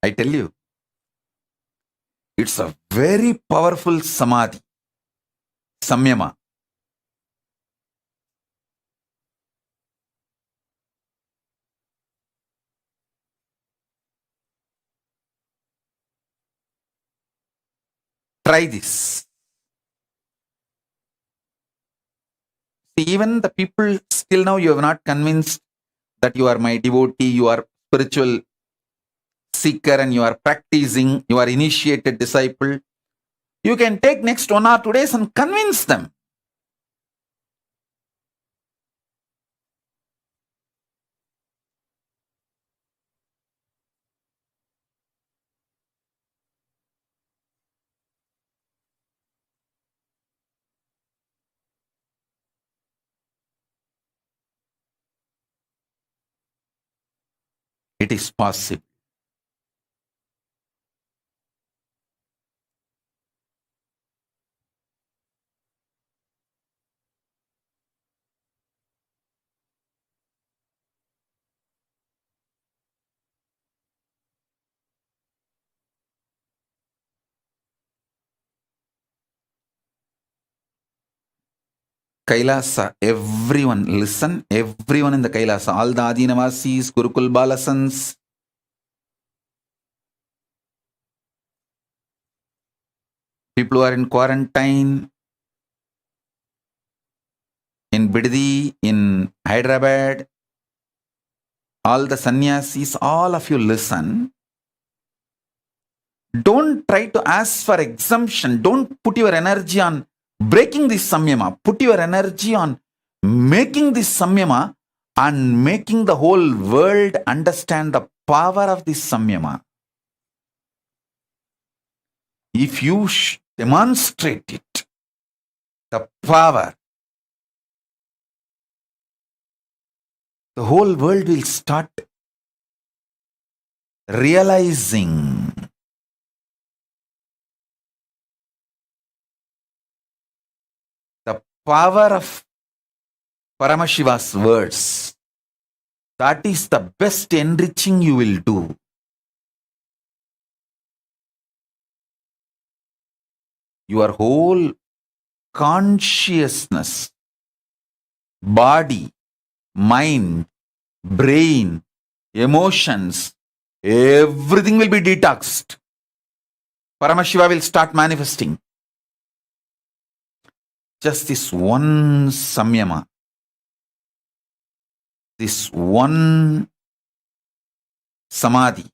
I tell you, it's a very powerful samadhi, samyama. Try this. Even the people, still now you have not convinced that you are my devotee, you are spiritual seeker and you are practicing, you are initiated disciple. You can take next 1 or 2 days and convince them. It is possible. Kailasa, everyone listen, everyone in the Kailasa, all the Adinavasis, Gurukul Balasans, people who are in quarantine, in Biddi, in Hyderabad, all the sannyasis, all of you listen. Don't try to ask for exemption. Don't put your energy on breaking this samyama. Put your energy on making this samyama and making the whole world understand the power of this samyama. If you demonstrate it, the power, the whole world will start realizing the power of Paramashiva's words. That is the best enriching you will do. Your whole consciousness, body, mind, brain, emotions, everything will be detoxed. Paramashiva will start manifesting. Just this one samyama, this one samadhi.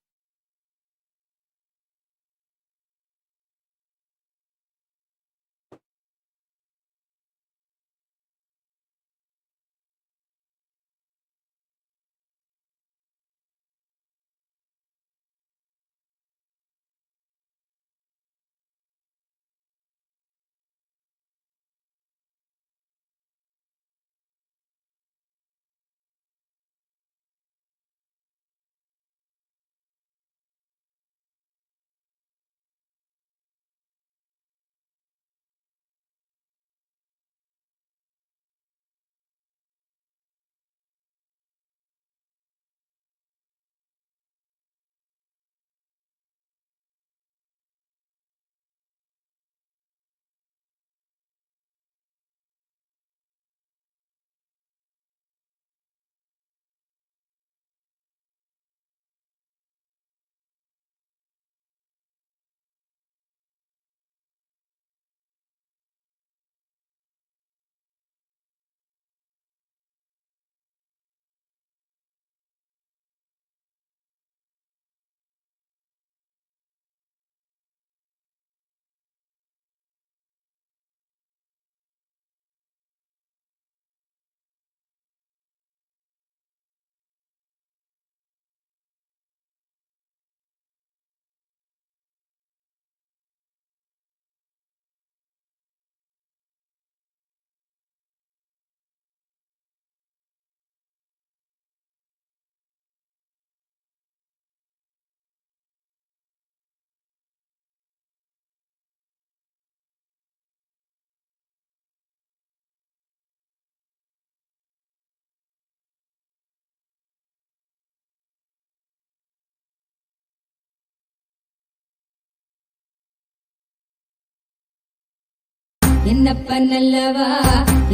என்னப்ப நல்லவா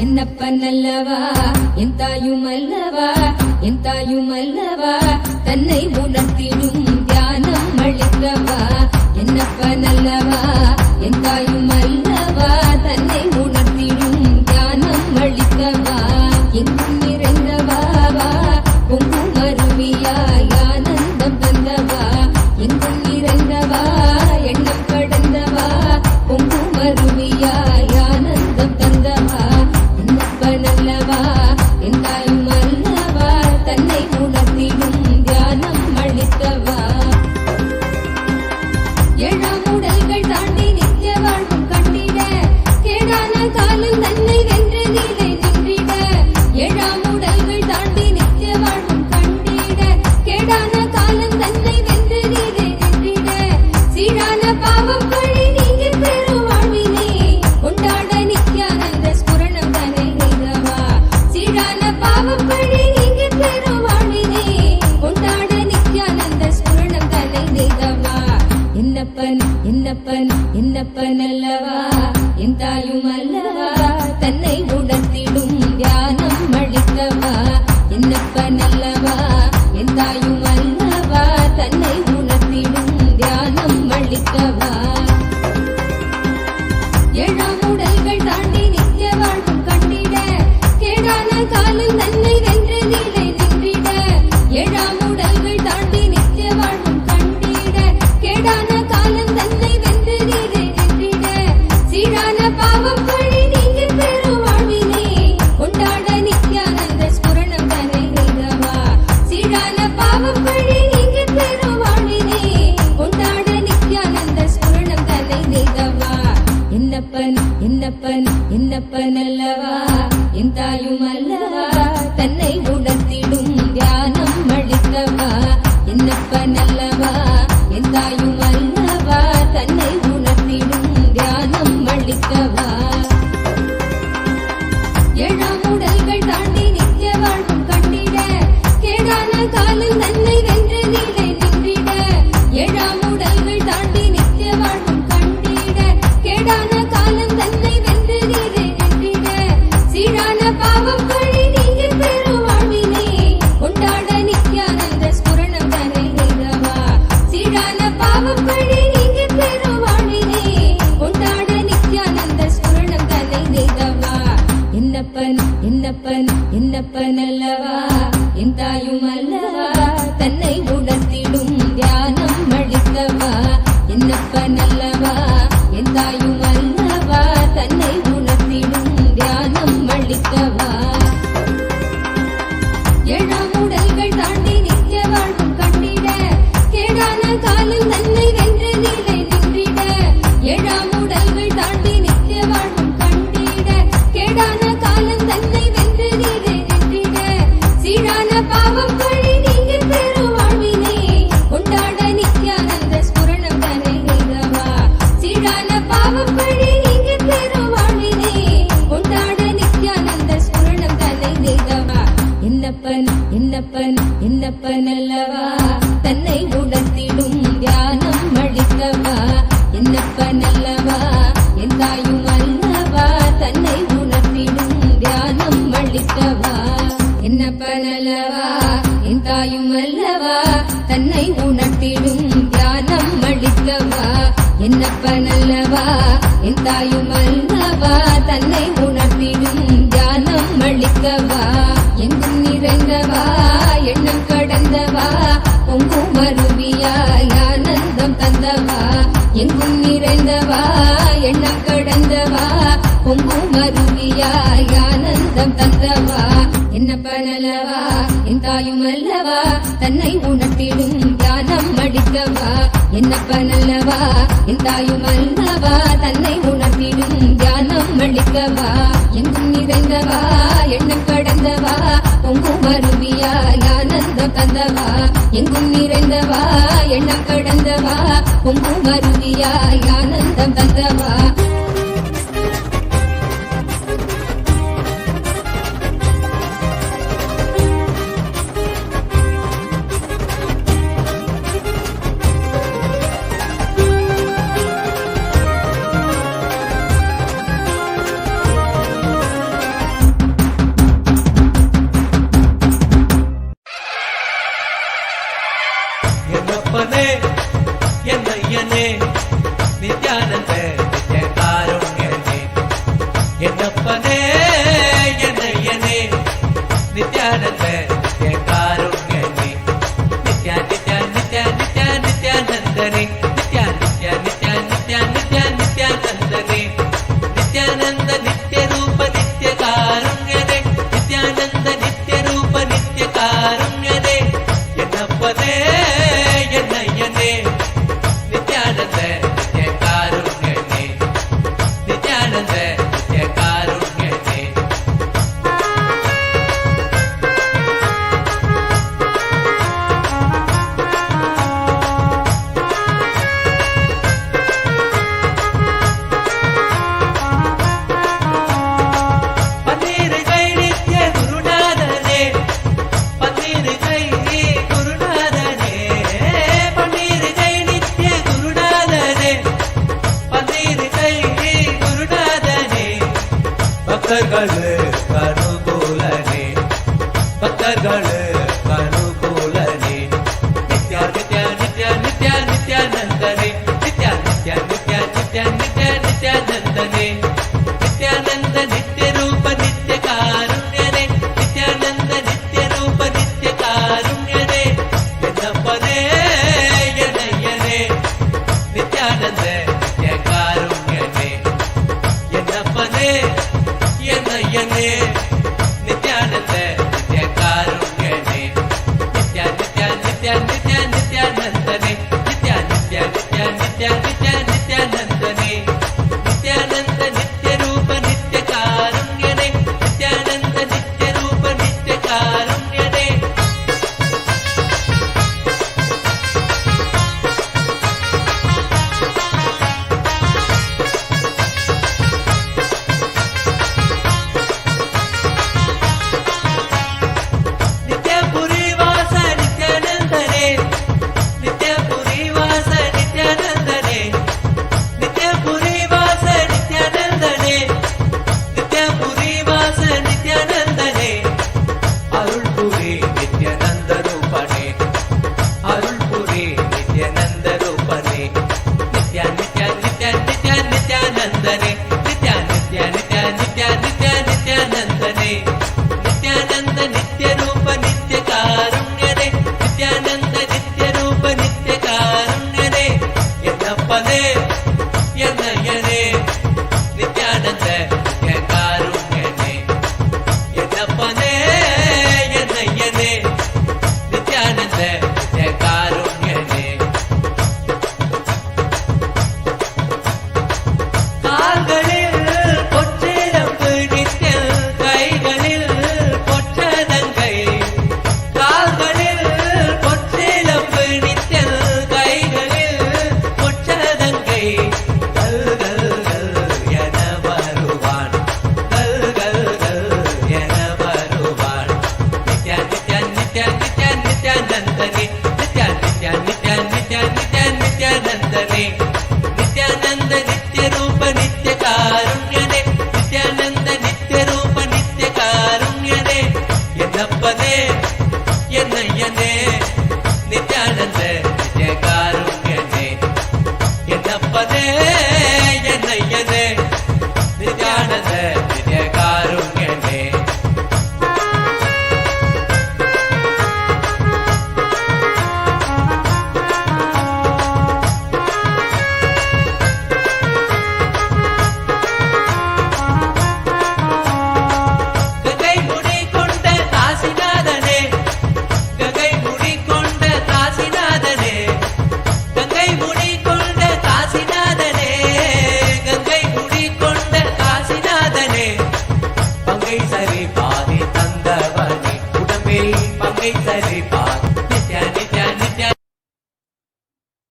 என்னப்ப நல்லவா என் தாயும் அல்லவா என் தாயும் அல்லவா தன்னை உணர்த்திடும் தியானம் அளிக்கவா என்னப்ப நல்லவா என் தாயும் அல்லவா தன்னை உணர்த்திடும் தியானம் அளிக்கவா எங்கும் நிறைந்தவாவா பொங்கும் அருவியாய் ஆனந்தம் தந்தவா எங்கும் நிறைந்தவா எண்ணம் கடந்தவா பொங்கும் அருவியாய் ஆனந்தம் தந்தவா என்னப்ப நல்லவா என் தாயும் அல்லவா தன்னை உணர்த்திடும் தியானம் அளித்தவா ஏழாம் உடல்கள் தாண்டி நித்திய வாழ்வும் கண்டிட கேடான காலம் தன்னை வென்று நீலை நின்றிட ஏழாம் உடல்கள் தாண்டி நித்திய வாழ்வும் கண்டிட கேடான காலம் தன்னை வென்று நீலை நின்றிட சீரான பாவம் பழி நீங்கி பெரும் வாழ்வினை கொண்டாட நித்யானந்த ஸ்புரணம் தன்னை செய்தவா சீரான பாவம் பழி நீங்கி பெரும் வாழ்வினை கொண்டாட நித்யானந்த ஸ்புரணம் தன்னை செய்தவா என்னப்பன் என்னப்பன் என்னப்பன் அல்லவா என் தாயும் அல்லவா தன்னை உணர்த்திடும் தியானம் அளித்தவா என்னப்பன் அல்லவா என் தாயும் அல்லவா தன்னை உணர்த்திடும் தியானம் அளித்தவா என்னப்பனல்லவா என் தாயும் அல்லவா தன்னை உணர்த்திடும் தியானம் அளிக்கவா என்னப்பனல்லவா என் தாயும் அல்லவா தன்னை உணர்த்திடும் தியானம் அளிக்கவா ஏழாம் உடல்கள் தாண்டி நித்திய வாழ்வும் கண்டிட கேடான காலில் தன்னை வென்று நீலை நின்றிட ஏழாம் உடல்கள் தாண்டி நித்திய வாழ்வும் கண்டிட கேடான காலம் தன்னை வென்று நீலை நின்றிட சீரான பாவம் கழி நீங்கி பெரு வாழ்வினை கொண்டாட நித்யானந்த ஸ்புரணம் தன்னை நிகவா சீரான பாவம் கழி நீங்கி பெரு வாழ்வினை கொண்டாட நித்யானந்த ஸ்புரணம் தன்னை நிகவா என்னப்பன் அல்லவா என் தாயும் அல்லவா தன்னை உணர்த்திடும் தியானம் அளிக்கவா என்னப்பன் அல்லவா என் தாயும் அல்லவா தன்னை உணர்த்திடும் தியானம் அளிக்கவா ஏழாம் உடல்கள் தாண்டி நித்திய வாழ்வும் கண்டிட கேடான காலில் தன்னை வென்று நீலை நின்றிட ஏழாம் உடல்கள் தாண்டி நித்திய வாழ்வும் கண்டிட கேடான காலம் தன்னை வென்று நீலை நின்றிட சீரான பாவம் கழி நீங்கி பெரு வாழ்வினை கொண்டாட நித்யானந்த ஸ்புரணம் தன்னை நிகவா சீரான பாவம் கழி நீங்கி பெரு வாழ்வினை கொண்டாட நித்யானந்த ஸ்புரணம் தன்னை நிகவா என்னப்பன் அல்லவா தன்னை உணர்த்திடும் தியானம் அளிக்கவா என்னப்பன் அல்லவா என் தாயும் அல்லவா தன்னை உணர்த்திடும் தியானம் அளிக்கவா என்னப்பன் அல்லவா என் தாயும் அல்லவா தன்னை உணர்த்திடும் தியானம் அளிக்கவா என்னப்பன் அல்லவா என் தாயும் அல்லவா தன்னை உணர்த்திடும் தியானம் அளிக்கவா எங்கும் நிறைந்தவா எண்ணம் கடந்தவா பொங்கும் அருவியாய் ஆனந்தம் தந்தவா எங்கும் நிறைந்தவா எண்ணம் கடந்தவா பொங்கும் அருவியாய் ஆனந்தம் தந்தவா என்னப்பனல்லவா என் தாயும் அல்லவா தன்னை உணர்த்திடும் தியானம் அளிக்கவா என்னப்பனல்லவா என் தாயும் அல்லவா தன்னை உணர்த்திடும் தியானம் அளிக்கவா எங்கும் நிறைந்தவா எண்ணம் கடந்தவா பொங்கும் அருவியாய் ஆனந்தம் தந்தவா எங்கும் நிறைந்தவா எண்ணம் கடந்தவா பொங்கும் அருவியாய் ஆனந்தம் தந்தவா என்னப்பனே என்னையனே Nityananda நித்யகா नित्यानन्दने Nityanand नित्यरूप नित्यकारुण्यने Nityanand नित्यरूप नित्यकारुण्यने यन्नप्पने यन्नय्यने Nityanand नित्यकारुण्यने यन्नप्पने यन्नय्यने Nityanand नित्यकारुण्यने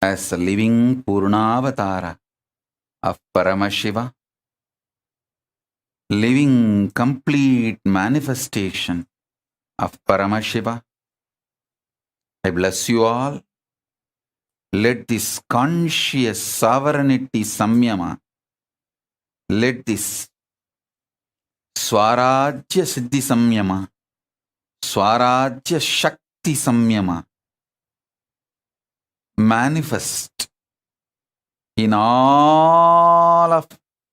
As a living Purnavatara of Paramashiva, living complete manifestation of Paramashiva, I bless you all. Let this conscious sovereignty samyama, let this Swarajya Siddhi samyama, Swarajya Shakti samyama manifest in all of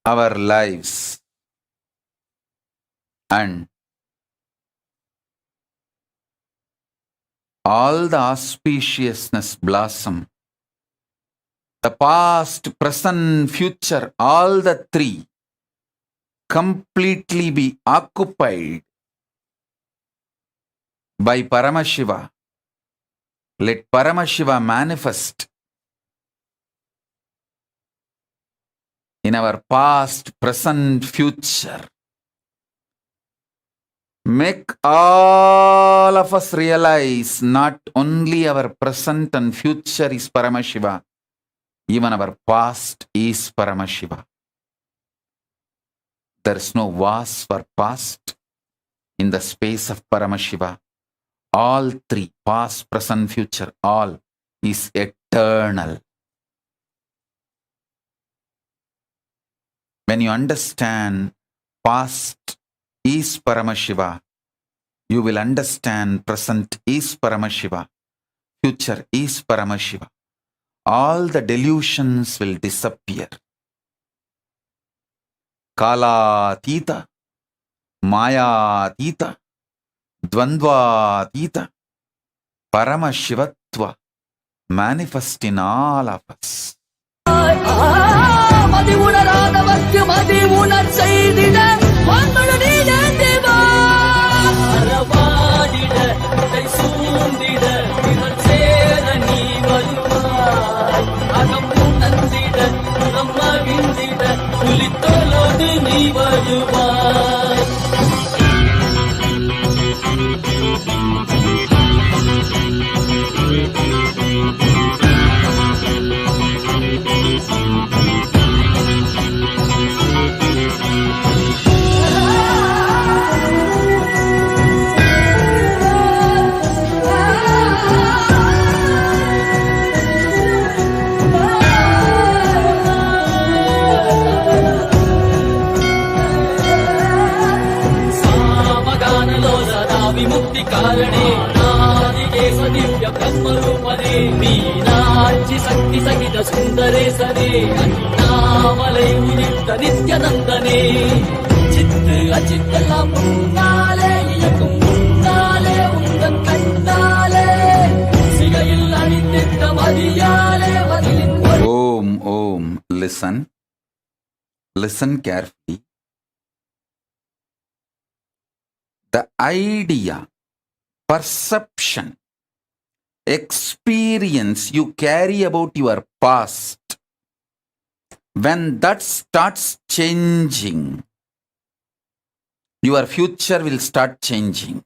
our lives, and all the auspiciousness blossom. The past, present, future, all the three completely be occupied by Paramashiva. Let Paramashiva manifest in our past, present, future. Make all of us realize not only our present and future is Paramashiva, even our past is Paramashiva. There is no vase for past in the space of Paramashiva. All three, past, present, future, all is eternal. When you understand past is Paramashiva, you will understand present is Paramashiva, future is Paramashiva. All the delusions will disappear. Kalatita, Mayatita, Dvandvatita, Paramashivatva manifest in all of us. विमुक्ति कारणे नादिकेश दिव्य ब्रह्मरूपने मीनाक्षि शक्ति सहित सुंदरे सने अन्नामलै उदित नित्यानंदने चित्त अचित्त मुन्नाले इयக்கும் முன்னாலே உந்தன் கண்ணாலே சிகையில் அணிந்திட்ட மதியாலே மதியின் Om. Listen carefully. The idea, perception, experience you carry about your past, when that starts changing, your future will start changing.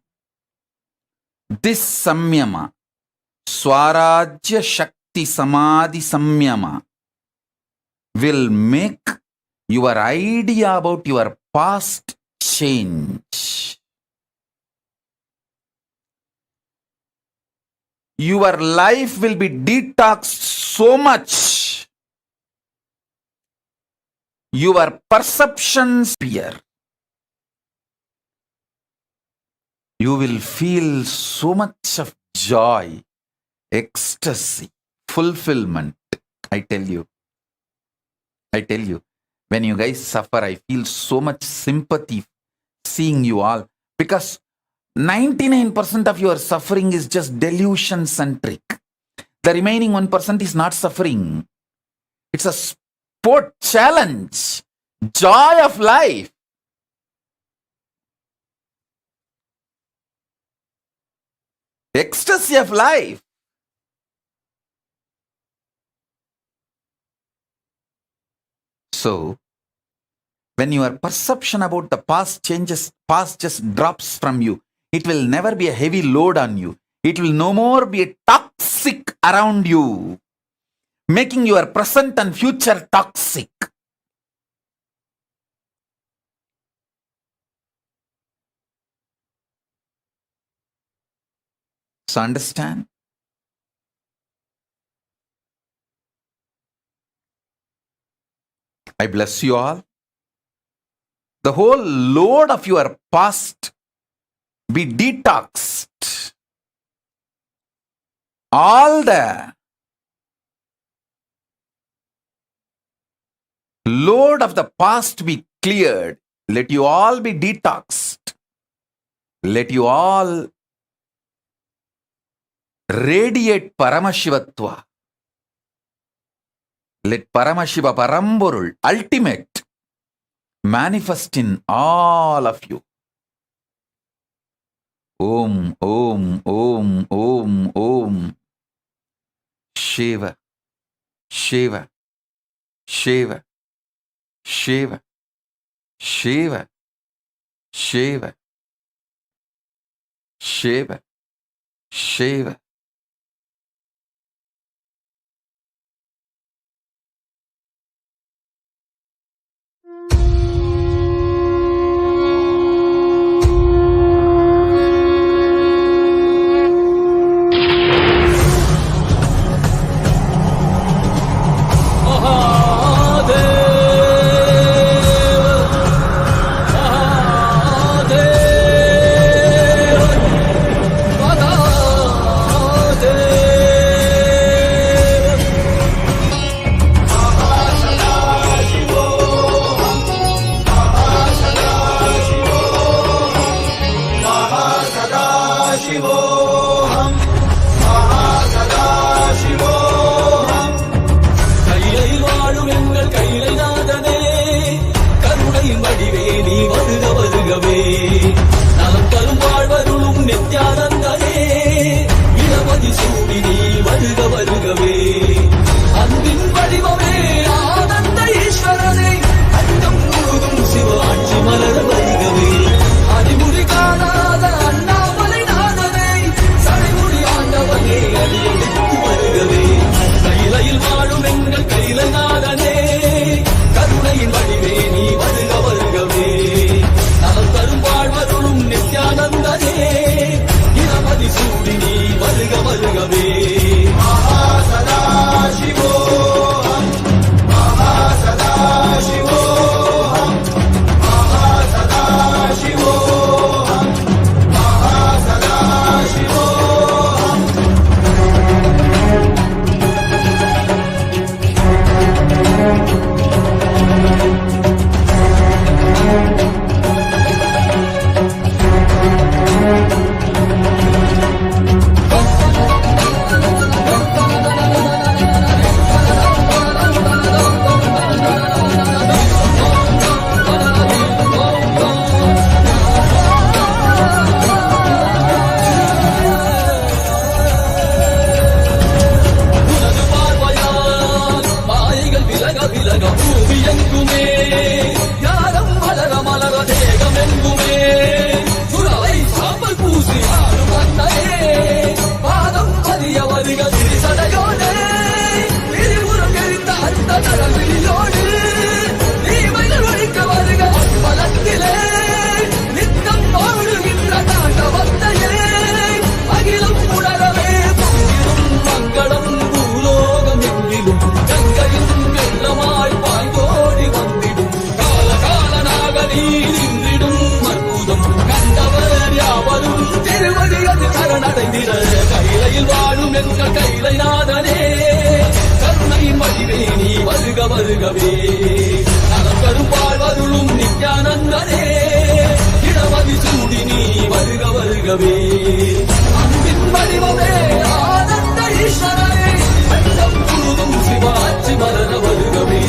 This samyama, Swarajya Shakti Samadhi Samyama, will make your idea about your past change. Your life will be detoxed so much your perceptions appear, you will feel so much of joy, ecstasy, fulfillment. I tell you, when you guys suffer, I feel so much sympathy seeing you all, because 99% of your suffering is just delusion centric. The remaining 1% is not suffering. It's a sport challenge, joy of life. Ecstasy of life. So, when your perception about the past changes, past just drops from you, it will never be a heavy load on you. It will no more be a toxic around you, making your present and future toxic. So understand? I bless you all. The whole load of your past be detoxed. All the load of the past be cleared. Let you all be detoxed. Let you all radiate Paramashivatva. Let Paramashiva Paramborul, ultimate, manifest in all of you. Om, Om, Om, Om, Om. Shiva, Shiva, Shiva, Shiva, Shiva, Shiva, Shiva, Shiva. Mother வருக வருகவே நலம் தரும் வாழ்வருளும் நித்யானந்தனே இடமதி சூடி நீ வருக வருகவே அன்பின் வடிவமே ஆனந்த ஈஸ்வரனே அச்சம் முழுதும் சிவாச்சி மலர வருகவே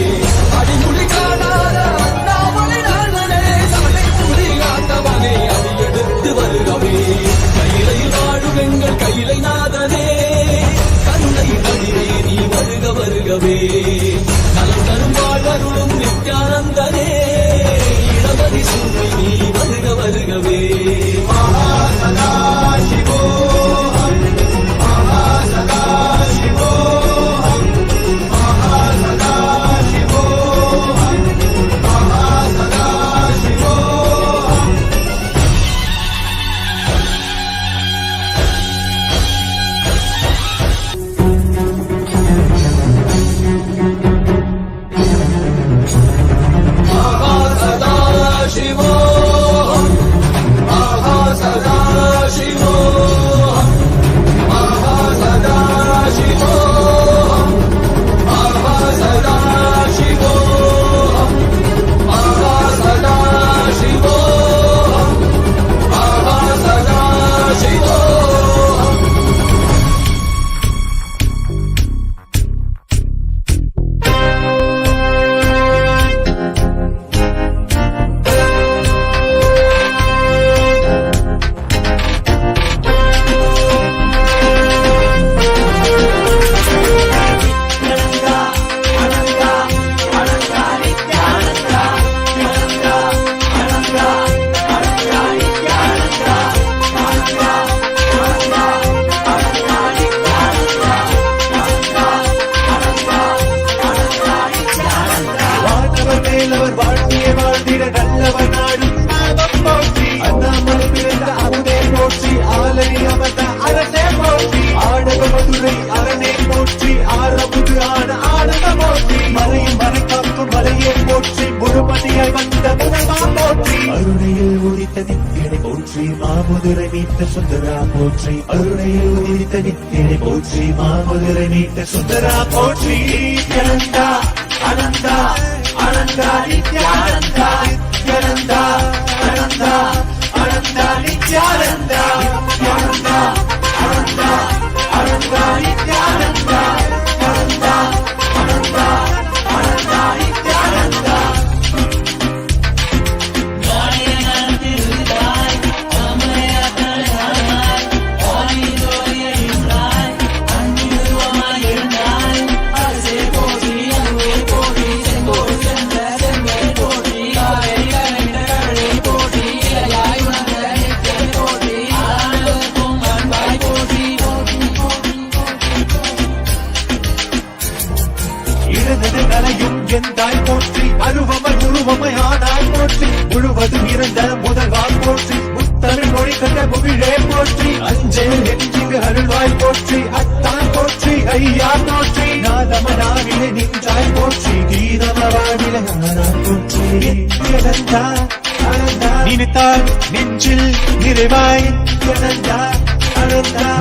அடிமுடி காணாத அண்ணாமலை நாதனே சடை புலி ஆண்டவனே அடி எடுத்து வருகவே கையிலையில் வாழும் எங்கள் கையிலை நாதனே கண்ணை வடிவே நீ வருக வருகவே நலம் தரும் வாழ்வருளும் நித்யானந்தனே இடமதி சூடி நீ வருக வருகவே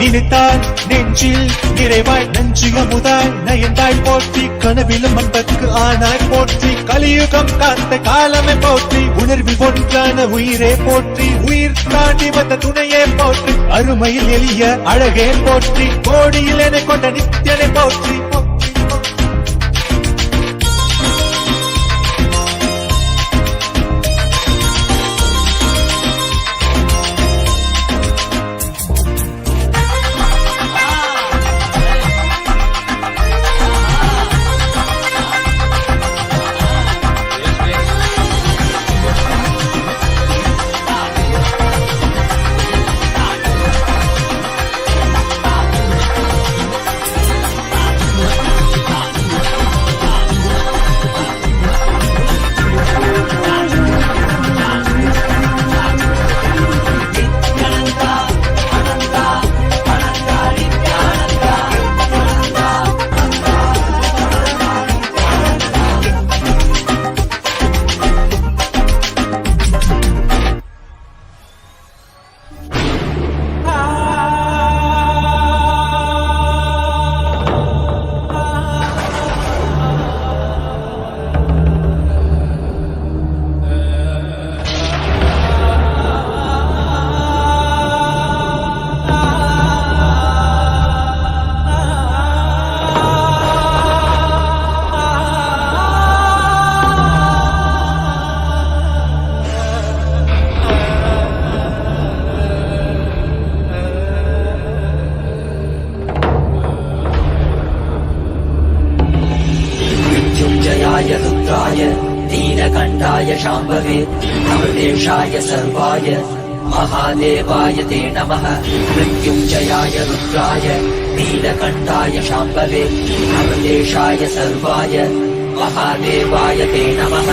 நினைத்தால் நெஞ்சில் நிறைவாய் நஞ்சிய முதாய் நயந்தாய் போற்றி கனவிலும் அன்பற்கு ஆனாய் போற்றி கலியுகம் காத்த காலமே போற்றி உணர்வில் ஒன்றான உயிரே போற்றி உயிர் தாண்டி வந்த துணையே போற்றி அருமையில் எளிய அழகே போற்றி கோடியில் என கொண்ட நித்தியனை போற்றி जयाय रुद्राय नीलकण्ठाय शाम्भवे अमृतेशाय सर्वाय महादेवाय ते नमः। मृत्युञ्जयाय रुद्राय नीलकण्ठाय शाम्भवे अमृतेशाय सर्वाय महादेवाय ते नमः।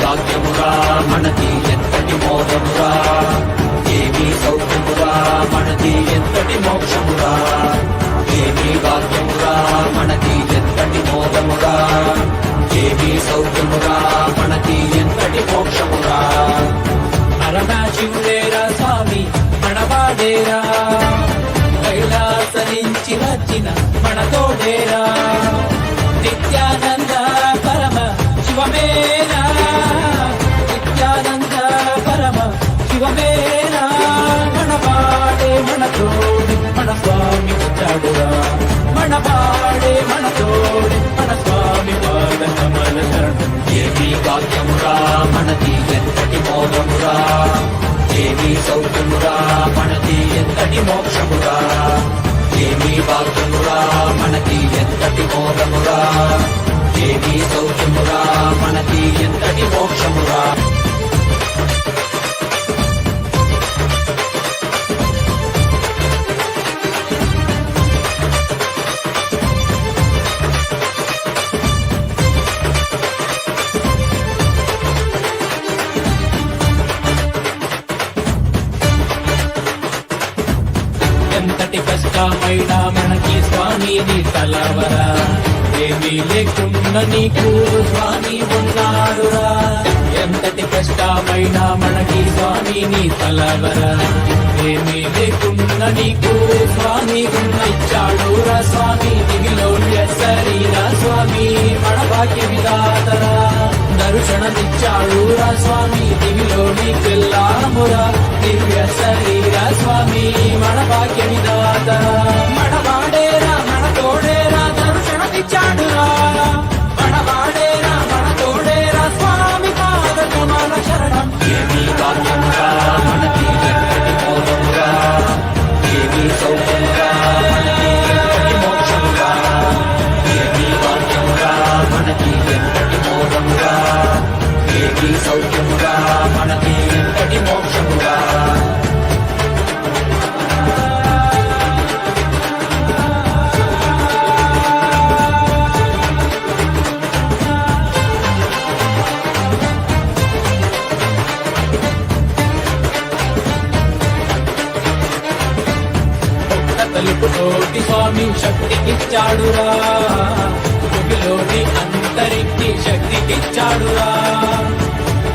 భాగ్యమురా మనది ఎంతటి మోదమురా, ఏమీ సౌఖ్యమురా మనది ఎంతటి మోక్షమురా, ఏమీ భాగ్యమురా మనది ఎంతటి మోదమురా, ఏమీ సౌఖ్యమురా మనది ఎంతటి మోక్షమురా. అరనా శివుడేరా స్వామి మనవాడేరా, కైలాస నుంచి వచ్చిన మనతోడేరా, నిత్యానంద పరమ శివమేరా, నిత్యానంద పరమ శివమేరా. మనవాడే మనతోడి మన స్వామి వచ్చాడురా, మనవాడే మనతోడి మన స్వామి పాద కమల శరణం. ఏమీ భాగ్యమురా మనది ఎంతటి మోదమురా, ఏమీ సౌఖ్యమురా మనది ఎంతటి మోక్షమురా, ఏమీ భాగ్యమురా మనది ఎంతటి మోదమురా, ఏమీ సౌఖ్యమురా మనది ఎంతటి మోక్షమురా. ఎంతటి కష్టమైనా మనకి స్వామి నీ తలవరా, ఏమీ లేకుండా నీకు స్వామి ఉన్నాడురా. ఎంతటి కష్టమైనా మనకి స్వామి నీ తలవరా, ఏమీ లేకుండా నీకు స్వామి ఇచ్చాడురా. స్వామి దివిలో శరీర స్వామి మన భాగ్య విధాతరా, దర్శనమిచ్చాడురా స్వామి దివిలో నీకెల్లామురా. దివ్య శరీర స్వామి మన భాగ్య విధాతరా, మనవాడేరా మన తోడేరా దర్శనమిచ్చాడురా, మనవాడేరా మన తోడేరా స్వామి పాద కమల శరణం. ఏమీ భాగ్యమురా మనకి ఎంతటి మోదమురా, ఏమీ సౌఖ్యమురా మనకి ఎంతటి మోక్షమురా, ఏమీ భాగ్యమురా మనకి ఎంతటి మోదమురా, ఏమీ సౌఖ్యమురా మనకి ఎంతటి మోక్షమురా. తలుపుతోటి స్వామి శక్తికిచ్చాడురా, భూమిలోని అంతరికి శక్తికిచ్చాడురా.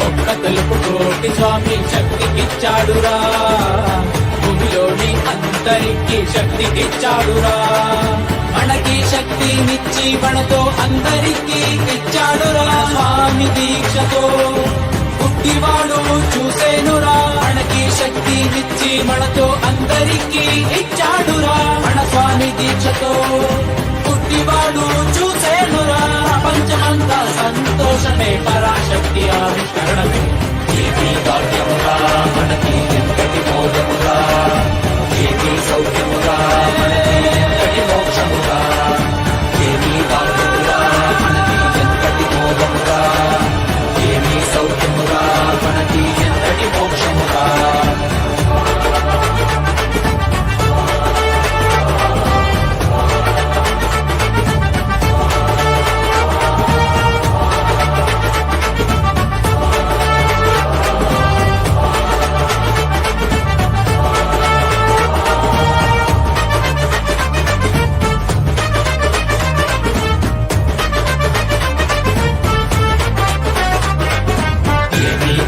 ఒక్క తలుపుతోటి స్వామి శక్తికిచ్చాడురా, భూమిలోని అంతరికి శక్తికిచ్చాడురా. మనకి శక్తినిచ్చి మనతో అందరికీ ఇచ్చాడురా. స్వామి దీక్షతో పుట్టివాడు చూసేనురా, మనకి శక్తినిచ్చి మనతో అందరికీ ఇచ్చాడురా. మన స్వామి దీక్షతో పుట్టివాడు చూసేనురా. ప్రపంచమంతా సంతోషమే పరాశక్తి ఆవిష్కరణమే. ఏమీ భాగ్యమురా మనకి ఎంతటి మోదమురా, ఏమీ సౌఖ్యమురా మనకి ఎంతటి మోక్షమురా, ఏమీ భాగ్యమురా మనకి ఎంతటి మోదమురా, ఏమీ సౌఖ్యమురా మనకి ఎంతటి మోక్షమురా.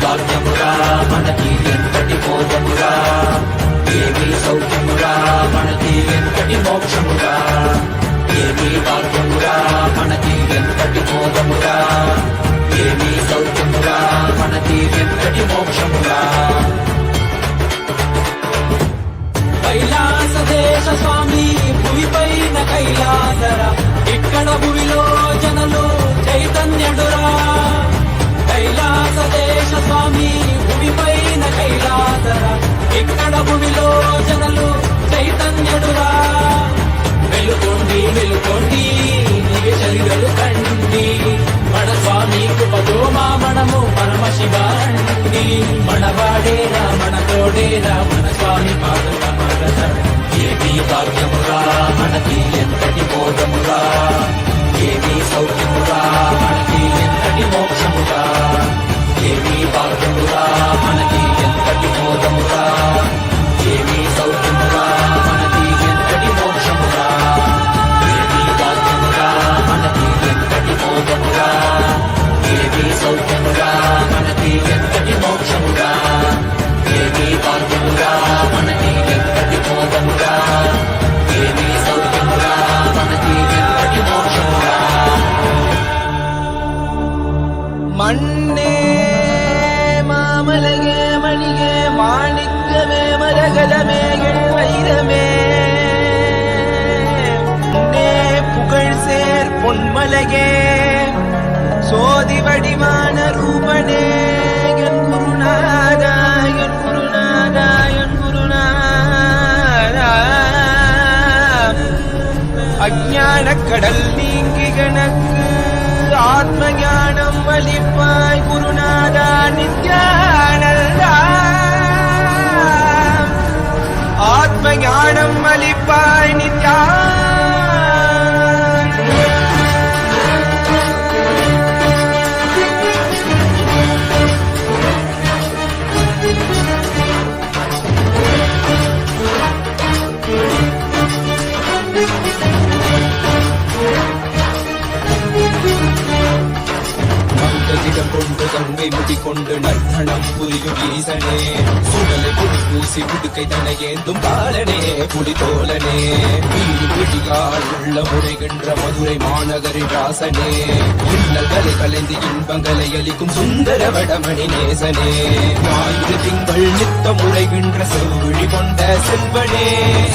భాగ్యమురా మనకి ఎంతటి మోదమురా, ఏమీ సౌఖ్యమురా మనకి ఎంతటి మోక్షమురా, ఏమీ భాగ్యమురా మనకి ఎంతటి మోదమురా, ఏమీ సౌఖ్యమురా మనకి ఎంతటి మోక్షమురా. కైలాస దేశ స్వామి భూమిపైన కైలాసరా, ఇక్కడ భూమిలో జనులు చైతన్యుడురా. కైలాస దేశ స్వామి భూమిపైన కైలాసరా, ఇక్కడ భూమిలో చైతన్యుడురా వెలుగొండి వెలుగొండి నీవే చరిగలు కండి మన స్వామి కృపతో మా మనము పరమశివాండి మనవాడేరా మన తోడేరా మన స్వామి పాదమురా ఏది భాగ్యమురా మనకి ఎంతటి మోదమురా ఏది సౌఖ్యమురా మనకి ఎంతటి మోక్షమురా ఏది భాగ్యమురా మనకి ఎంతటి మోదమురా ఏది సౌఖ్యమురా మనకి ఎంతటి మోక్షమురా ఏది భాగ్యమురా మనకి ఎంతటి మోదమురా ఏది సౌఖ్యమురా మనకి ఎంతటి మోక్షమురా ఏది భాగ్యమురా మనకి ఎంతటి మోదమురా ఏది సౌఖ్యమురా మనకి ఎంతటి మోక్షమురా மண்ணே மாமலகே மணிகே மாணிக்கமே மரகதமே என் வைரமே நே புகழ் சேர் பொன்மலகே சோதி வடிவான ரூபனே என் குருநாதா என் குருநாதா என் குருநாதா அஞ்ஞான கடல் நீங்கி கணக்கு ஆத்ம ஞானம் அளிப்பாய் குருநாதா நித்யானந்தா ஆத்ம ஞானம் அளிப்பாய் மங்கதிடம் கொண்டு கங்கை முடிக்கொண்டு நர்த்தனம் புரியும் ஈசனே சுடலை புடி பூசி புடுக்கை தனையேந்தும் பாலனே புலிதோலனே வீடு பிடியால் உள்ள முறைகின்ற மதுரை மாநகரின் ராசனே இன்னல்களை கலைந்து இன்பங்களை அளிக்கும் சுந்தர வடமணி நேசனே ஞாயிறு திங்கள் நித்த முறைகின்ற செவ்விழி கொண்ட செல்வனே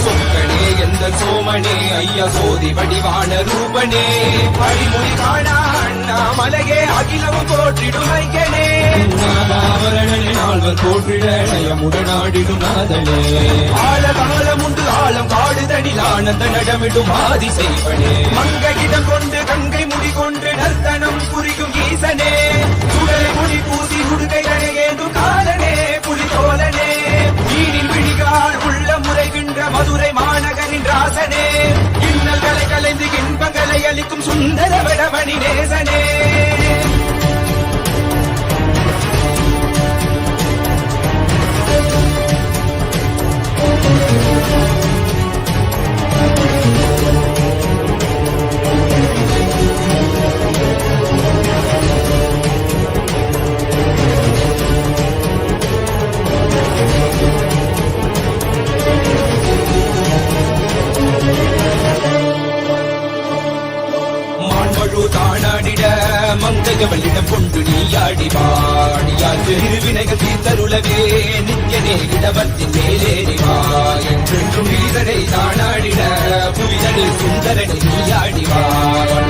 சொற்களே எந்த சோமனே ஐயா சோதி வடிவான ரூபனே அடிமொழி காணா அண்ணாமலையே அகிலமும் போற்றிடும் ஐயனே நாதாவரணனே நால்வர் போற்றிட நயமுடனாடிடும் நாதனே ஆழகாலம் உண்டு ஆழம் காடுதனில் ஆனந்த நடமிடும் ஆதி செய்வனே மங்கையிடம் கொண்டு கங்கை முடி கொண்டு நர்த்தனம் புரியும் ஈசனே சுடலை முடி பூசி உடுகை தனையேந்தும் காலனே புலிதோலனே மீனின் விழிகால் உள்ள முறைகின்ற மதுரை மாநகரின் ராசனே இன்னல்களை கலைந்து இன்பங்களை அளிக்கும் சுந்தர வடமணி நேசனே தானாடிட மங்கையவளிடம் கொண்டு நீயாடி பாடியாற்று இருவினைகள் தீர்த்தருளவே நித்யனே இடவத்தின் மேலேறிவா என்றென்றும் ஈசனை தானாடிட புவிதனில் சுந்தரனை நீயாடிவா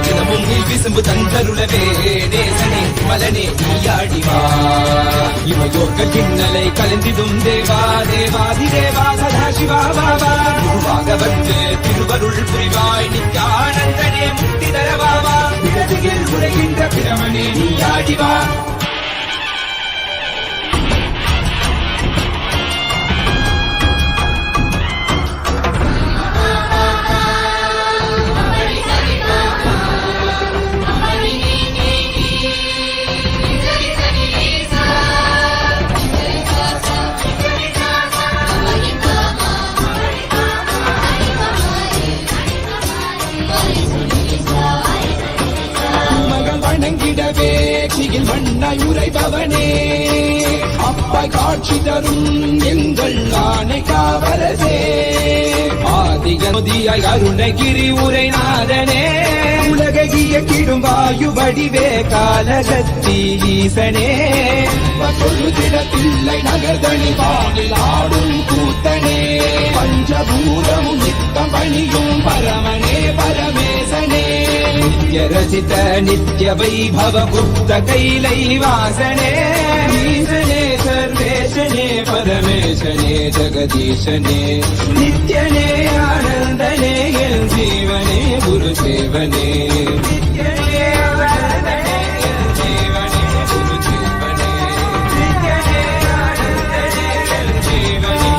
தினமும் நீ விசும்பு தந்தருளவே நேசனே மலனே நீயாடிவா இமையோர்கள் கிண்ணலை கலந்திடும் தேவா தேவாதி தேவா சதா சிவா பாபா குருவாக வந்து திருவருள் புரிவாய் நித்யானந்தனே முக்தி தரவாவா இடதுகில் உரைகின்ற பிரமனே நீயாடிவா வணங்கிடவே சிகில் மண்ணாய் உரைபவனே அப்பாய் காட்சி தரும் எங்கள் ஆணை காவலசே ஆதிகதியாய் அருணகிரி உரைநாதனே உலகைய கிடும் வாயு வடிவே காலகத்தி ஈசனே திடத்தில்லை நகர்தனி வானில் ஆடும் கூத்தனே பஞ்சபூதமும் நித்தம் பணியும் பரமனே பரமேசனே நித்ய ரசித நித்ய வைபவ குப்த கைலை வாசனே ஈசனே சர்வேசனே ஈசனே பரமேசனே ஜெகதீசனே நித்யனே ஆனந்தனே என் ஜீவனே குரு சேவனே நித்யனே ஆனந்தனே என் ஜீவனே குரு சேவனே நித்யனே ஆனந்தனே என் ஜீவனே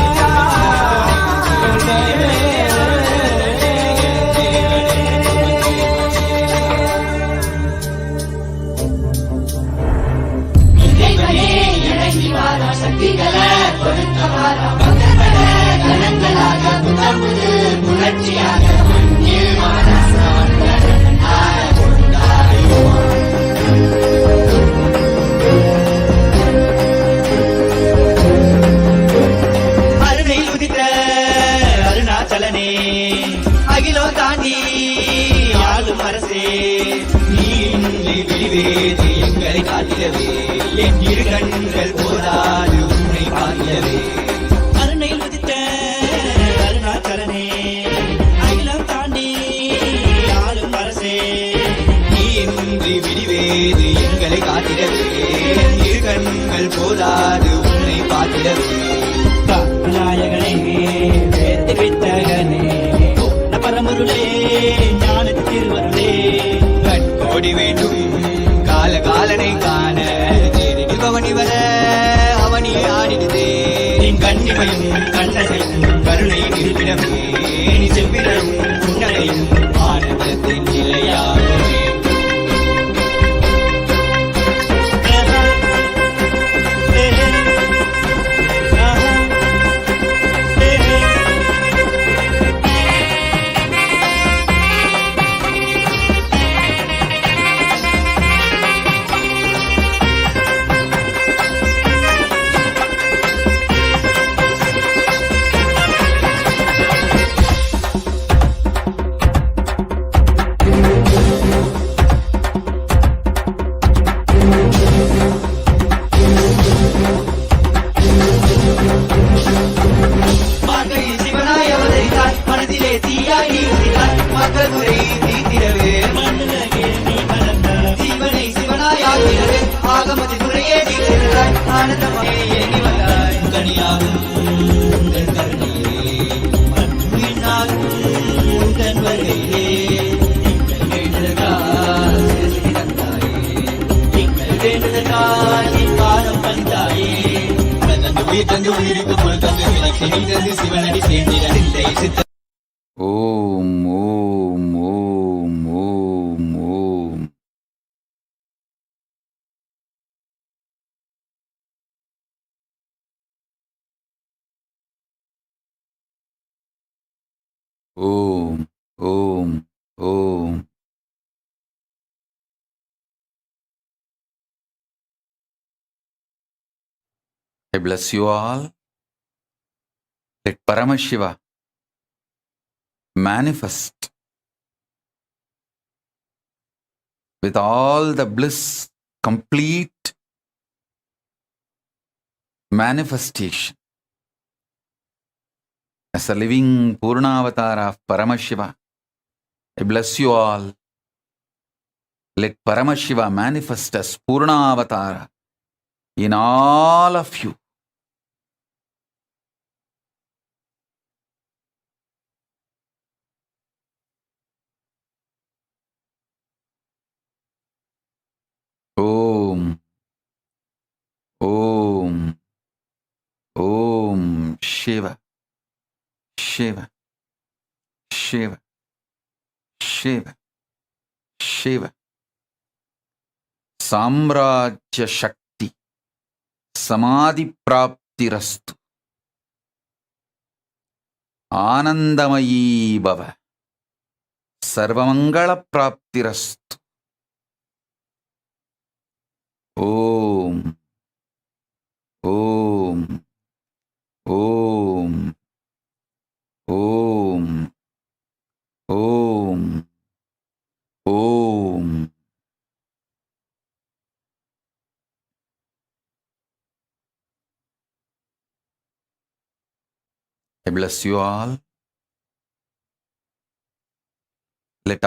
அருணையில் உதித்த அருணாச்சலனே அகிலோ தாண்டி ஆளும் அரசே நீ விழிவேது எங்களை காத்திடவே என் இரு கண்கள் போதாது உன்னை பார்க்கவே அருணையில் உதித்த அருணாச்சலனே அகிலம் தாண்டி ஆளும் அரசே நீ இன்றி விழிவேது எங்களை காத்திடவே என் இரு கண்கள் போதாது உன்னை பார்த்திடவே நாயகனே வேத்தி வித்தகனே பரமருளே ஞான திருவருளே கண்கோடி வேண்டும் காலனை காண தேரில் பவனி வர அவனி ஆடிடுதே என் கண்ணிமையும் கண்ணசையும் கருணை இருப்பிடமே நீ செவ்விடும் புன்னகையும் ஆனந்தத்தின் நிலையாகவே ஓம் ஓம் ஓம் ஓம் ஓம். ஓம் ஓம் ஓம். I bless you all. Let Paramashiva manifest with all the bliss, complete manifestation as a living Purnavatar of Paramashiva. I bless you all. Let Paramashiva manifest as Purnavatara in all of you. Om Om Om Shiva Shiva Shiva Shiva Shiva. Samrajya Shakti Samadhi Praptirastu. Anandamayi Bhava Sarvamangala Praptirastu. Om Om Om Om Om Om. I bless you all. Let